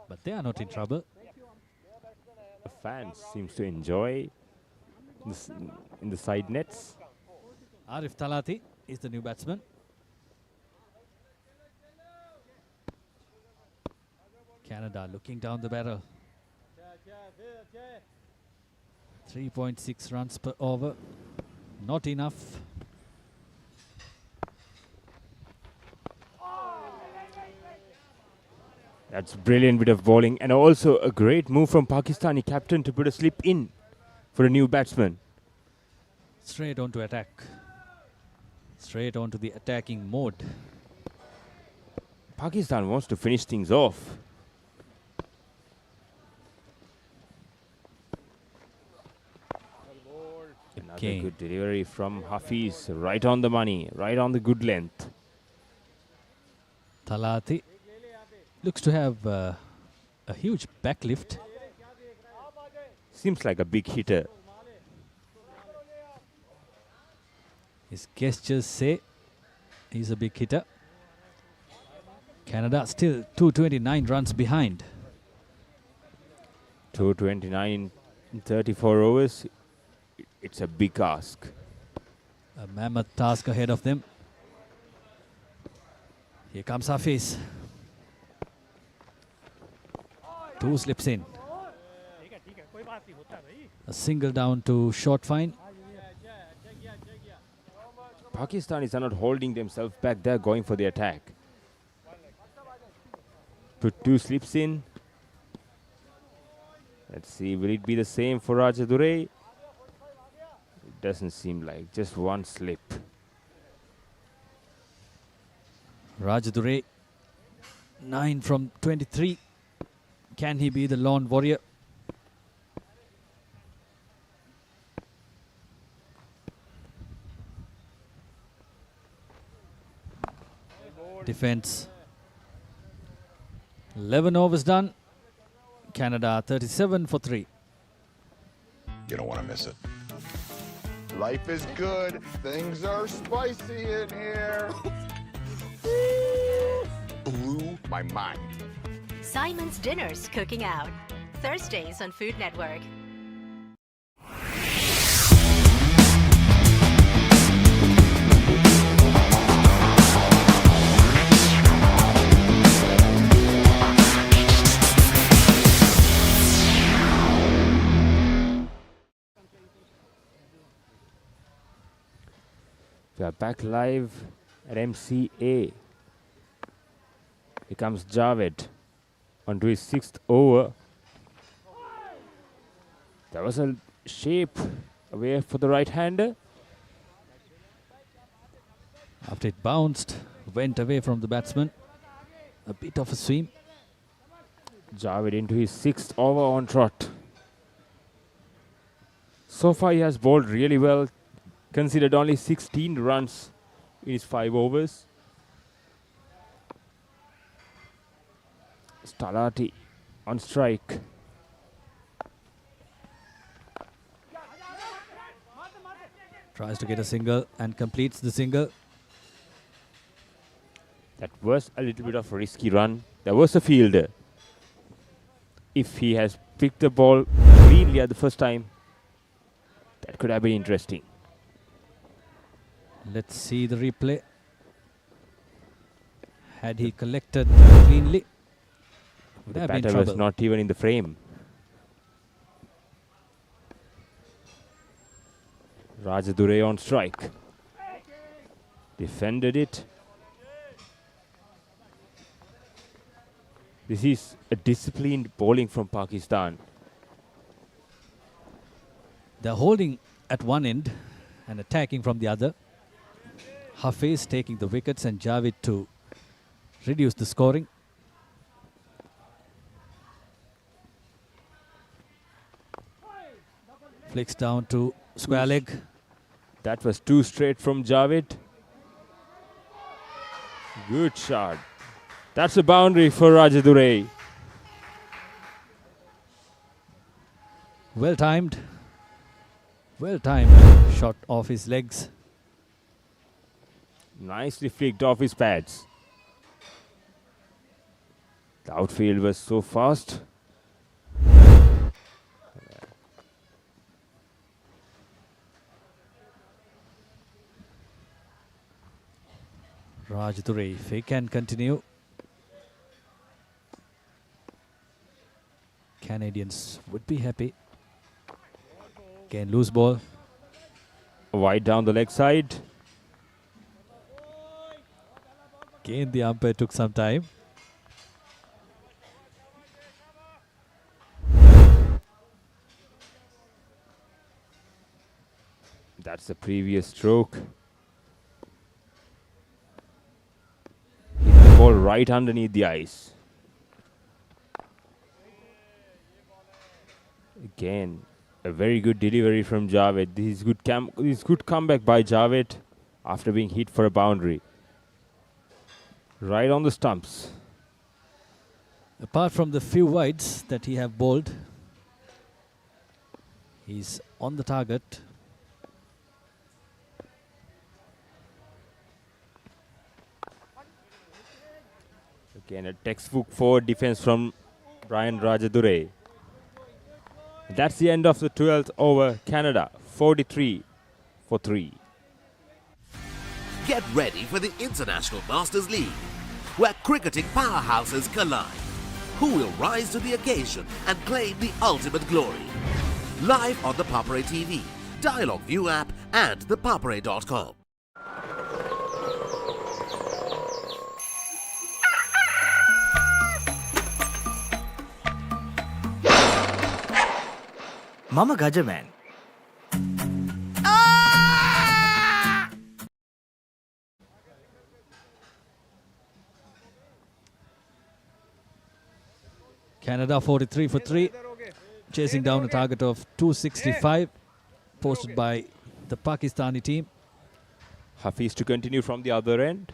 But they are not in trouble. The fans seems to enjoy this in the side nets. Arif Talati is the new batsman. Canada looking down the barrel. 3.6 runs per over. Not enough. That's brilliant bit of bowling, and also a great move from Pakistani captain to put a slip in for a new batsman. Straight on to attack. Straight on to the attacking mode. Pakistan wants to finish things off. Another good delivery from Hafiz, right on the money, right on the good length. Talati looks to have a huge backlift. Seems like a big hitter. His gestures say he's a big hitter. Canada still 229 runs behind. 229 in 34 overs. It's a big ask. A mammoth task ahead of them. Here comes Hafiz. Two slips in. A single down to short fine. Pakistanis are not holding themselves back. They're going for the attack. Put two slips in. Let's see, will it be the same for Rajadure? It doesn't seem like, just one slip. Rajadure, 9 from 23. Can he be the lone warrior? Defense. 11 overs done. Canada 37 for 3. You don't want to miss it. Life is good. Things are spicy in here. Blew my mind. Simon's Dinner's Cooking Out. Thursdays on Food Network. We are back live at MCA. Here comes Javed onto his 6th over. There was a shape away for the right-hander. After it bounced, went away from the batsman. A bit of a swing. Javed into his 6th over on trot. So far he has bowled really well. Considered only 16 runs in his 5 overs. Stalati on strike. Tries to get a single and completes the single. That was a little bit of a risky run. There was a fielder. If he has picked the ball cleanly at the first time, that could have been interesting. Let's see the replay. Had he collected cleanly, would The have been batter trouble. was not even in the frame. Rajadure on strike. Defended it. This is a disciplined bowling from Pakistan. They're holding at one end and attacking from the other. Hafiz taking the wickets and Javed to reduce the scoring. Flicks down to square leg. That was too straight from Javed. Good shot. That's a boundary for Rajadure. Well timed. Well timed shot off his legs. Nicely flicked off his pads. The outfield was so fast. Rajadure, if he can continue. Canadians would be happy. Again, loose ball. Wide down the leg side. Again, the umpire took some time. That's the previous stroke. Hit the ball right underneath the ice. Again, a very good delivery from Javed. This is good comeback by Javed after being hit for a boundary. Right on the stumps. Apart from the few wides that he have bowled, he's on the target. Again, a textbook forward defense from Brian Rajadure. That's the end of the 12th over. Canada 43 for 3. Get ready for the International Masters League, where cricketing powerhouses collide. Who will rise to the occasion and claim the ultimate glory? Live on the Papare TV, Dialog ViU App and ThePapare.com. Mama Gajaman. Canada 43 for 3, chasing down a target of 265, posted by the Pakistani team. Hafiz to continue from the other end.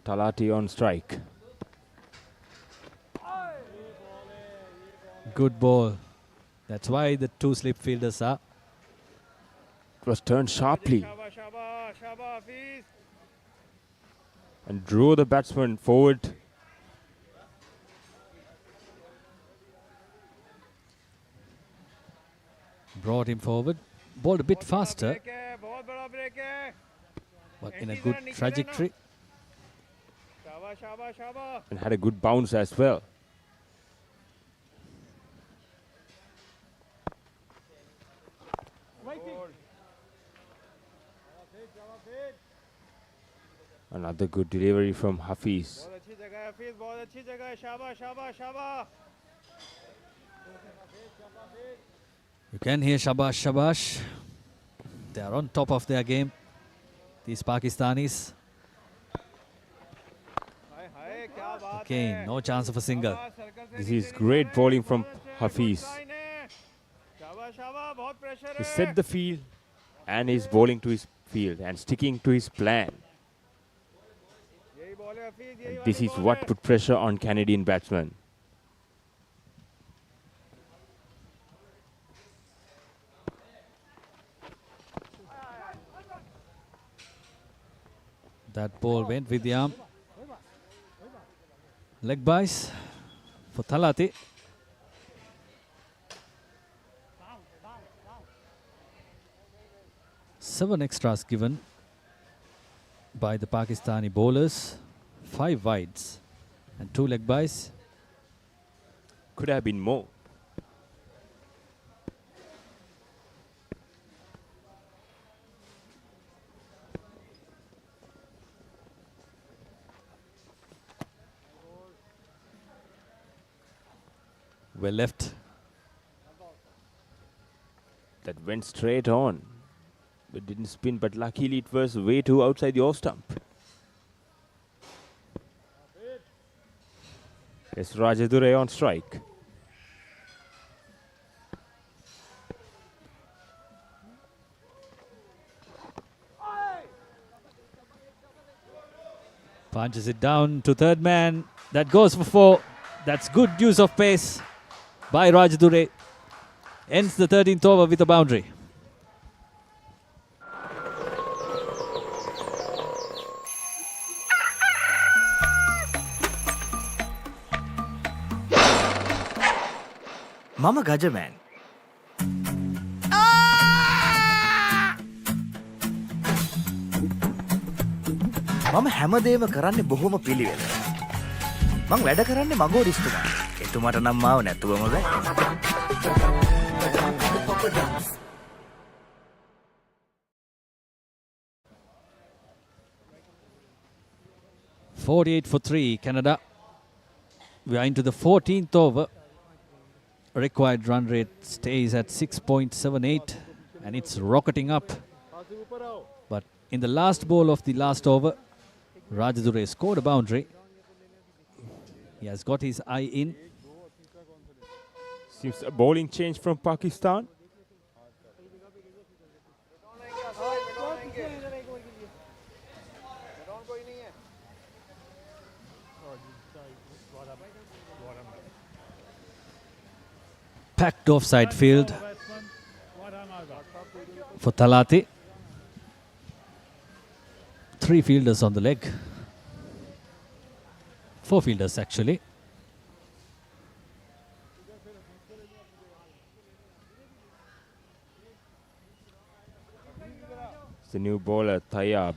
Talati on strike. Good ball. That's why the two slip fielders are. It was turned sharply and drew the batsman forward. Brought him forward. Bowled a bit faster, but in a good trajectory. And had a good bounce as well. Another good delivery from Hafiz. You can hear shabash, shabash. They are on top of their game, these Pakistanis. Again, no chance of a single. This is great bowling from Hafiz. He set the field and is bowling to his field and sticking to his plan. And this is what put pressure on Canadian batsmen. That ball went with the arm. Leg byes for Thalati. Seven extras given by the Pakistani bowlers. 5 wides and 2 leg byes. Could have been more. Well left. That went straight on. It didn't spin, but luckily it was way too outside the off stump. Yes, Rajadure on strike. Punches it down to third man. That goes for 4. That's good use of pace by Rajadure. Ends the 13th over with a boundary. Mama Gajaman. මම හැමදේම කරන්නේ බොහොම පිළිවෙල. මං වැඩ කරන්නේ මගෝරිස්තුමා. එතුමාට නම් මාව නැතුවම බෑ. 48 for 3, Canada. We are into the 14th over. Required run rate stays at 6.78 and it's rocketing up. But in the last ball of the last over, Rajadure scored a boundary. He has got his eye in. Seems a bowling change from Pakistan. Packed offside field for Thalati. 3 fielders on the leg. 4 fielders actually. It's the new bowler, Tayyab.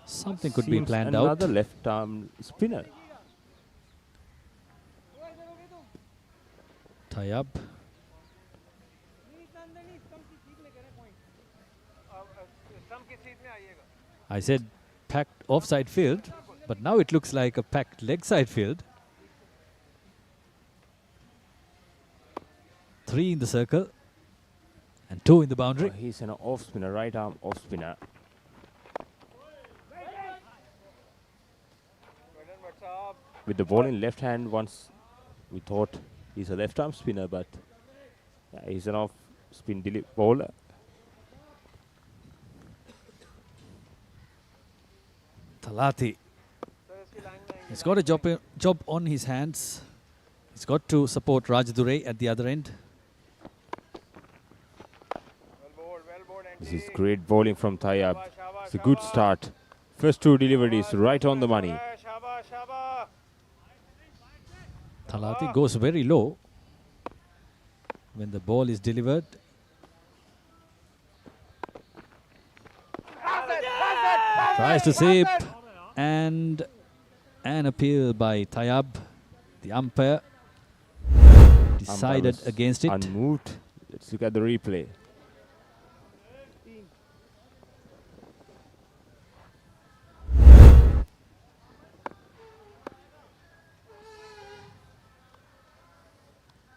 Something could be planned another out. Another left arm spinner. Tayyab. I said packed offside field, but now it looks like a packed leg side field. 3 in the circle and 2 in the boundary. Oh, he's an off spinner, right arm off spinner. With the ball in left hand, once we thought he's a left arm spinner, but yeah, he's an off spin bowler. Thalati. He's got a job on his hands. He's got to support Rajadure at the other end. This is great bowling from Tayyab. It's a good start. First 2 deliveries right on the money. Thalati goes very low when the ball is delivered. Tries to sweep and An appeal by Tayab. The umpire decided against it. Unmoved. Let's look at the replay.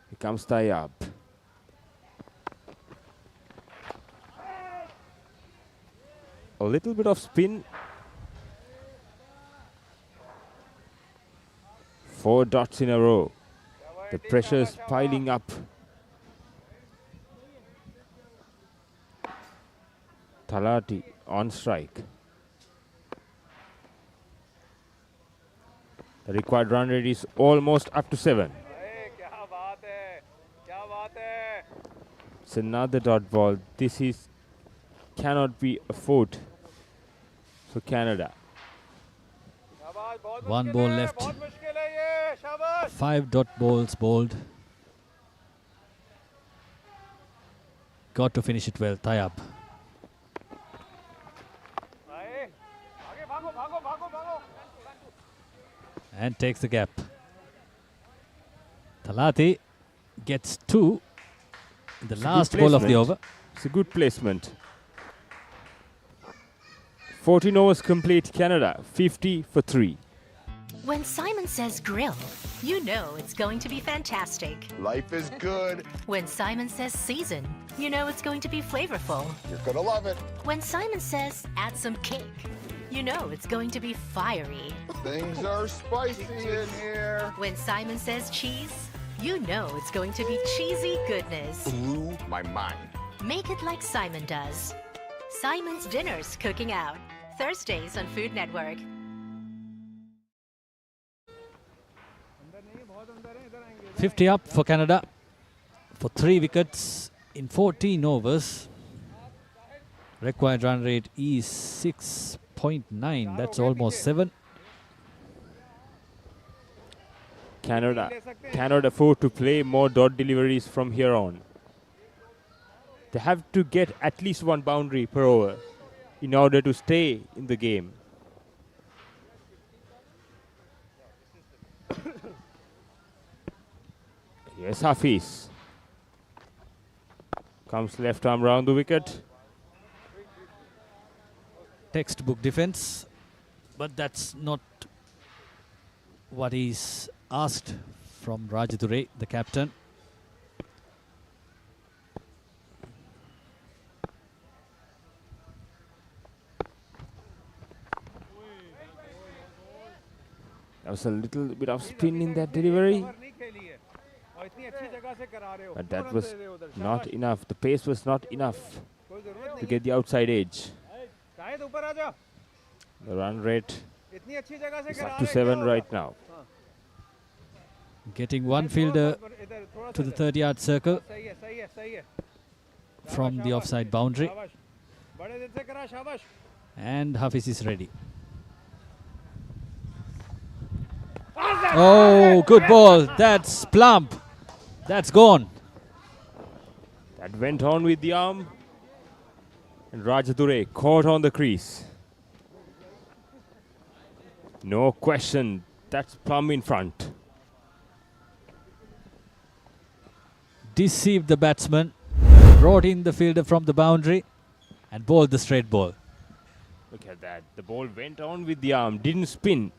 Here comes Tayab. A little bit of spin. 4 dots in a row. The pressure is piling up. Talati on strike. The required run rate is almost up to 7. It's another dot ball. This cannot be afforded for Canada. 1 ball left. 5 dot balls bowled. Got to finish it well, Tayab. And takes the gap. Talati gets 2 in the last ball of the over. It's a good placement. 14 overs complete, Canada 50 for 3. When Simon says grill, you know it's going to be fantastic. Life is good. When Simon says season, you know it's going to be flavorful. You're gonna love it. When Simon says add some kick, you know it's going to be fiery. Things are spicy in here. When Simon says cheese, you know it's going to be cheesy goodness. Blew my mind. Make it like Simon does. Simon's Dinners Cooking Out. Thursdays on Food Network. $50 up for Canada for 3 wickets in 14 overs. Required run rate is 6.9. That's almost 7. Canada cannot afford to play more dot deliveries from here on. They have to get at least 1 boundary per over in order to stay in the game. Yes, Hafiz. Comes left arm round the wicket. Textbook defense, but that's not what is asked from Rajadure, the captain. There was a little bit of spin in that delivery, but that was not enough. The pace was not enough to get the outside edge. The run rate is up to 7 right now. Getting 1 fielder to the 30-yard circle from the offside boundary. And Hafiz is ready. Oh, good ball. That's plump. That's gone. That went on with the arm. And Rajadure caught on the crease. No question. That's plumb in front. Deceived the batsman. Brought in the fielder from the boundary. And bowled the straight ball. Look at that. The ball went on with the arm. Didn't spin.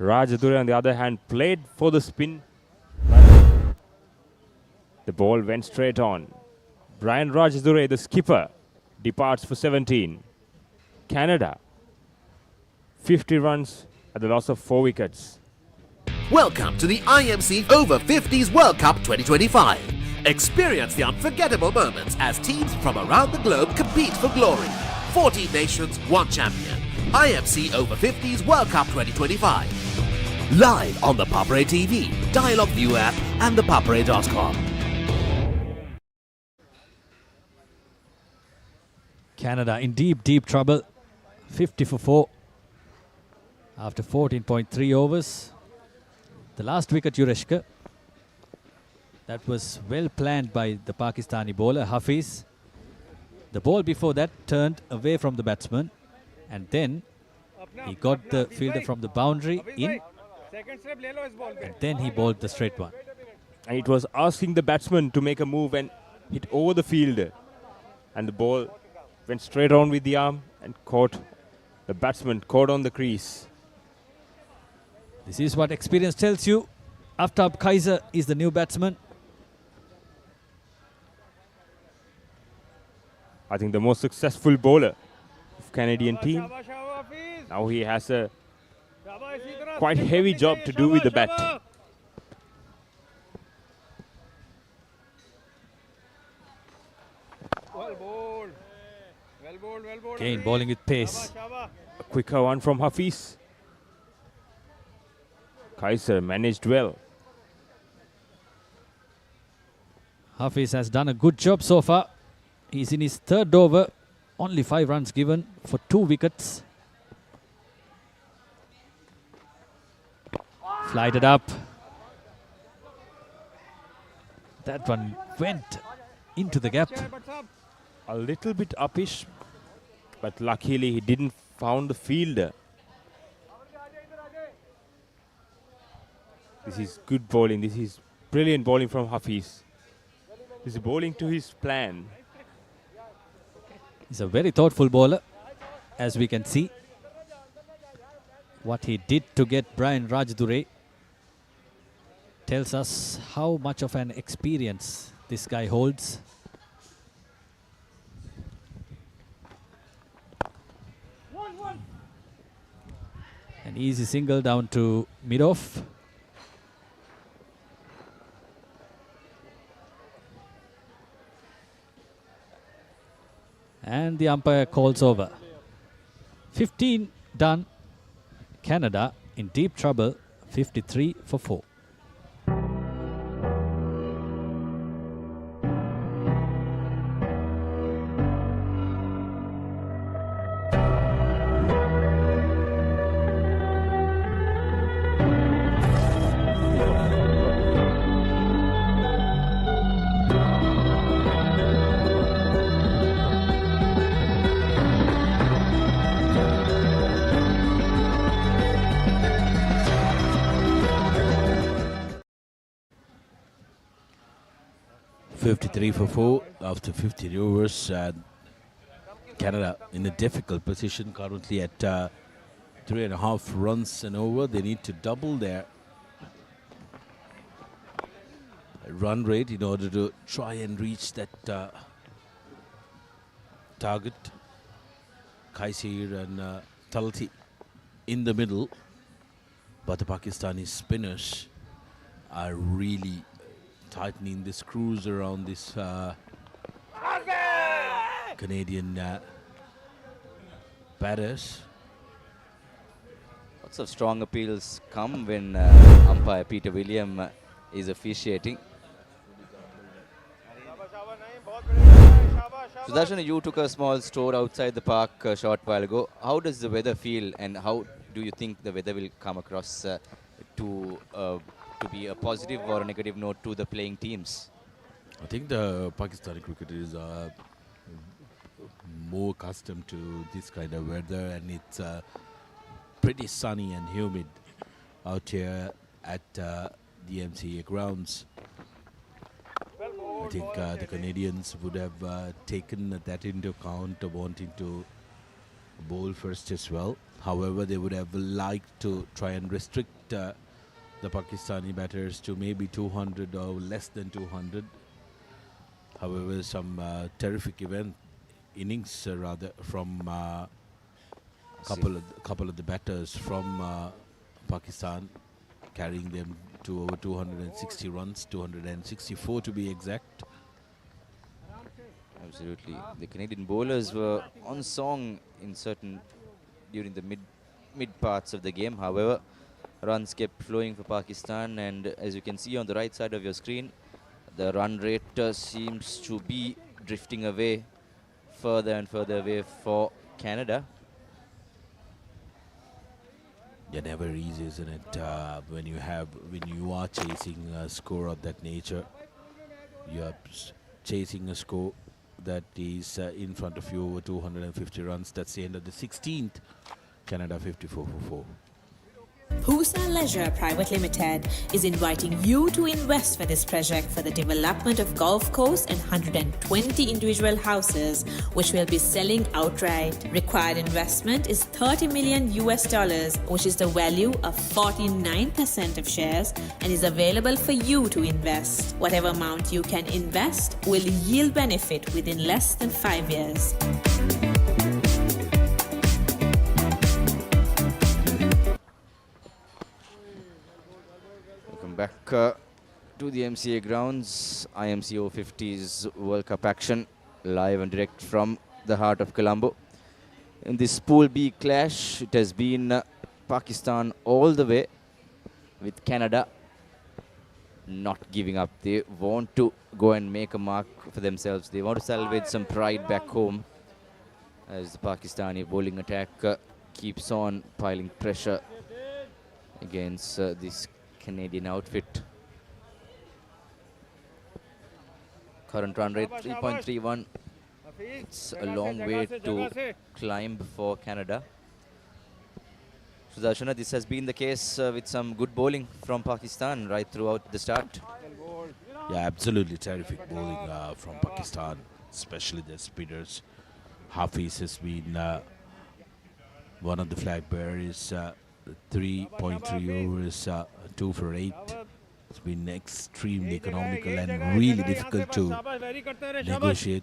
Rajadure, on the other hand, played for the spin. But the ball went straight on. Brian Rajadure, the skipper, departs for 17. Canada, 50 runs at the loss of 4 wickets. Welcome to the IMC Over-50s World Cup 2025. Experience the unforgettable moments as teams from around the globe compete for glory. 14 nations, 1 champion. IMC Over-50s World Cup 2025. Live on the Papare TV, Dialog ViU App and ThePapare.com. Canada in deep trouble. 50 for 4 after 14.3 overs. The last wicket, Yureshka. That was well planned by the Pakistani bowler, Hafiz. The ball before that turned away from the batsman. And then He got the fielder from the boundary in, and then he bowled the straight one. And it was asking the batsman to make a move and hit over the fielder. And the ball went straight on with the arm and caught the batsman, caught on the crease. This is what experience tells you. Aftab Kaiser is the new batsman. I think the most successful bowler of Canadian team. Now he has a quite heavy job to do with the bat. Well bowled. Well bowled, well bowled. Again, bowling with pace. A quicker one from Hafiz. Kaiser managed well. Hafiz has done a good job so far. He's in his third over. Only 5 runs given for 2 wickets. Flighted up. That one went into the gap. A little bit uppish, but luckily he didn't found the fielder. This is good bowling. This is brilliant bowling from Hafiz. This is bowling to his plan. He's a very thoughtful bowler, as we can see. What he did to get Brian Rajadure tells us how much of an experience this guy holds. An easy single down to mid-off. And the umpire calls over. 15 done. Canada in deep trouble. 53 for 4. For 4 after 50 overs. Canada in a difficult position currently at 3.5 runs and over. They need to double their run rate in order to try and reach that target. Kaisir and Talati in the middle, but the Pakistani spinners are really tightening the screws around this Canadian batters. Lots of strong appeals come when umpire Peter William is officiating. Sudarshan, you took a small stroll outside the park a short while ago. How does the weather feel, and how do you think the weather will come across to be a positive or a negative note to the playing teams? I think the Pakistani cricketers are more accustomed to this kind of weather, and it's pretty sunny and humid out here at the MCA Grounds. I think the Canadians would have taken that into account, wanting to bowl first as well. However, they would have liked to try and restrict the Pakistani batters to maybe 200 or less than 200. However, some terrific innings rather from couple of the batters from Pakistan, carrying them to over 260 runs, 264 to be exact. Absolutely. The Canadian bowlers were on song in during the mid parts of the game. However, runs kept flowing for Pakistan, and as you can see on the right side of your screen, the run rate seems to be drifting away further and further away for Canada. Yeah, never easy, isn't it? When you are chasing a score of that nature, you are chasing a score that is in front of you over 250 runs. That's the end of the 16th Canada 54 for 4. Pusa Leisure Private Limited is inviting you to invest for this project for the development of golf course and 120 individual houses, which will be selling outright. Required investment is $30 million, which is the value of 49% of shares, and is available for you to invest. Whatever amount you can invest will yield benefit within less than 5 years. Back to the MCA Grounds, IMC Over-50s World Cup action, live and direct from the heart of Colombo. In this Pool B clash, it has been Pakistan all the way, with Canada not giving up. They want to go and make a mark for themselves. They want to salvage some pride back home as the Pakistani bowling attack keeps on piling pressure against this Canadian outfit. Current run rate 3.31. It's a long way to climb for Canada. Sudarshana, this has been the case with some good bowling from Pakistan right throughout the start. Yeah, absolutely terrific bowling from Pakistan, especially the spinners. Hafiz has been one of the flag bearers. 3.3 overs, 2 for 8. It's been extremely economical and really difficult to negotiate.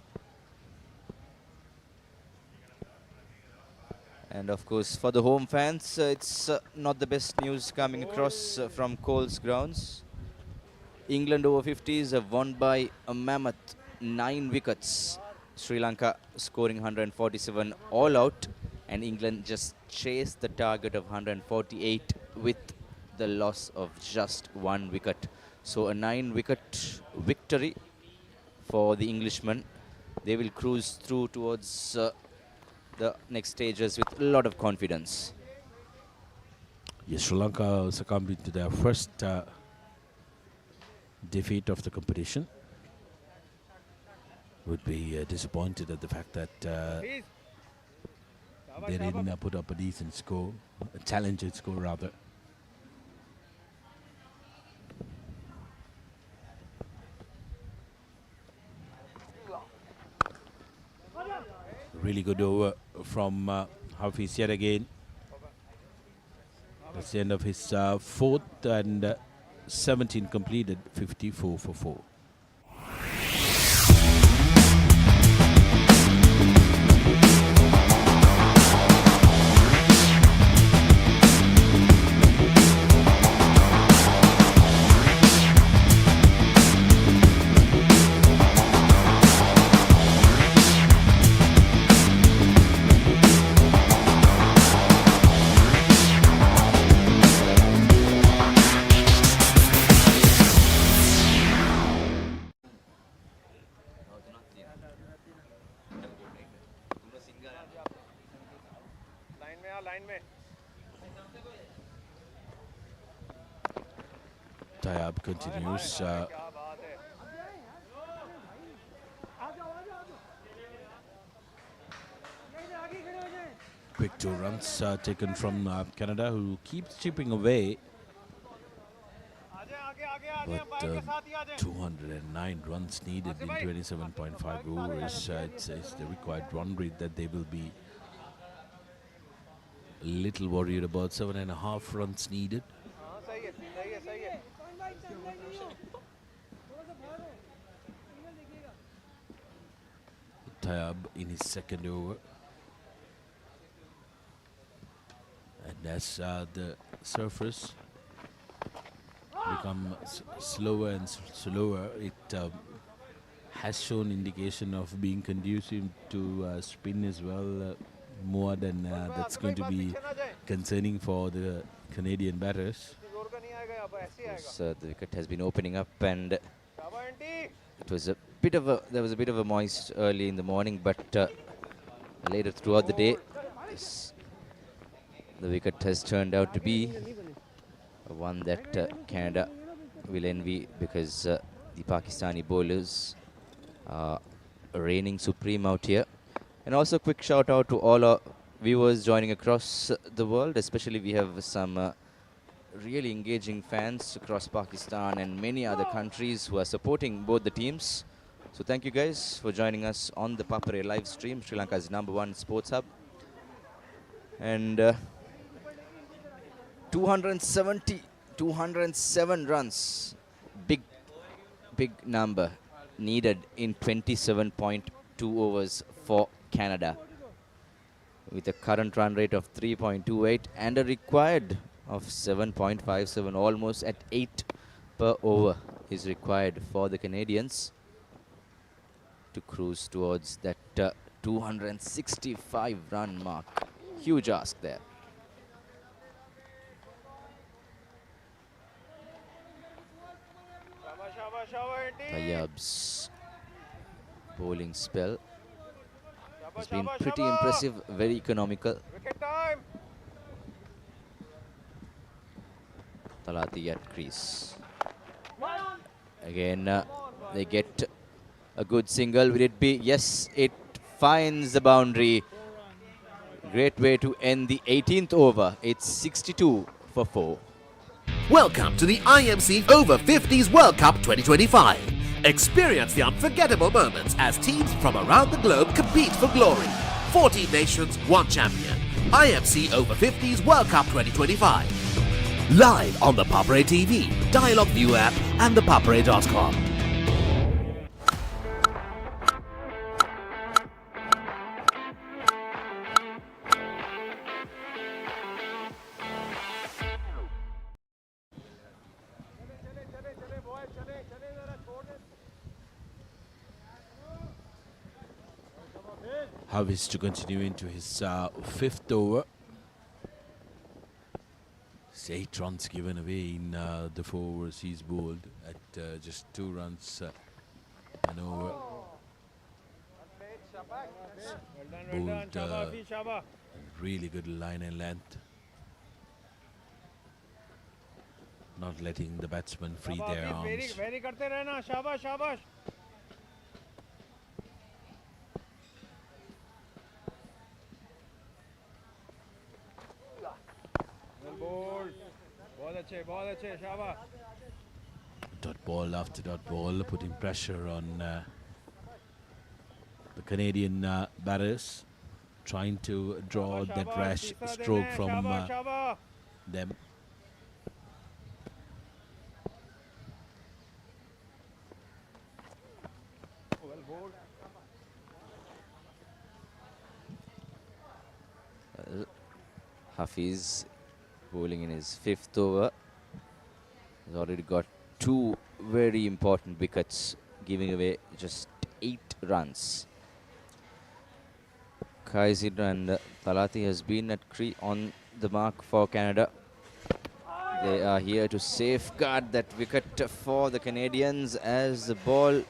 And of course, for the home fans, it's not the best news coming across from Coles Grounds. England Over-50s have won by a mammoth 9 wickets. Sri Lanka scoring 147 all out, and England just chased the target of 148 with the loss of just 1 wicket. So a 9-wicket victory for the Englishmen. They will cruise through towards the next stages with a lot of confidence. Yes, Sri Lanka succumbed to their first defeat of the competition. Would be disappointed at the fact that they didn't put up a decent score, a challenging score rather. Really good over from Hafiz yet again. That's the end of his fourth, and 17 completed, 54 for 4. Tayab continues. Quick 2 runs taken from Canada, who keeps chipping away. But 209 runs needed in 27.5 overs. It's the required run rate that they will be a little worried about. 7.5 runs needed. Tayab in his second over. And as the surface become slower and slower, it has shown indication of being conducive to spin as well, more than that's going to be concerning for the Canadian batters. So the wicket has been opening up, and it was a bit of a moist early in the morning, but later throughout the day, the wicket has turned out to be one that Canada will envy, because the Pakistani bowlers are reigning supreme out here. And also quick shout out to all our viewers joining across the world. Especially we have some really engaging fans across Pakistan and many other countries who are supporting both the teams. So thank you guys for joining us on the Papare live stream, Sri Lanka's #1 sports hub. And 207 runs, big number needed in 27.2 overs for Canada, with a current run rate of 3.28 and a required of 7.57, almost at 8 per over is required for the Canadians to cruise towards that 265 run mark. Huge ask there. Tayyab's bowling spell has been pretty impressive, very economical. Talati at crease. Again, they get a good single. Will it be? Yes, it finds the boundary. Great way to end the 18th over. It's 62 for 4. Welcome to the IMC Over-50s World Cup 2025. Experience the unforgettable moments as teams from around the globe compete for glory. 14 nations, 1 champion. IMC Over-50s World Cup 2025. Live on the Papare TV, Dialog ViU App and ThePapare.com. Hafiz to continue into his 5th over. 8 runs given away in the 4 overs he's bowled at just 2 runs an over. Bowled really good line and length, not letting the batsman free their arms. Dot ball after dot ball, putting pressure on the Canadian batters, trying to draw that rash stroke from them. Hafiz bowling in his 5th over. He's already got 2 very important wickets, giving away just 8 runs. Kaisid and Talati has been on the mark for Canada. They are here to safeguard that wicket for the Canadians as the ball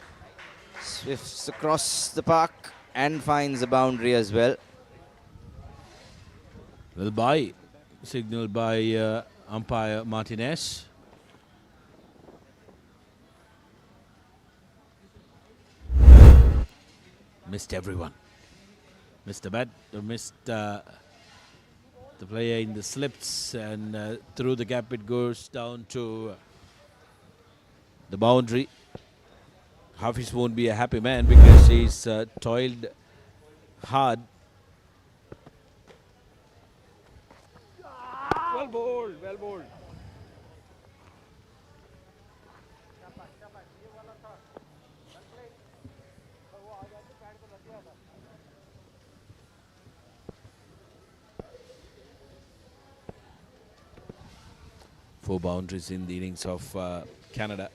swifts across the park and finds the boundary as well. Well, by signaled by umpire Martinez. Missed everyone. Missed the bat, missed the player in the slips, and through the gap it goes down to the boundary. Hafiz won't be a happy man because he's toiled hard. Well bowled, well bowled. Four boundaries in the innings of Canada.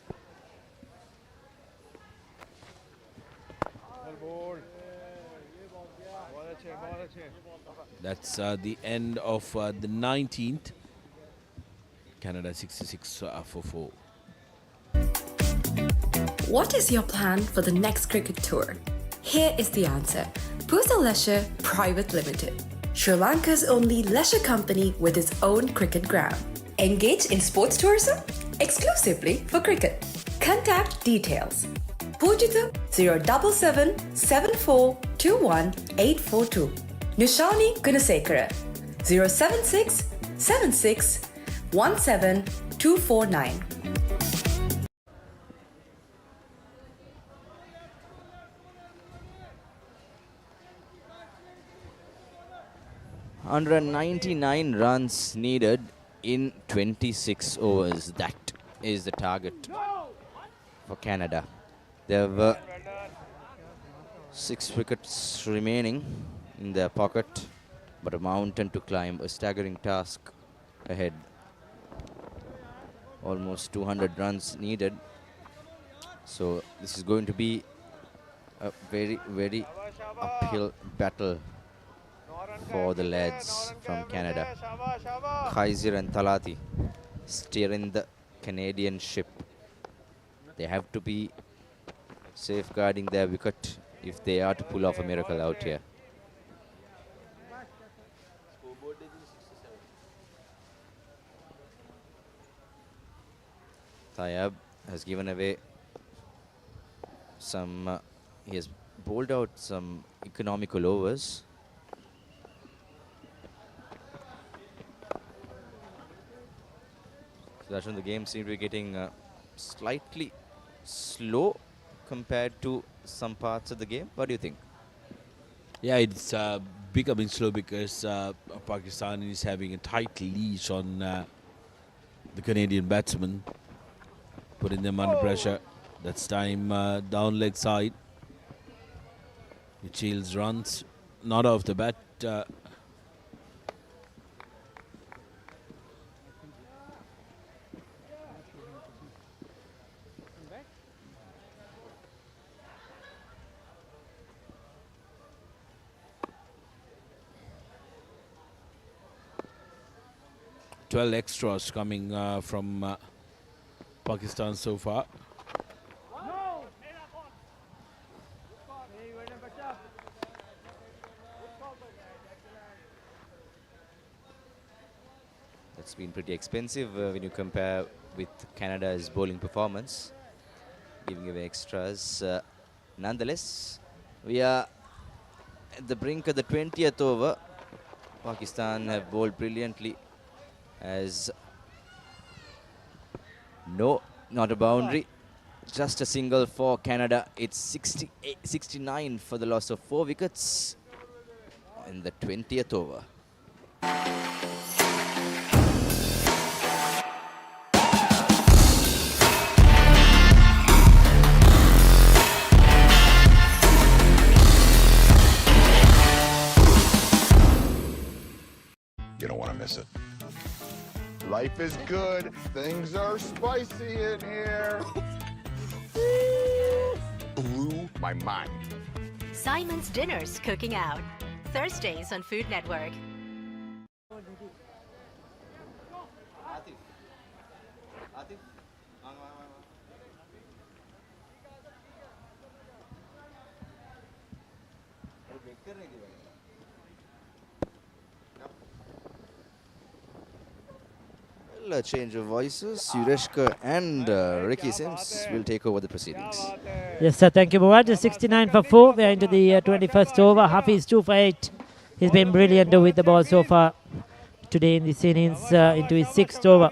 That's the end of the 19th. Canada 66 for 4. What is your plan for the next cricket tour? Here is the answer. Pusa Leisure Private Limited, Sri Lanka's only leisure company with its own cricket ground. Engage in sports tourism exclusively for cricket. Contact details. Pujita 077 7421 842. Nishani Gunasekara 076 76 17 249. Under 99 runs needed in 26 overs. That is the target for Canada. There were 6 wickets remaining in their pocket, but a mountain to climb, a staggering task ahead. Almost 200 runs needed. So this is going to be a very, very uphill battle for the lads from Canada. Kaiser and Talati steering the Canadian ship. They have to be safeguarding their wicket if they are to pull off a miracle out here. Tayab has given away some, he has bowled out some economical overs. So that's when the game seems to be getting slightly slow compared to some parts of the game. What do you think? Yeah, it's becoming slow because Pakistan is having a tight leash on the Canadian batsmen, putting them under pressure. That's time down leg side. Mitchell's runs not off the bat. 12 extras coming from Pakistan so far. That's been pretty expensive when you compare with Canada's bowling performance, giving away extras. Nonetheless, we are at the brink of the 20th over. Pakistan have bowled brilliantly, as no, not a boundary, just a single for Canada. It's 69 for the loss of 4 wickets in the 20th over. You don't want to miss it. Life is good. Things are spicy in here. Blew my mind. Simon's Dinner's Cooking Out. Thursdays on Food Network. A change of voices. Sureshka and Ricky Sims will take over the proceedings. Yes, sir. Thank you, Muad. 69 for 4. We are into the 21st over. Hafiz 2 for 8. He's been brilliant with the ball so far today in this innings. Into his 6th over.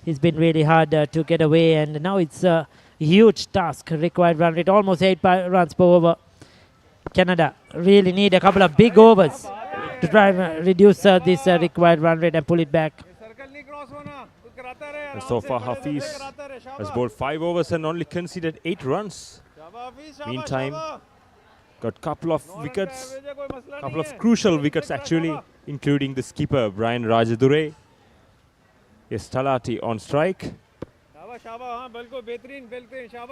He's been really hard to get away, and now it's a huge task. Required run rate almost 8 runs per over. Canada really need a couple of big overs to try and reduce this required run rate and pull it back. And so far, Hafiz has bowled 5 overs and only conceded 8 runs. Meantime, got couple of wickets, couple of crucial wickets actually, including the skipper Brian Rajadure. Yes, Talati on strike.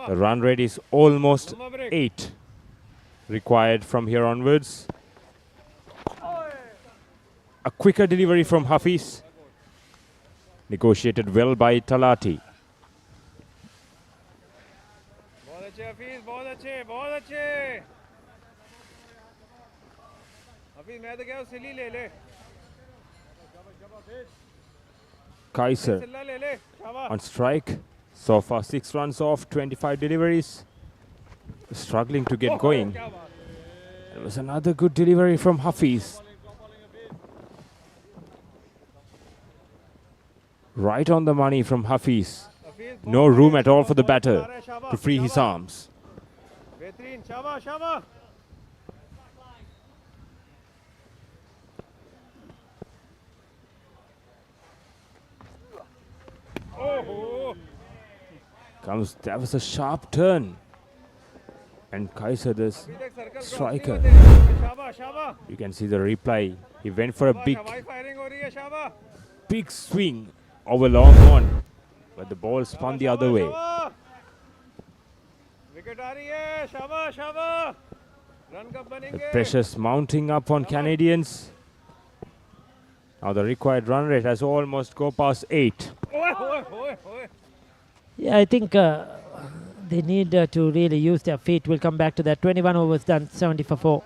The run rate is almost 8 required from here onwards. A quicker delivery from Hafiz. Negotiated well by Talati. Kaiser on strike. So far 6 runs off, 25 deliveries. Struggling to get going. There was another good delivery from Hafiz. Right on the money from Hafiz. No room at all for the batter to free his arms. Behreen, Shaba, Shaba. Oh. That was a sharp turn. And Kaiser, the striker, you can see the replay. He went for a big swing over long on, but the ball spun the other way. The pressure's mounting up on Canadians. Now the required run rate has almost go past 8. Yeah, I think they need to really use their feet. We'll come back to that. 21 overs done, 70 for 4.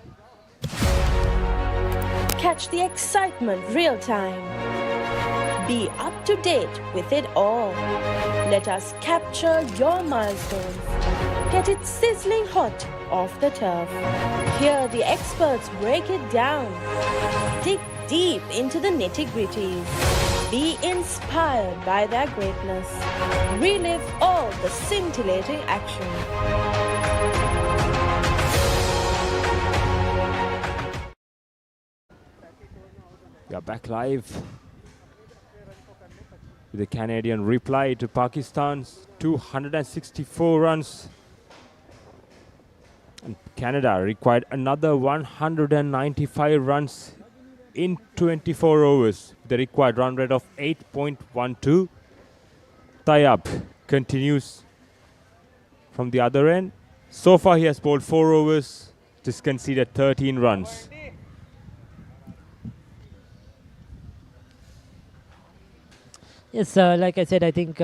Catch the excitement real time. Be up to date with it all. Let us capture your milestones. Get it sizzling hot off the turf. Hear the experts break it down. Dig deep into the nitty-gritties. Be inspired by their greatness. Relive all the scintillating action. We are back live with the Canadian reply to Pakistan's 264 runs. And Canada required another 195 runs in 24 overs. The required run rate of 8.12. Tayyab continues from the other end. So far he has bowled 4 overs, just conceded 13 runs. Yes, like I said, I think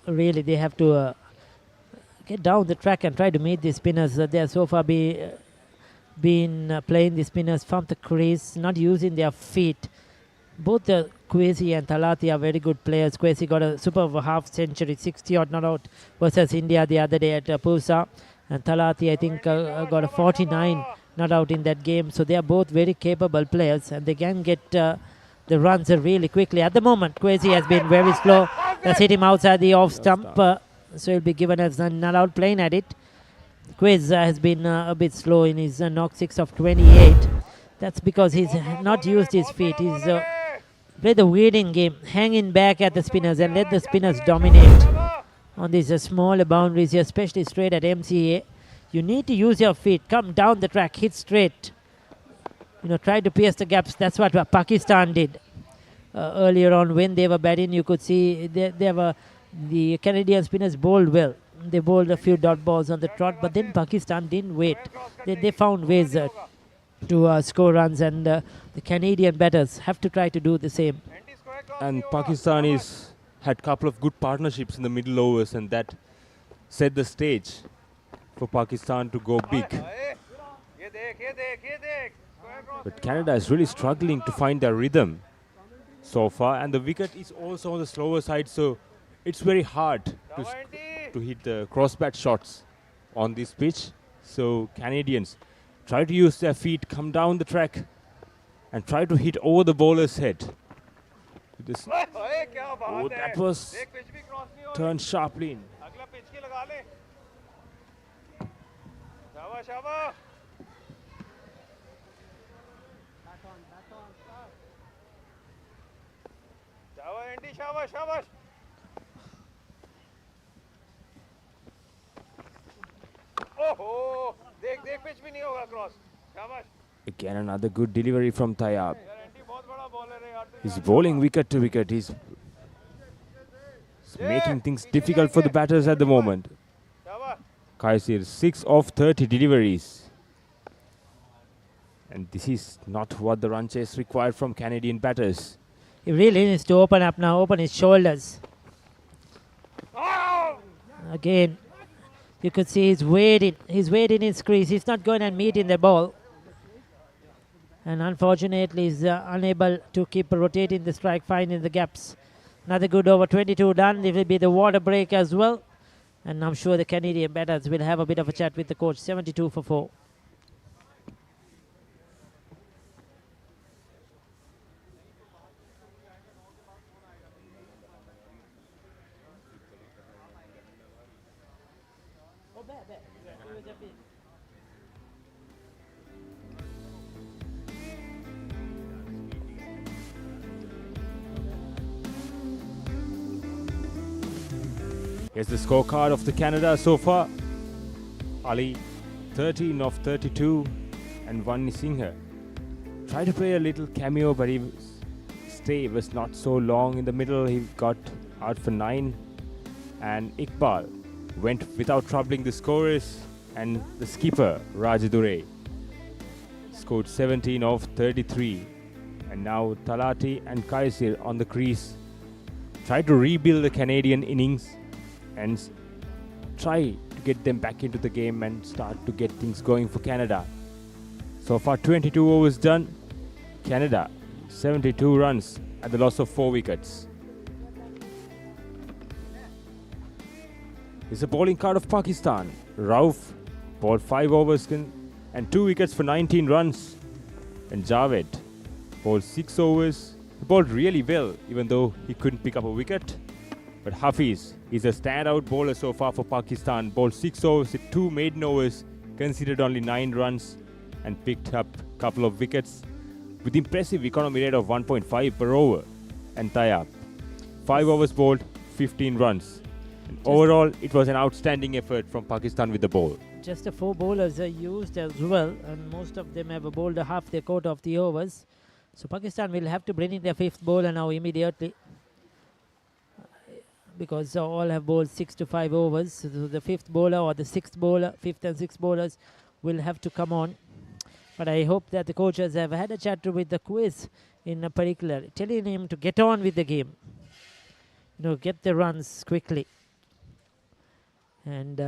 really they have to get down the track and try to meet the spinners. They have so far been playing the spinners from the crease, not using their feet. Both Quasi and Thalati are very good players. Quasi got a super half century, 60 odd not out versus India the other day at Pusa. And Thalati, I think, got a 49 not out in that game. So they are both very capable players and they can get the runs really quickly. At the moment, Quasi has been very slow. That's hit him outside the off stump. So he'll be given as not out playing at it. Quiz has been a bit slow in his knock 6 of 28. That's because he's not used his feet. He's played the waiting game, hanging back at the spinners and let the spinners dominate on these smaller boundaries here, especially straight at MCA. You need to use your feet, come down the track, hit straight. Try to pierce the gaps. That's what Pakistan did earlier on when they were batting. You could see the Canadian spinners bowled well. They bowled a few dot balls on the trot, but then Pakistan didn't wait. They found ways to score runs, and the Canadian batters have to try to do the same. And Pakistan had a couple of good partnerships in the middle overs, and that set the stage for Pakistan to go big. But Canada is really struggling to find their rhythm so far, and the wicket is also on the slower side, so it's very hard to hit the crossbat shots on this pitch. So Canadians try to use their feet, come down the track and try to hit over the bowler's head. Oh, that was turned sharply in. Again another good delivery from Tayyab. He's bowling wicket to wicket. He's making things difficult for the batters at the moment. Kaisir 6 of 30 deliveries. And this is not what the run chase required from Canadian batters. He really needs to open up now, open his shoulders. Again, you could see he's waiting in his crease. He's not going and meeting the ball. And unfortunately, he's unable to keep rotating the strike, finding the gaps. Another good over, 22 done. It will be the water break as well. And I'm sure the Canadian batters will have a bit of a chat with the coach. 72 for 4. Here's the scorecard of the Canada so far. Ali, 13 of 32 and 1 Singer. Tried to play a little cameo, but his stay was not so long in the middle. He got out for 9. And Iqbal went without troubling the scorers. And the skipper, Rajadure, scored 17 of 33. And now Talati and Kaisir on the crease. Tried to rebuild the Canadian innings and try to get them back into the game and start to get things going for Canada. So far 22 overs done. Canada 72 runs at the loss of 4 wickets. It's a bowling card of Pakistan. Rauf bowled 5 overs and 2 wickets for 19 runs. And Javed bowled 6 overs. He bowled really well even though he couldn't pick up a wicket. But Hafiz is a standout bowler so far for Pakistan. Bowled 6 overs with 2 maiden overs, conceded only 9 runs and picked up a couple of wickets with impressive economy rate of 1.5 per over. And Tayyab, 5 overs bowled, 15 runs. And overall, it was an outstanding effort from Pakistan with the ball. Just the 4 bowlers are used as well, and most of them have bowled half their quota of the overs. So Pakistan will have to bring in their 5th bowler now immediately, because all have bowled 6 to 5 overs. So the 5th bowler or the 6th bowler, 5th and 6th bowlers will have to come on. But I hope that the coaches have had a chat with the quiz in particular, telling him to get on with the game. You know, get the runs quickly. And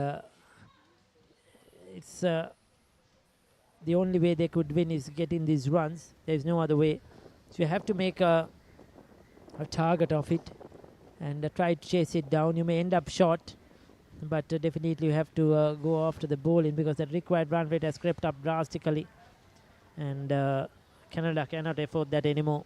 it's the only way they could win is getting these runs. There's no other way. So you have to make a target of it and try to chase it down. You may end up short, but definitely you have to go after the bowling, because the required run rate has crept up drastically, and Canada cannot afford that anymore.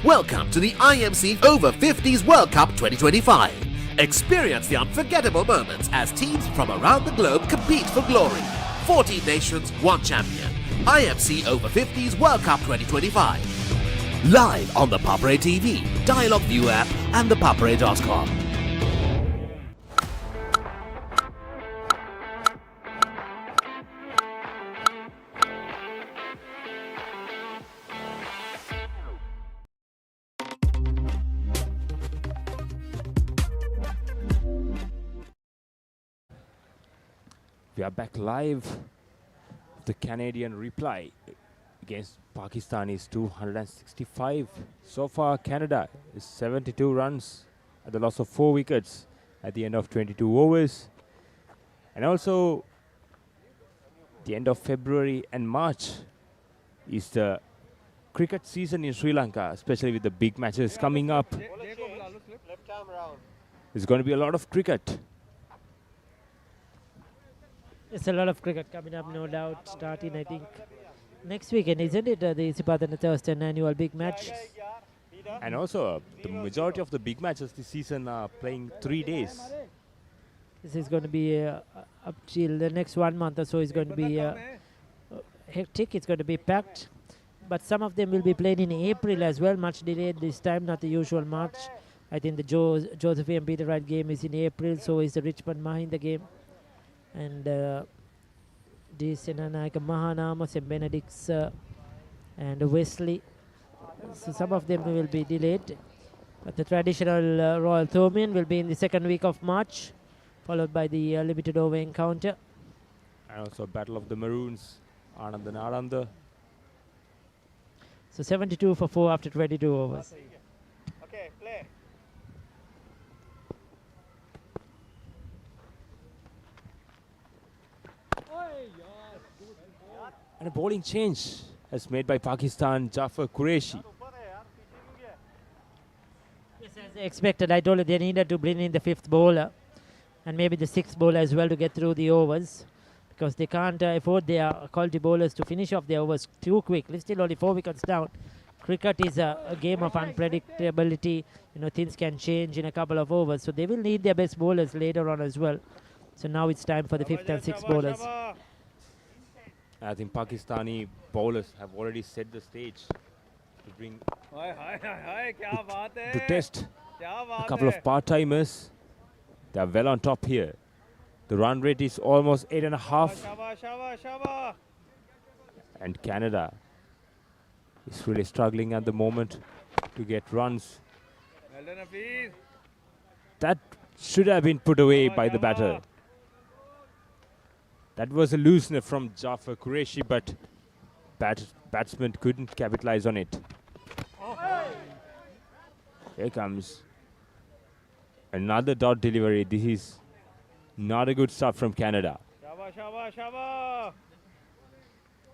Welcome to the IMC Over-50s World Cup 2025. Experience the unforgettable moments as teams from around the globe compete for glory. 14 nations, 1 champion. IMC Over-50s World Cup 2025. Live on the Papare TV, Dialog ViU App and ThePapare.com. We are back live. The Canadian reply against Pakistan is 265. So far, Canada is 72 runs at the loss of 4 wickets at the end of 22 overs. And also, the end of February and March is the cricket season in Sri Lanka, especially with the big matches coming up. There's going to be a lot of cricket. There's a lot of cricket coming up, no doubt, starting, I think, next weekend, isn't it? The Isipathana Thurston annual big match. And also, the majority of the big matches this season are playing 3 days. This is going to be up till the next 1 month or so is going to be hectic. It's going to be packed. But some of them will be played in April as well, much delayed this time, not the usual March. I think the Joseph and Peter Wright game is in April, so is the Richmond Mahinda game. And D. Senanayaka Mahanama, St. Benedict's and Wesley. So some of them will be delayed. But the traditional Royal Thomaian will be in the second week of March, followed by the limited over encounter. And also Battle of the Maroons, Ananda Naranda. So 72 for 4 after 22 overs. Okay, play. And a bowling change as made by Pakistan, Jafar Qureshi. Yes, as expected, I told you they needed to bring in the 5th bowler and maybe the 6th bowler as well to get through the overs, because they can't afford their quality bowlers to finish off their overs too quickly. Still only 4 wickets down. Cricket is a game of unpredictability. You know, things can change in a couple of overs, so they will need their best bowlers later on as well. So now it's time for the 5th and 6th bowlers. I think Pakistani bowlers have already set the stage to bring to test a couple of part-timers. They are well on top here. The run rate is almost 8.5. And Canada is really struggling at the moment to get runs. That should have been put away by the batter. That was a loosener from Jafar Qureshi, but batsman couldn't capitalize on it. Here comes another dot delivery. This is not a good start from Canada.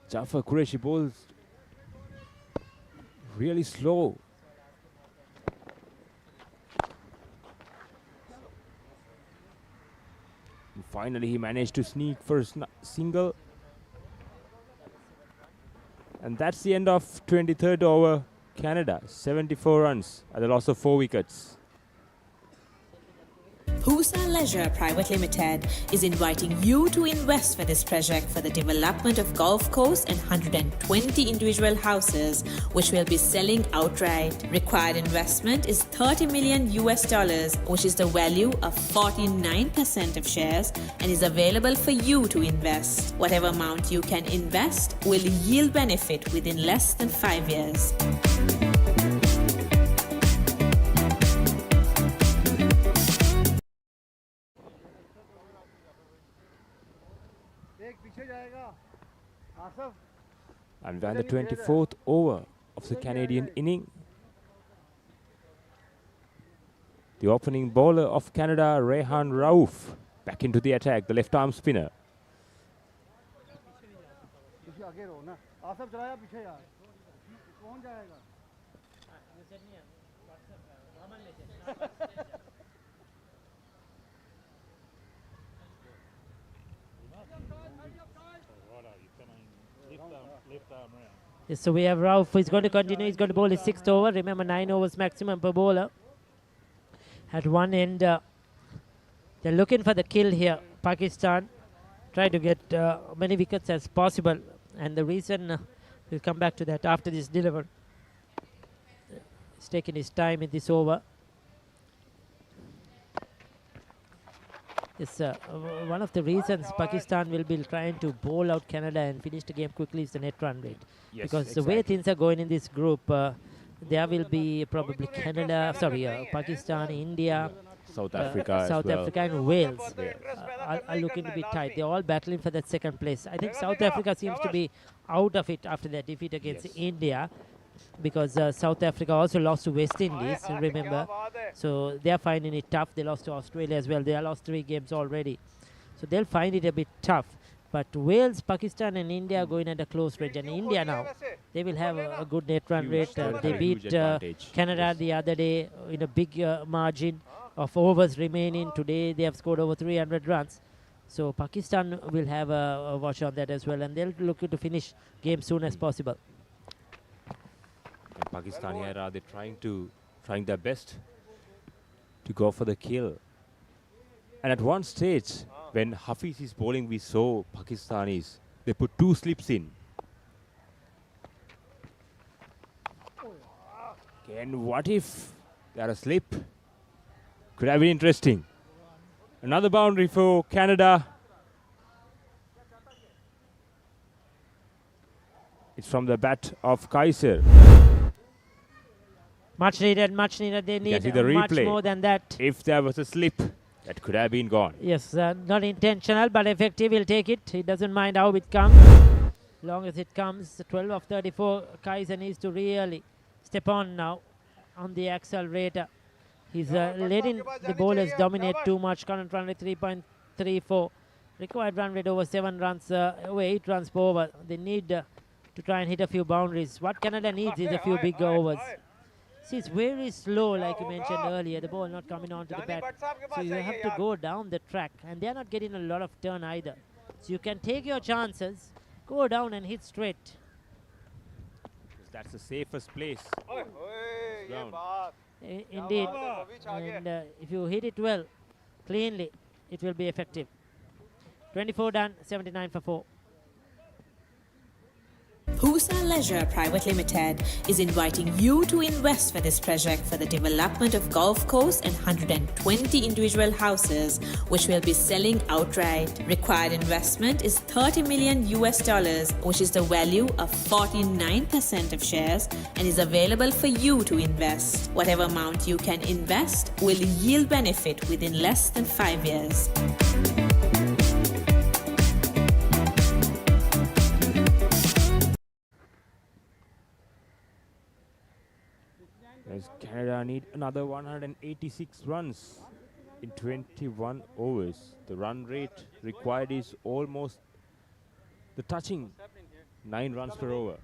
Jafar Qureshi bowls really slow. And finally, he managed to sneak for a single. And that's the end of 23rd over. Canada, 74 runs at the loss of 4 wickets. Pusa Leisure Private Limited is inviting you to invest for this project for the development of golf course and 120 individual houses, which will be selling outright. Required investment is $30 million, which is the value of 49% of shares, and is available for you to invest. Whatever amount you can invest will yield benefit within less than 5 years. And we're in the 24th over of the Canadian inning. The opening bowler of Canada, Rehan Rauf, back into the attack, the left arm spinner. Yes, so we have Rauf. He's going to continue. He's going to bowl his 6th over. Remember, 9 overs maximum per bowler. At one end, they're looking for the kill here. Pakistan try to get many wickets as possible. And the reason, we'll come back to that after this deliver. He's taking his time in this over. Yes, one of the reasons Pakistan will be trying to bowl out Canada and finish the game quickly is the net run rate. Yes, because exactly. the way things are going in this group, there will be probably Pakistan, India, South Africa, South as well. Africa and Wales are looking to be tight. They're all battling for that second place. I think South Africa seems to be out of it after that defeat against India, because South Africa also lost to West Indies, remember. So they're finding it tough. They lost to Australia as well. They have lost 3 games already. So they'll find it a bit tough. But Wales, Pakistan and India are going at a close range. And India now, they will have a good net run rate. They beat Canada the other day in a big margin of overs remaining. Today they have scored over 300 runs. So Pakistan will have a watch on that as well. And they'll look to finish game soon as possible. And Pakistan here are they trying their best to go for the kill. And at one stage, when Hafiz is bowling, we saw Pakistanis, they put 2 slips in. And what if they are a slip? Could have been interesting. Another boundary for Canada. It's from the bat of Kaiser. Much needed, much needed. They You can need see the much replay. more than that. If there was a slip, that could have been gone. Yes, not intentional, but effective. He'll take it. He doesn't mind how it comes. Long as it comes, 12 of 34. Kaiser needs to really step on now on the accelerator. He's letting the bowlers dominate too much. Current run rate 3.34. Required run rate over 7 runs, over 8 runs per over. They need to try and hit a few boundaries. What Canada needs is a few big overs. See, it's very slow, like you mentioned earlier. The ball not coming onto the bat. So you have to go down the track. And they're not getting a lot of turn either. So you can take your chances, go down and hit straight. That's the safest place. Ground. Indeed. And if you hit it well, cleanly, it will be effective. 24 done, 79 for 4. Pusa Leisure Private Limited is inviting you to invest for this project for the development of golf course and 120 individual houses, which will be selling outright. Required investment is $30 million, which is the value of 49% of shares, and is available for you to invest. Whatever amount you can invest will yield benefit within less than 5 years. As Canada need another 186 runs in 21 overs. The run rate required is almost the touching 9 runs per over.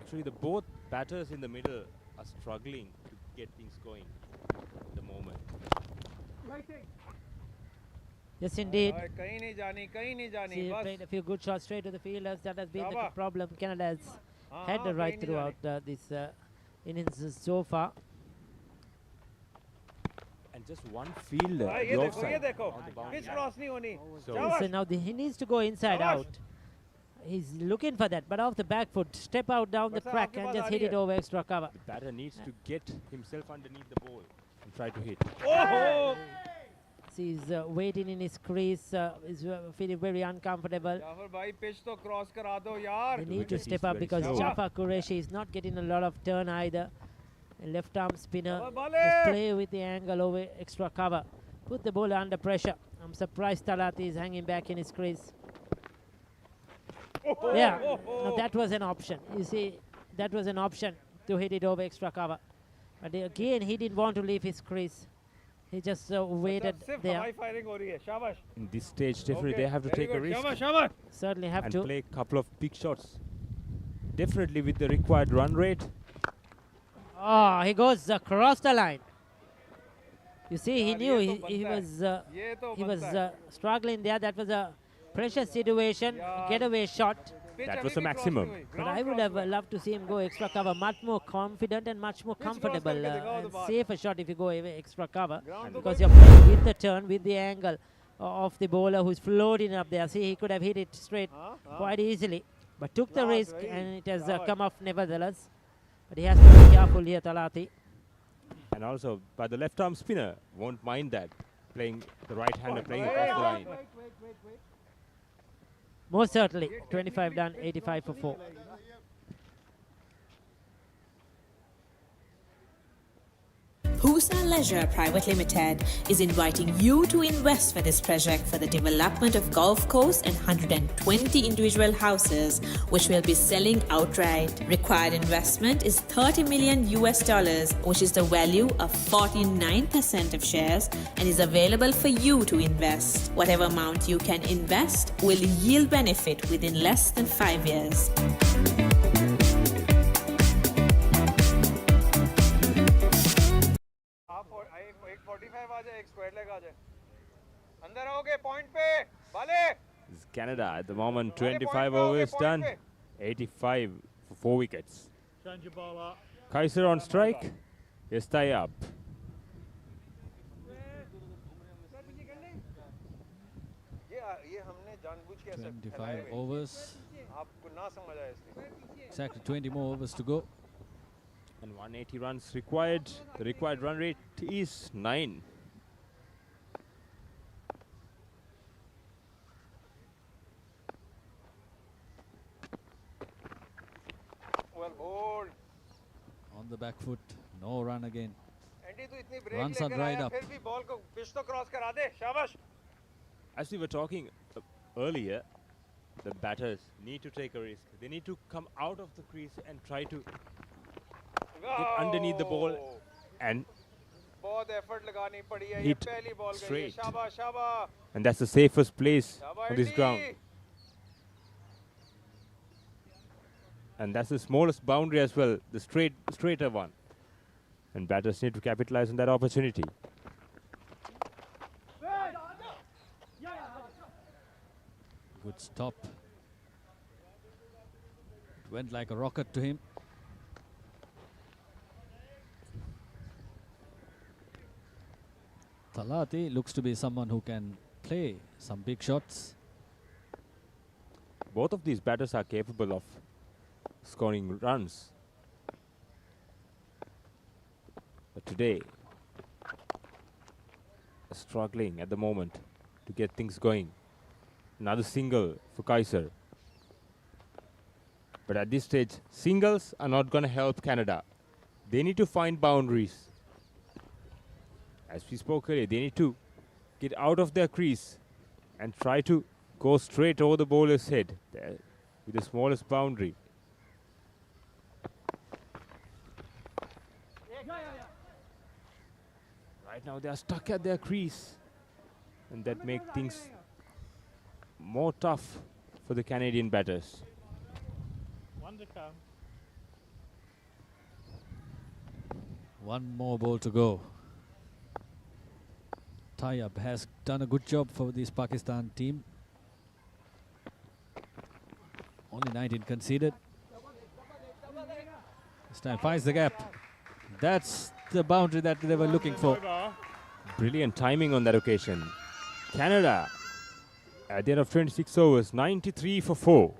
Actually, the both batters in the middle are struggling to get things going at the moment. Yes, indeed. See, He played a few good shots straight to the fielders. That has been the problem Canada has had right throughout this innings so far. And just one fielder. the offside on the boundary. So now he needs to go inside out. He's looking for that, but off the back foot, step out down the track and just hit it over extra cover. The batter needs to get himself underneath the ball and try to hit. He's waiting in his crease, he's feeling very uncomfortable. They need to step up because Jafar Qureshi is not getting a lot of turn either. A left arm spinner, just play with the angle over extra cover. Put the bowler under pressure. I'm surprised Talati is hanging back in his crease. Yeah, no, that was an option. You see, that was an option to hit it over extra cover. But again, he didn't want to leave his crease. He just waited there. In this stage, definitely they have to take a risk. Certainly have and to. play a couple of big shots. Definitely with the required run rate. Oh, he goes across the line. You see, he knew he was struggling there. That was a pressure situation, getaway shot. That was the maximum. But I would have loved to see him go extra cover, much more confident and much more comfortable and safer shot if you go extra cover, because you're playing with the turn, with the angle of the bowler who's floating up there. See, he could have hit it straight quite easily, but took the risk and it has come off nevertheless. But he has to be careful here, Talati. And also, by the left arm spinner, won't mind that. Playing the right hander, playing across the line. Most certainly, 25 done, 85 for 4. Pusa Leisure Private Limited is inviting you to invest for this project for the development of golf course and 120 individual houses, which will be selling outright. Required investment is $30 million, which is the value of 49% of shares, and is available for you to invest. Whatever amount you can invest will yield benefit within less than 5 years. This is Canada at the moment, 25 overs done, 85 for 4 wickets. Kaiser on strike. Yes, tie up. 25 overs. Exactly 20 more overs to go. And 180 runs required. The required run rate is 9. Well bowled. On the back foot. No run again. Andy तू इतनी break Runs are लेकर dried आया up. फिर भी ball को pitch तो cross करा दे शाबाश. As we were talking earlier, the batters need to take a risk. They need to come out of the crease and try to get underneath the ball and बहुत effort लगानी पड़ी है. ये hit पहली ball गई है. straight. शाबाश शाबाश. And that's the safest place शाबाश on this Andy. ground. And that's the smallest boundary as well, the straighter one. And batters need to capitalize on that opportunity. Good stop. It went like a rocket to him. Talati looks to be someone who can play some big shots. Both of these batters are capable of scoring runs. But today, struggling at the moment to get things going. Another single for Kaiser. But at this stage, singles are not going to help Canada. They need to find boundaries. As we spoke earlier, they need to get out of their crease and try to go straight over the bowler's head there with the smallest boundary. Right now they are stuck at their crease, and that makes things more tough for the Canadian batters. One more ball to go. Tayyab has done a good job for this Pakistan team. Only 19 conceded. This time finds the gap. That's the boundary that they were looking for. Brilliant timing on that occasion. Canada, at the end of 26 overs, 93 for 4.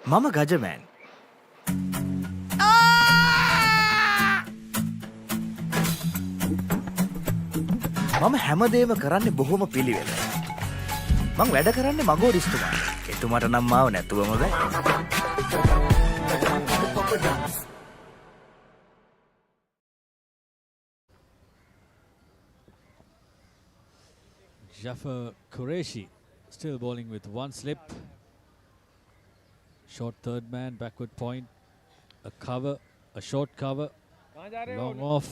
Mama Gajaman. මම හැමදේම කරන්නේ බොහොම පිළිවෙල. මං වැඩ කරන්නේ මගෝරිස්තුමා. එතුමාට නම් මාව නැතුවම බෑ. Jafar Qureshi still bowling with one slip. Short third man, backward point, a cover, a short cover, long off.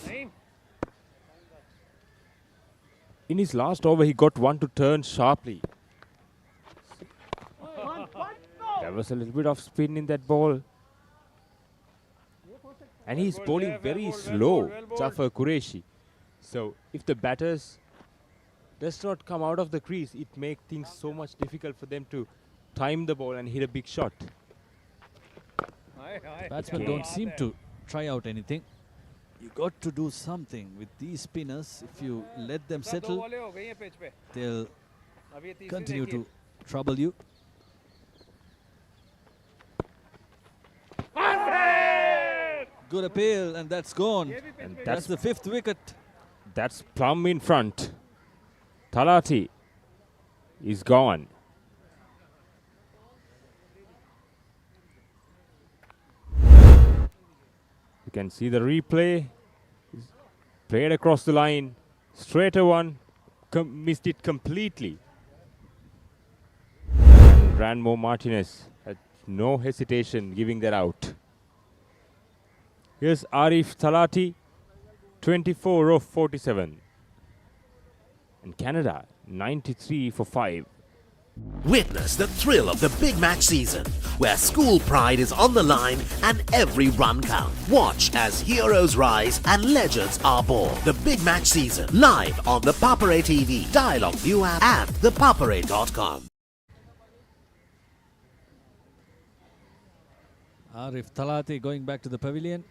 In his last over, he got one to turn sharply. There was a little bit of spin in that ball. And he's bowling very slow, Jafar Qureshi. So if the batters does not come out of the crease, it makes things so much difficult for them to time the ball and hit a big shot. Batsmen don't seem to try out anything. You got to do something with these spinners. If you let them settle, they'll continue to trouble you. Good appeal, and that's gone. And that's the 5th wicket. That's plumb in front. Talati is gone. You can see the replay. Played across the line. Straighter one. Missed it completely. And Ranmo Martinez had no hesitation giving that out. Here's Arif Talati, 24 of 47. And Canada, 93 for 5. Witness the thrill of the big match season where school pride is on the line and every run counts. Watch as heroes rise and legends are born. The big match season live on the Papare TV, Dialog ViU App and ThePapare.com. Arif Talati going back to the pavilion.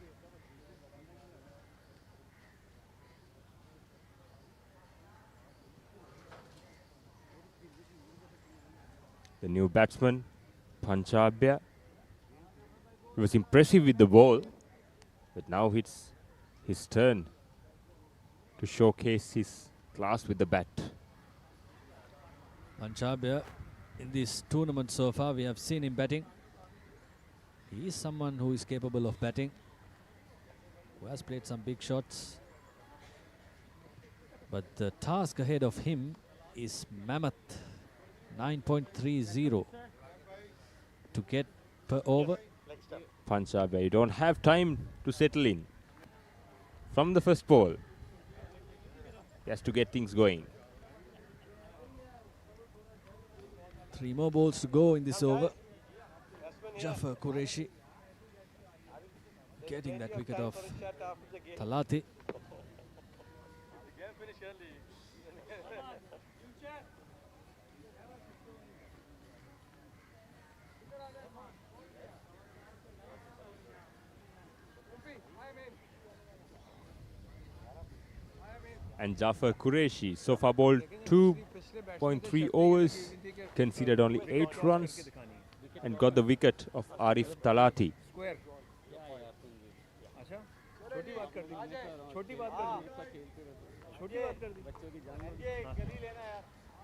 The new batsman, Panchabya, was impressive with the ball, but now it's his turn to showcase his class with the bat. Panchabya, in this tournament so far, we have seen him batting. He is someone who is capable of batting, who has played some big shots. But the task ahead of him is mammoth. 9.30 to get per over. Panchabya, you don't have time to settle in. From the first ball, he has to get things going. 3 more balls to go in this over. Jafar Qureshi getting that wicket of Talati. And Jafar Qureshi so far bowled 2.3 overs, conceded only 8 runs and got the wicket of Arif Talati.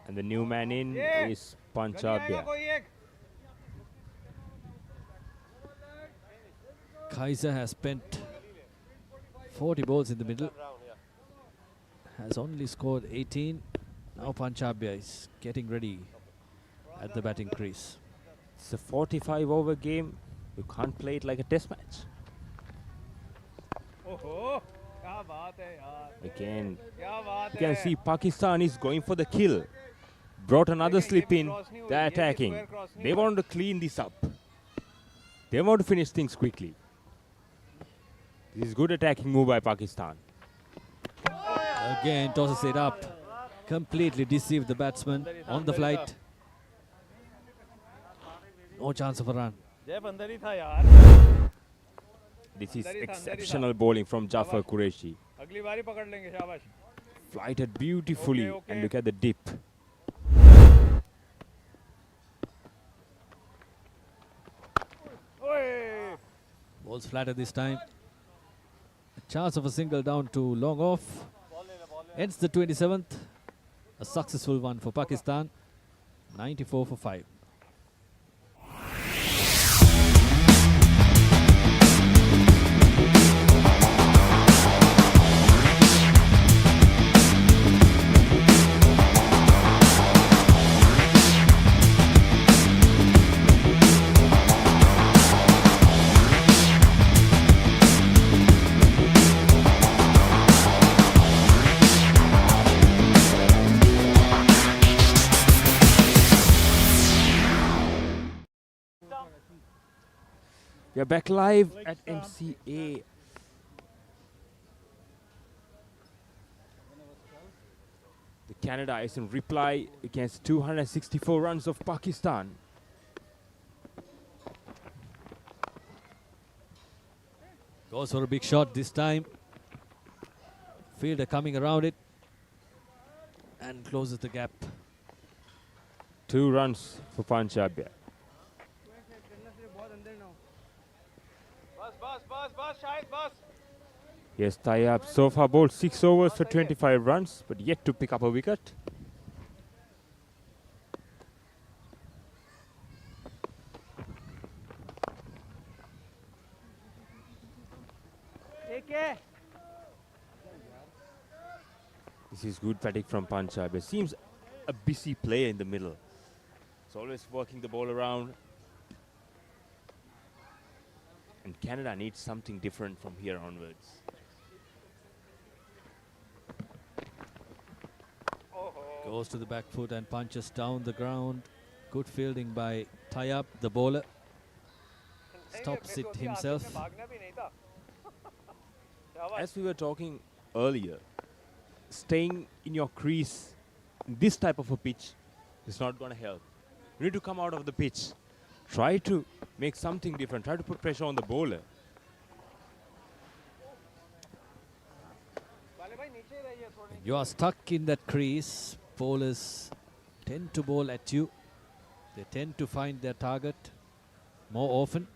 And the new man in is Panchabya. Kaiser has spent 40 balls in the middle, has only scored 18. Now Panchabya is getting ready at the batting crease. It's a 45 over game. You can't play it like a test match. Again, you can see Pakistan is going for the kill. Brought another slip in. They're attacking. They want to clean this up. They want to finish things quickly. This is good attacking move by Pakistan. Again tosses it up. Completely deceived the batsman on the flight. No chance of a run. This is exceptional bowling from Jafar Qureshi. Flighted beautifully, and look at the dip. Balls flatter this time. A chance of a single down to long off. Ends the 27th. A successful one for Pakistan. 94 for 5. We are back live at MCA. The Canada is in reply against 264 runs of Pakistan. Goes for a big shot this time. Fielder coming around it and closes the gap. 2 runs for Panchabya. Yes, Tayyab so far bowled 6 overs for 25 runs, but yet to pick up a wicket. This is good batting from Panchabya. Seems a busy player in the middle. It's always working the ball around. And Canada needs something different from here onwards. Goes to the back foot and punches down the ground. Good fielding by Tayyab, the bowler. stops it himself. As we were talking earlier, staying in your crease in this type of a pitch is not going to help. You need to come out of the pitch. Try to make something different. Try to put pressure on the bowler. When you are stuck in that crease, bowlers tend to bowl at you. They tend to find their target more often.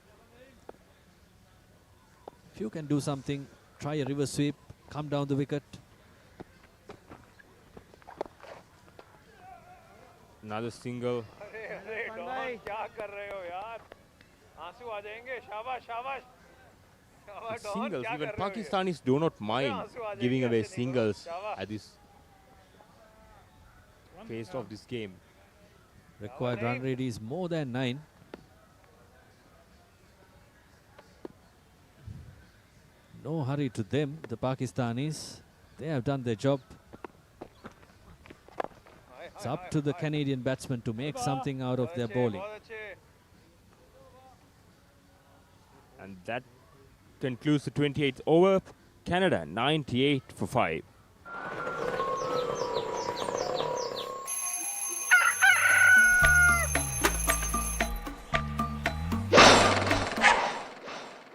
If you can do something, try a reverse sweep, come down the wicket. Another single. Singles, even Pakistanis do not mind giving away singles at this phase of this game. Required run rate is more than 9. No hurry to them, the Pakistanis. They have done their job. It's up to the Canadian batsmen to make something out of their bowling. And that concludes the 28th over. Canada 98 for 5.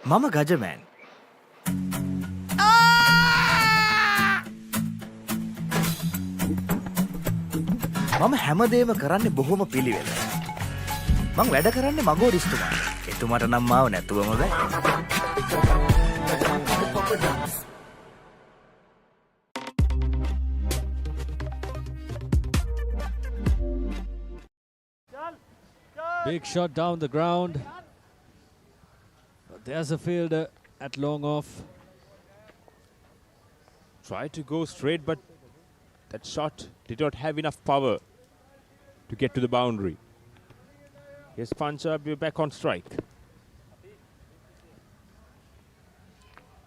Mama Gajaman. මම හැමදේම කරන්නේ බොහොම පිළිවෙල. මං වැඩ කරන්නේ මගෝරිස්තුමා. එතුමාට නම් මාව නැතුවම බෑ. Big shot down the ground. But there's a fielder at long off. Tried to go straight, but that shot did not have enough power to get to the boundary. Here's Punjab back on strike.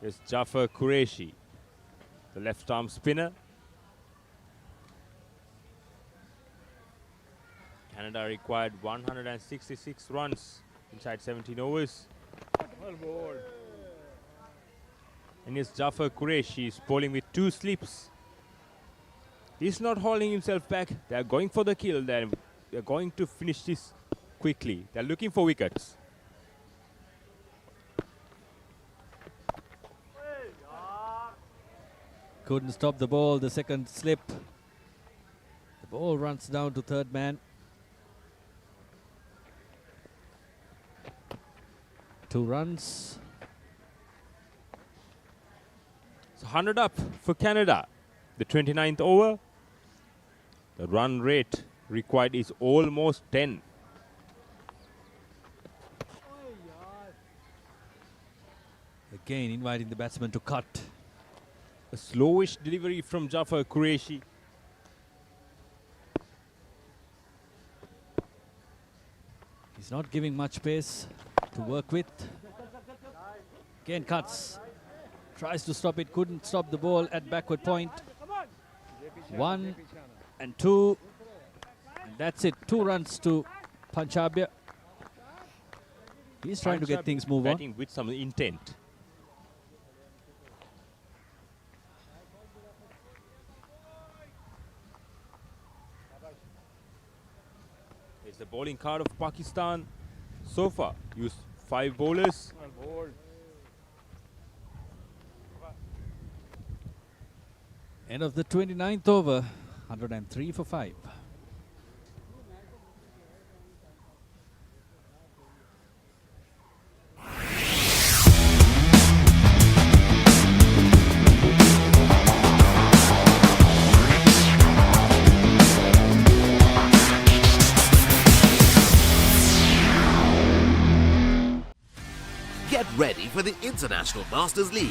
Here's Jafar Qureshi, the left arm spinner. Canada required 166 runs inside 17 overs. And here's Jafar Qureshi is bowling with 2 slips. He's not holding himself back. They're going for the kill. They're going to finish this quickly. They're looking for wickets. Couldn't stop the ball, the second slip. The ball runs down to third man. 2 runs. So 100 up for Canada. The 29th over. The run rate required is almost 10. Again inviting the batsman to cut. A slowish delivery from Jafar Qureshi. He's not giving much pace to work with. Again cuts. Tries to stop it, couldn't stop the ball at backward point. 1 and 2. And that's it. 2 runs to Punjab. He's trying to get things moving on. Batting with some intent. It's the bowling card of Pakistan. So far, used 5 bowlers. End of the 29th over, 103 for 5. Get ready for the International Masters League,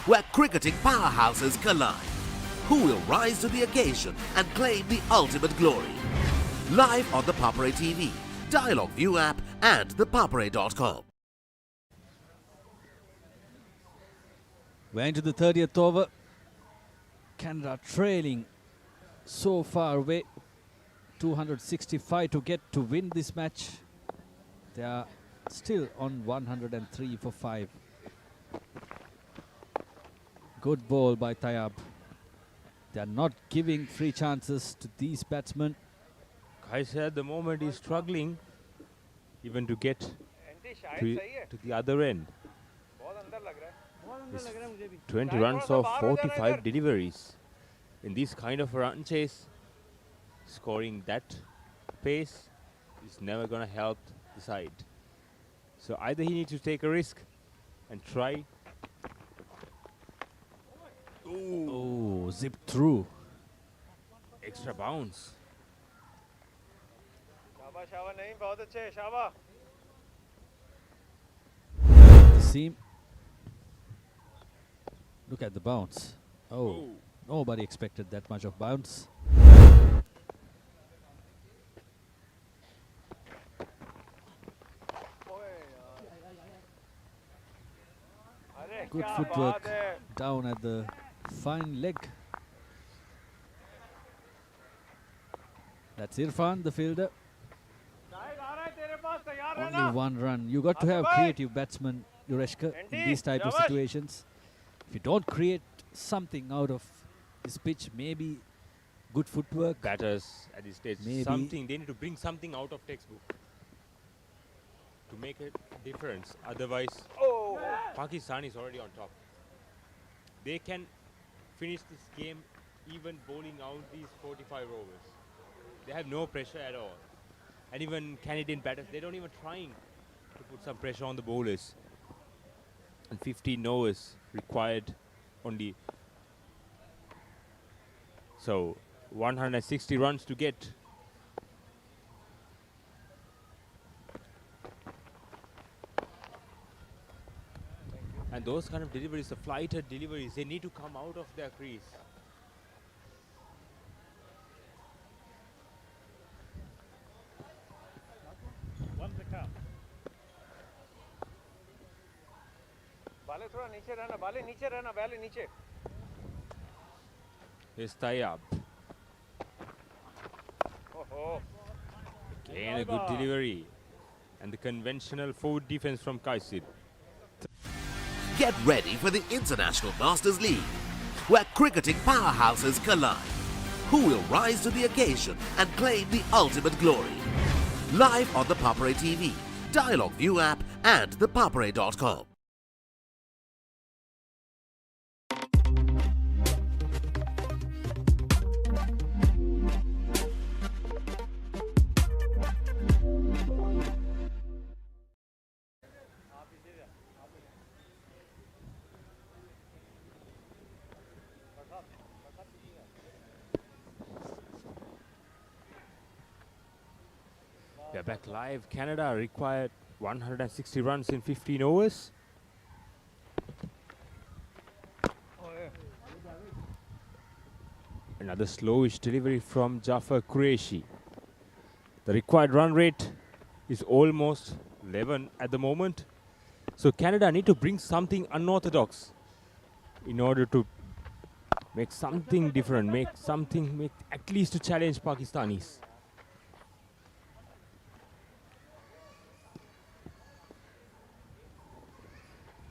where cricketing powerhouses collide. Who will rise to the occasion and claim the ultimate glory? Live on the Papare TV, Dialog ViU App and ThePapare.com. We're into the 30th over. Canada trailing so far away. 265 to get to win this match. They are still on 103 for 5. Good ball by Tayab. They are not giving free chances to these batsmen. Kaiser at the moment is struggling even to get to the other end. It's 20 runs of 45 deliveries. In this kind of run chase, scoring that pace is never going to help the side. So either he needs to take a risk and try. Oh, zip through. Extra bounce. शाबाश शाबाश नहीं बहुत अच्छे शाबाश The seam. Look at the bounce. Oh, nobody expected that much of bounce. Good footwork down at the fine leg. That's Irfan, the fielder. Only one run. You got to have creative batsmen, Yureshka, in these type of situations. If you don't create something out of this pitch, maybe good footwork. Batters at this stage, something they need to bring something out of textbook to make a difference. Otherwise, Pakistan is already on top. They can finish this game even bowling out these 45 overs. They have no pressure at all. And even Canadian batters, they don't even trying to put some pressure on the bowlers. And 15 overs required only. So 160 runs to get. And those kind of deliveries, the flighted deliveries, they need to come out of their crease. बाले थोड़ा नीचे रहना बाले नीचे रहना बाले नीचे Here's Tayab. Again a good delivery. And the conventional forward defense from Kaisir. Get ready for the International Masters League, where cricketing powerhouses collide. Who will rise to the occasion and claim the ultimate glory? Live on the Papare TV, Dialog ViU App and ThePapare.com. They're back live. Canada required 160 runs in 15 overs. Another slowish delivery from Jafar Qureshi. The required run rate is almost 11 at the moment. So Canada need to bring something unorthodox in order to make something different, make at least to challenge Pakistanis.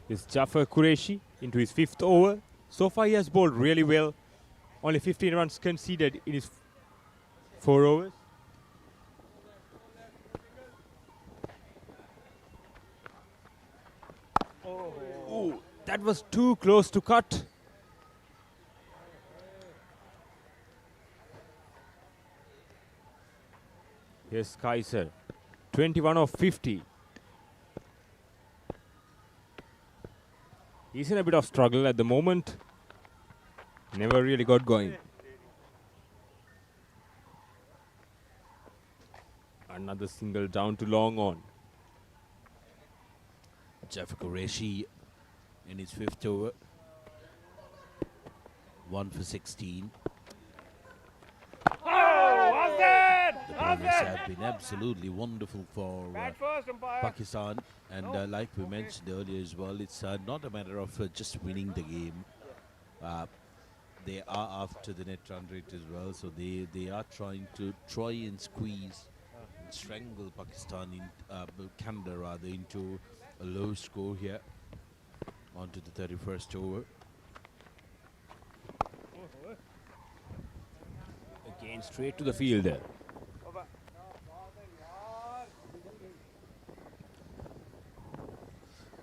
Is Jafar Qureshi into his 5th over. So far he has bowled really well. Only 15 runs conceded in his 4 overs. Oh, that was too close to cut. Here's Kaiser, 21 of 50. He's in a bit of struggle at the moment. Never really got going. Another single down to long on. Jafar Qureshi in his 5th over. 1 for 16. The bowlers have been absolutely wonderful for Pakistan, and like we mentioned earlier as well, it's not a matter of just winning the game. They are after the net run rate as well, so they are trying to and squeeze strangle Pakistan Canada rather into a low score here onto the 31st over. Again straight to the fielder.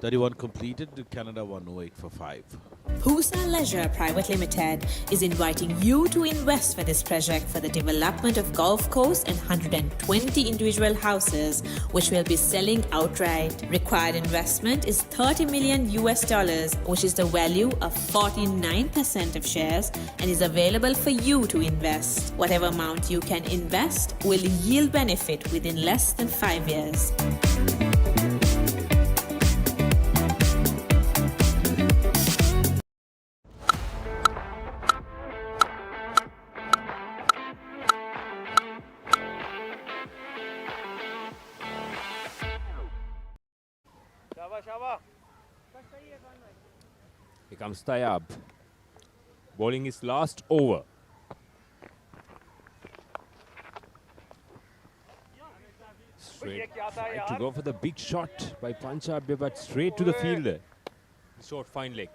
.31 completed, Canada 108 for 5. Pusa Leisure Private Limited is inviting you to invest for this project for the development of golf course and 120 individual houses, which will be selling outright. Required investment is $30 million, which is the value of 49% of shares, and is available for you to invest. Whatever amount you can invest will yield benefit within less than 5 years. Here comes Tayab, bowling his last over. Straight, tried to go for the big shot by Panchabya, but straight to the fielder. Short fine leg.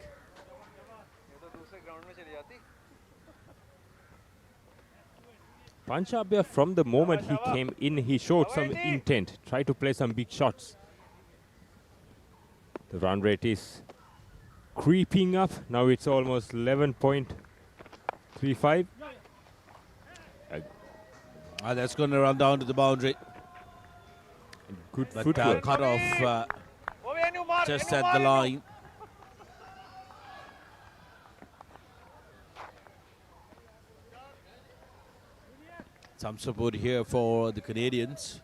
Panchabya, from the moment he came in, he showed some intent, tried to play some big shots. The run rate is creeping up. Now it's almost 11.35. That's going to run down to the boundary. Good but footwork. Cut off just at the line. Some support here for the Canadians.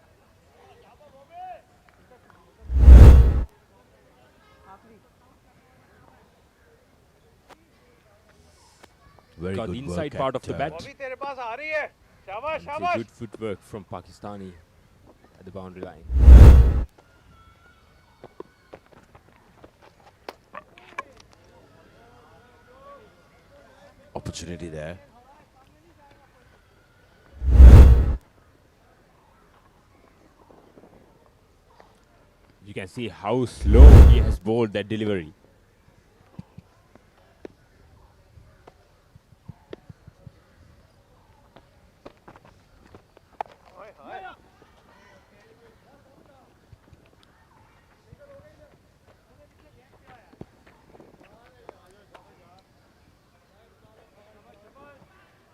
Very Got good the inside work part at, of the bat. शाबाश It's a good footwork from Pakistani at the boundary line. Opportunity there. You can see how slow he has bowled that delivery.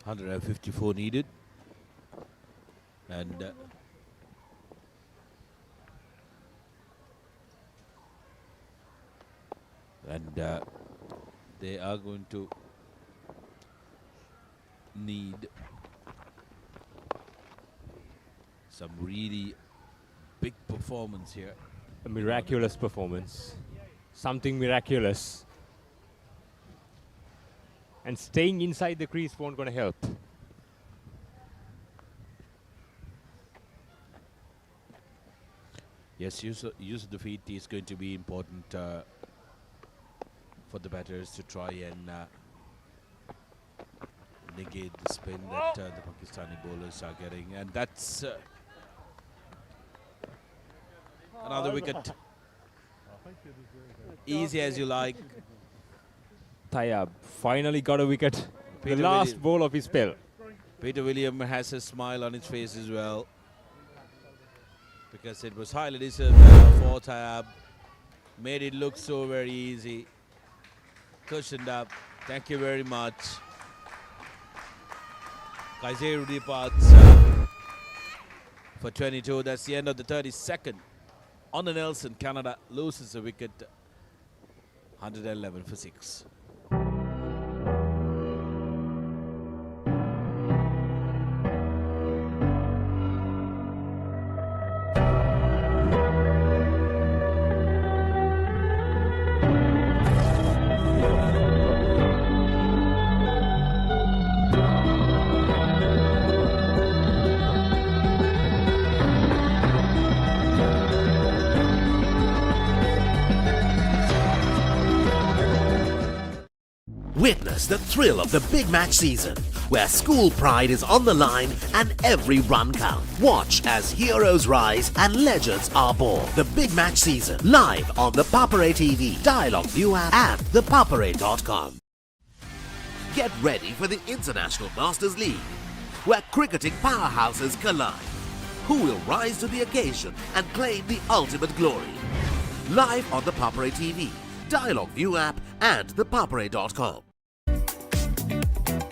.154 needed, and they are going to need some really big performance here. A miraculous performance. Something miraculous. And staying inside the crease won't going to help. Yes, use of the feet is going to be important for the batters to try and negate the spin that the Pakistani bowlers are getting, and that's another wicket. Easy as you like. Tayab finally got a wicket. The last ball of his spell. Peter William has a smile on his face as well, because it was highly deserved for Tayab. Made it look so very easy. Cushioned up. Thank you very much. Kaiser Rudiparts for 22. That's the end of the 32nd. On the Nelson, Canada loses a wicket. 111 for 6. Witness the thrill of the big match season, where school pride is on the line and every run counts. Watch as heroes rise and legends are born. The big match season, live on the Papare TV, Dialog ViU App and ThePapare.com. Get ready for the International Masters League, where cricketing powerhouses collide. Who will rise to the occasion and claim the ultimate glory? Live on the Papare TV, Dialog ViU App and ThePapare.com.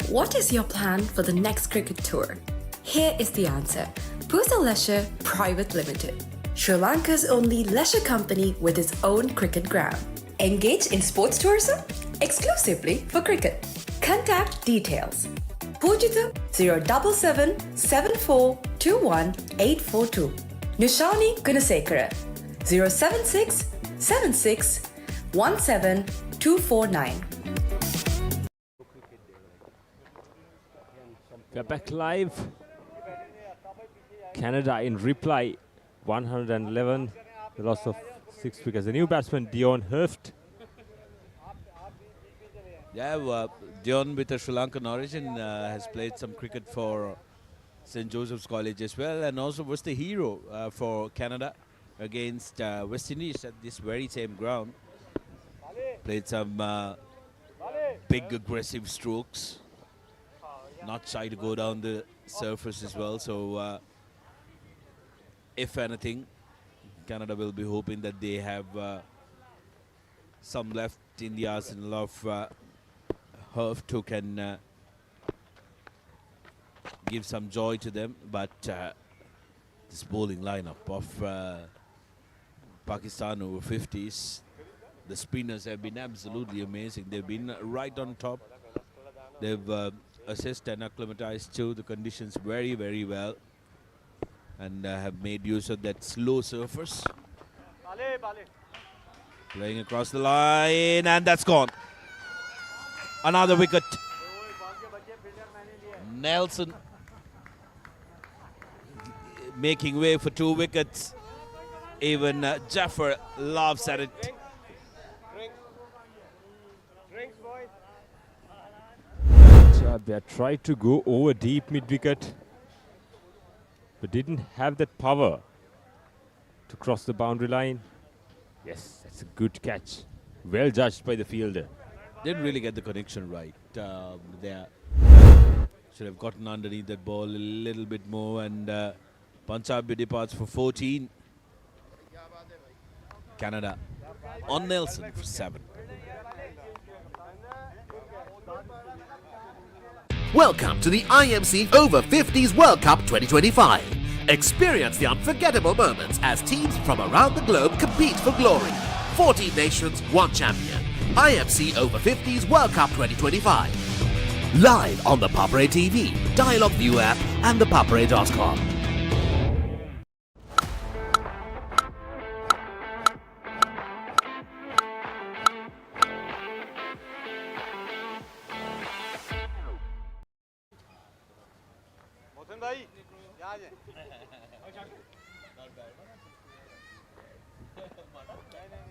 What is your plan for the next cricket tour? Here is the answer. Pusa Leisure Private Limited, Sri Lanka's only leisure company with its own cricket ground. Engage in sports tourism exclusively for cricket. Contact details. Pujita 077 7421 842. Nishani Gunasekara 076 76 17 249. We're back live. Canada in reply, 111, the loss of 6 wickets. The new batsman, Dion Hurft. Yeah, Dion with a Sri Lankan origin has played some cricket for St. Joseph's College as well, and also was the hero for Canada against West Indies at this very same ground. Played some big aggressive strokes, not shy to go down the surface as well. So if anything, Canada will be hoping that they have some left in the arsenal of Hurft who can give some joy to them. But this bowling lineup of Pakistan Over-50s, the spinners have been absolutely amazing. They've been right on top. They've assessed and acclimatized to the conditions very, very well, and have made use of that slow surface. Playing across the line, and that's gone. Another wicket. Nelson making way for 2 wickets. Even Jaffer laughs at it. They tried to go over deep mid-wicket, but didn't have that power to cross the boundary line. Yes, that's a good catch. Well judged by the fielder. Didn't really get the connection right there. Should have gotten underneath that ball a little bit more, and Punjabi departs for 14. Canada on Nelson for 7. Welcome to the IMC Over-50s World Cup 2025. Experience the unforgettable moments as teams from around the globe compete for glory. 14 nations, 1 champion. IMC Over-50s World Cup 2025. Live on the Papare TV, Dialog ViU App and ThePapare.com.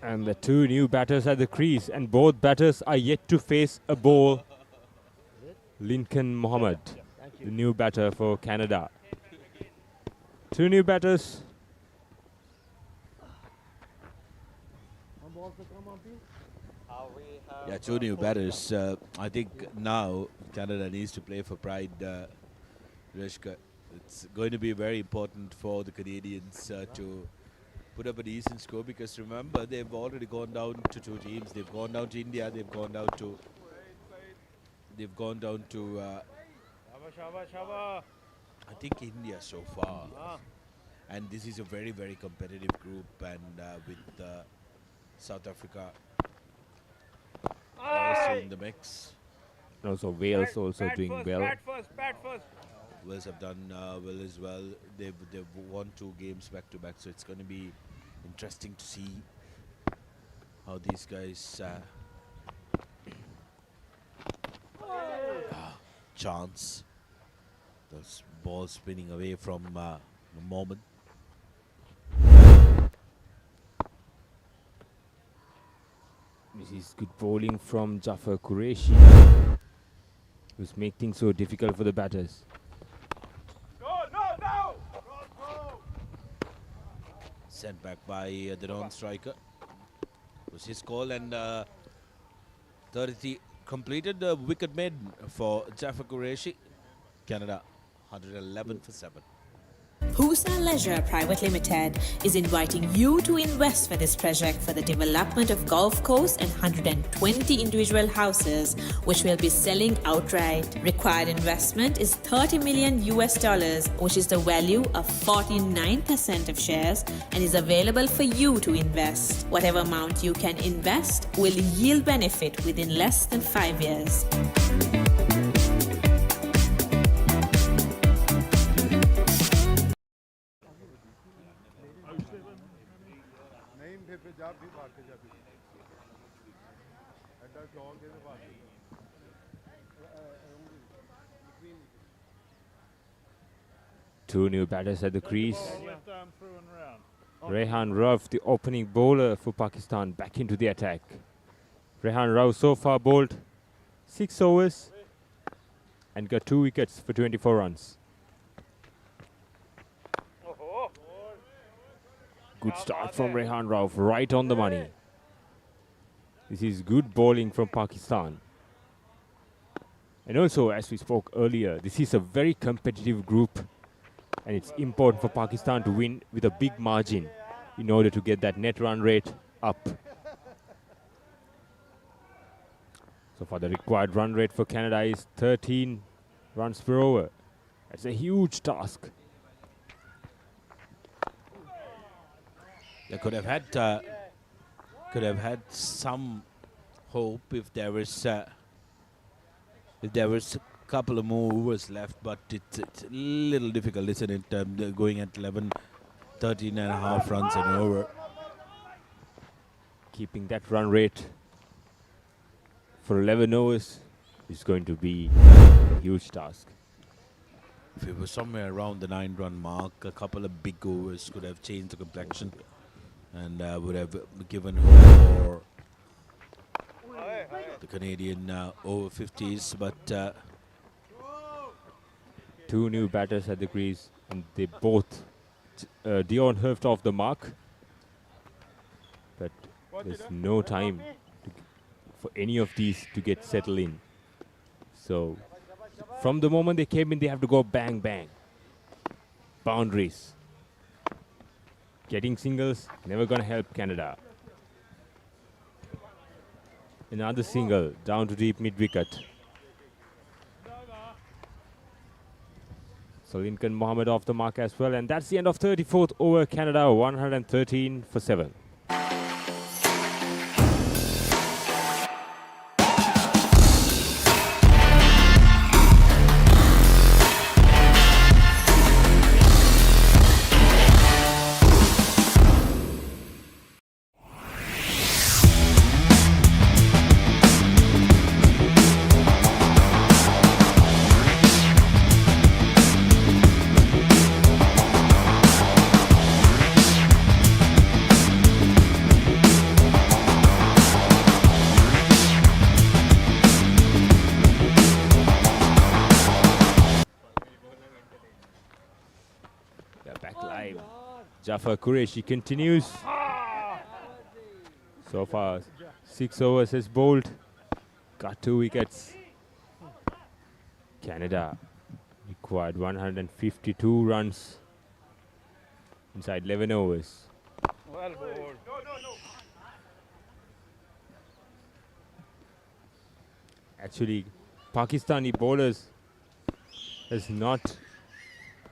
And the 2 new batters at the crease, and both batters are yet to face a ball. Lincoln Mohammed, the new batter for Canada. 2 new batters. Yeah, 2 new batters. I think now Canada needs to play for pride, Rishka. It's going to be very important for the Canadians to put up a decent score, because remember, they've already gone down to 2 teams. They've gone down to India, they've gone down to I think India so far. And this is a very, very competitive group, and with South Africa also in the mix. Also Wales also doing well. Wales have done well as well. They've won 2 games back to back, so it's going to be interesting to see how these guys chance those balls spinning away from the moment. This is good bowling from Jafar Qureshi, who's making things so difficult for the batters. Sent back by the non-striker. Was his call, and 33 completed. The wicket made for Jafar Qureshi. Canada 111 for 7. Pusa Leisure Private Limited is inviting you to invest for this project for the development of golf course and 120 individual houses, which will be selling outright. Required investment is $30 million, which is the value of 49% of shares, and is available for you to invest. Whatever amount you can invest will yield benefit within less than 5 years. Two new batters at the crease. Rehan Rauf, the opening bowler for Pakistan, back into the attack. Rehan Rauf so far bowled 6 overs and got 2 wickets for 24 runs. Good start from Rehan Rauf, right on the money. This is good bowling from Pakistan. And also, as we spoke earlier, this is a very competitive group, and it's important for Pakistan to win with a big margin in order to get that net run rate up. So far, the required run rate for Canada is 13 runs per over. That's a huge task. They could have had some hope if there was a couple of more overs left, but it's a little difficult, isn't it? They're going at 13 and a half runs an over. Keeping that run rate for 11 overs is going to be a huge task. If it was somewhere around the 9-run mark, a couple of big overs could have changed the complexion and would have given hope for the Canadian over-50s, but two new batters at the crease, and they both Dion Hurft off the mark, but there's no time for any of these to get settled in. So from the moment they came in, they have to go bang bang. Boundaries. Getting singles, never gonna help Canada. Another single down to deep mid-wicket. So Lincoln Mohammed off the mark as well, and that's the end of 34th over. Canada 113 for 7. Jafar Qureshi continues. So far, 6 overs has bowled, got 2 wickets. Canada required 152 runs inside 11 overs. Well bowled. Actually, Pakistani bowlers has not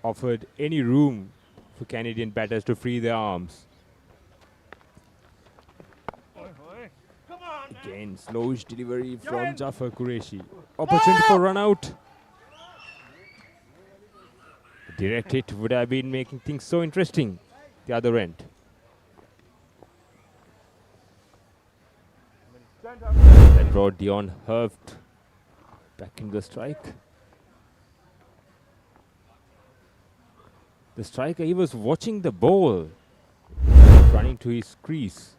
offered any room for Canadian batters to free their arms. Again, slowish delivery from Jafar Qureshi. Opportunity for run out. Direct hit would have been making things so interesting. The other end. That brought Dion Hurft back in the strike. The striker, he was watching the ball, running to his crease.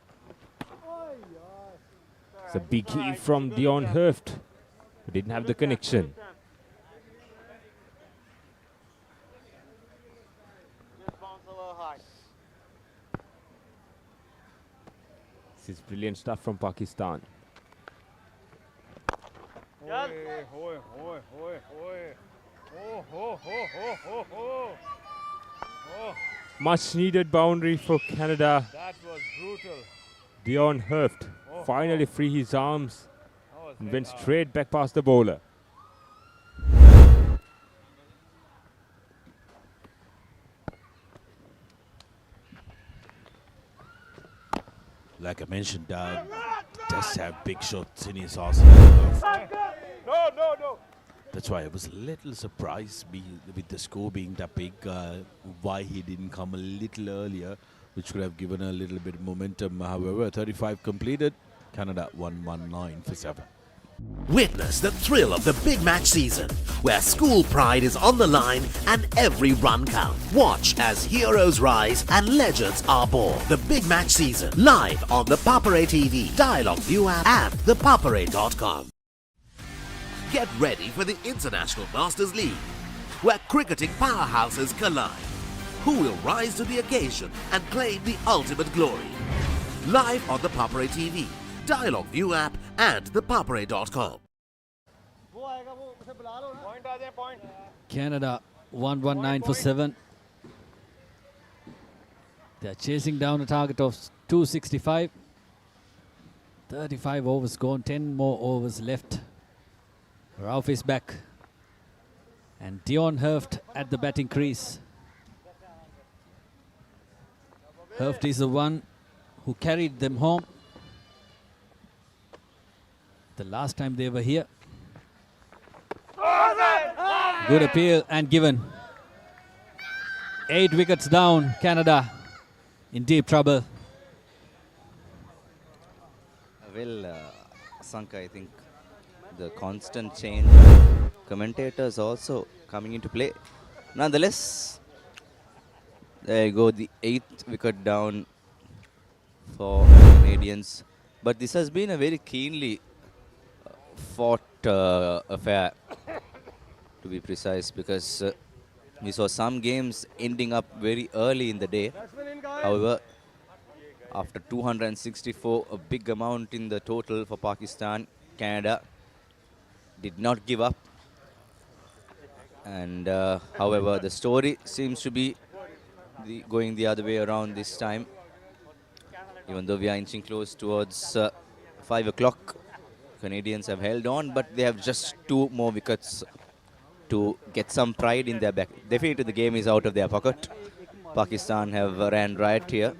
It's a big hit from Dion Hurft, who didn't have the connection. This is brilliant stuff from Pakistan. Much needed boundary for Canada. That was brutal. Dion Hurft finally free his arms and went straight back past the bowler. Like I mentioned, does have big shots in his arsenal. No. That's why I was a little surprised with the score being that big, why he didn't come a little earlier, which could have given a little bit of momentum. However, 35 completed, Canada 119 for 7. Witness the thrill of the big match season, where school pride is on the line and every run counts. Watch as heroes rise and legends are born. The big match season, live on the Papare TV, Dialog ViU App and ThePapare.com. Get ready for the International Masters League, where cricketing powerhouses collide. Who will rise to the occasion and claim the ultimate glory? Live on the Papare TV, Dialog ViU App and ThePapare.com. Canada 119 for 7. They are chasing down a target of 265. 35 overs gone, 10 more overs left. Rauf is back. And Dion Hurft at the batting crease. Hurft is the one who carried them home the last time they were here. Good appeal and given. 8 wickets down, Canada in deep trouble. Well, Sanka, I think the constant change, commentators also coming into play. Nonetheless, there you go, the 8th wicket down for Canadians. But this has been a very keenly fought affair, to be precise, because we saw some games ending up very early in the day. However, after 264, a big amount in the total for Pakistan, Canada did not give up. And however, the story seems to be going the other way around this time. Even though we are inching close towards 5 o'clock, Canadians have held on, but they have just 2 more wickets to get some pride in their back. Definitely the game is out of their pocket. Pakistan have ran riot here.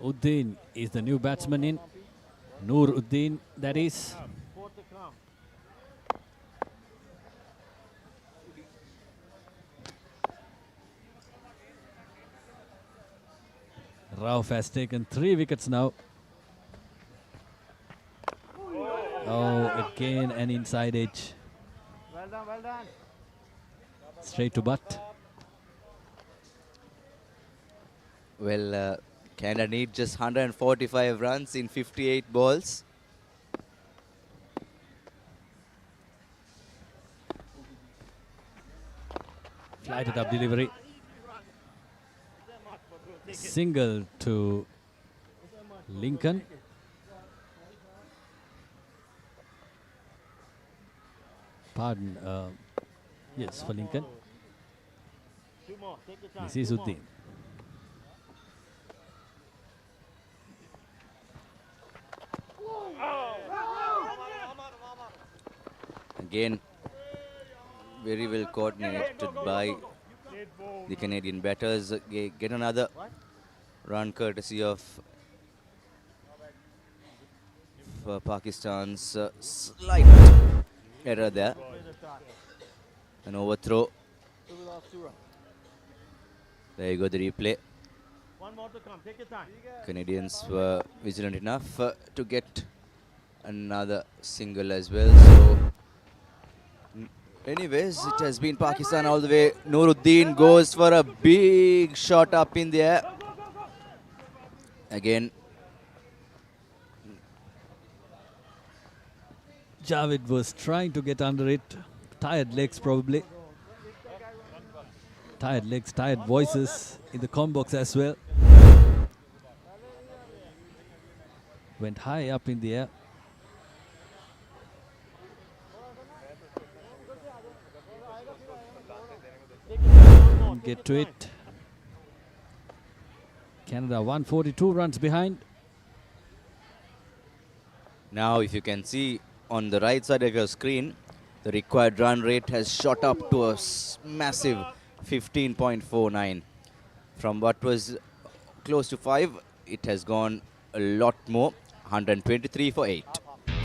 Uddin is the new batsman in. Noor Uddin, that is. Rauf has taken 3 wickets now. Oh, again an inside edge. Well done. Straight to butt. Well, Canada need just 145 runs in 58 balls. Flighted up delivery. Single to Lincoln. Pardon. Yes, for Lincoln. This is Uddin. Again, very well coordinated by the Canadian batters. Get another run courtesy of Pakistan's slight error there. An overthrow. There you go, the replay. One more to come. Take your time. Canadians were vigilant enough to get another single as well. So, anyways, it has been Pakistan all the way. Nuruddin goes for a big shot up in the air. Again, Javed was trying to get under it. Tired legs probably. Tired legs, tired voices in the comm box as well. Went high up in the air. Get to it. Canada 142 runs behind. now if you can see on the right side of your screen, the required run rate has shot up to a massive 15.49. From what was close to 5, it has gone a lot more, 123 for 8.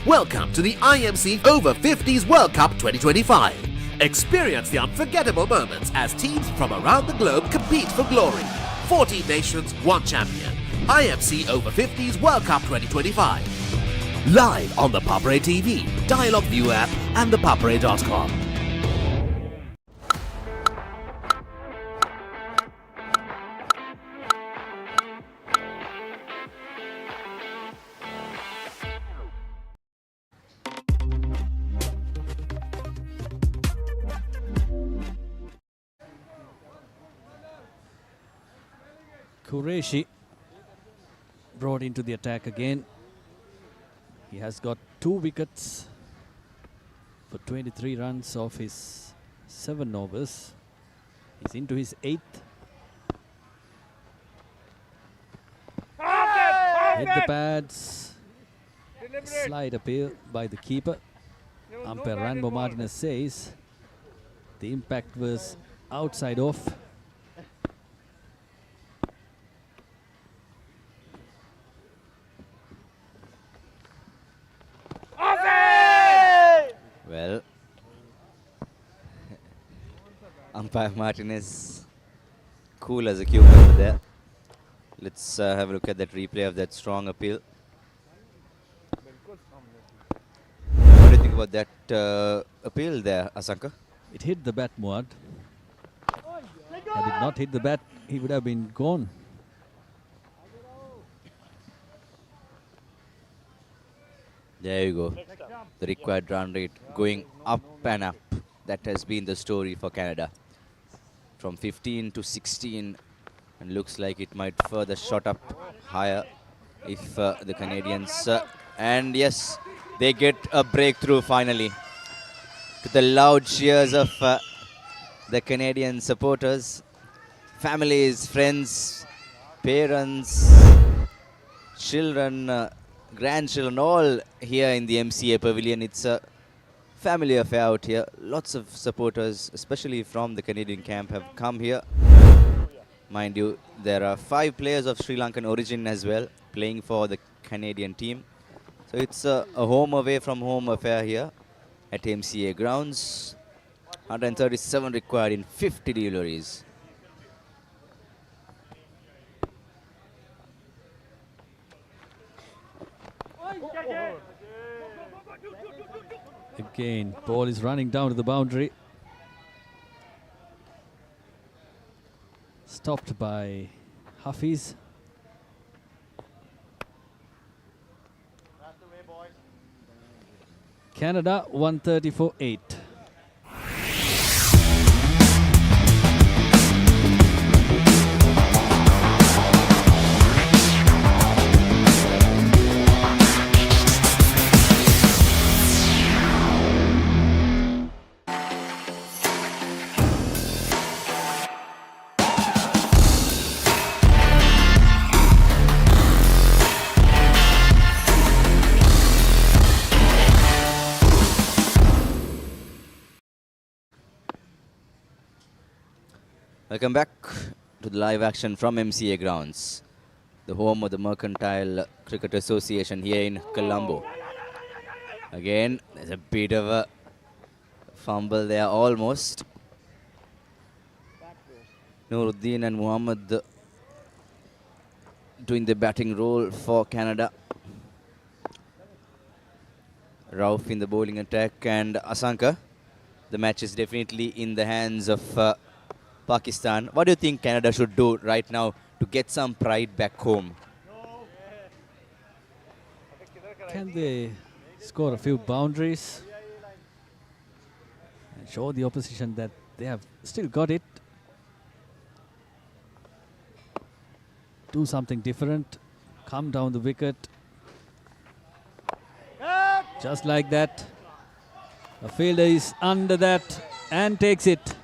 Welcome to the IMC Over-50s World Cup 2025. Experience the unforgettable moments as teams from around the globe compete for glory. 14 nations, 1 champion. IMC Over-50s World Cup 2025. Live on the Papare TV, Dialog ViU App and ThePapare.com. Qureshi brought into the attack again. He has got 2 wickets for 23 runs off his 7 overs. He's into his 8th. Hit the pads. Slide appeal by the keeper. Umpire Ranbo Martinez says the impact was outside off. Well, umpire Martinez, cool as a cucumber there. Let's have a look at that replay of that strong appeal. What do you think about that appeal there, Asanka? It hit the bat, Muad. Had it not hit the bat, he would have been gone. There you go. The required run rate going up and up. That has been the story for Canada. From 15 to 16, and looks like it might further shot up higher if the Canadians... and yes, they get a breakthrough finally. To the loud cheers of the Canadian supporters, families, friends, parents, children, grandchildren, all here in the MCA pavilion. It's a family affair out here. Lots of supporters, especially from the Canadian camp, have come here. Mind you, there are 5 players of Sri Lankan origin as well playing for the Canadian team. So it's a home away from home affair here at MCA Grounds. 137 required in 50 deliveries. Again, ball is running down to the boundary. Stopped by Hafiz. Canada 130 for 8. Welcome back to the live action from MCA Grounds, the home of the Mercantile Cricket Association here in Colombo. Again, there's a bit of a fumble there almost. Nuruddin and Muhammad doing the batting role for Canada. Rauf in the bowling attack, and Asanka. The match is definitely in the hands of Pakistan. What do you think Canada should do right now to get some pride back home? Can they score a few boundaries and show the opposition that they have still got it? Do something different, come down the wicket. Just like that. The fielder is under that and takes it.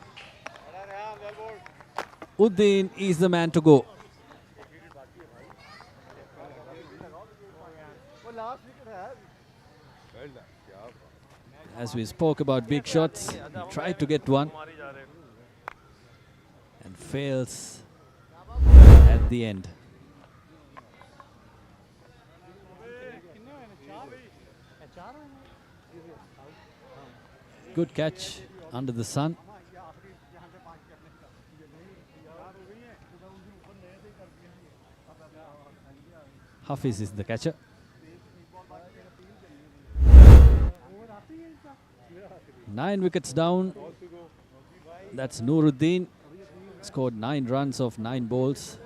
Uddin is the man to go. As we spoke about big shots, he tried to get one and fails at the end. Good catch under the sun. Hafiz is the catcher. Nine wickets down. That's Nuruddin. Scored 9 runs off 9 balls.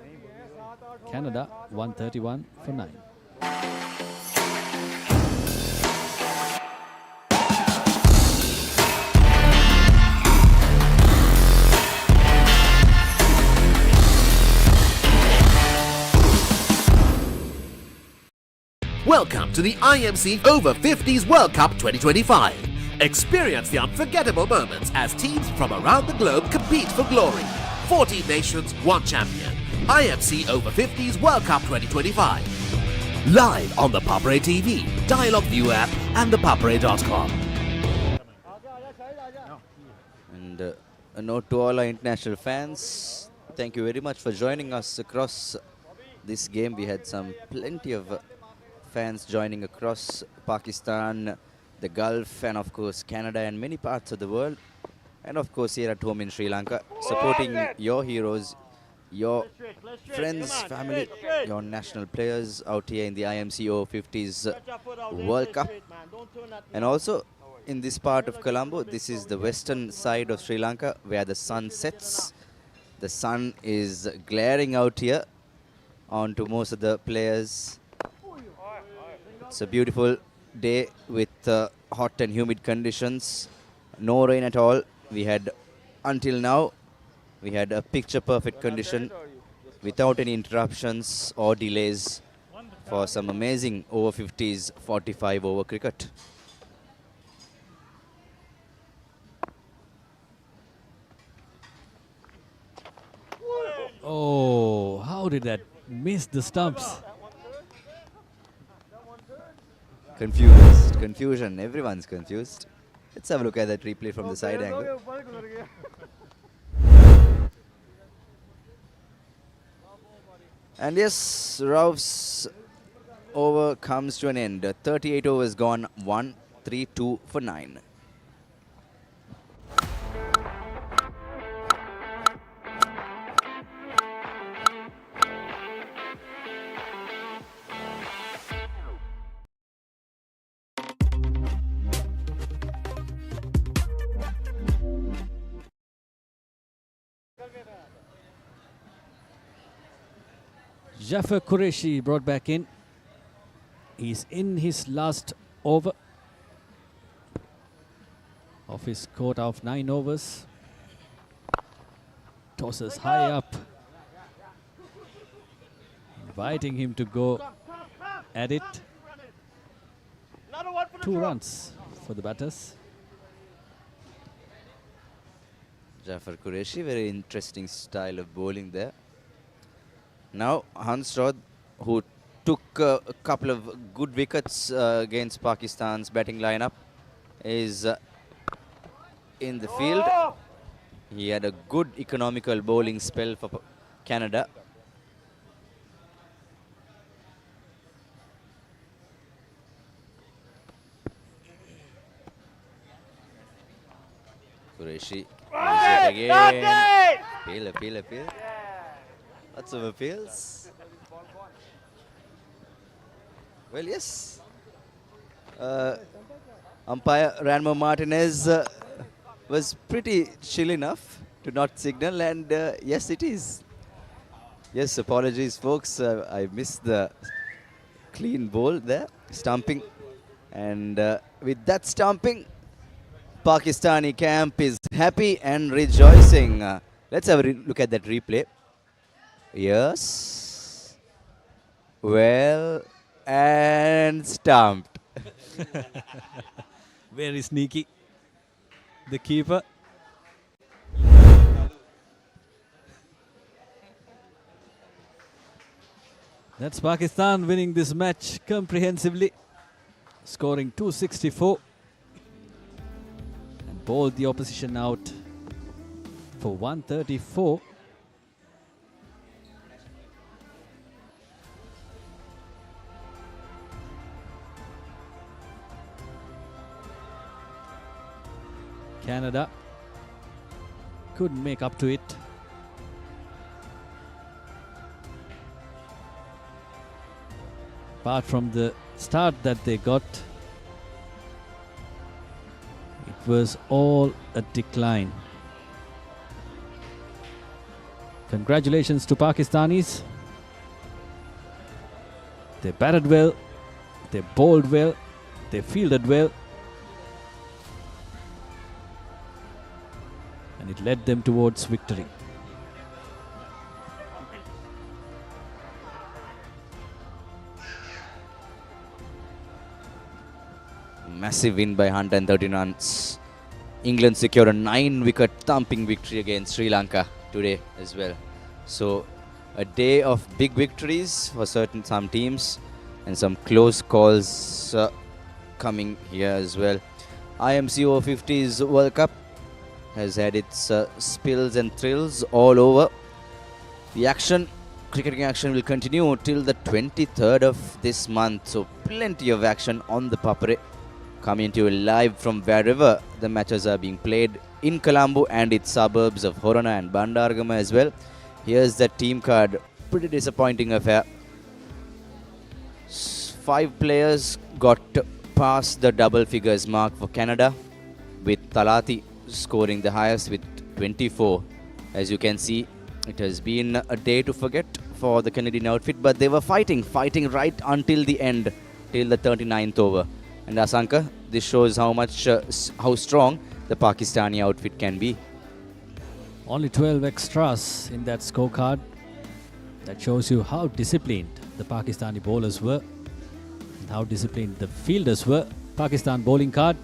Canada 131 for 9. Welcome to the IMC Over-50s World Cup 2025. Experience the unforgettable moments as teams from around the globe compete for glory. 14 nations, 1 champion. IMC Over-50s World Cup 2025. Live on the Papare TV, Dialog ViU App and ThePapare.com. And a note to all our international fans. Thank you very much for joining us across this game. We had plenty of fans joining across Pakistan, the Gulf, and of course Canada and many parts of the world. And of course here at home in Sri Lanka, supporting your heroes, your friends, family, your national players out here in the IMC Over-50s World Cup. And also in this part of Colombo, this is the western side of Sri Lanka where the sun sets. The sun is glaring out here onto most of the players. It's a beautiful day with hot and humid conditions. No rain at all. We had, until now, we had a picture-perfect condition without any interruptions or delays for some amazing over-50s 45-over cricket. Oh, how did that miss the stumps? Confusion. Everyone's confused. Let's have a look at that replay from the side angle. And yes, Rauf's over comes to an end. 38 overs gone, 1-3-2 for 9. Jafar Qureshi brought back in. He's in his last over of his quota of 9 overs. Tosses high up, inviting him to go at it. 2 runs for the batters. Jafar Qureshi, very interesting style of bowling there. Now Hansrod, who took a couple of good wickets against Pakistan's batting lineup, is in the field. He had a good economical bowling spell for Canada. Qureshi again. Appeal. Lots of appeals. Well, yes. Umpire Ranmo Martinez was pretty chill enough to not signal, and yes, it is. Yes, apologies, folks. I missed the clean ball there, stumping. And with that stumping, Pakistani camp is happy and rejoicing. Let's have a look at that replay. Yes. Well, and stumped. Very sneaky. The keeper. That's Pakistan winning this match comprehensively, scoring 264 and bowled the opposition out for 134. Canada couldn't make up to it. Apart from the start that they got, it was all a decline. Congratulations to Pakistanis. They batted well, they bowled well, they fielded well, and it led them towards victory. Massive win by 113 runs. England secured a 9-wicket thumping victory against Sri Lanka today as well. So a day of big victories for some teams and some close calls coming here as well. IMC Over-50s World Cup has had its spills and thrills all over. The cricketing action will continue till the 23rd of this month. So plenty of action on the Papare, coming to you live from wherever the matches are being played in Colombo and its suburbs of Horana and Bandargama as well. Here's the team card. Pretty disappointing affair. 5 players got past the double figures mark for Canada, with Talati scoring the highest with 24. As you can see, it has been a day to forget for the Canadian outfit, but they were fighting right until the end, till the 39th over. And Asanka, this shows how strong the Pakistani outfit can be. Only 12 extras in that scorecard. That shows you how disciplined the Pakistani bowlers were and how disciplined the fielders were. Pakistan bowling card,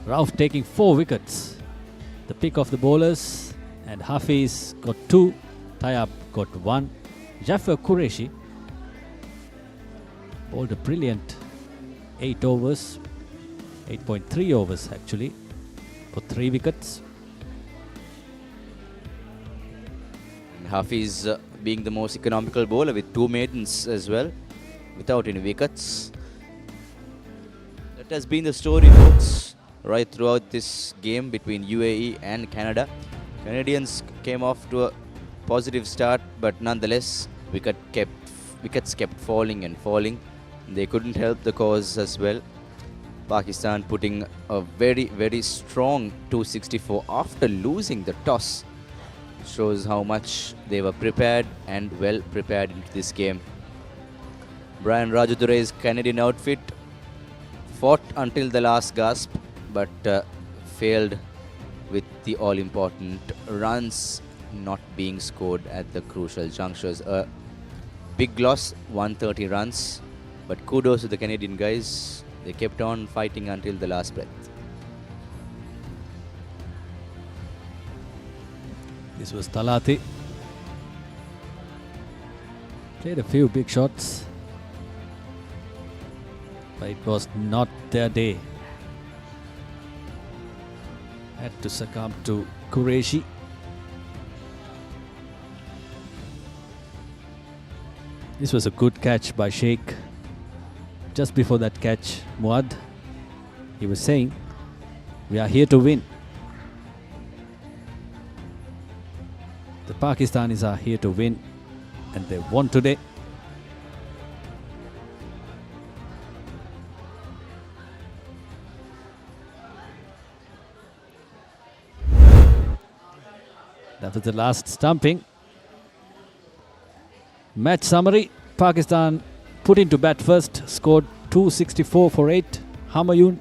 Rauf taking 4 wickets. The pick of the bowlers, and Hafiz got 2, Tayyab got 1. Jafar Qureshi bowled a brilliant 8 overs, 8.3 overs actually, for 3 wickets. And Hafiz being the most economical bowler with 2 maidens as well, without any wickets. That has been the story, folks, right throughout this game between UAE and Canada. Canadians came off to a positive start, but nonetheless, wickets kept falling and falling. They couldn't help the cause as well. Pakistan putting a very, very strong 264 after losing the toss. Shows how much they were prepared and well prepared into this game. Brian Rajadurei's Canadian outfit fought until the last gasp, but failed with the all-important runs not being scored at the crucial junctures. A big loss, 130 runs. But kudos to the Canadian guys. They kept on fighting until the last breath. This was Talati. Played a few big shots, but it was not their day. Had to succumb to Qureshi. This was a good catch by Sheikh. Just before that catch, Muad, he was saying, we are here to win. The Pakistanis are here to win, and they won today. That was the last stumping. Match summary. Pakistan put into bat first, scored 264 for 8. Humayun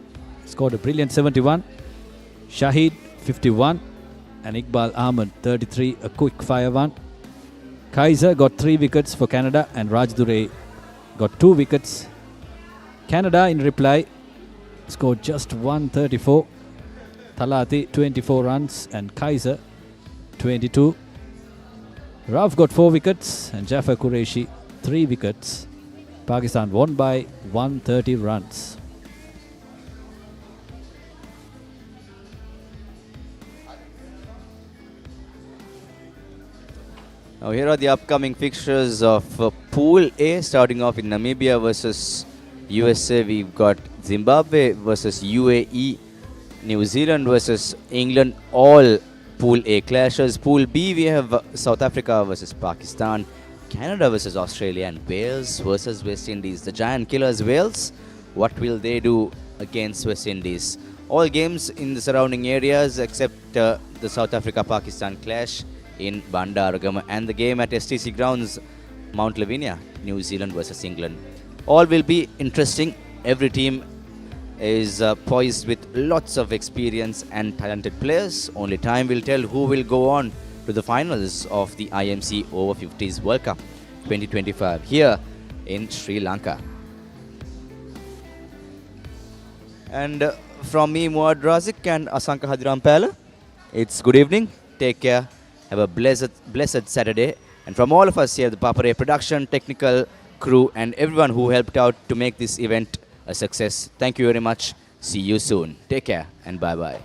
scored a brilliant 71. Shahid 51. And Iqbal Ahmed 33, a quick fire one. Kaiser got 3 wickets for Canada and Rajdure got 2 wickets. Canada in reply scored just 134. Talati 24 runs and Kaiser 22. Rauf got 4 wickets and Jafar Qureshi 3 wickets. Pakistan won by 130 runs. Now here are the upcoming fixtures of Pool A, starting off in Namibia versus USA. We've got Zimbabwe versus UAE, New Zealand versus England, all Pool A clashes. Pool B, we have South Africa versus Pakistan, Canada versus Australia, and Wales versus West Indies. The giant killers Wales, what will they do against West Indies? All games in the surrounding areas except the South Africa-Pakistan clash in Bandaragama, and the game at STC Grounds, Mount Lavinia, New Zealand versus England. All will be interesting. Every team is poised with lots of experience and talented players. Only time will tell who will go on to the finals of the IMC Over-50s World Cup 2025 here in Sri Lanka. And from me, Muad Razik and Asanka Hadirampala, it's good evening. Take care. Have a blessed Saturday. And from all of us here, the Papare production, technical crew, and everyone who helped out to make this event a success, thank you very much. See you soon. Take care and bye-bye.